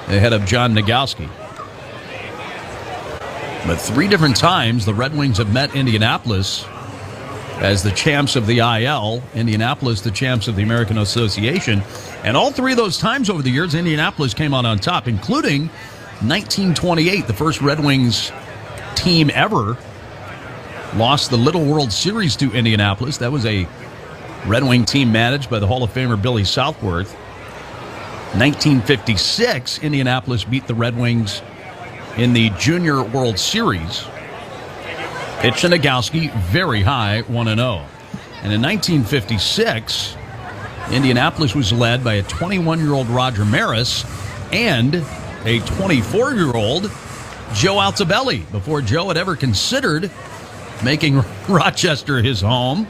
Speaker 11: ahead of John Nagowski. But 3 different times the Red Wings have met Indianapolis as the champs of the IL, Indianapolis the champs of the American Association. And all 3 of those times over the years, Indianapolis came out on top, including 1928, the first Red Wings team ever lost the Little World Series to Indianapolis. That was a Red Wing team managed by the Hall of Famer Billy Southworth. 1956, Indianapolis beat the Red Wings in the Junior World Series. Pitch to Nagowski, very high, 1-0. And in 1956, Indianapolis was led by a 21-year-old Roger Maris and a 24-year-old Joe Altobelli, before Joe had ever considered making Rochester his home.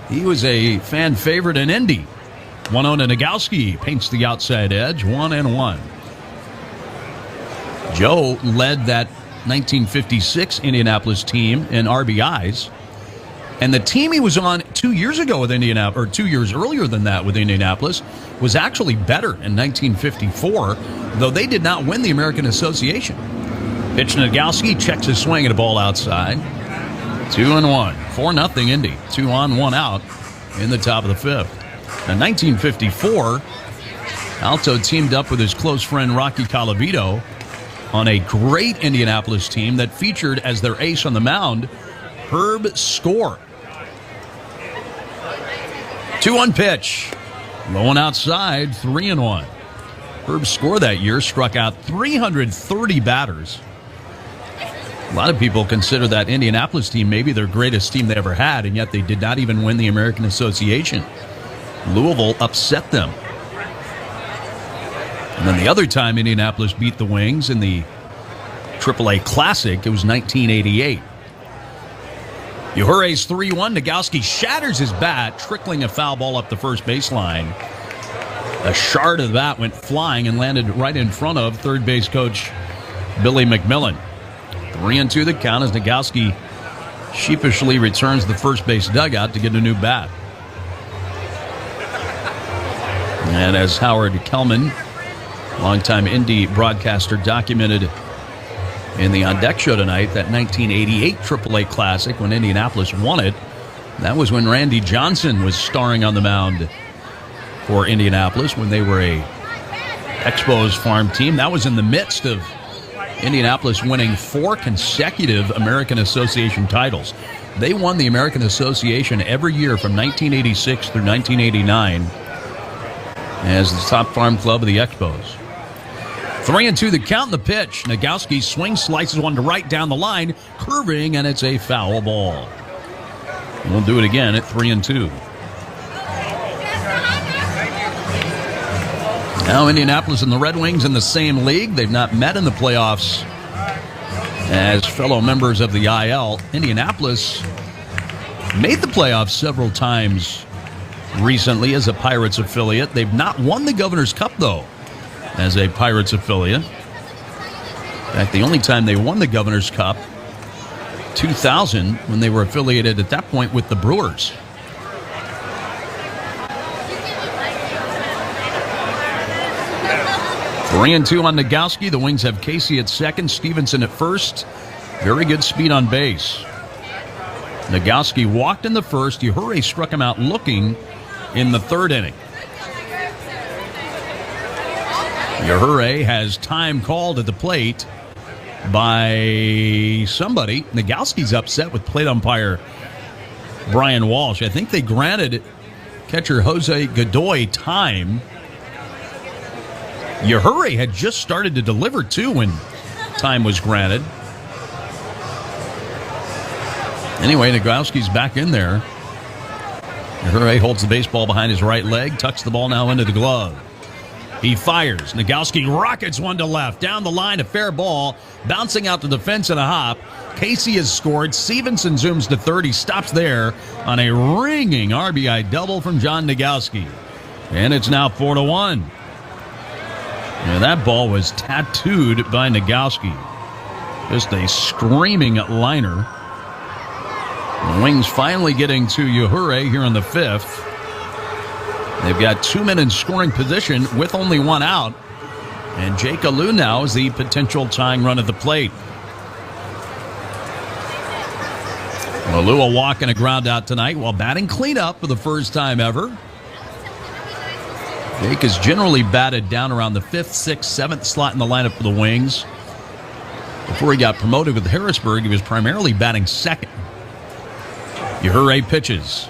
Speaker 11: He was a fan favorite in Indy. 1-0 to Nagowski, paints the outside edge, 1-1. Joe led that 1956 Indianapolis team in RBIs. And the team he was on 2 years ago with Indianapolis, or 2 years earlier than that with Indianapolis, was actually better in 1954, though they did not win the American Association. Pitch to Nagowski, checks his swing at a ball outside. 2-1. 4-0 Indy. 2 on, 1 out in the top of the fifth. In 1954, Alto teamed up with his close friend Rocky Colavito on a great Indianapolis team that featured as their ace on the mound, Herb Score. 2-1 pitch. Low and outside, 3-1. Herb Score that year struck out 330 batters. A lot of people consider that Indianapolis team maybe their greatest team they ever had, and yet they did not even win the American Association. Louisville upset them. And then the other time Indianapolis beat the Wings in the AAA Classic, it was 1988. Yuhure's 3-1. Nagowski shatters his bat, trickling a foul ball up the first baseline. A shard of that went flying and landed right in front of third base coach Billy McMillan. 3-2 the count as Nagowski sheepishly returns the first base dugout to get a new bat. And as Howard Kellman, longtime Indy broadcaster, documented in the On Deck show tonight, that 1988 AAA Classic when Indianapolis won it, that was when Randy Johnson was starring on the mound for Indianapolis when they were a Expos farm team. That was in the midst of Indianapolis winning 4 consecutive American Association titles. They won the American Association every year from 1986 through 1989 as the top farm club of the Expos. 3-2 the count in the pitch. Nagowski swings, slices one to right down the line, curving, and it's a foul ball. We'll do it again at 3-2. Now Indianapolis and the Red Wings in the same league. They've not met in the playoffs as fellow members of the IL. Indianapolis made the playoffs several times recently as a Pirates affiliate. They've not won the Governor's Cup, though, as a Pirates affiliate. In fact, the only time they won the Governor's Cup, 2000, when they were affiliated at that point with the Brewers. Three and 2 on Nagowski. The Wings have Casey at second, Stevenson at first. Very good speed on base. Nagowski walked in the first. Yuhure struck him out looking in the third inning. Yuhure has time called at the plate by somebody. Nagowski's upset with plate umpire Brian Walsh. I think they granted catcher Jose Godoy time. Yajure had just started to deliver, too, when time was granted. Anyway, Nagowski's back in there. Yajure holds the baseball behind his right leg, tucks the ball now into the glove. He fires. Nagowski rockets one to left. Down the line, a fair ball. Bouncing out to the fence in a hop. Casey has scored. Stevenson zooms to third. He stops there on a ringing RBI double from John Nagowski. And it's now 4-1. And that ball was tattooed by Nagowski. Just a screaming liner. The Wings finally getting to Yajure here in the fifth. They've got 2 men in scoring position with only one out. And Jake Alou now is the potential tying run at the plate. Alou a walk and a ground out tonight while batting cleanup for the first time ever. Jake is generally batted down around the 5th, 6th, 7th slot in the lineup for the Wings. Before he got promoted with Harrisburg, he was primarily batting second. Yajure pitches.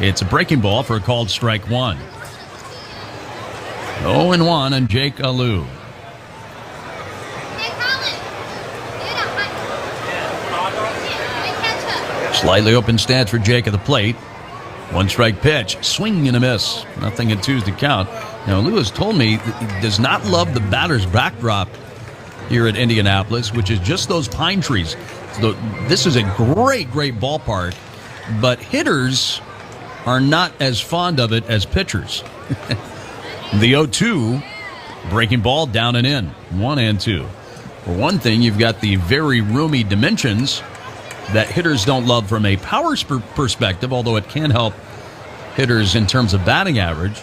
Speaker 11: It's a breaking ball for a called strike one. 0-1 on Jake Alou. Slightly open stance for Jake at the plate. 1 strike pitch. Swing and a miss. Nothing at 2's to count. Now, Alou has told me that he does not love the batter's backdrop here at Indianapolis, which is just those pine trees. So this is a great, great ballpark, but hitters are not as fond of it as pitchers. The 0-2, breaking ball down and in, 1-2. For one thing, you've got the very roomy dimensions that hitters don't love from a power perspective, although it can help hitters in terms of batting average.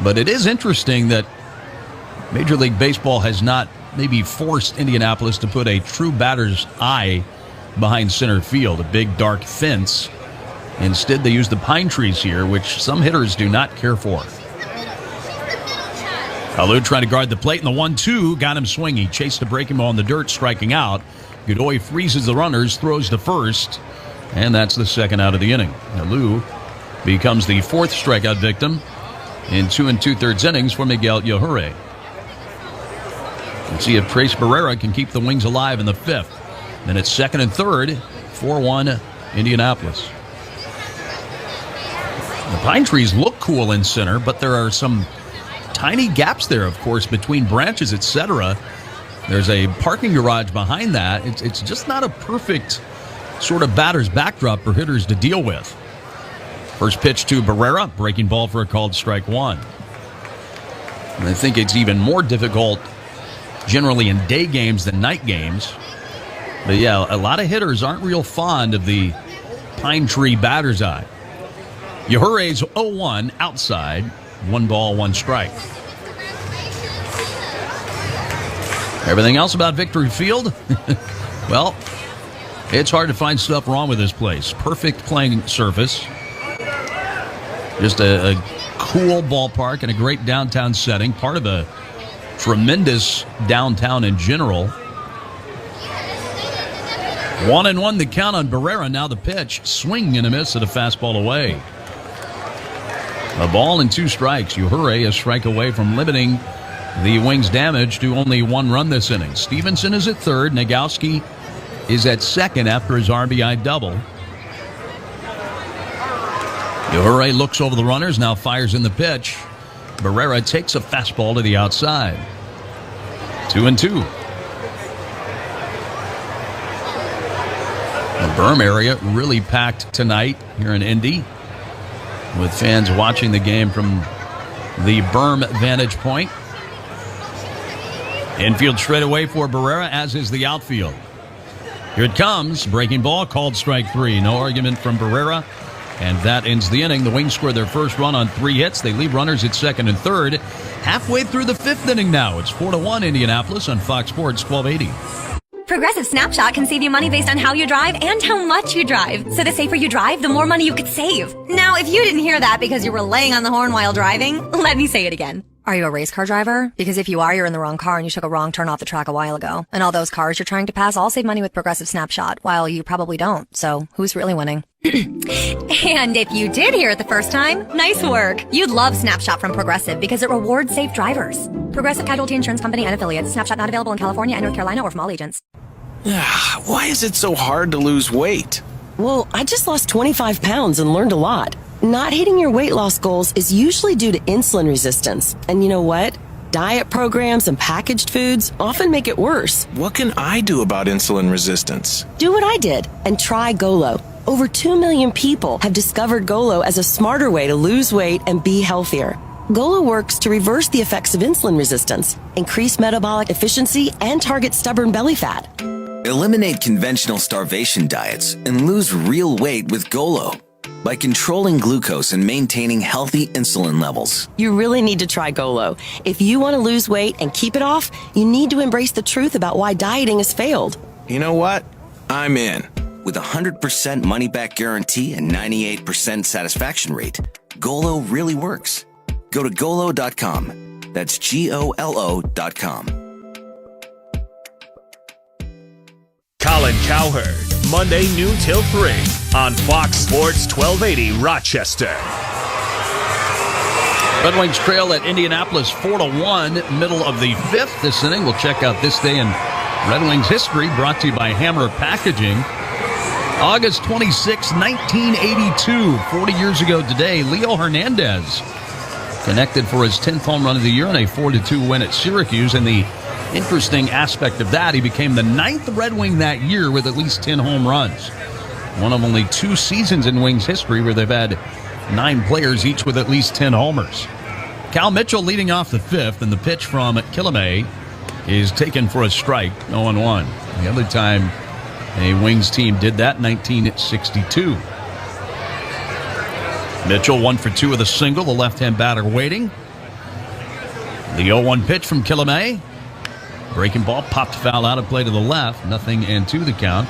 Speaker 11: But it is interesting that Major League Baseball has not maybe forced Indianapolis to put a true batter's eye behind center field, a big dark fence. Instead, they use the pine trees here, which some hitters do not care for. Alou trying to guard the plate, and the 1-2 got him swinging. Chased a breaking ball in the dirt, striking out. Godoy freezes the runners, throws to first, and that's the second out of the inning. Alou becomes the 4th strikeout victim in 2 2/3 innings for Miguel Yajure. Let's see if Trace Barrera can keep the Wings alive in the 5th. Then it's 2nd and 3rd, 4-1 Indianapolis. The pine trees look cool in center, but there are some tiny gaps there, of course, between branches, etc. There's a parking garage behind that. It's just not a perfect sort of batter's backdrop for hitters to deal with. First pitch to Barrera, breaking ball for a called strike one. And I think it's even more difficult generally in day games than night games. But yeah, a lot of hitters aren't real fond of the pine tree batter's eye. Yajure's 0-1 outside, 1 ball, 1 strike. Everything else about Victory Field? Well, it's hard to find stuff wrong with this place. Perfect playing surface. Just a cool ballpark and a great downtown setting. Part of a tremendous downtown in general. 1-1 the count on Barrera. Now the pitch. Swing and a miss at a fastball away. A ball and 2 strikes. Yajure a strike away from limiting the Wings' damage to only 1 run this inning. Stevenson is at 3rd. Nagowski is at 2nd after his RBI double. Yajure looks over the runners, now fires in the pitch. Barrera takes a fastball to the outside. 2-2. The berm area really packed tonight here in Indy, with fans watching the game from the berm vantage point. Infield straight away for Barrera, as is the outfield. Here it comes. Breaking ball, called strike 3. No argument from Barrera, and that ends the inning. The Wings score their first run on 3 hits. They leave runners at 2nd and 3rd. Halfway through the 5th inning now. It's 4-1 Indianapolis on Fox Sports 1280.
Speaker 8: Progressive Snapshot can save you money based on how you drive and how much you drive. So the safer you drive, the more money you could save. Now, if you didn't hear that because you were laying on the horn while driving, let me say it again. Are you a race car driver? Because if you are, you're in the wrong car and you took a wrong turn off the track a while ago. And all those cars you're trying to pass all save money with Progressive Snapshot, while you probably don't. So who's really winning? And if you did hear it the first time, nice work. You'd love Snapshot from Progressive because it rewards safe drivers. Progressive Casualty Insurance Company and affiliates. Snapshot not available in California and North Carolina or from all agents.
Speaker 21: Why is it so hard to lose weight?
Speaker 10: Well, I just lost 25 pounds and learned a lot. Not hitting your weight loss goals is usually due to insulin resistance. And you know what? Diet programs and packaged foods often make it worse.
Speaker 21: What can I do about insulin resistance?
Speaker 10: Do what I did and try Golo. Over 2 million people have discovered Golo as a smarter way to lose weight and be healthier. Golo works to reverse the effects of insulin resistance, increase metabolic efficiency, and target stubborn belly fat.
Speaker 14: Eliminate conventional starvation diets and lose real weight with Golo by controlling glucose and maintaining healthy insulin levels.
Speaker 10: You really need to try Golo. If you want to lose weight and keep it off, you need to embrace the truth about why dieting has failed.
Speaker 21: You know what? I'm in.
Speaker 14: With a 100% money-back guarantee and 98% satisfaction rate, Golo really works. Go to Golo.com. That's GOLO.com.
Speaker 1: Colin Cowherd, Monday noon till 3 on Fox Sports 1280 Rochester.
Speaker 11: Red Wings trail at Indianapolis 4-1, middle of the fifth. This inning, we'll check out this day in Red Wings history, brought to you by Hammer Packaging. August 26, 1982, 40 years ago today, Leo Hernandez connected for his 10th home run of the year in a 4-2 win at Syracuse. And the interesting aspect of that, he became the 9th Red Wing that year with at least 10 home runs. One of only 2 seasons in Wings history where they've had 9 players each with at least 10 homers. Cal Mitchell leading off the fifth, and the pitch from Kilame is taken for a strike, 0-1. The other time a Wings team did that, 1962. Mitchell 1 for 2 with a single, the left-hand batter waiting. The 0-1 pitch from Kilame. Breaking ball, popped foul out of play to the left. 0-2 the count.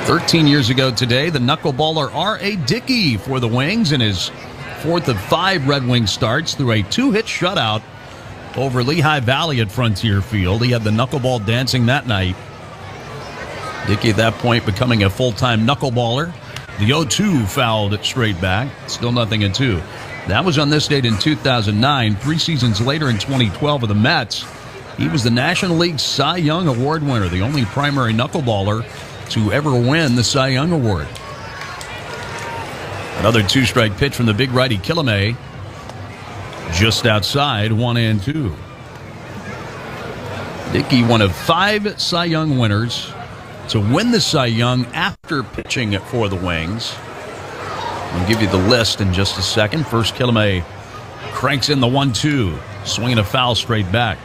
Speaker 11: 13 years ago today, the knuckleballer R.A. Dickey for the Wings in his 4th of 5 Red Wing starts through a 2-hit shutout over Lehigh Valley at Frontier Field. He had the knuckleball dancing that night. Dickey at that point becoming a full-time knuckleballer. The 0-2 fouled straight back. Still 0-2. That was on this date in 2009. 3 seasons later in 2012 with the Mets, he was the National League Cy Young Award winner, the only primary knuckleballer to ever win the Cy Young Award. Another 2-strike pitch from the big righty Kilame. Just outside, 1-2. Dickey, one of 5 Cy Young winners to win the Cy Young after pitching for the Wings. I'll give you the list in just a second. First, Kilame cranks in the 1-2, swinging a foul straight back.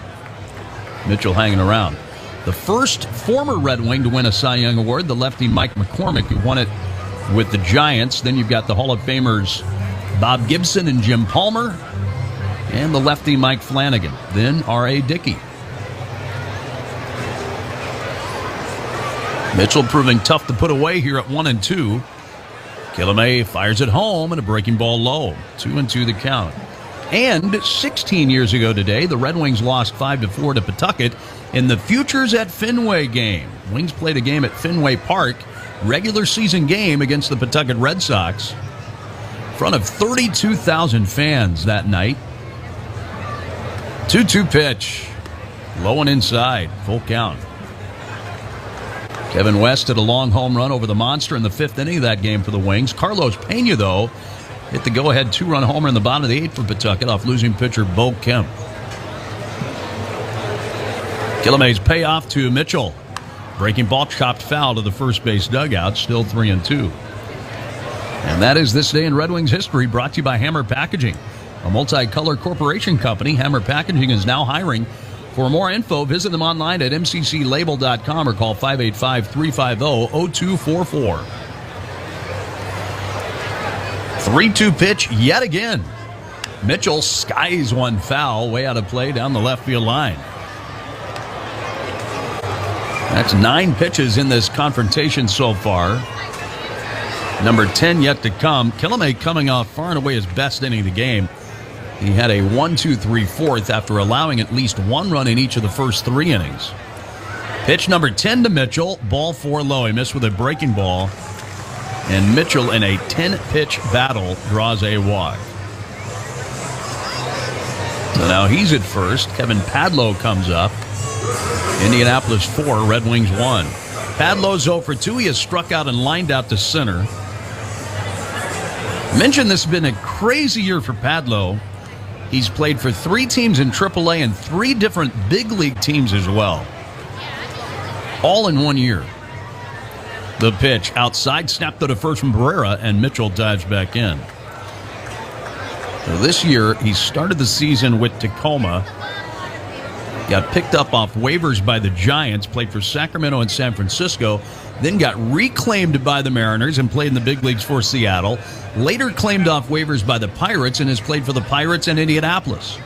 Speaker 11: Mitchell hanging around. The first former Red Wing to win a Cy Young Award, the lefty Mike McCormick, who won it with the Giants. Then you've got the Hall of Famers Bob Gibson and Jim Palmer, and the lefty Mike Flanagan. Then R.A. Dickey. Mitchell proving tough to put away here at 1-2. Kilame fires it home and a breaking ball low. 2-2 the count. And 16 years ago today, the Red Wings lost 5-4 to Pawtucket in the Futures at Fenway game. Wings played a game at Fenway Park, regular season game against the Pawtucket Red Sox. In front of 32,000 fans that night. 2-2 pitch. Low and inside. Full count. Kevin West hit a long home run over the monster in the 5th inning of that game for the Wings. Carlos Pena, though, hit the go-ahead 2-run homer in the bottom of the 8th for Pawtucket off losing pitcher Bo Kemp. Killame's payoff to Mitchell. Breaking ball chopped foul to the first base dugout. Still 3-2. And that is this day in Red Wings history, brought to you by Hammer Packaging, a multi-color corporation company. Hammer Packaging is now hiring. For more info, visit them online at mcclabel.com or call 585-350-0244. 3-2 pitch yet again. Mitchell skies one foul way out of play down the left field line. That's 9 pitches in this confrontation so far. Number 10 yet to come. Kilame coming off far and away his best inning of the game. He had a 1-2-3 fourth after allowing at least one run in each of the first 3 innings. Pitch number 10 to Mitchell. Ball 4 low. He missed with a breaking ball. And Mitchell, in a 10-pitch battle, draws a walk. So now he's at first. Kevin Padlo comes up. Indianapolis 4, Red Wings 1. Padlo's 0 for 2. He has struck out and lined out to center. Mentioned this has been a crazy year for Padlo. He's played for 3 teams in AAA and 3 different big league teams as well. All in 1 year. The pitch outside, snapped to the first from Barrera, and Mitchell dives back in. So this year, he started the season with Tacoma. Got picked up off waivers by the Giants, played for Sacramento and San Francisco, then got reclaimed by the Mariners and played in the big leagues for Seattle. Later claimed off waivers by the Pirates and has played for the Pirates and Indianapolis.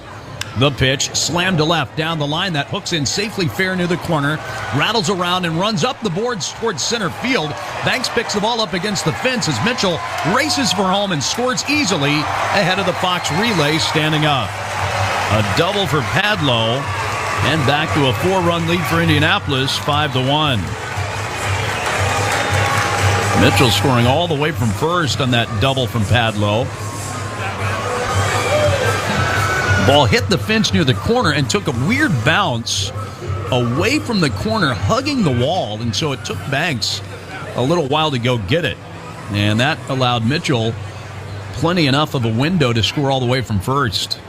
Speaker 11: The pitch, slammed to left, down the line. That hooks in safely fair near the corner, rattles around and runs up the boards towards center field. Banks picks the ball up against the fence as Mitchell races for home and scores easily ahead of the Fox relay standing up. A double for Padlo, and back to a 4-run lead for Indianapolis, 5-1. Mitchell scoring all the way from first on that double from Padlo. Ball hit the fence near the corner and took a weird bounce away from the corner, hugging the wall, and so it took Banks a little while to go get it. And that allowed Mitchell plenty enough of a window to score all the way from first.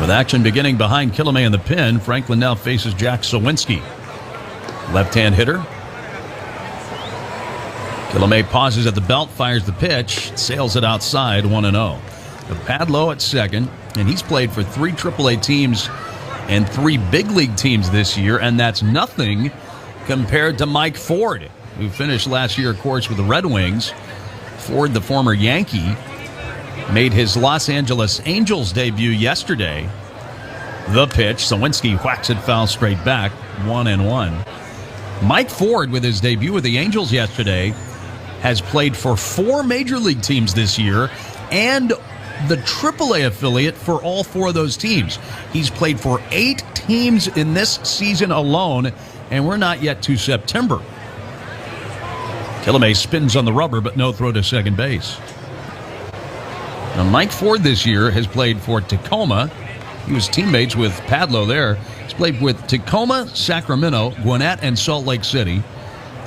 Speaker 11: With action beginning behind Killamay in the pen, Franklin now faces Jack Sawinski. Left-hand hitter. Killamay pauses at the belt, fires the pitch, sails it outside, 1-0. Padlo at second, and he's played for 3 AAA teams and 3 big league teams this year, and that's nothing compared to Mike Ford, who finished last year, of course, with the Red Wings. Ford, the former Yankee, made his Los Angeles Angels debut yesterday. The pitch, Sawinski whacks it foul straight back, 1-1. Mike Ford, with his debut with the Angels yesterday, has played for 4 major league teams this year and the AAA affiliate for all 4 of those teams. He's played for 8 teams in this season alone, and we're not yet to September. Killamay spins on the rubber, but no throw to second base. Now, Mike Ford this year has played for Tacoma. He was teammates with Padlo there. He's played with Tacoma, Sacramento, Gwinnett, and Salt Lake City.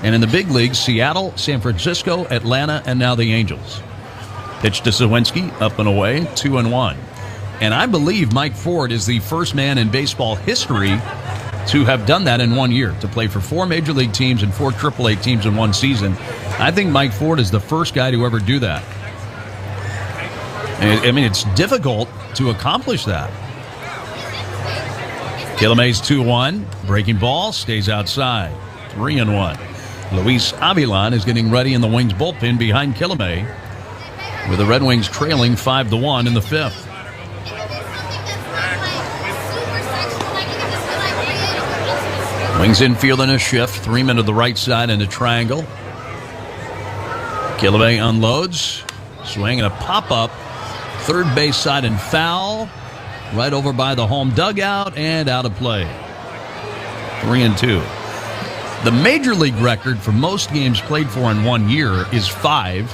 Speaker 11: And in the big leagues, Seattle, San Francisco, Atlanta, and now the Angels. Pitch to Sawinski, up and away, 2-1. And I believe Mike Ford is the first man in baseball history to have done that in 1 year, to play for 4 major league teams and 4 AAA teams in one season. I think Mike Ford is the first guy to ever do that. I mean, it's difficult to accomplish that. Killamay's 2-1. Breaking ball, stays outside, 3-1. Luis Avilan is getting ready in the Wings bullpen behind Killamay, with the Red Wings trailing 5-1 in the 5th. Wings infield in a shift. 3 men to the right side in a triangle. Killamay unloads. Swing and a pop-up. Third base side and foul. Right over by the home dugout and out of play. 3-2. The major league record for most games played for in 1 year is 5.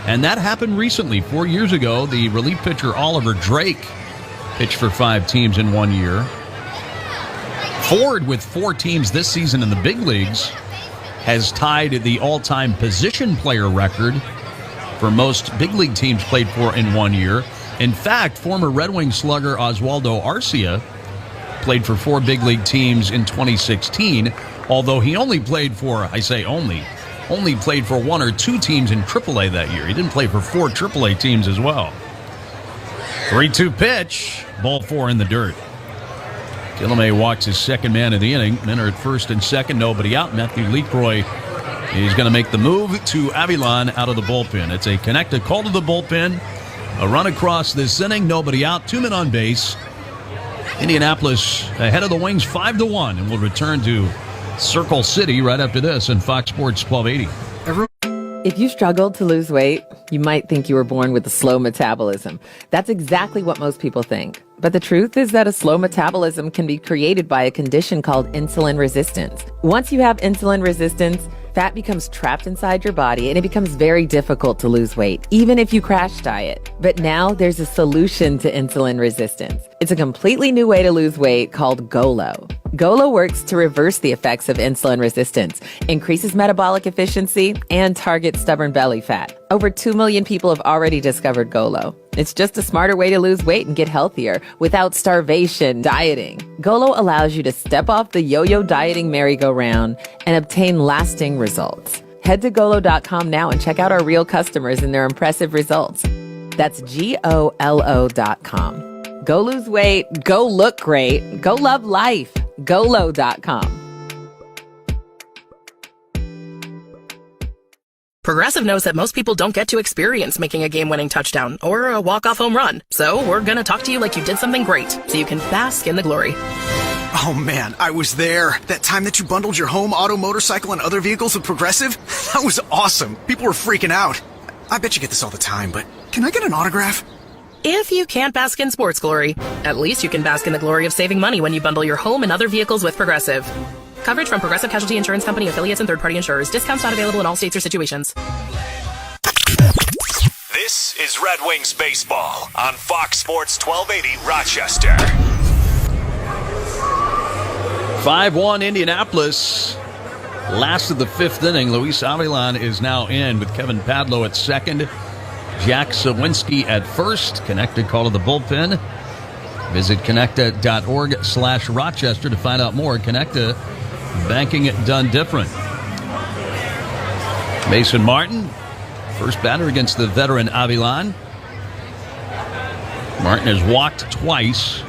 Speaker 11: And that happened recently. 4 years ago, the relief pitcher Oliver Drake pitched for 5 teams in 1 year. Ford, with 4 teams this season in the big leagues, has tied the all-time position player record for most big league teams played for in 1 year. In fact, former Red Wing slugger Oswaldo Arcia played for 4 big league teams in 2016, although he only played for, I say only played for 1 or 2 teams in AAA that year. He didn't play for 4 AAA teams as well. 3-2 pitch, ball 4 in the dirt. Killamay walks his second man of the inning. Men are at first and second, nobody out. Matthew Lecroy is going to make the move to Avilan out of the bullpen. It's a connected call to the bullpen. A run across this inning, nobody out, 2 men on base. Indianapolis ahead of the Wings 5-1, and will return to Circle City right after this on Fox Sports 1280.
Speaker 19: If you struggled to lose weight, you might think you were born with a slow metabolism. That's exactly what most people think. But the truth is that a slow metabolism can be created by a condition called insulin resistance. Once you have insulin resistance, fat becomes trapped inside your body and it becomes very difficult to lose weight, even if you crash diet. But now there's a solution to insulin resistance. It's a completely new way to lose weight called GOLO. GOLO works to reverse the effects of insulin resistance, increases metabolic efficiency, and targets stubborn belly fat. Over 2 million people have already discovered GOLO. It's just a smarter way to lose weight and get healthier without starvation dieting. GOLO allows you to step off the yo-yo dieting merry-go-round and obtain lasting results. Head to GOLO.com now and check out our real customers and their impressive results. That's GOLO.com. Go lose weight, go look great, go love life. GOLO.com.
Speaker 12: Progressive knows that most people don't get to experience making a game-winning touchdown or a walk-off home run. So we're going to talk to you like you did something great so you can bask in the glory.
Speaker 15: Oh man, I was there. That time that you bundled your home, auto, motorcycle, and other vehicles with Progressive? That was awesome. People were freaking out. I bet you get this all the time, but can I get an autograph?
Speaker 12: If you can't bask in sports glory, at least you can bask in the glory of saving money when you bundle your home and other vehicles with Progressive. Coverage from Progressive Casualty Insurance Company, affiliates, and third-party insurers. Discounts not available in all states or situations.
Speaker 1: This is Red Wings baseball on Fox Sports 1280 Rochester.
Speaker 11: 5-1 Indianapolis. Last of the fifth inning. Luis Avilan is now in with Kevin Padlo at second. Jack Sawinski at first. Connecta call to the bullpen. Visit connecta.org/Rochester to find out more. Connecta, banking it done different. Mason Martin, first batter against the veteran Avilan. Martin has walked twice.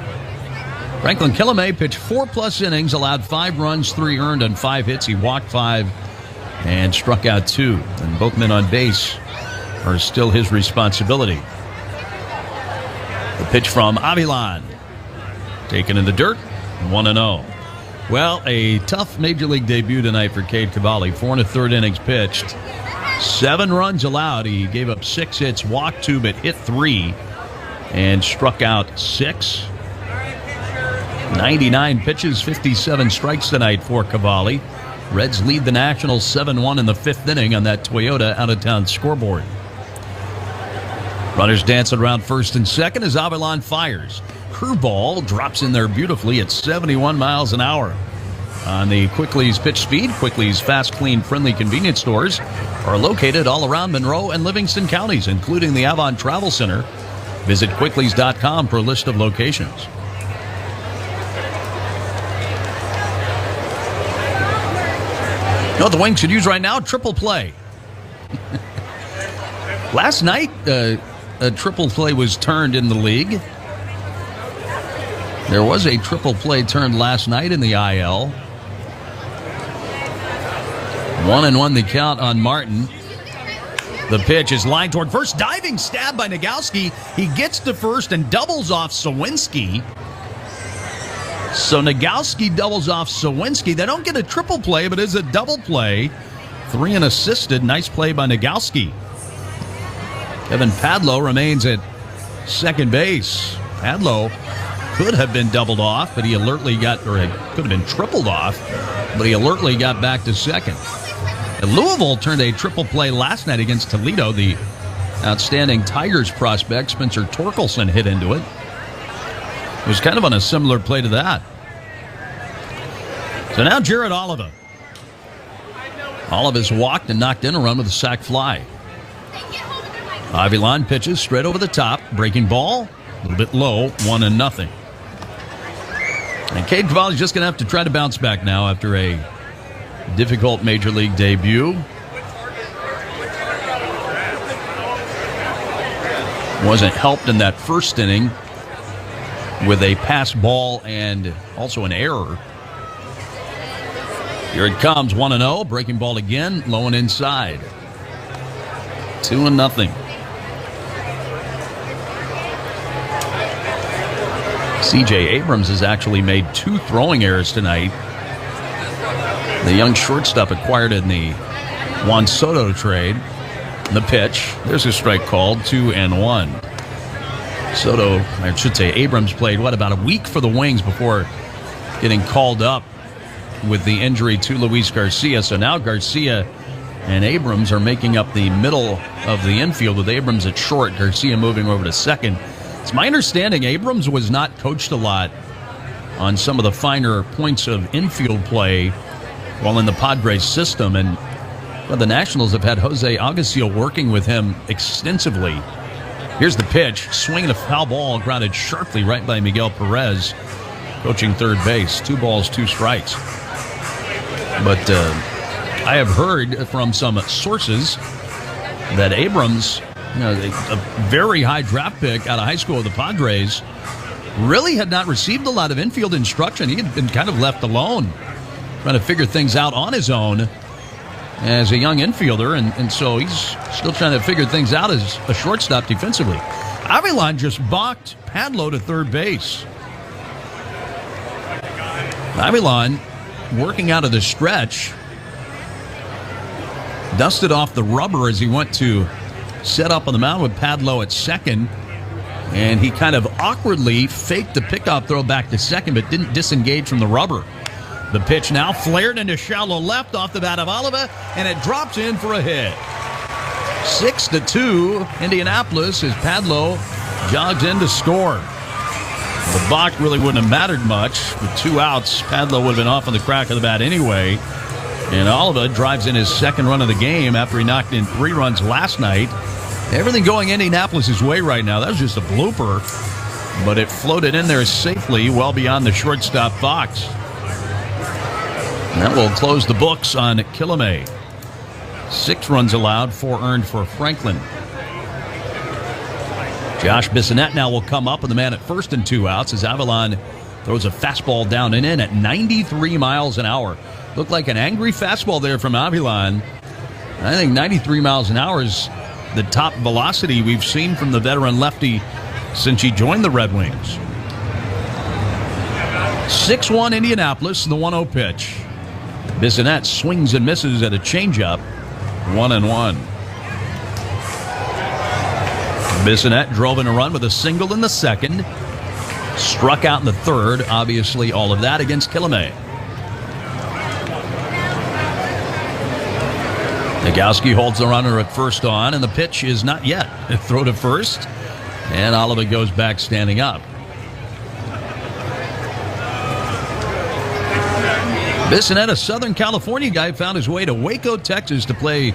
Speaker 11: Franklin Killamay pitched 4+ innings, allowed 5 runs, 3 earned on 5 hits. He walked 5 and struck out 2. And both men on base are still his responsibility. The pitch from Avilan, taken in the dirt, 1-0. Well, a tough Major League debut tonight for Cade Cavalli. 4 1/3 innings pitched. 7 runs allowed. He gave up 6 hits, walked 2, but hit 3, and struck out 6. 99 pitches, 57 strikes tonight for Cavalli. Reds lead the Nationals 7-1 in the 5th inning on that Toyota out-of-town scoreboard. Runners dancing around first and second as Avilan fires. Curveball drops in there beautifully at 71 miles an hour. On the Quickly's pitch speed, Quickly's fast, clean, friendly convenience stores are located all around Monroe and Livingston counties, including the Avon Travel Center. Visit Quicklys.com for a list of locations. You know what the Wings should use right now? Triple play. Last night, a triple play was turned in the league. There was a triple play turned last night in the IL. 1-1 the count on Martin. The pitch is lined toward first. Diving stab by Nagowski. He gets to first and doubles off Sawinski. So Nagowski doubles off Sawinski. They don't get a triple play, but it's a double play. 3 and assisted. Nice play by Nagowski. Kevin Padlo remains at second base. Padlo could have been doubled off, but he alertly got, or it could have been tripled off, but he alertly got back to second. And Louisville turned a triple play last night against Toledo. The outstanding Tigers prospect, Spencer Torkelson, hit into it. It was kind of on a similar play to that. So now Jared Oliva. Oliva's walked and knocked in a run with a sac fly. Avilan pitches straight over the top. Breaking ball, a little bit low, 1-0. And Cade Cavalli's just going to have to try to bounce back now after a difficult Major League debut. Wasn't helped in that first inning with a pass ball and also an error. Here it comes, 1-0. Breaking ball again, low and inside. 2-0. C.J. Abrams has actually made 2 throwing errors tonight. The young shortstop acquired in the Juan Soto trade. The pitch. There's a strike called, 2-1. Soto, I should say Abrams played, about a week for the Wings before getting called up with the injury to Luis Garcia. So now Garcia and Abrams are making up the middle of the infield with Abrams at short, Garcia moving over to second. It's my understanding Abrams was not coached a lot on some of the finer points of infield play while in the Padres system, and the Nationals have had Jose Aguisil working with him extensively. Here's the pitch, swinging a foul ball, grounded sharply right by Miguel Perez, coaching third base. 2 balls, 2 strikes. But I have heard from some sources that Abrams, a very high draft pick out of high school of the Padres, really had not received a lot of infield instruction. He had been kind of left alone, trying to figure things out on his own as a young infielder, and so he's still trying to figure things out as a shortstop defensively. Avilan just balked Padlo to third base. Avilan, working out of the stretch, dusted off the rubber as he went to set up on the mound with Padlo at second, and he kind of awkwardly faked the pickoff throw back to second but didn't disengage from the rubber. The pitch now flared into shallow left off the bat of Oliva, and it drops in for a hit. 6-2, Indianapolis, as Padlo jogs in to score. The balk really wouldn't have mattered much. With 2 outs, Padlo would have been off on the crack of the bat anyway. And Oliva drives in his second run of the game after he knocked in 3 runs last night. Everything going Indianapolis' way right now. That was just a blooper, but it floated in there safely well beyond the shortstop box. And that will close the books on Kilame. 6 runs allowed, 4 earned for Franklin. Josh Bissonette now will come up with the man at first and 2 outs as Avilan throws a fastball down and in at 93 miles an hour. Looked like an angry fastball there from Avilan. I think 93 miles an hour is the top velocity we've seen from the veteran lefty since he joined the Red Wings. 6-1 Indianapolis, the 1-0 pitch. Bissonette swings and misses at a changeup, 1-1. Bissonette drove in a run with a single in the second, struck out in the third. Obviously, all of that against Kilame. Nagowski holds the runner at first on, and the pitch is not yet. Throw to first, and Oliva goes back standing up. Bissonette, a Southern California guy, found his way to Waco, Texas to play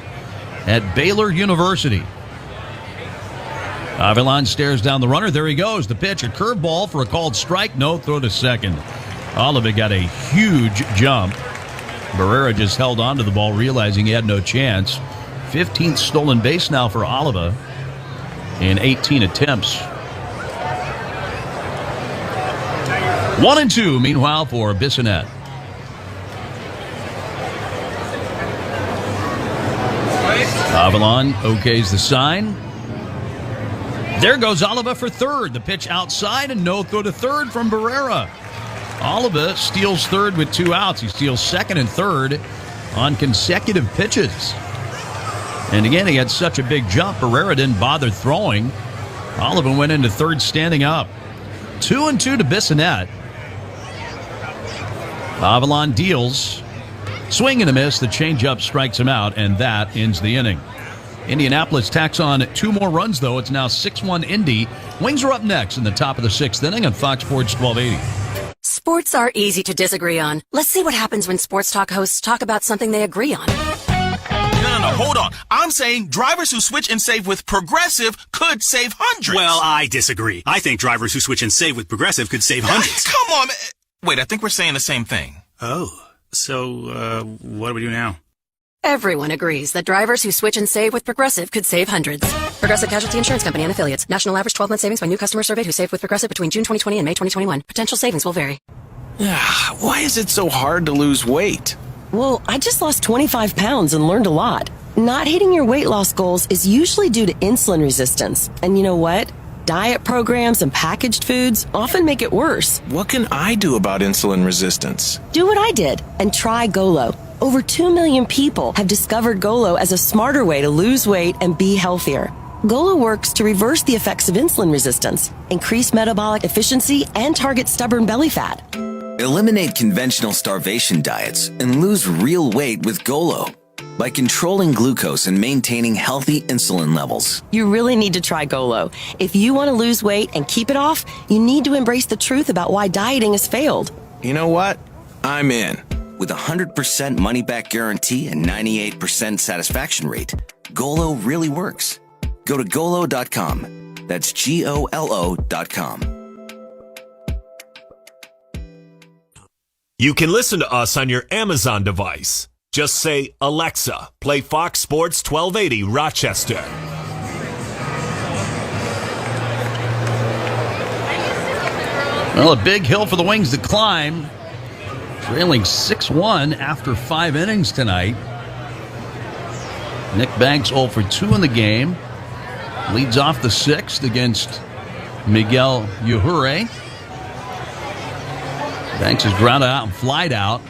Speaker 11: at Baylor University. Avilan stares down the runner. There he goes. The pitch, a curveball for a called strike. No, throw to second. Oliva got a huge jump. Barrera just held on to the ball, realizing he had no chance. 15th stolen base now for Oliva in 18 attempts. 1-2, meanwhile, for Bissonette. Avilan okays the sign. There goes Oliva for third. The pitch outside and no throw to third from Barrera. Oliva steals third with 2 outs. He steals second and third on consecutive pitches. And again, he had such a big jump, Barrera didn't bother throwing. Oliva went into third standing up. 2-2 to Bissonette. Avilan deals. Swing and a miss. The changeup strikes him out, and that ends the inning. Indianapolis tacks on 2 more runs, though. It's now 6-1 Indy. Wings are up next in the top of the 6th inning on Fox Sports 1280.
Speaker 4: Sports are easy to disagree on. Let's see what happens when sports talk hosts talk about something they agree on.
Speaker 6: No, hold on. I'm saying drivers who switch and save with Progressive could save hundreds.
Speaker 7: Well, I disagree. I think drivers who switch and save with Progressive could save hundreds.
Speaker 6: Come on, man. Wait, I think we're saying the same thing.
Speaker 7: Oh, so what do we do now?
Speaker 4: Everyone agrees that drivers who switch and save with Progressive could save hundreds. Progressive Casualty Insurance Company and Affiliates. National average 12-month savings by new customer surveyed who saved with Progressive between June 2020 and May 2021. Potential savings will vary.
Speaker 21: Why is it so hard to lose weight?
Speaker 10: Well, I just lost 25 pounds and learned a lot. Not hitting your weight loss goals is usually due to insulin resistance. And you know what? Diet programs and packaged foods often make it worse.
Speaker 21: What can I do about insulin resistance?
Speaker 10: Do what I did and try Golo. Over 2 million people have discovered Golo as a smarter way to lose weight and be healthier. Golo works to reverse the effects of insulin resistance, increase metabolic efficiency, and target stubborn belly fat.
Speaker 14: Eliminate conventional starvation diets and lose real weight with Golo by controlling glucose and maintaining healthy insulin levels.
Speaker 10: You really need to try Golo. If you want to lose weight and keep it off, you need to embrace the truth about why dieting has failed.
Speaker 21: You know what? I'm in.
Speaker 14: With a 100% money-back guarantee and 98% satisfaction rate, Golo really works. Go to Golo.com. That's GOLO.com.
Speaker 1: You can listen to us on your Amazon device. Just say, Alexa, play Fox Sports 1280 Rochester.
Speaker 11: Well, a big hill for the Wings to climb. Trailing 6-1 after 5 innings tonight. Nick Banks 0 for 2 in the game. Leads off the 6th against Miguel Yajure. Banks is grounded out and flied out.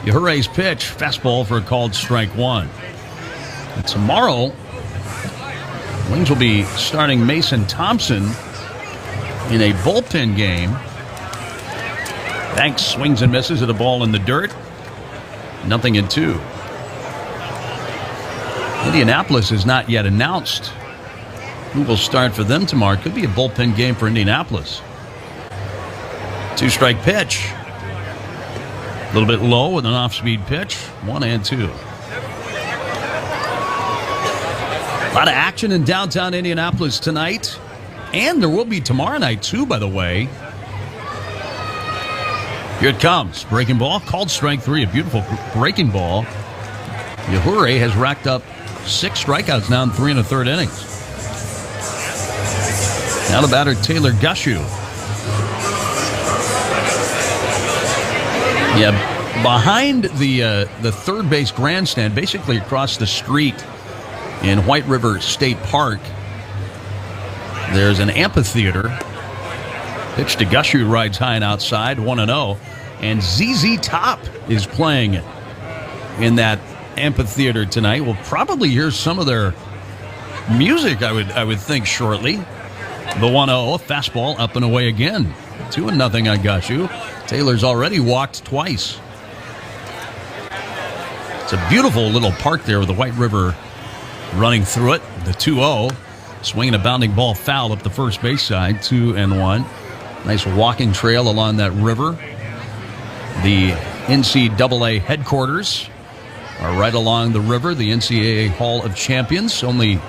Speaker 11: Yajure's pitch, fastball for a called strike 1. And tomorrow, Wings will be starting Mason Thompson in a bullpen game. Banks swings and misses at a ball in the dirt. 0-2. Indianapolis has not yet announced who will start for them tomorrow. Could be a bullpen game for Indianapolis. 2-strike pitch. A little bit low with an off-speed pitch. 1-2. A lot of action in downtown Indianapolis tonight. And there will be tomorrow night, too, by the way. Here it comes. Breaking ball. Called strike 3. A beautiful breaking ball. Yajure has racked up 6 strikeouts now in 3 1/3 innings. Now the batter, Taylor Gushu. Yeah, behind the third base grandstand, basically across the street in White River State Park, there's an amphitheater. Pitch to Gushu, rides high and outside, 1-0. And ZZ Top is playing in that amphitheater tonight. We'll probably hear some of their music, I would think, shortly. The 1-0, fastball up and away again. 2-0 on Gushu. Taylor's already walked twice. It's a beautiful little park there with the White River running through it. The 2-0, swinging a bounding ball foul up the first base side, 2-1. Nice walking trail along that river. The NCAA headquarters are right along the river. The NCAA Hall of Champions, only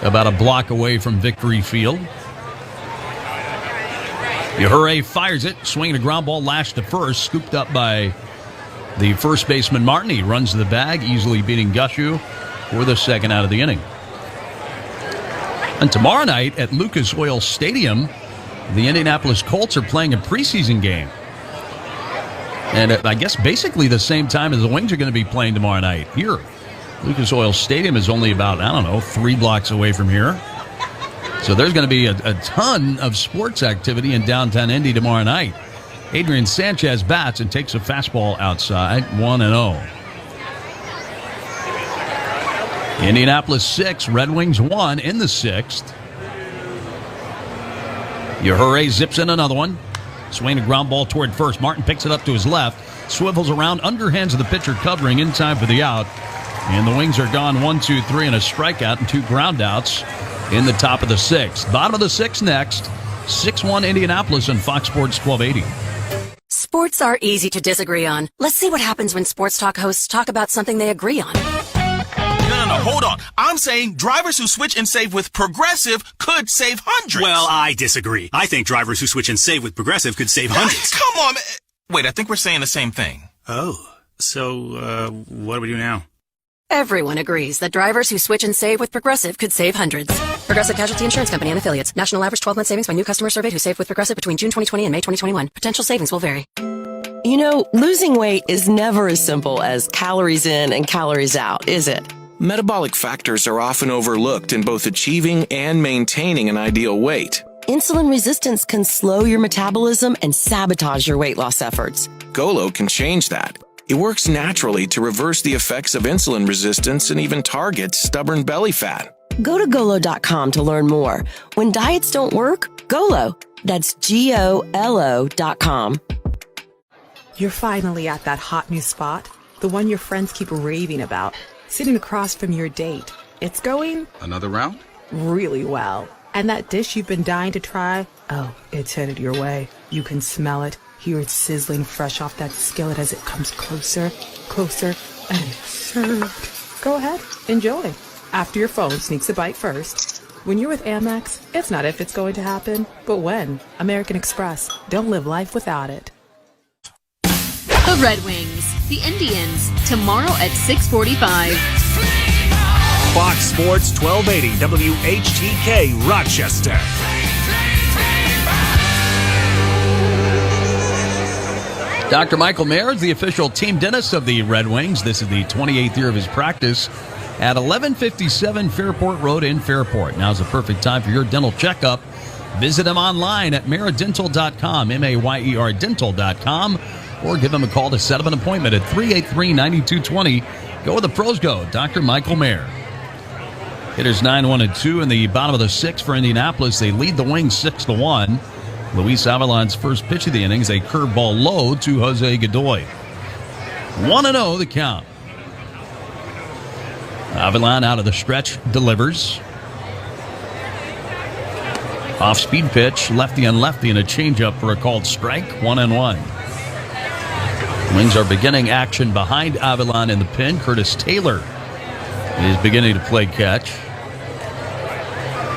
Speaker 11: about a block away from Victory Field. Yajure fires it, swinging a ground ball, lashed to first, scooped up by the first baseman Martin. He runs to the bag, easily beating Gushu for the second out of the inning. And tomorrow night at Lucas Oil Stadium, the Indianapolis Colts are playing a preseason game. And I guess basically the same time as the Wings are going to be playing tomorrow night here. Lucas Oil Stadium is only about, 3 blocks away from here. So there's going to be a ton of sports activity in downtown Indy tomorrow night. Adrian Sanchez bats and takes a fastball outside, 1-0. Indianapolis 6, Red Wings 1 in the 6th. Yajure zips in another one. Swing a ground ball toward first. Martin picks it up to his left. Swivels around, underhands of the pitcher, covering in time for the out. And the Wings are gone 1-2-3 and a strikeout and 2 groundouts in the top of the 6th. Bottom of the 6th next. 6-1 Indianapolis on Fox Sports 1280.
Speaker 4: Sports are easy to disagree on. Let's see what happens when sports talk hosts talk about something they agree on.
Speaker 6: No, hold on. I'm saying drivers who switch and save with Progressive could save hundreds.
Speaker 7: Well, I disagree. I think drivers who switch and save with Progressive could save hundreds.
Speaker 6: Come on, man. Wait, I think we're saying the same thing.
Speaker 7: Oh, so what do we do now?
Speaker 4: Everyone agrees that drivers who switch and save with Progressive could save hundreds. Progressive Casualty Insurance Company and Affiliates. National average 12-month savings by new customer surveyed who saved with Progressive between June 2020 and May 2021. Potential savings will vary.
Speaker 10: You know, losing weight is never as simple as calories in and calories out, is it?
Speaker 21: Metabolic factors are often overlooked in both achieving and maintaining an ideal weight.
Speaker 10: Insulin resistance can slow your metabolism and sabotage your weight loss efforts.
Speaker 21: Golo can change that. It works naturally to reverse the effects of insulin resistance and even targets stubborn belly fat.
Speaker 10: Go to Golo.com to learn more. When diets don't work, Golo. That's GOLO.com.
Speaker 13: You're finally at that hot new spot, the one your friends keep raving about, sitting across from your date. It's going
Speaker 18: Another round?
Speaker 13: really well. And that dish you've been dying to try, oh, it's headed your way. You can smell it, hear it sizzling fresh off that skillet as it comes closer, closer, and it's served. Go ahead, enjoy. After your phone sneaks a bite first. When you're with Amex, it's not if it's going to happen, but when. American Express. Don't live life without it.
Speaker 16: The Red Wings, the Indians, tomorrow at 6:45.
Speaker 1: Fox Sports 1280 WHTK Rochester.
Speaker 11: Dr. Michael Mayer is the official team dentist of the Red Wings. This is the 28th year of his practice at 1157 Fairport Road in Fairport. Now's the perfect time for your dental checkup. Visit him online at mayerdental.com, M-A-Y-E-R dental.com, or give him a call to set up an appointment at 383-9220. Go where the pros go, Dr. Michael Mayer. Hitters 9-1 and 2 in the bottom of the sixth for Indianapolis. They lead the Wings 6-1. Luis Avilan's first pitch of the innings, a curveball low to Jose Godoy. 1-0 the count. Avilan out of the stretch delivers. Off-speed pitch, lefty on lefty, and a changeup for a called strike. 1-1. Wings are beginning action behind Avilan in the pin. Curtis Taylor is beginning to play catch.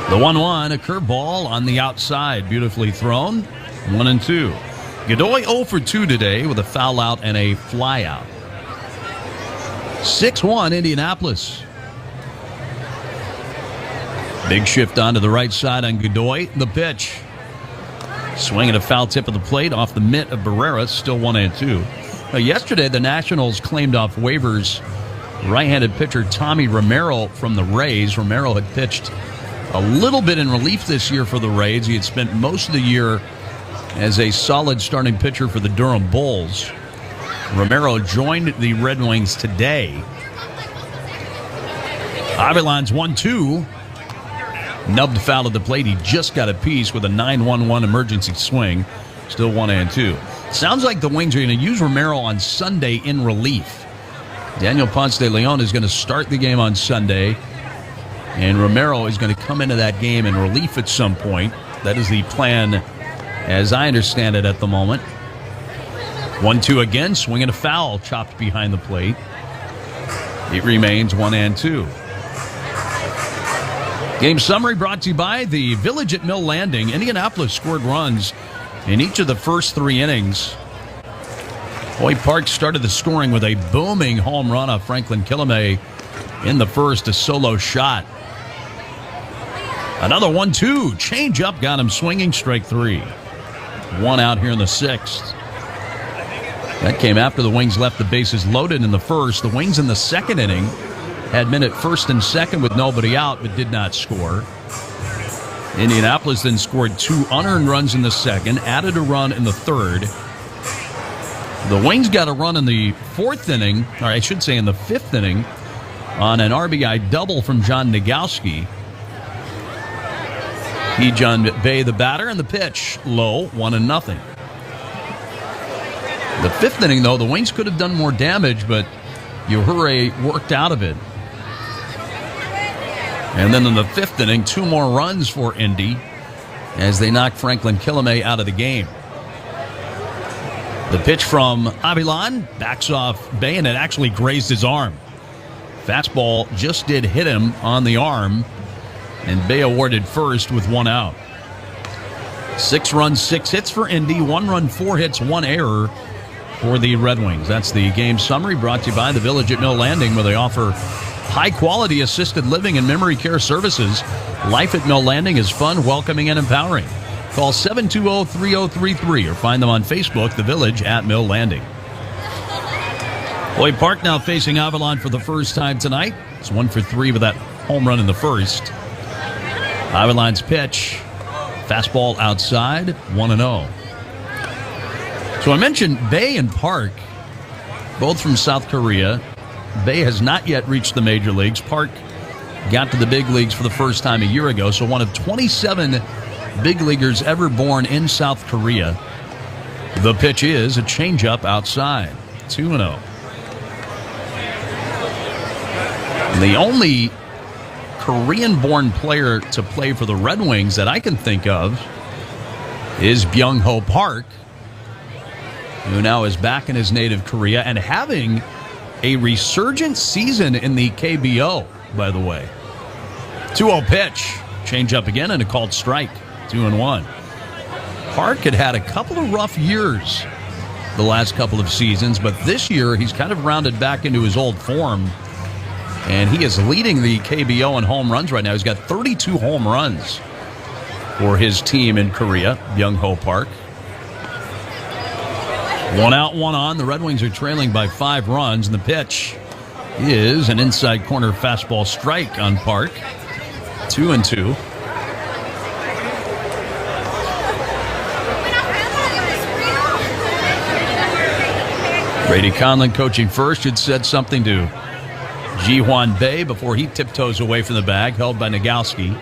Speaker 11: The 1-1, a curveball on the outside, beautifully thrown. 1-2. Godoy 0 for 2 today with a foul out and a fly out. 6-1 Indianapolis. Big shift onto the right side on Godoy. The pitch. Swinging a foul tip of the plate off the mitt of Barrera. Still 1-2. Yesterday, the Nationals claimed off waivers right-handed pitcher Tommy Romero from the Rays. Romero had pitched a little bit in relief this year for the Rays. He had spent most of the year as a solid starting pitcher for the Durham Bulls. Romero joined the Red Wings today. Avilan's 1-2. Nubbed foul at the plate. He just got a piece with a 9-1-1 emergency swing. Still 1-2. Sounds like the Wings are going to use Romero on Sunday in relief. Daniel Ponce de Leon is going to start the game on Sunday, and Romero is going to come into that game in relief at some point. That is the plan, as I understand it at the moment. 1-2 again, swinging a foul, chopped behind the plate. It remains 1-2. Game summary brought to you by the Village at Mill Landing. Indianapolis scored runs in each of the first 3 innings. Hoyt Park started the scoring with a booming home run off Franklin Kilame in the first, a solo shot. Another 1-2, change up, got him swinging, strike 3. 1 out here in the 6th. That came after the Wings left the bases loaded in the first. The Wings in the second inning had men at first and second with nobody out, but did not score. Indianapolis then scored 2 unearned runs in the second, added a run in the third. The Wings got a run in the 4th inning, or I should say in the 5th inning, on an RBI double from John Nagowski. John Bay, the batter, and the pitch low, 1-0. The 5th inning, though, the Wings could have done more damage, but Uhure worked out of it. And then in the 5th inning, 2 more runs for Indy as they knocked Franklin Kilame out of the game. The pitch from Avilan backs off Bay, and it actually grazed his arm. Fastball just did hit him on the arm, and Bay awarded first with 1 out. 6 runs, 6 hits for Indy, 1 run, 4 hits, 1 error for the Red Wings. That's the game summary brought to you by the Village at Mill Landing, where they offer high-quality assisted living and memory care services. Life at Mill Landing is fun, welcoming, and empowering. Call 720-3033 or find them on Facebook, The Village at Mill Landing. Hoyt Park now facing Avilan for the first time tonight. It's 1 for 3 with that home run in the first. Avilan's pitch, fastball outside, 1-0. So I mentioned Bay and Park both from South Korea. Bae has not yet reached the major leagues. Park got to the big leagues for the first time a year ago, so one of 27 big leaguers ever born in South Korea. The pitch is a changeup outside. 2-0. The only Korean-born player to play for the Red Wings that I can think of is Byung-ho Park, who now is back in his native Korea and having a resurgent season in the KBO, by the way. 2-0 pitch. Change up again and a called strike. 2-1. Park had a couple of rough years the last couple of seasons, but this year he's kind of rounded back into his old form, and he is leading the KBO in home runs right now. He's got 32 home runs for his team in Korea, Byung-ho Park. 1 out, 1 on. The Red Wings are trailing by 5 runs, and the pitch is an inside corner fastball strike on Park. 2-2. Brady Conlon coaching first had said something to Ji-hwan Bae before he tiptoes away from the bag, held by Nagowski.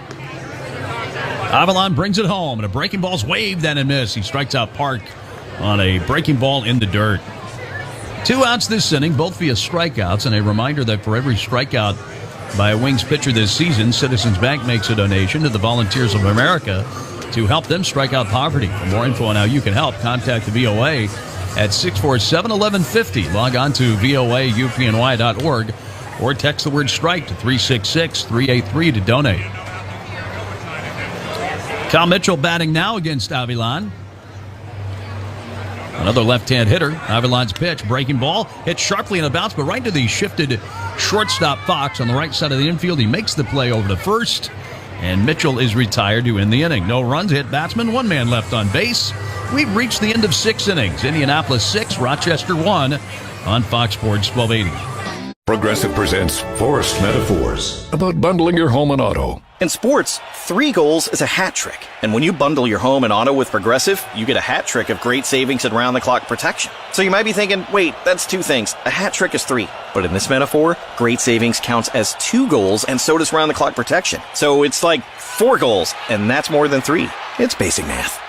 Speaker 11: Avalon brings it home, and a breaking ball's waved and a miss. He strikes out Park on a breaking ball in the dirt. 2 outs this inning, both via strikeouts, and a reminder that for every strikeout by a Wings pitcher this season, Citizens Bank makes a donation to the Volunteers of America to help them strike out poverty. For more info on how you can help, contact the VOA at 647-1150. Log on to voaupny.org or text the word strike to 366-383 to donate. Cal Mitchell batting now against Avilan. Another left-hand hitter. Avilan's pitch, breaking ball, hit sharply in a bounce, but right to the shifted shortstop Fox on the right side of the infield. He makes the play over to first, and Mitchell is retired to end the inning. No runs, hit batsman, 1 man left on base. We've reached the end of 6 innings. Indianapolis 6, Rochester 1 on Fox Sports 1280.
Speaker 9: Progressive presents Forced Metaphors about bundling your home and auto.
Speaker 5: In sports, 3 goals is a hat trick. And when you bundle your home and auto with Progressive, you get a hat trick of great savings and round-the-clock protection. So you might be thinking, wait, that's 2 things. A hat trick is 3. But in this metaphor, great savings counts as 2 goals, and so does round-the-clock protection. So it's like 4 goals, and that's more than 3. It's basic math.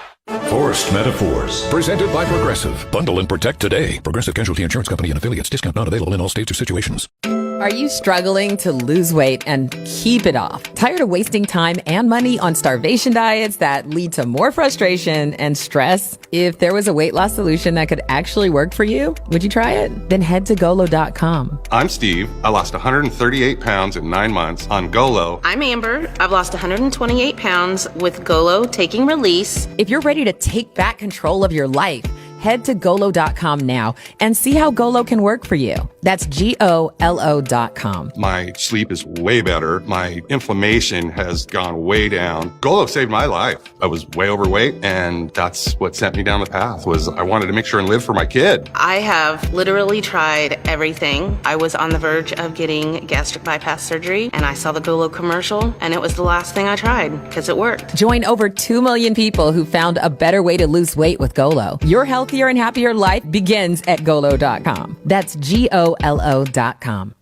Speaker 9: Forced Metaphors, presented by Progressive. Bundle and protect today. Progressive Casualty Insurance Company and affiliates. Discount not available in all states or situations.
Speaker 19: Are you struggling to lose weight and keep it off? Tired of wasting time and money on starvation diets that lead to more frustration and stress? If there was a weight loss solution that could actually work for you, would you try it? Then head to Golo.com.
Speaker 20: I'm Steve. I lost 138 pounds in 9 months on Golo.
Speaker 23: I'm Amber. I've lost 128 pounds with Golo Taking Release.
Speaker 19: If you're ready to take back control of your life, head to Golo.com now and see how Golo can work for you. That's Golo.com.
Speaker 20: My sleep is way better. My inflammation has gone way down. Golo saved my life. I was way overweight, and that's what sent me down the path. Was I wanted to make sure and live for my kid.
Speaker 23: I have literally tried everything. I was on the verge of getting gastric bypass surgery, and I saw the Golo commercial, and it was the last thing I tried because it worked.
Speaker 19: Join over 2 million people who found a better way to lose weight with Golo. Your healthier and happier life begins at Golo.com. That's Golo.com.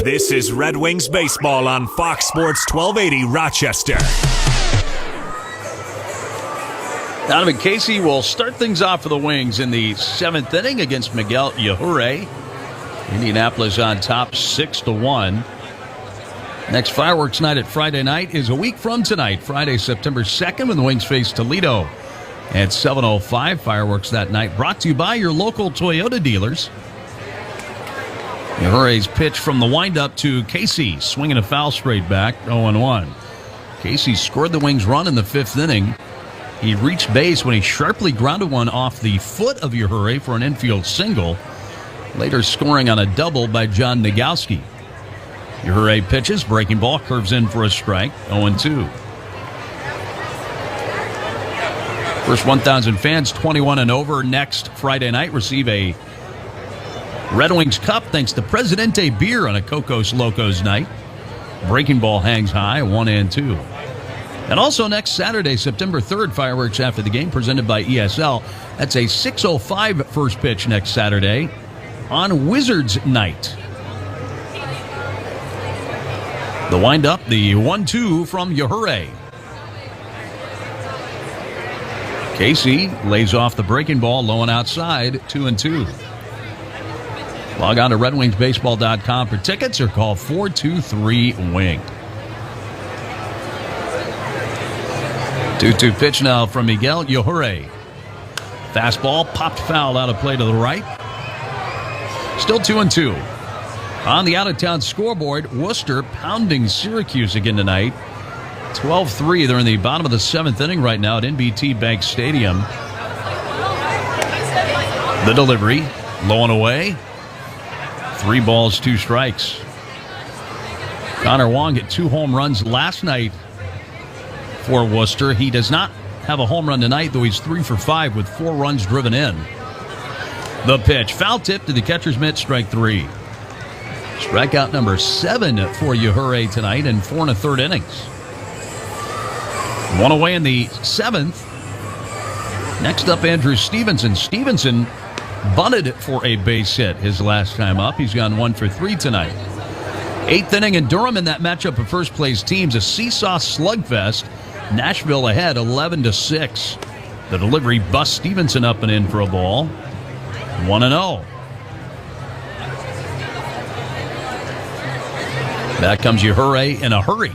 Speaker 1: This is Red Wings baseball on Fox Sports 1280 Rochester.
Speaker 11: Donovan Casey will start things off for the Wings in the 7th inning against Miguel Yajure. Indianapolis on top 6-1. Next fireworks night at Friday night is a week from tonight, Friday, September 2nd, when the Wings face Toledo at 7:05. Fireworks that night brought to you by your local Toyota dealers. Yajure's pitch from the windup to Casey, swinging a foul straight back, 0-1. Casey scored the Wings' run in the 5th inning. He reached base when he sharply grounded one off the foot of Yajure for an infield single, later scoring on a double by John Nagowski. Yajure pitches, breaking ball, curves in for a strike, 0-2. First 1,000 fans, 21 and over, next Friday night receive a Red Wings Cup thanks to Presidente Beer on a Cocos Locos night. Breaking ball hangs high, 1-2. And also next Saturday, September 3rd, fireworks after the game presented by ESL. That's a 6:05 first pitch next Saturday. on Wizards night. The windup, the 1-2 from Yahure. Casey lays off the breaking ball, low and outside, 2-2. Log on to RedWingsBaseball.com for tickets or call 423-WING. 2-2 pitch now from Miguel Yahure. Fastball popped foul out of play to the right. Still 2-2. On the out-of-town scoreboard, Worcester pounding Syracuse again tonight. 12-3. They're in the bottom of the 7th inning right now at NBT Bank Stadium. The delivery, low and away. 3 balls, 2 strikes. Connor Wong hit 2 home runs last night for Worcester. He does not have a home run tonight, though he's 3 for 5 with 4 runs driven in. The pitch, foul tip to the catcher's mitt, strike 3. Strikeout number 7 for Yahure tonight in 4 1/3 innings. 1 away in the 7th. Next up, Andrew Stevenson. Stevenson bunted for a base hit his last time up. He's gone 1 for 3 tonight. 8th inning in Durham in that matchup of first place teams. A seesaw slugfest. Nashville ahead 11-6. The delivery busts Stevenson up and in for a ball. 1-0. Back comes Yahure in a hurry.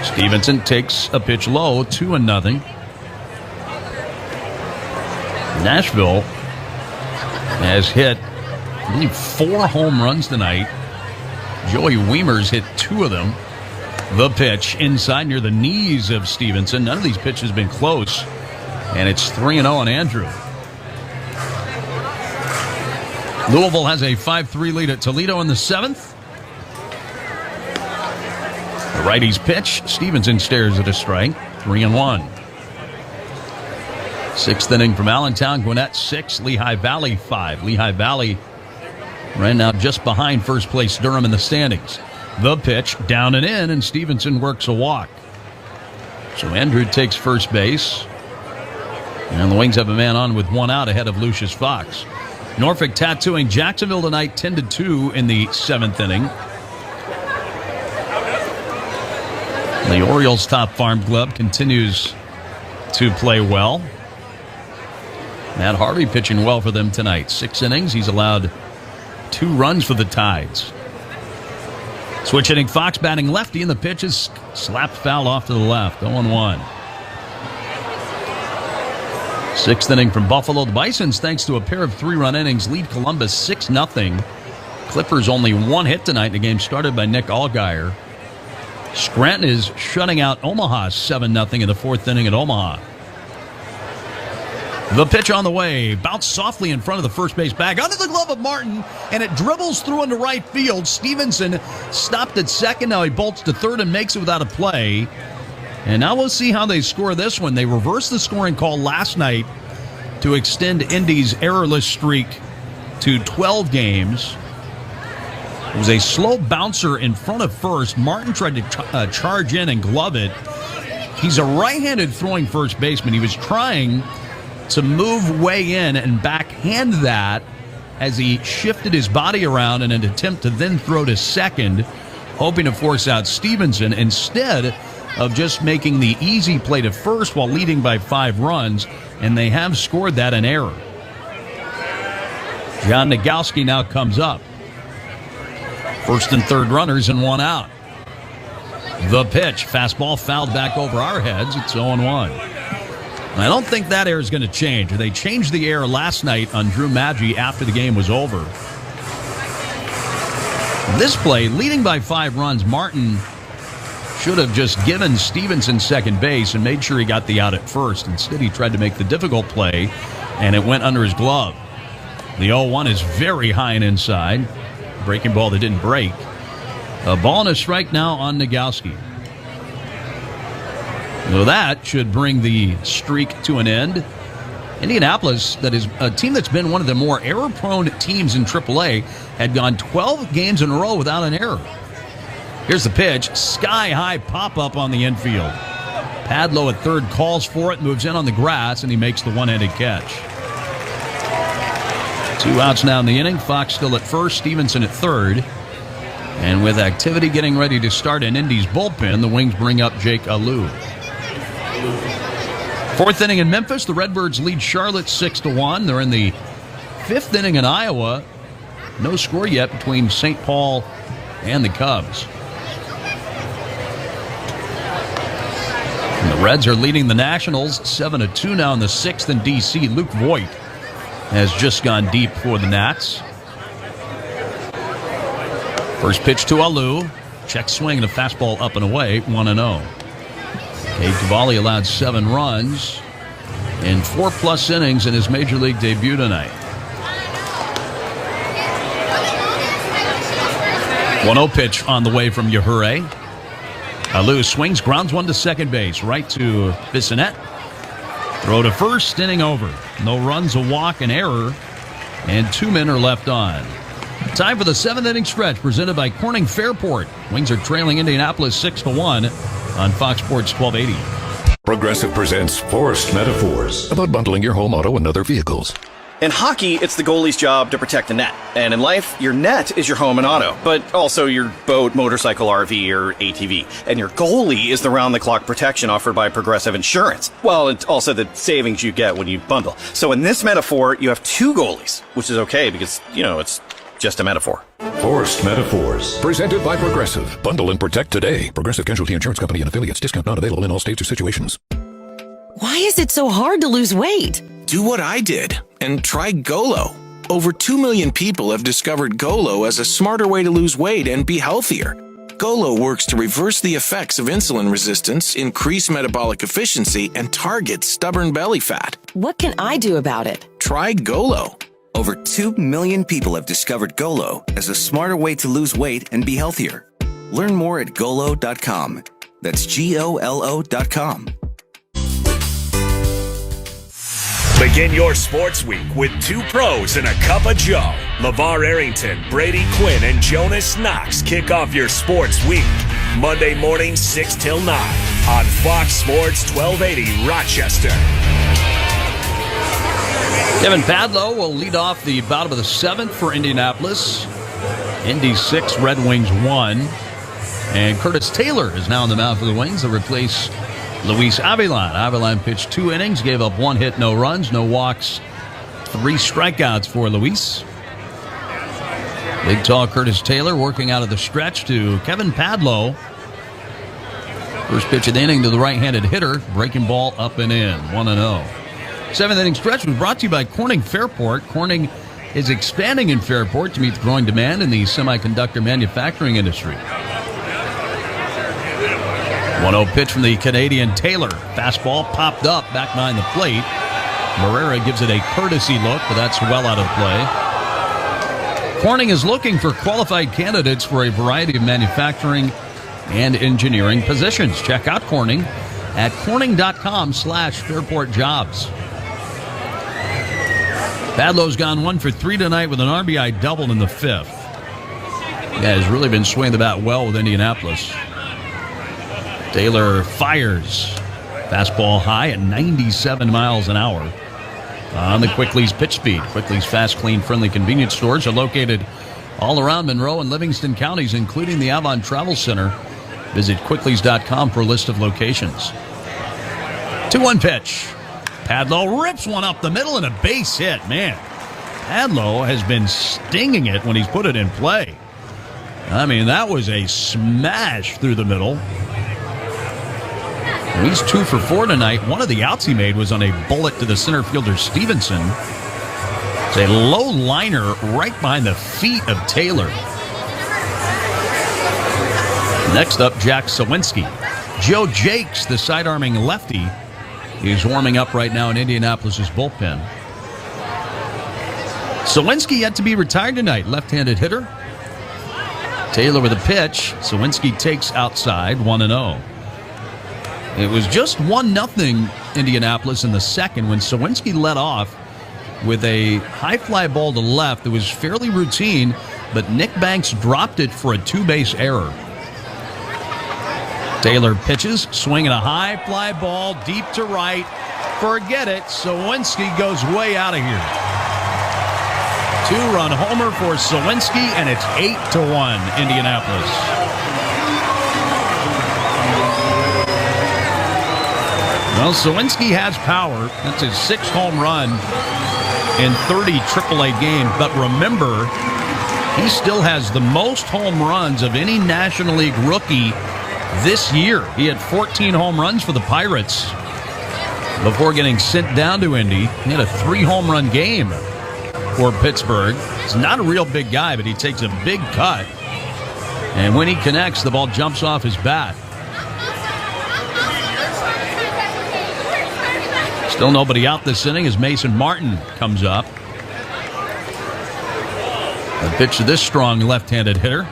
Speaker 11: Stevenson takes a pitch low, 2-0. Nashville has hit, I believe, 4 home runs tonight. Joey Weimer's hit 2 of them. The pitch inside near the knees of Stevenson. None of these pitches have been close. And it's 3-0 on Andrew. Louisville has a 5-3 lead at Toledo in the 7th. The righty's pitch. Stevenson stares at a strike. 3-1. 6th inning from Allentown. Gwinnett 6. Lehigh Valley 5. Lehigh Valley right now just behind first place Durham in the standings. The pitch down and in, and Stevenson works a walk. So Andrew takes first base. And the Wings have a man on with 1 out ahead of Lucius Fox. Norfolk tattooing Jacksonville tonight 10-2 in the 7th inning. The Orioles' top farm club continues to play well. Matt Harvey pitching well for them tonight. 6 innings. He's allowed 2 runs for the Tides. Switch hitting Fox batting lefty, and the pitch is slapped foul off to the left. 0-1. 6th inning from Buffalo. The Bisons, thanks to a pair of 3-run innings, lead Columbus 6-0. Clippers only 1 hit tonight. The game started by Nick Allgaier. Scranton is shutting out Omaha 7-0 in the 4th inning at Omaha. The pitch on the way, bounced softly in front of the first base bag, under the glove of Martin, and it dribbles through into right field. Stevenson stopped at second. Now he bolts to third and makes it without a play. And now we'll see how they score this one. They reversed the scoring call last night to extend Indy's errorless streak to 12 games. It was a slow bouncer in front of first. Martin tried to charge in and glove it. He's a right-handed throwing first baseman. He was trying to move way in and backhand that as he shifted his body around in an attempt to then throw to second, hoping to force out Stevenson instead of just making the easy play to first while leading by 5 runs, and they have scored that in error. John Nagowski now comes up. 1st and 3rd runners and 1 out. The pitch, fastball fouled back over our heads. It's 0-1. I don't think that error is going to change. They changed the error last night on Drew Maggi after the game was over. This play, leading by 5 runs, Martin should have just given Stevenson second base and made sure he got the out at first. Instead, he tried to make the difficult play, and it went under his glove. The 0-1 is very high and inside. Breaking ball that didn't break. A ball and a strike now on Nagowski. So that should bring the streak to an end. Indianapolis, that is a team that's been one of the more error-prone teams in AAA, had gone 12 games in a row without an error. Here's the pitch. Sky-high pop-up on the infield. Padlow at third calls for it, moves in on the grass, and he makes the one-handed catch. 2 outs now in the inning. Fox still at first, Stevenson at third. And with activity getting ready to start in Indy's bullpen, the Wings bring up Jake Alou. 4th inning in Memphis, the Redbirds lead Charlotte 6-1. They're in the 5th inning in Iowa. No score yet between St. Paul and the Cubs. And the Reds are leading the Nationals 7-2 now in the 6th in D.C. Luke Voigt has just gone deep for the Nats. First pitch to Alou. Check swing and a fastball up and away, 1-0. Cade Cavalli allowed 7 runs in 4+ innings in his major league debut tonight. 1-0 pitch on the way from Yajure. Alou swings, grounds one to second base, right to Bissonnette. Throw to first, inning over. No runs, a walk, an error, and 2 men are left on. Time for the 7th inning stretch presented by Corning Fairport. Wings are trailing Indianapolis 6-1 on Fox Sports 1280.
Speaker 9: Progressive presents Forced Metaphors about bundling your home, auto, and other vehicles.
Speaker 5: In hockey, it's the goalie's job to protect the net. And in life, your net is your home and auto, but also your boat, motorcycle, RV, or ATV. And your goalie is the round-the-clock protection offered by Progressive Insurance. Well, it's also the savings you get when you bundle. So in this metaphor, you have 2 goalies, which is okay because, it's just a metaphor.
Speaker 9: Forced Metaphors, presented by Progressive. Bundle and protect today. Progressive Casualty Insurance Company and affiliates. Discount not available in all states or situations.
Speaker 10: Why is it so hard to lose weight?
Speaker 21: Do what I did and try Golo. Over 2 million people have discovered Golo as a smarter way to lose weight and be healthier. Golo works to reverse the effects of insulin resistance, increase metabolic efficiency, and target stubborn belly fat.
Speaker 10: What can I do about it?
Speaker 21: Try Golo.
Speaker 14: Over 2 million people have discovered Golo as a smarter way to lose weight and be healthier. Learn more at Golo.com. That's GOLO.com.
Speaker 1: Begin your sports week with 2 pros and a cup of Joe. LeVar Arrington, Brady Quinn, and Jonas Knox kick off your sports week. Monday morning, 6 till 9 on Fox Sports 1280 Rochester.
Speaker 11: Kevin Padlow will lead off the bottom of the 7th for Indianapolis. Indy 6, Red Wings 1. And Curtis Taylor is now on the mound for the Wings to replace Luis Avilan. Avilan pitched 2 innings, gave up 1 hit, no runs, no walks, 3 strikeouts for Luis. Big, tall Curtis Taylor working out of the stretch to Kevin Padlow. First pitch of the inning to the right-handed hitter. Breaking ball up and in, 1-0. 7th inning stretch was brought to you by Corning Fairport. Corning is expanding in Fairport to meet the growing demand in the semiconductor manufacturing industry. 1-0 pitch from the Canadian Taylor. Fastball popped up back behind the plate. Barrera gives it a courtesy look, but that's well out of play. Corning is looking for qualified candidates for a variety of manufacturing and engineering positions. Check out Corning at corning.com/fairportjobs. Padlow's gone 1 for 3 tonight with an RBI double in the 5th. Yeah, he's really been swinging the bat well with Indianapolis. Taylor fires. Fastball high at 97 miles an hour on the Quickly's pitch speed. Quickly's fast, clean, friendly convenience stores are located all around Monroe and Livingston counties, including the Avon Travel Center. Visit quicklys.com for a list of locations. 2-1 pitch. Padlow rips one up the middle and a base hit. Man, Padlow has been stinging it when he's put it in play. I mean, that was a smash through the middle. He's 2 for 4 tonight. One of the outs he made was on a bullet to the center fielder Stevenson. It's a low liner right behind the feet of Taylor. Next up, Jack Sawinski. Joe Jakes, the side-arming lefty, is warming up right now in Indianapolis' bullpen. Sawinski yet to be retired tonight. Left-handed hitter. Taylor with a pitch. Sawinski takes outside, 1-0. It was just 1-0 Indianapolis in the 2nd when Sawinski led off with a high fly ball to left that was fairly routine, but Nick Banks dropped it for a 2-base error. Taylor pitches, swinging a high fly ball deep to right. Forget it. Sawinski goes way out of here. 2-run homer for Sawinski, and it's 8-1 Indianapolis. Well, Sawinski has power. That's his 6th home run in 30 AAA games. But remember, he still has the most home runs of any National League rookie this year. He had 14 home runs for the Pirates before getting sent down to Indy. He had a 3-home run game for Pittsburgh. He's not a real big guy, but he takes a big cut. And when he connects, the ball jumps off his bat. Still nobody out this inning as Mason Martin comes up. A pitch to this strong left-handed hitter.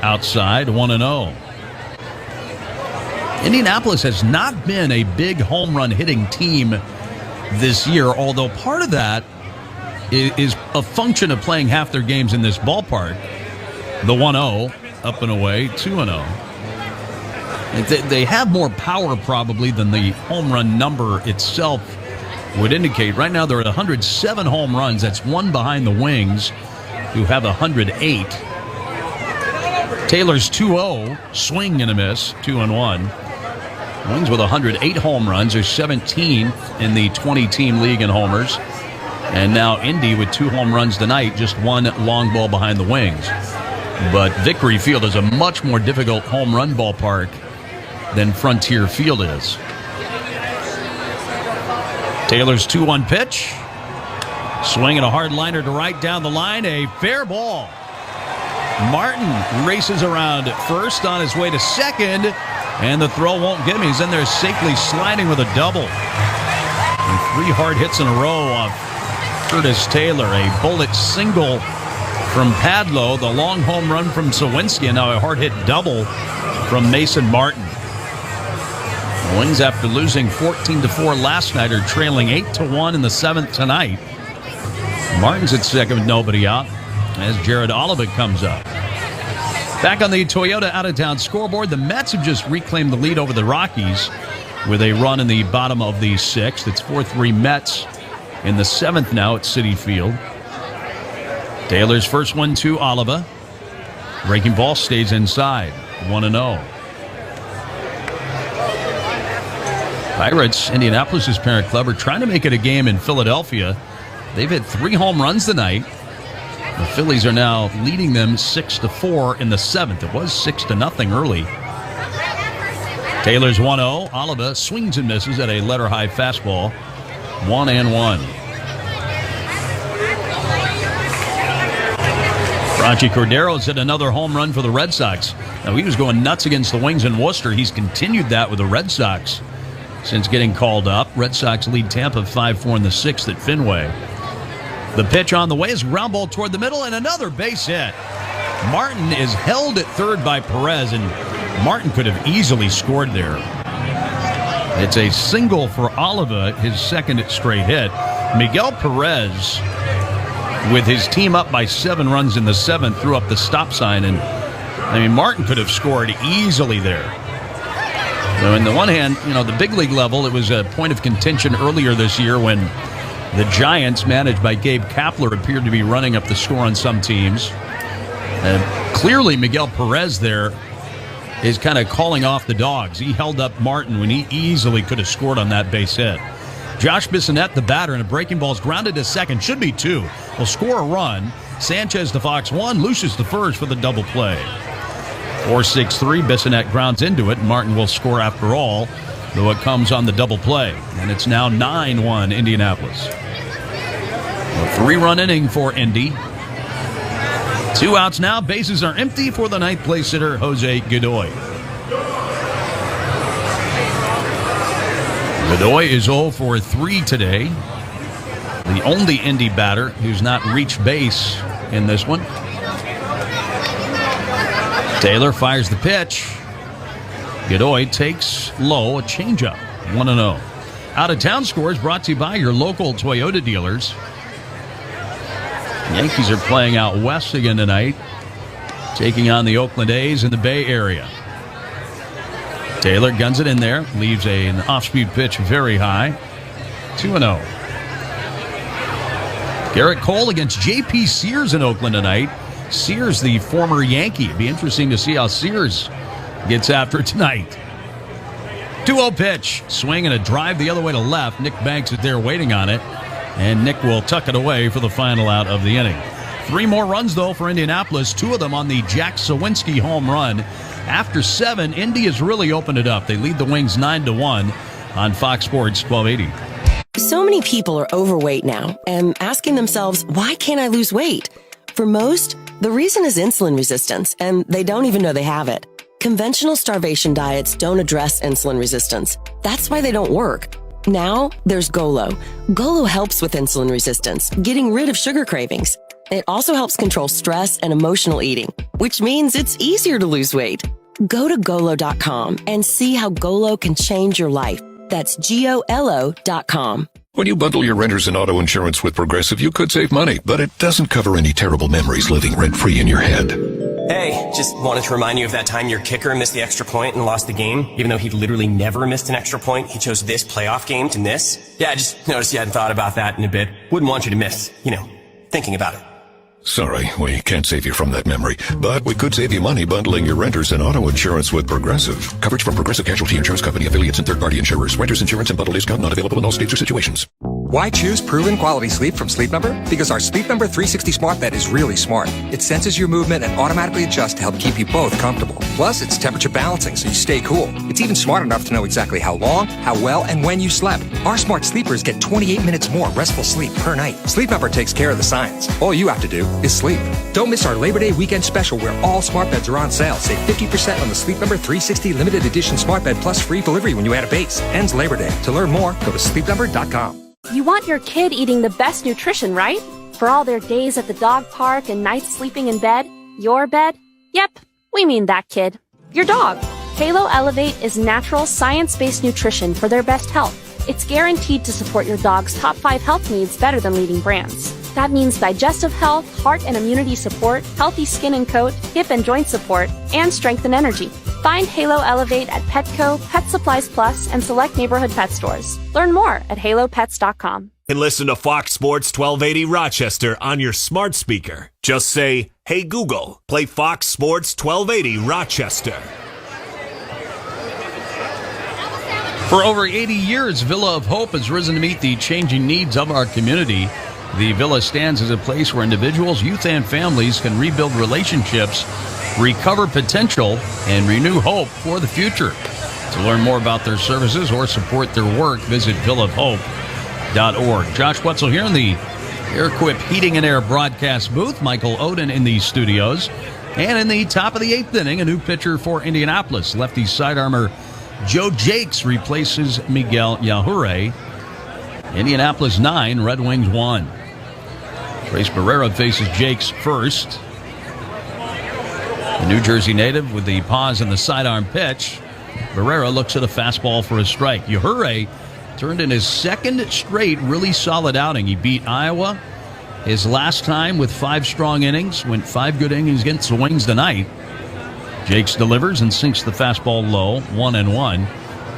Speaker 11: Outside, 1-0. Indianapolis has not been a big home run hitting team this year, although part of that is a function of playing half their games in this ballpark. The 1-0, up and away, 2-0. They have more power probably than the home run number itself would indicate. Right now they're at 107 home runs. That's one behind the Wings, who have 108. Taylor's 2-0, swing and a miss, 2-1. Wings with 108 home runs. They're 17th in the 20-team league in homers. And now Indy with 2 home runs tonight, just 1 long ball behind the Wings. But Vickery Field is a much more difficult home run ballpark than Frontier Field is. Taylor's 2-1 pitch. Swinging a hard liner to right down the line. A fair ball. Martin races around first on his way to second, and the throw won't get him. He's in there safely sliding with a double. And 3 hard hits in a row off Curtis Taylor. A bullet single from Padlo, the long home run from Sawinski, and now a hard hit double from Mason Martin. The Wings, after losing 14-4 last night, are trailing 8-1 in the 7th tonight. Martin's at second with nobody out as Jared Oliva comes up. Back on the Toyota out-of-town scoreboard, the Mets have just reclaimed the lead over the Rockies with a run in the bottom of the 6th. It's 4-3 Mets in the 7th now at Citi Field. Taylor's first one to Oliva. Breaking ball stays inside, 1-0. Pirates, Indianapolis' parent club, are trying to make it a game in Philadelphia. They've hit 3 home runs tonight. The Phillies are now leading them 6-4 in the 7th. It was 6-0 early. Taylor's 1-0. Oliva swings and misses at a letter-high fastball. 1-1. Franchi Cordero's hit another home run for the Red Sox. Now, he was going nuts against the Wings in Worcester. He's continued that with the Red Sox since getting called up. Red Sox lead Tampa 5-4 in the 6th at Fenway. The pitch on the way is ground ball toward the middle and another base hit. Martin is held at third by Perez, and Martin could have easily scored there. It's a single for Oliva, his 2nd straight hit. Miguel Perez, with his team up by 7 runs in the 7th, threw up the stop sign, and Martin could have scored easily there. So on the one hand, the big league level, it was a point of contention earlier this year when the Giants, managed by Gabe Kapler, appeared to be running up the score on some teams. Clearly, Miguel Perez there is kind of calling off the dogs. He held up Martin when he easily could have scored on that base hit. Josh Bissonnette, the batter, and a breaking ball is grounded to second. Should be 2. Will score a run. Sanchez to Fox 1. Lucius to first for the double play. 4-6-3. Bissonnette grounds into it. Martin will score after all, though it comes on the double play. And it's now 9-1 Indianapolis. A 3-run inning for Indy. 2 outs now. Bases are empty for the 9th place hitter, Jose Godoy. Godoy is 0 for 3 today. The only Indy batter who's not reached base in this one. Taylor fires the pitch. Godoy takes low, a changeup, 1-0. Out-of-town scores brought to you by your local Toyota dealers. Yankees are playing out west again tonight, taking on the Oakland A's in the Bay Area. Taylor guns it in there, leaves an off-speed pitch very high, 2-0. Garrett Cole against J.P. Sears in Oakland tonight. Sears, the former Yankee. It'd be interesting to see how Sears gets after it tonight. 2-0 pitch. Swing and a drive the other way to left. Nick Banks is there waiting on it. And Nick will tuck it away for the final out of the inning. 3 more runs, though, for Indianapolis. 2 of them on the Jack Sawinski home run. After 7, Indy has really opened it up. They lead the Wings 9-1 on Fox Sports 1280.
Speaker 10: So many people are overweight now and asking themselves, why can't I lose weight? For most, the reason is insulin resistance, and they don't even know they have it. Conventional starvation diets don't address insulin resistance. That's why they don't work. Now, there's Golo. Golo helps with insulin resistance, getting rid of sugar cravings. It also helps control stress and emotional eating, which means it's easier to lose weight. Go to Golo.com and see how Golo can change your life. That's GOLO.com.
Speaker 9: When you bundle your renters and auto insurance with Progressive, you could save money, but it doesn't cover any terrible memories living rent-free in your head.
Speaker 2: Hey, just wanted to remind you of that time your kicker missed the extra point and lost the game. Even though he'd literally never missed an extra point, he chose this playoff game to miss. Yeah, I just noticed you hadn't thought about that in a bit. Wouldn't want you to miss, thinking about it.
Speaker 9: Sorry, we can't save you from that memory, but we could save you money bundling your renters and auto insurance with Progressive. Coverage from Progressive Casualty Insurance Company, affiliates, and third-party insurers. Renters insurance and bundle discount not available in all states or situations.
Speaker 18: Why choose proven quality sleep from Sleep Number? Because our Sleep Number 360 smart bed is really smart. It senses your movement and automatically adjusts to help keep you both comfortable. Plus, it's temperature balancing so you stay cool. It's even smart enough to know exactly how long, how well, and when you slept. Our smart sleepers get 28 minutes more restful sleep per night. Sleep Number takes care of the science. All you have to do is sleep. Don't miss our Labor Day weekend special where all smart beds are on sale. Save 50% on the Sleep Number 360 limited edition smart bed plus free delivery when you add a base. Ends Labor Day. To learn more, go to sleepnumber.com.
Speaker 3: You want your kid eating the best nutrition, right? For all their days at the dog park and nights sleeping in bed? Your bed? Yep, we mean that kid. Your dog. Halo Elevate is natural, science-based nutrition for their best health. It's guaranteed to support your dog's top 5 health needs better than leading brands. That means digestive health, heart and immunity support, healthy skin and coat, hip and joint support, and strength and energy. Find Halo Elevate at Petco, Pet Supplies Plus, and select neighborhood pet stores. Learn more at halopets.com.
Speaker 1: And listen to Fox Sports 1280 Rochester on your smart speaker. Just say, "Hey Google, play Fox Sports 1280 Rochester."
Speaker 11: For over 80 years, Villa of Hope has risen to meet the changing needs of our community. The Villa stands as a place where individuals, youth, and families can rebuild relationships, recover potential, and renew hope for the future. To learn more about their services or support their work, visit villaofhope.org. Josh Wetzel here in the Air-Quip Heating and Air broadcast booth. Michael Oden in the studios. And in the top of the 8th inning, a new pitcher for Indianapolis. Lefty sidearmer Joe Jakes replaces Miguel Yahure. Indianapolis 9, Red Wings 1. Trace Barrera faces Jakes first. The New Jersey native with the pause in the sidearm pitch. Barrera looks at a fastball for a strike. Yahure turned in his second straight really solid outing. He beat Iowa his last time with 5 strong innings. Went 5 good innings against the Wings tonight. Jakes delivers and sinks the fastball low, 1-1.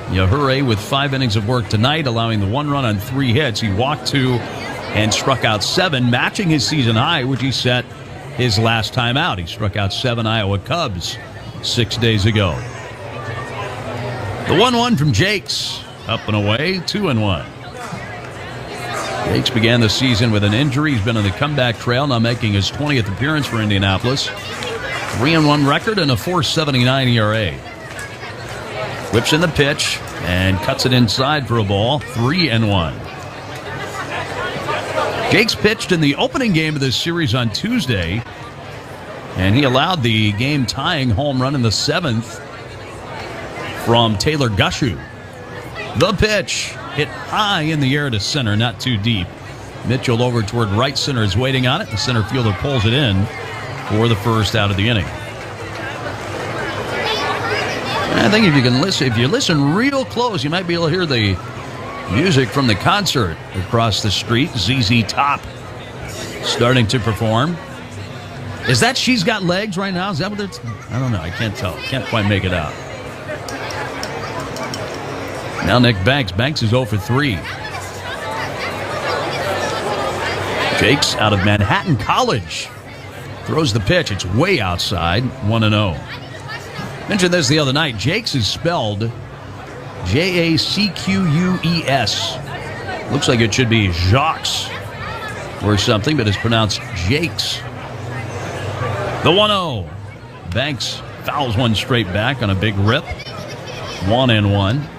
Speaker 11: Yahure with 5 innings of work tonight, allowing the 1 run on 3 hits. He walked 2 and struck out 7, matching his season high, which he set his last time out. He struck out 7 Iowa Cubs 6 days ago. The 1-1 from Jakes, up and away, 2-1. Jakes began the season with an injury. He's been on the comeback trail, now making his 20th appearance for Indianapolis. 3-1 record and a 4.79 ERA. Whips in the pitch and cuts it inside for a ball. 3-1. Jakes pitched in the opening game of this series on Tuesday, and he allowed the game-tying home run in the 7th from Taylor Gushu. The pitch hit high in the air to center, not too deep. Mitchell over toward right center is waiting on it. The center fielder pulls it in for the first out of the inning. I think if you listen real close, you might be able to hear the music from the concert across the street. ZZ Top starting to perform. Is that She's Got Legs right now? Is that what it's? I don't know. I can't tell. Can't quite make it out. Now Nick Banks. Banks is 0 for 3. Jakes out of Manhattan College throws the pitch. It's way outside, 1-0. Mentioned this the other night. Jakes is spelled Jacqueus. Looks like it should be Jacques or something, but it's pronounced Jakes. The 1-0. Banks fouls one straight back on a big rip. 1-1.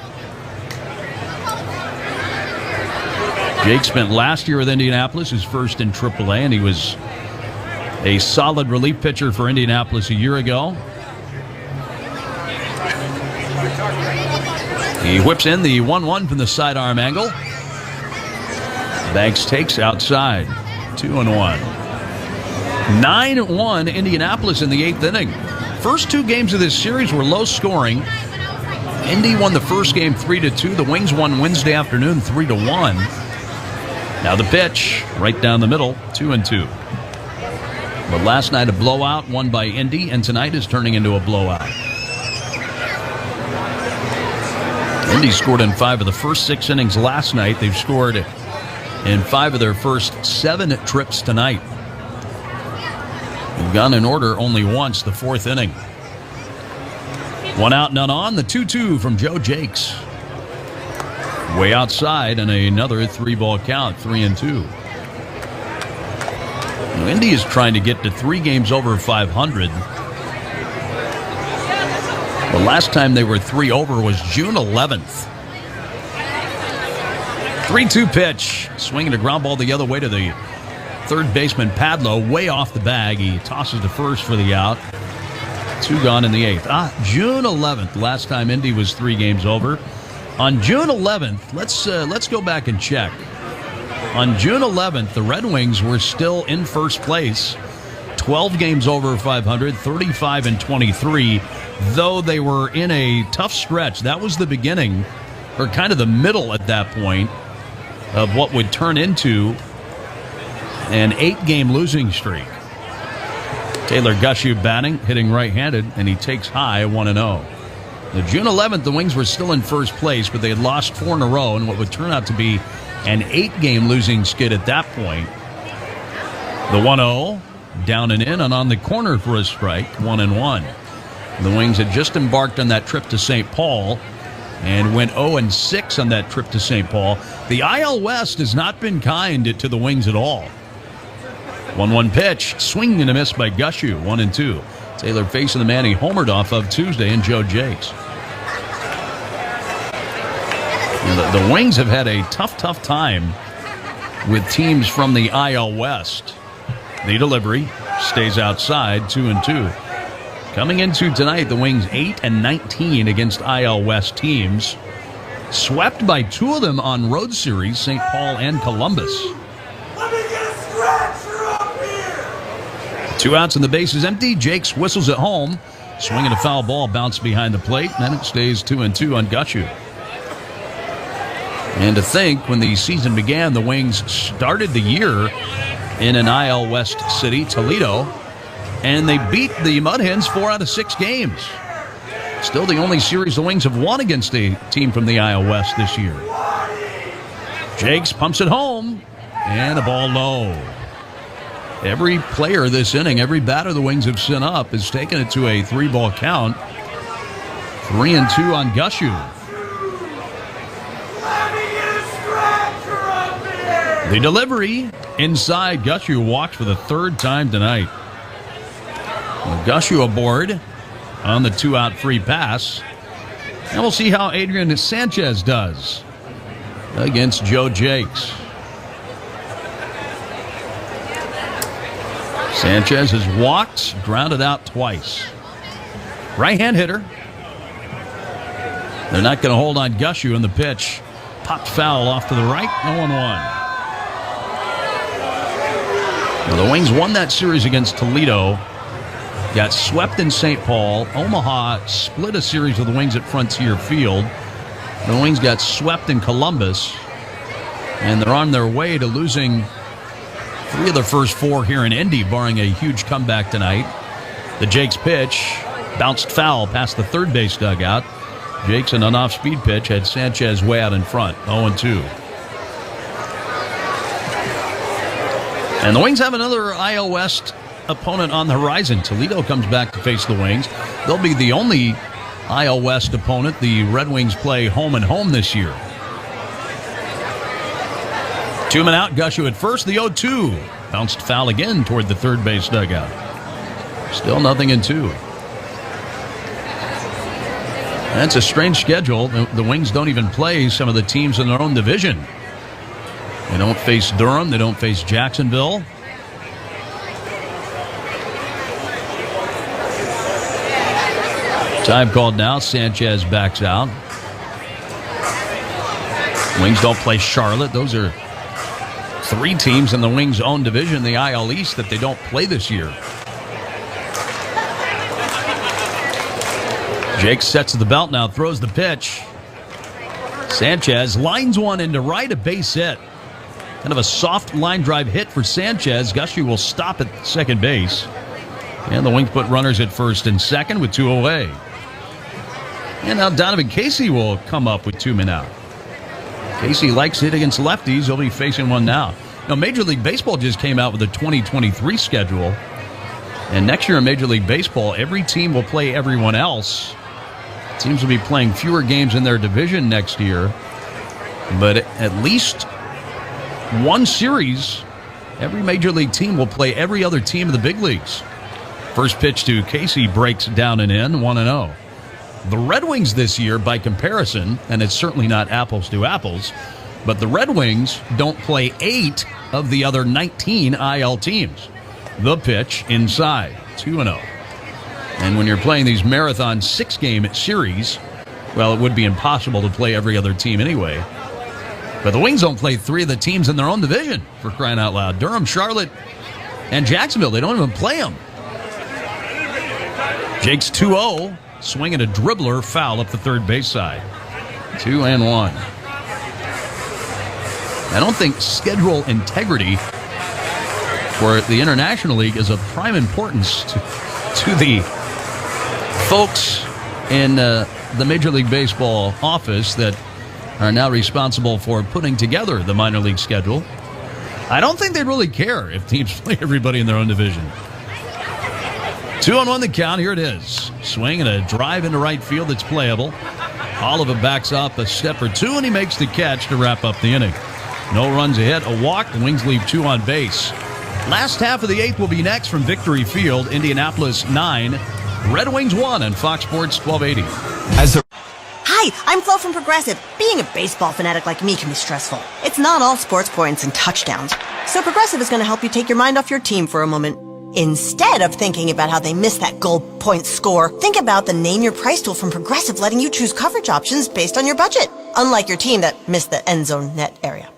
Speaker 11: Jake spent last year with Indianapolis, his first in AAA, and he was a solid relief pitcher for Indianapolis a year ago. He whips in the 1-1 from the sidearm angle. Banks takes outside. 2-1. 9-1 Indianapolis in the 8th inning. First two games of this series were low scoring. Indy won the first game 3-2. The Wings won Wednesday afternoon 3-1. Now the pitch, right down the middle, 2-2. But last night a blowout won by Indy, and tonight is turning into a blowout. Indy scored in 5 of the first 6 innings last night. They've scored in 5 of their first 7 trips tonight. They've gone in order only once, the 4th inning. 1 out, none on. The 2-2 from Joe Jakes. Way outside, and another 3-ball count, 3-2. Now, Indy is trying to get to 3 games over 500. The last time they were 3 over was June 11th. 3-2 pitch. Swinging a ground ball the other way to the third baseman, Padlo, way off the bag. He tosses to first for the out. 2 gone in the 8th. June 11th, last time Indy was 3 games over. On June 11th, let's go back and check. On June 11th, the Red Wings were still in first place, 12 games over 500, 35-23, though they were in a tough stretch. That was the beginning, or kind of the middle at that point, of what would turn into an 8-game losing streak. Taylor Gushu batting, hitting right-handed, and he takes high 1-0. The June 11th, the Wings were still in first place, but they had lost 4 in a row in what would turn out to be an 8-game losing skid at that point. The 1-0, down and in, and on the corner for a strike, 1-1. The Wings had just embarked on that trip to St. Paul and went 0-6 on that trip to St. Paul. The IL West has not been kind to the Wings at all. 1-1 pitch, swing and a miss by Gushu, 1-2. Taylor facing the man he homered off of Tuesday in Joe Jakes. The Wings have had a tough time with teams from the IL West. The delivery stays outside, 2-2. Coming into tonight, the Wings 8-19 against IL West teams. Swept by 2 of them on road series, St. Paul and Columbus. 2 outs and the base is empty. Jakes whistles at home. Swinging a foul ball, bounced behind the plate, and then it stays 2-2 on Gushu. And to think, when the season began, the Wings started the year in an IL West city, Toledo, and they beat the Mud Hens 4 out of 6 games. Still the only series the Wings have won against a team from the IL West this year. Jakes pumps it home, and a ball low. Every player this inning, every batter the Wings have sent up has taken it to a 3-ball count. 3-2 on Gushu. The delivery inside. Gushu walked for the 3rd time tonight. Gushu aboard on the 2-out free pass. And we'll see how Adrian Sanchez does against Joe Jakes. Sanchez has walked, grounded out twice. Right-hand hitter. They're not going to hold on Gushu in the pitch. Popped foul off to the right, 0-1. Well, the Wings won that series against Toledo. Got swept in St. Paul. Omaha split a series with the Wings at Frontier Field. The Wings got swept in Columbus. And they're on their way to losing 3 of the first 4 here in Indy, barring a huge comeback tonight. The Jakes pitch bounced foul past the third base dugout. Jakes, an off-speed pitch, had Sanchez way out in front, 0-2. And the Wings have another IL West opponent on the horizon. Toledo comes back to face the Wings. They'll be the only IL West opponent the Red Wings play home and home this year. 2 men out, Gushu at first, the 0-2. Bounced foul again toward the third base dugout. Still nothing in 2. That's a strange schedule. The Wings don't even play some of the teams in their own division. They don't face Durham. They don't face Jacksonville. Time called now. Sanchez backs out. Wings don't play Charlotte. Those are 3 teams in the Wings' own division, the IL East, that they don't play this year. Jake sets the belt now, throws the pitch. Sanchez lines one into right, a base hit. Kind of a soft line drive hit for Sanchez. Gushy will stop at second base. And the Wings put runners at first and second with 2 away. And now Donovan Casey will come up with 2 men out. Casey likes it against lefties. He'll be facing one now. Now, Major League Baseball just came out with a 2023 schedule. And next year in Major League Baseball, every team will play everyone else. Teams will be playing fewer games in their division next year. But at least one series, every Major League team will play every other team in the big leagues. First pitch to Casey breaks down and in, 1-0. The Red Wings this year, by comparison, and it's certainly not apples to apples, but the Red Wings don't play 8 of the other 19 IL teams. The pitch inside, 2-0. And when you're playing these marathon 6-game series, well, it would be impossible to play every other team anyway. But the Wings don't play 3 of the teams in their own division, for crying out loud. Durham, Charlotte, and Jacksonville, they don't even play them. Jake's 2-0. Swinging a dribbler, foul up the third base side. 2-1. I don't think schedule integrity for the International League is of prime importance to the folks in the Major League Baseball office that are now responsible for putting together the minor league schedule. I don't think they'd really care if teams play everybody in their own division. 2-1 the count. Here it is. Swing and a drive into right field that's playable. Oliva backs up a step or 2, and he makes the catch to wrap up the inning. No runs ahead, a walk. The Wings leave 2 on base. Last half of the 8th will be next from Victory Field. Indianapolis 9, Red Wings 1 on Fox Sports 1280.
Speaker 8: Hi, I'm Flo from Progressive. Being a baseball fanatic like me can be stressful. It's not all sports points and touchdowns. So Progressive is going to help you take your mind off your team for a moment. Instead of thinking about how they missed that goal point score, think about the Name Your Price tool from Progressive, letting you choose coverage options based on your budget, unlike your team that missed the end zone net area.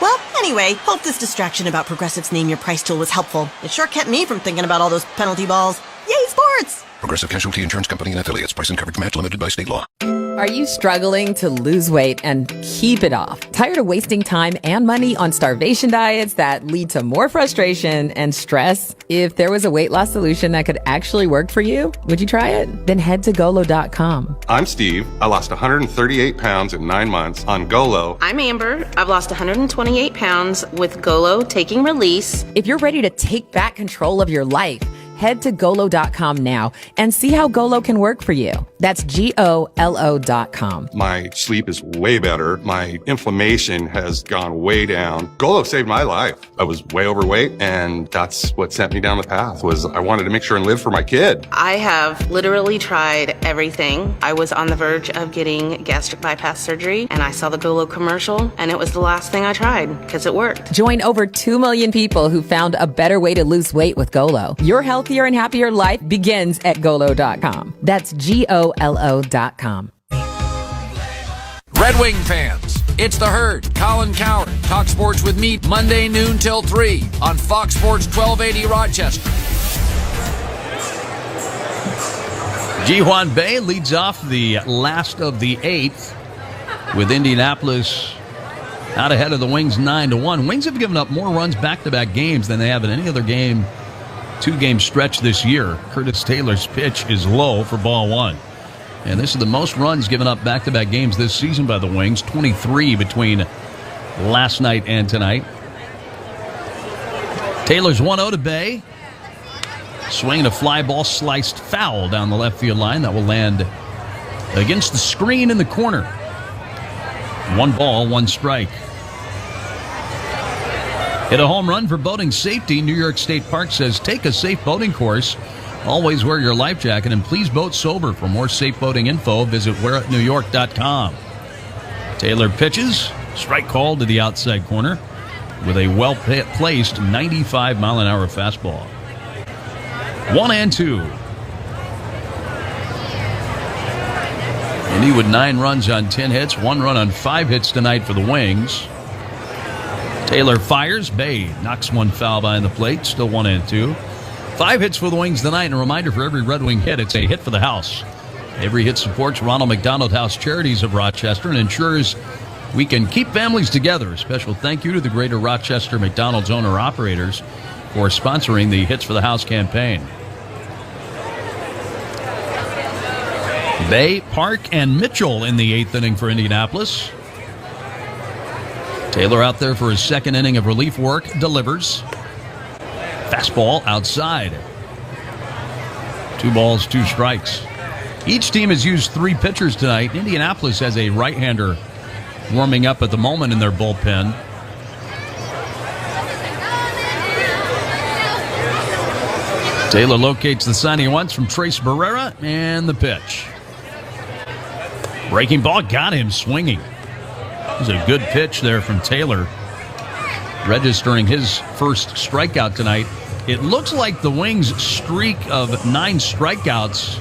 Speaker 8: Well, anyway, hope this distraction about Progressive's Name Your Price tool was helpful. It sure kept me from thinking about all those penalty balls. Yay, sports!
Speaker 9: Progressive Casualty Insurance Company and affiliates. Price and coverage match limited by state law.
Speaker 19: Are you struggling to lose weight and keep it off? Tired of wasting time and money on starvation diets that lead to more frustration and stress? If there was a weight loss solution that could actually work for you, would you try it? Then head to Golo.com.
Speaker 20: I'm Steve. I lost 138 pounds in 9 months on Golo.
Speaker 23: I'm Amber. I've lost 128 pounds with Golo taking release.
Speaker 19: If you're ready to take back control of your life, head to Golo.com now and see how Golo can work for you. That's Golo.com.
Speaker 20: My sleep is way better. My inflammation has gone way down. Golo saved my life. I was way overweight, and that's what sent me down the path. Was I wanted to make sure and live for my kid.
Speaker 23: I have literally tried everything. I was on the verge of getting gastric bypass surgery, and I saw the Golo commercial, and it was the last thing I tried because it worked.
Speaker 19: Join over 2 million people who found a better way to lose weight with Golo. Your healthier and happier life begins at Golo.com. That's Golo.com.
Speaker 17: Red Wing fans, it's The Herd. Colin Coward. Talk sports with me Monday noon till 3 on Fox Sports 1280 Rochester.
Speaker 11: Ji-Hwan Bae leads off the last of the 8th with Indianapolis out ahead of the Wings 9-1. Wings have given up more runs back-to-back games than they have in any other game, 2-game stretch this year. Curtis Taylor's pitch is low for ball 1. And this is the most runs given up back-to-back games this season by the Wings, 23 between last night and tonight. Taylor's 1-0 to Bay. Swinging a fly ball, sliced foul down the left field line. That will land against the screen in the corner. 1 ball, 1 strike. Hit a home run for boating safety. New York State Park says, take a safe boating course. Always wear your life jacket and please boat sober. For more safe boating info, visit wearitnewyork.com. Taylor pitches. Strike called to the outside corner with a well-placed 95-mile-an-hour fastball. 1-2. Indy with 9 runs on 10 hits, 1 run on 5 hits tonight for the Wings. Taylor fires. Bay knocks one foul behind the plate. Still 1-2. 5 hits for the Wings tonight. And a reminder, for every Red Wing hit, it's a hit for the house. Every hit supports Ronald McDonald House Charities of Rochester and ensures we can keep families together. A special thank you to the Greater Rochester McDonald's owner-operators for sponsoring the Hits for the House campaign. Bay, Park, and Mitchell in the 8th inning for Indianapolis. Taylor out there for his 2nd inning of relief work. Delivers. Fastball outside. 2 balls, 2 strikes. Each team has used 3 pitchers tonight. Indianapolis has a right-hander warming up at the moment in their bullpen. Taylor locates the sign he wants from Trace Barrera, and the pitch. Breaking ball got him swinging. It was a good pitch there from Taylor, registering his first strikeout tonight. It looks like the Wings' streak of 9 strikeouts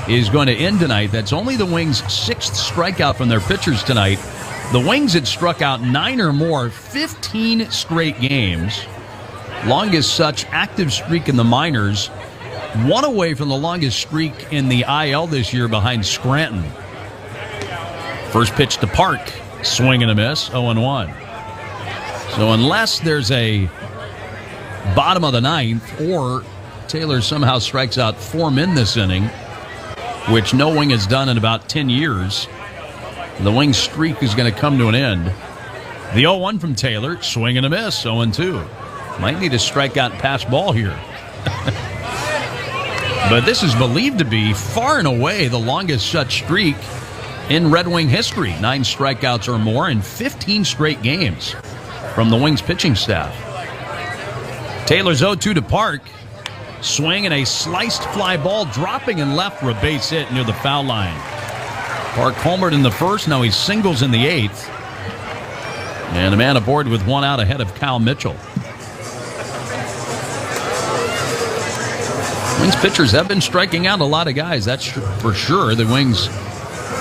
Speaker 11: is going to end tonight. That's only the Wings' 6th strikeout from their pitchers tonight. The Wings had struck out 9 or more 15 straight games. Longest such active streak in the minors. 1 away from the longest streak in the IL this year behind Scranton. First pitch to Park. Swing and a miss. 0-1. So unless there's a bottom of the 9th or Taylor somehow strikes out 4 men this inning, which no Wing has done in about 10 years, the Wing streak is going to come to an end. The 0-1 from Taylor. Swing and a miss. 0-2. Might need a strikeout and pass ball here. But this is believed to be far and away the longest such streak in Red Wing history. 9 strikeouts or more in 15 straight games from the Wings pitching staff. Taylor's 0-2 to Park. Swing and a sliced fly ball dropping in left for a base hit near the foul line. Park homered in the first. Now he singles in the 8th. And a man aboard with 1 out ahead of Kyle Mitchell. Wings pitchers have been striking out a lot of guys, that's for sure. The Wings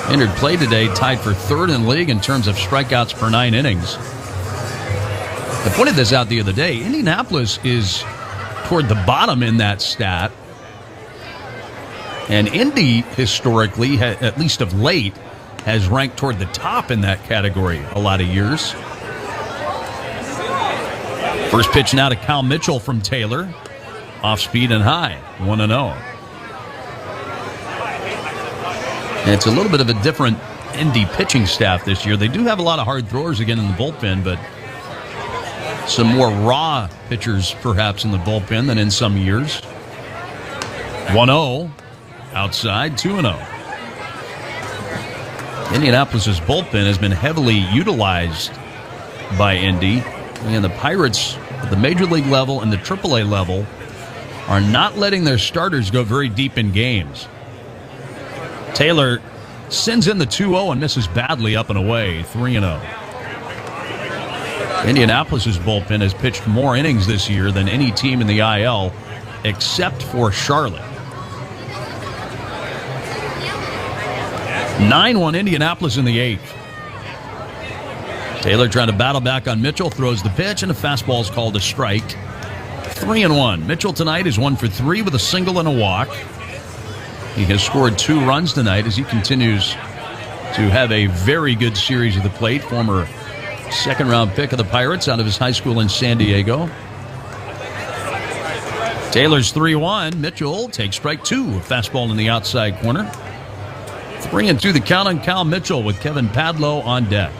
Speaker 11: entered play today tied for 3rd in the league in terms of strikeouts per 9 innings. I pointed this out the other day. Indianapolis is toward the bottom in that stat. And Indy, historically, at least of late, has ranked toward the top in that category a lot of years. First pitch now to Kyle Mitchell from Taylor. Off speed and high. 1-0. And it's a little bit of a different Indy pitching staff this year. They do have a lot of hard throwers again in the bullpen, but some more raw pitchers perhaps in the bullpen than in some years. 1-0. Outside. 2-0. Indianapolis' bullpen has been heavily utilized by Indy. And the Pirates at the Major League level and the AAA level are not letting their starters go very deep in games. Taylor sends in the 2-0 and misses badly up and away. 3-0. Indianapolis' bullpen has pitched more innings this year than any team in the IL except for Charlotte. 9-1 Indianapolis in the 8th. Taylor trying to battle back on Mitchell, throws the pitch, and a fastball is called a strike. 3-1. Mitchell tonight is 1 for 3 with a single and a walk. He has scored 2 runs tonight as he continues to have a very good series at the plate. Former 2nd-round pick of the Pirates out of his high school in San Diego. Taylor's 3-1. Mitchell takes strike 2. A fastball in the outside corner. 3-2 the count on Kyle Mitchell with Kevin Padlow on deck.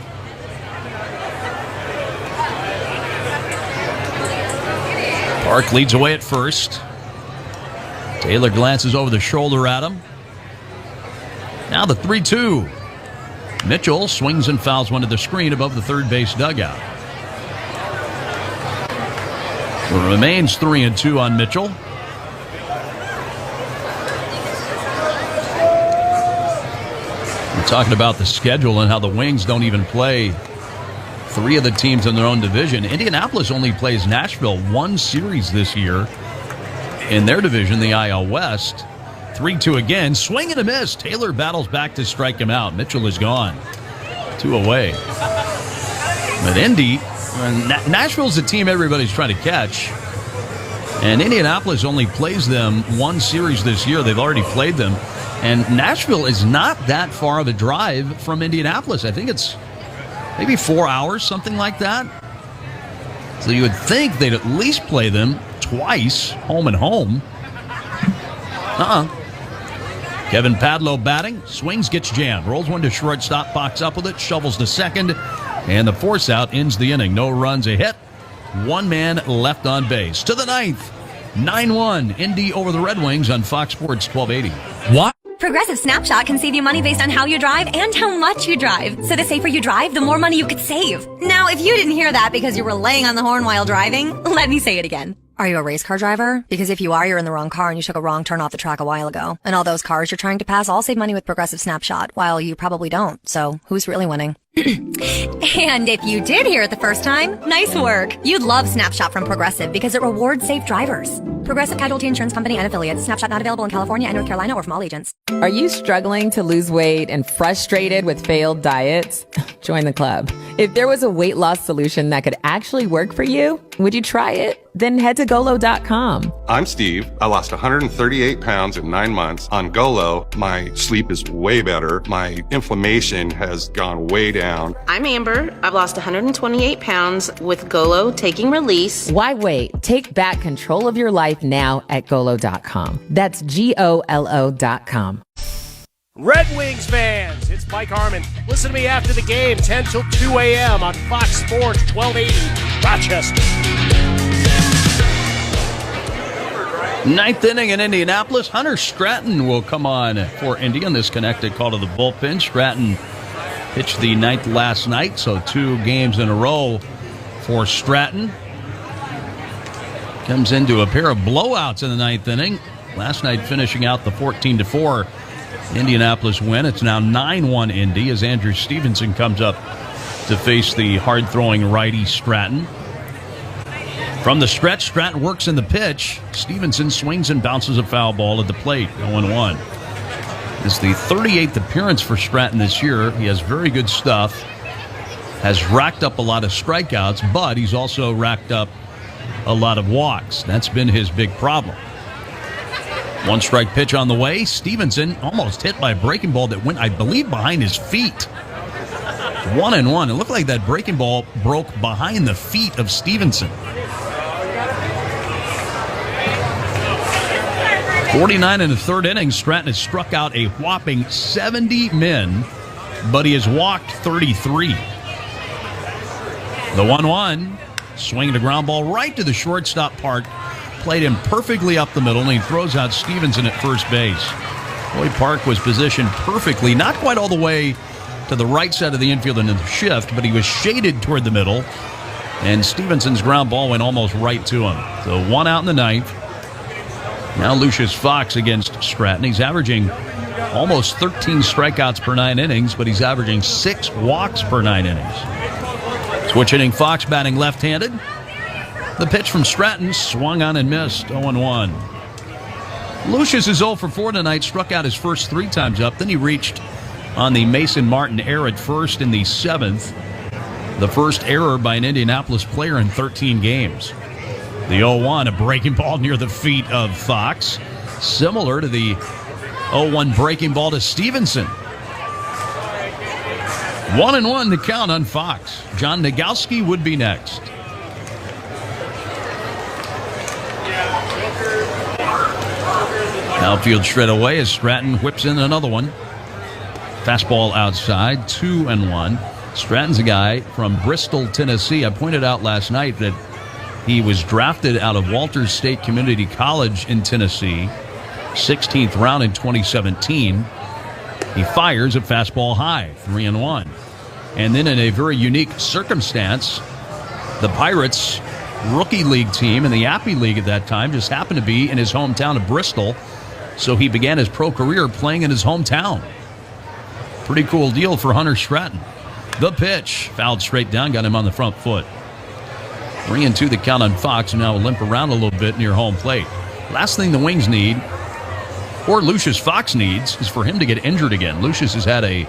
Speaker 11: Park leads away at first. Taylor glances over the shoulder at him. Now the 3-2. Mitchell swings and fouls one to the screen above the third base dugout. It remains 3-2 on Mitchell. We're talking about the schedule and how the Wings don't even play three of the teams in their own division. Indianapolis only plays Nashville one series this year in their division, the IL West. 3-2 again. Swing and a miss. Taylor battles back to strike him out. Mitchell is gone. 2 away. But Indy, Nashville's a team everybody's trying to catch. And Indianapolis only plays them one series this year. They've already played them. And Nashville is not that far of a drive from Indianapolis. I think it's maybe 4 hours, something like that. So you would think they'd at least play them twice, home and home. Kevin Padlow batting, swings, gets jammed, rolls one to shortstop, box up with it, shovels to second, and the force out ends the inning. No runs, a hit, one man left on base. To the ninth, 9-1, Indy over the Red Wings on Fox Sports 1280.
Speaker 12: What? Progressive Snapshot can save you money based on how you drive and how much you drive. So the safer you drive, the more money you could save. Now, if you didn't hear that because you were laying on the horn while driving, let me say it again. Are you a race car driver? Because if you are, you're in the wrong car and you took a wrong turn off the track a while ago. And all those cars you're trying to pass all save money with Progressive Snapshot, while you probably don't. So who's really winning? And if you did hear it the first time, nice work. You'd love Snapshot from Progressive because it rewards safe drivers. Progressive Casualty Insurance Company and affiliates. Snapshot not available in California and North Carolina or from all agents.
Speaker 19: Are you struggling to lose weight and frustrated with failed diets? Join the club. If there was a weight loss solution that could actually work for you, would you try it? Then head to Golo.com.
Speaker 20: I'm Steve. I lost 138 pounds in 9 months. On Golo, my sleep is way better. My inflammation has gone way down.
Speaker 23: I'm Amber. I've lost 128 pounds with Golo Taking Release.
Speaker 19: Why wait? Take back control of your life now at Golo.com. That's Golo.com.
Speaker 15: Red Wings fans, it's Mike Harmon. Listen to me after the game, 10 till 2 a.m. on Fox Sports 1280, Rochester.
Speaker 11: Ninth inning in Indianapolis. Hunter Stratton will come on for Indy on this connected call to the bullpen. Stratton pitched the ninth last night, so 2 games in a row for Stratton. Comes into a pair of blowouts in the ninth inning. Last night finishing out the 14-4 Indianapolis win. It's now 9-1 Indy as Andrew Stevenson comes up to face the hard-throwing righty Stratton. From the stretch, Stratton works in the pitch. Stevenson swings and bounces a foul ball at the plate. 0-1. It's the 38th appearance for Stratton this year. He has very good stuff. Has racked up a lot of strikeouts, but he's also racked up a lot of walks. That's been his big problem. 1-strike pitch on the way. Stevenson almost hit by a breaking ball that went, I believe, behind his feet. 1-1. It looked like that breaking ball broke behind the feet of Stevenson. 49 in the third inning. Stratton has struck out a whopping 70 men, but he has walked 33. The 1-1. Swinging a ground ball right to the shortstop Park. Played him perfectly up the middle, and he throws out Stevenson at first base. Boy, Park was positioned perfectly, not quite all the way to the right side of the infield in the shift, but he was shaded toward the middle, and Stevenson's ground ball went almost right to him. So 1 out in the ninth. Now Lucius Fox against Stratton. He's averaging almost 13 strikeouts per 9 innings, but he's averaging 6 walks per 9 innings. Switch hitting Fox batting left-handed. The pitch from Stratton swung on and missed. 0-1. Lucius is 0 for 4 tonight. Struck out his first 3 times up. Then he reached on the Mason Martin error at first in the 7th. The first error by an Indianapolis player in 13 games. The 0-1, a breaking ball near the feet of Fox. Similar to the 0-1 breaking ball to Stevenson. 1-1 the count on Fox. John Nagowski would be next. Outfield shred away as Stratton whips in another one. Fastball outside, 2-1. Stratton's a guy from Bristol, Tennessee. I pointed out last night that He was drafted out of Walters State Community College in Tennessee, 16th round in 2017. He fires a fastball high, 3-1. And then in a very unique circumstance, the Pirates rookie league team in the Appy League at that time just happened to be in his hometown of Bristol. So he began his pro career playing in his hometown. Pretty cool deal for Hunter Stratton. The pitch, fouled straight down, got him on the front foot. 3-2 the count on Fox, and now will limp around a little bit near home plate. Last thing the Wings need, or Lucius Fox needs, is for him to get injured again. Lucius has had a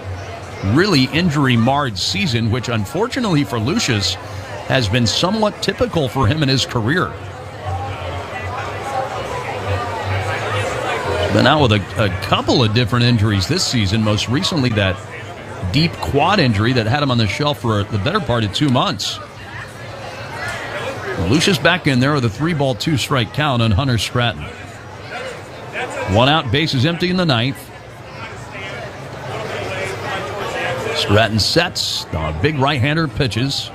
Speaker 11: really injury-marred season, which unfortunately for Lucius has been somewhat typical for him in his career. Been out with a couple of different injuries this season, most recently that deep quad injury that had him on the shelf for the better part of 2 months. Lucius back in there with a 3-ball, 2-strike count on Hunter Stratton. 1 out, bases empty in the 9th. Stratton sets, the big right-hander pitches.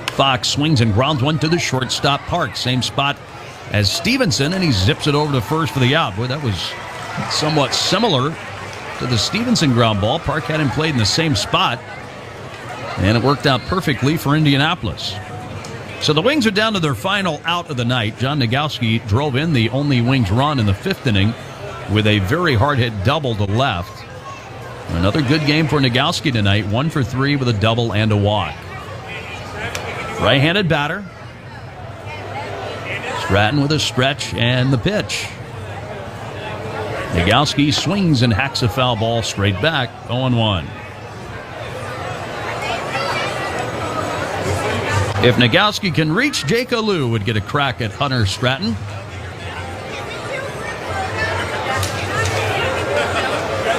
Speaker 11: Fox swings and grounds one to the shortstop Park. Same spot as Stevenson, and he zips it over to first for the out. Boy, that was somewhat similar to the Stevenson ground ball. Park had him played in the same spot, and it worked out perfectly for Indianapolis. So the Wings are down to their final out of the night. John Nagowski drove in the only Wings run in the 5th inning with a very hard-hit double to left. Another good game for Nagowski tonight, 1 for 3 with a double and a walk. Right-handed batter. Stratton with a stretch and the pitch. Nagowski swings and hacks a foul ball straight back, 0-1. If Nagowski can reach, Jake Alou would get a crack at Hunter Stratton.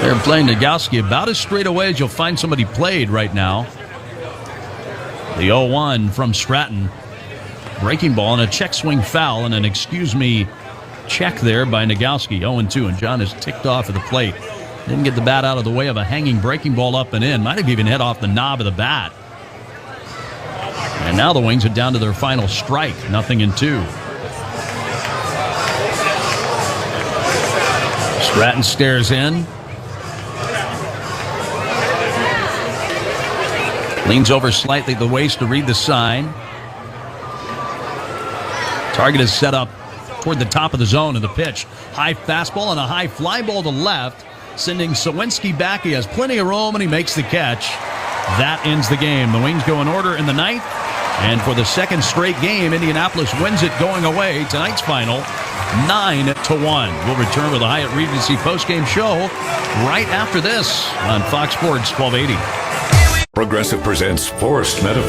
Speaker 11: They're playing Nagowski about as straight away as you'll find somebody played right now. The 0-1 from Stratton. Breaking ball and a check swing foul and an excuse me check there by Nagowski. 0-2, and John is ticked off at the plate. Didn't get the bat out of the way of a hanging breaking ball up and in. Might have even hit off the knob of the bat. And now the Wings are down to their final strike, 0-2. Stratton stares in. Leans over slightly at the waist to read the sign. Target is set up toward the top of the zone of the pitch. High fastball and a high fly ball to left, sending Sawinski back. He has plenty of room, and he makes the catch. That ends the game. The Wings go in order in the 9th. And for the second straight game, Indianapolis wins it going away. Tonight's final, 9-1. We'll return with the Hyatt Regency postgame show right after this on Fox Sports 1280.
Speaker 9: Progressive presents Forced Metaphor.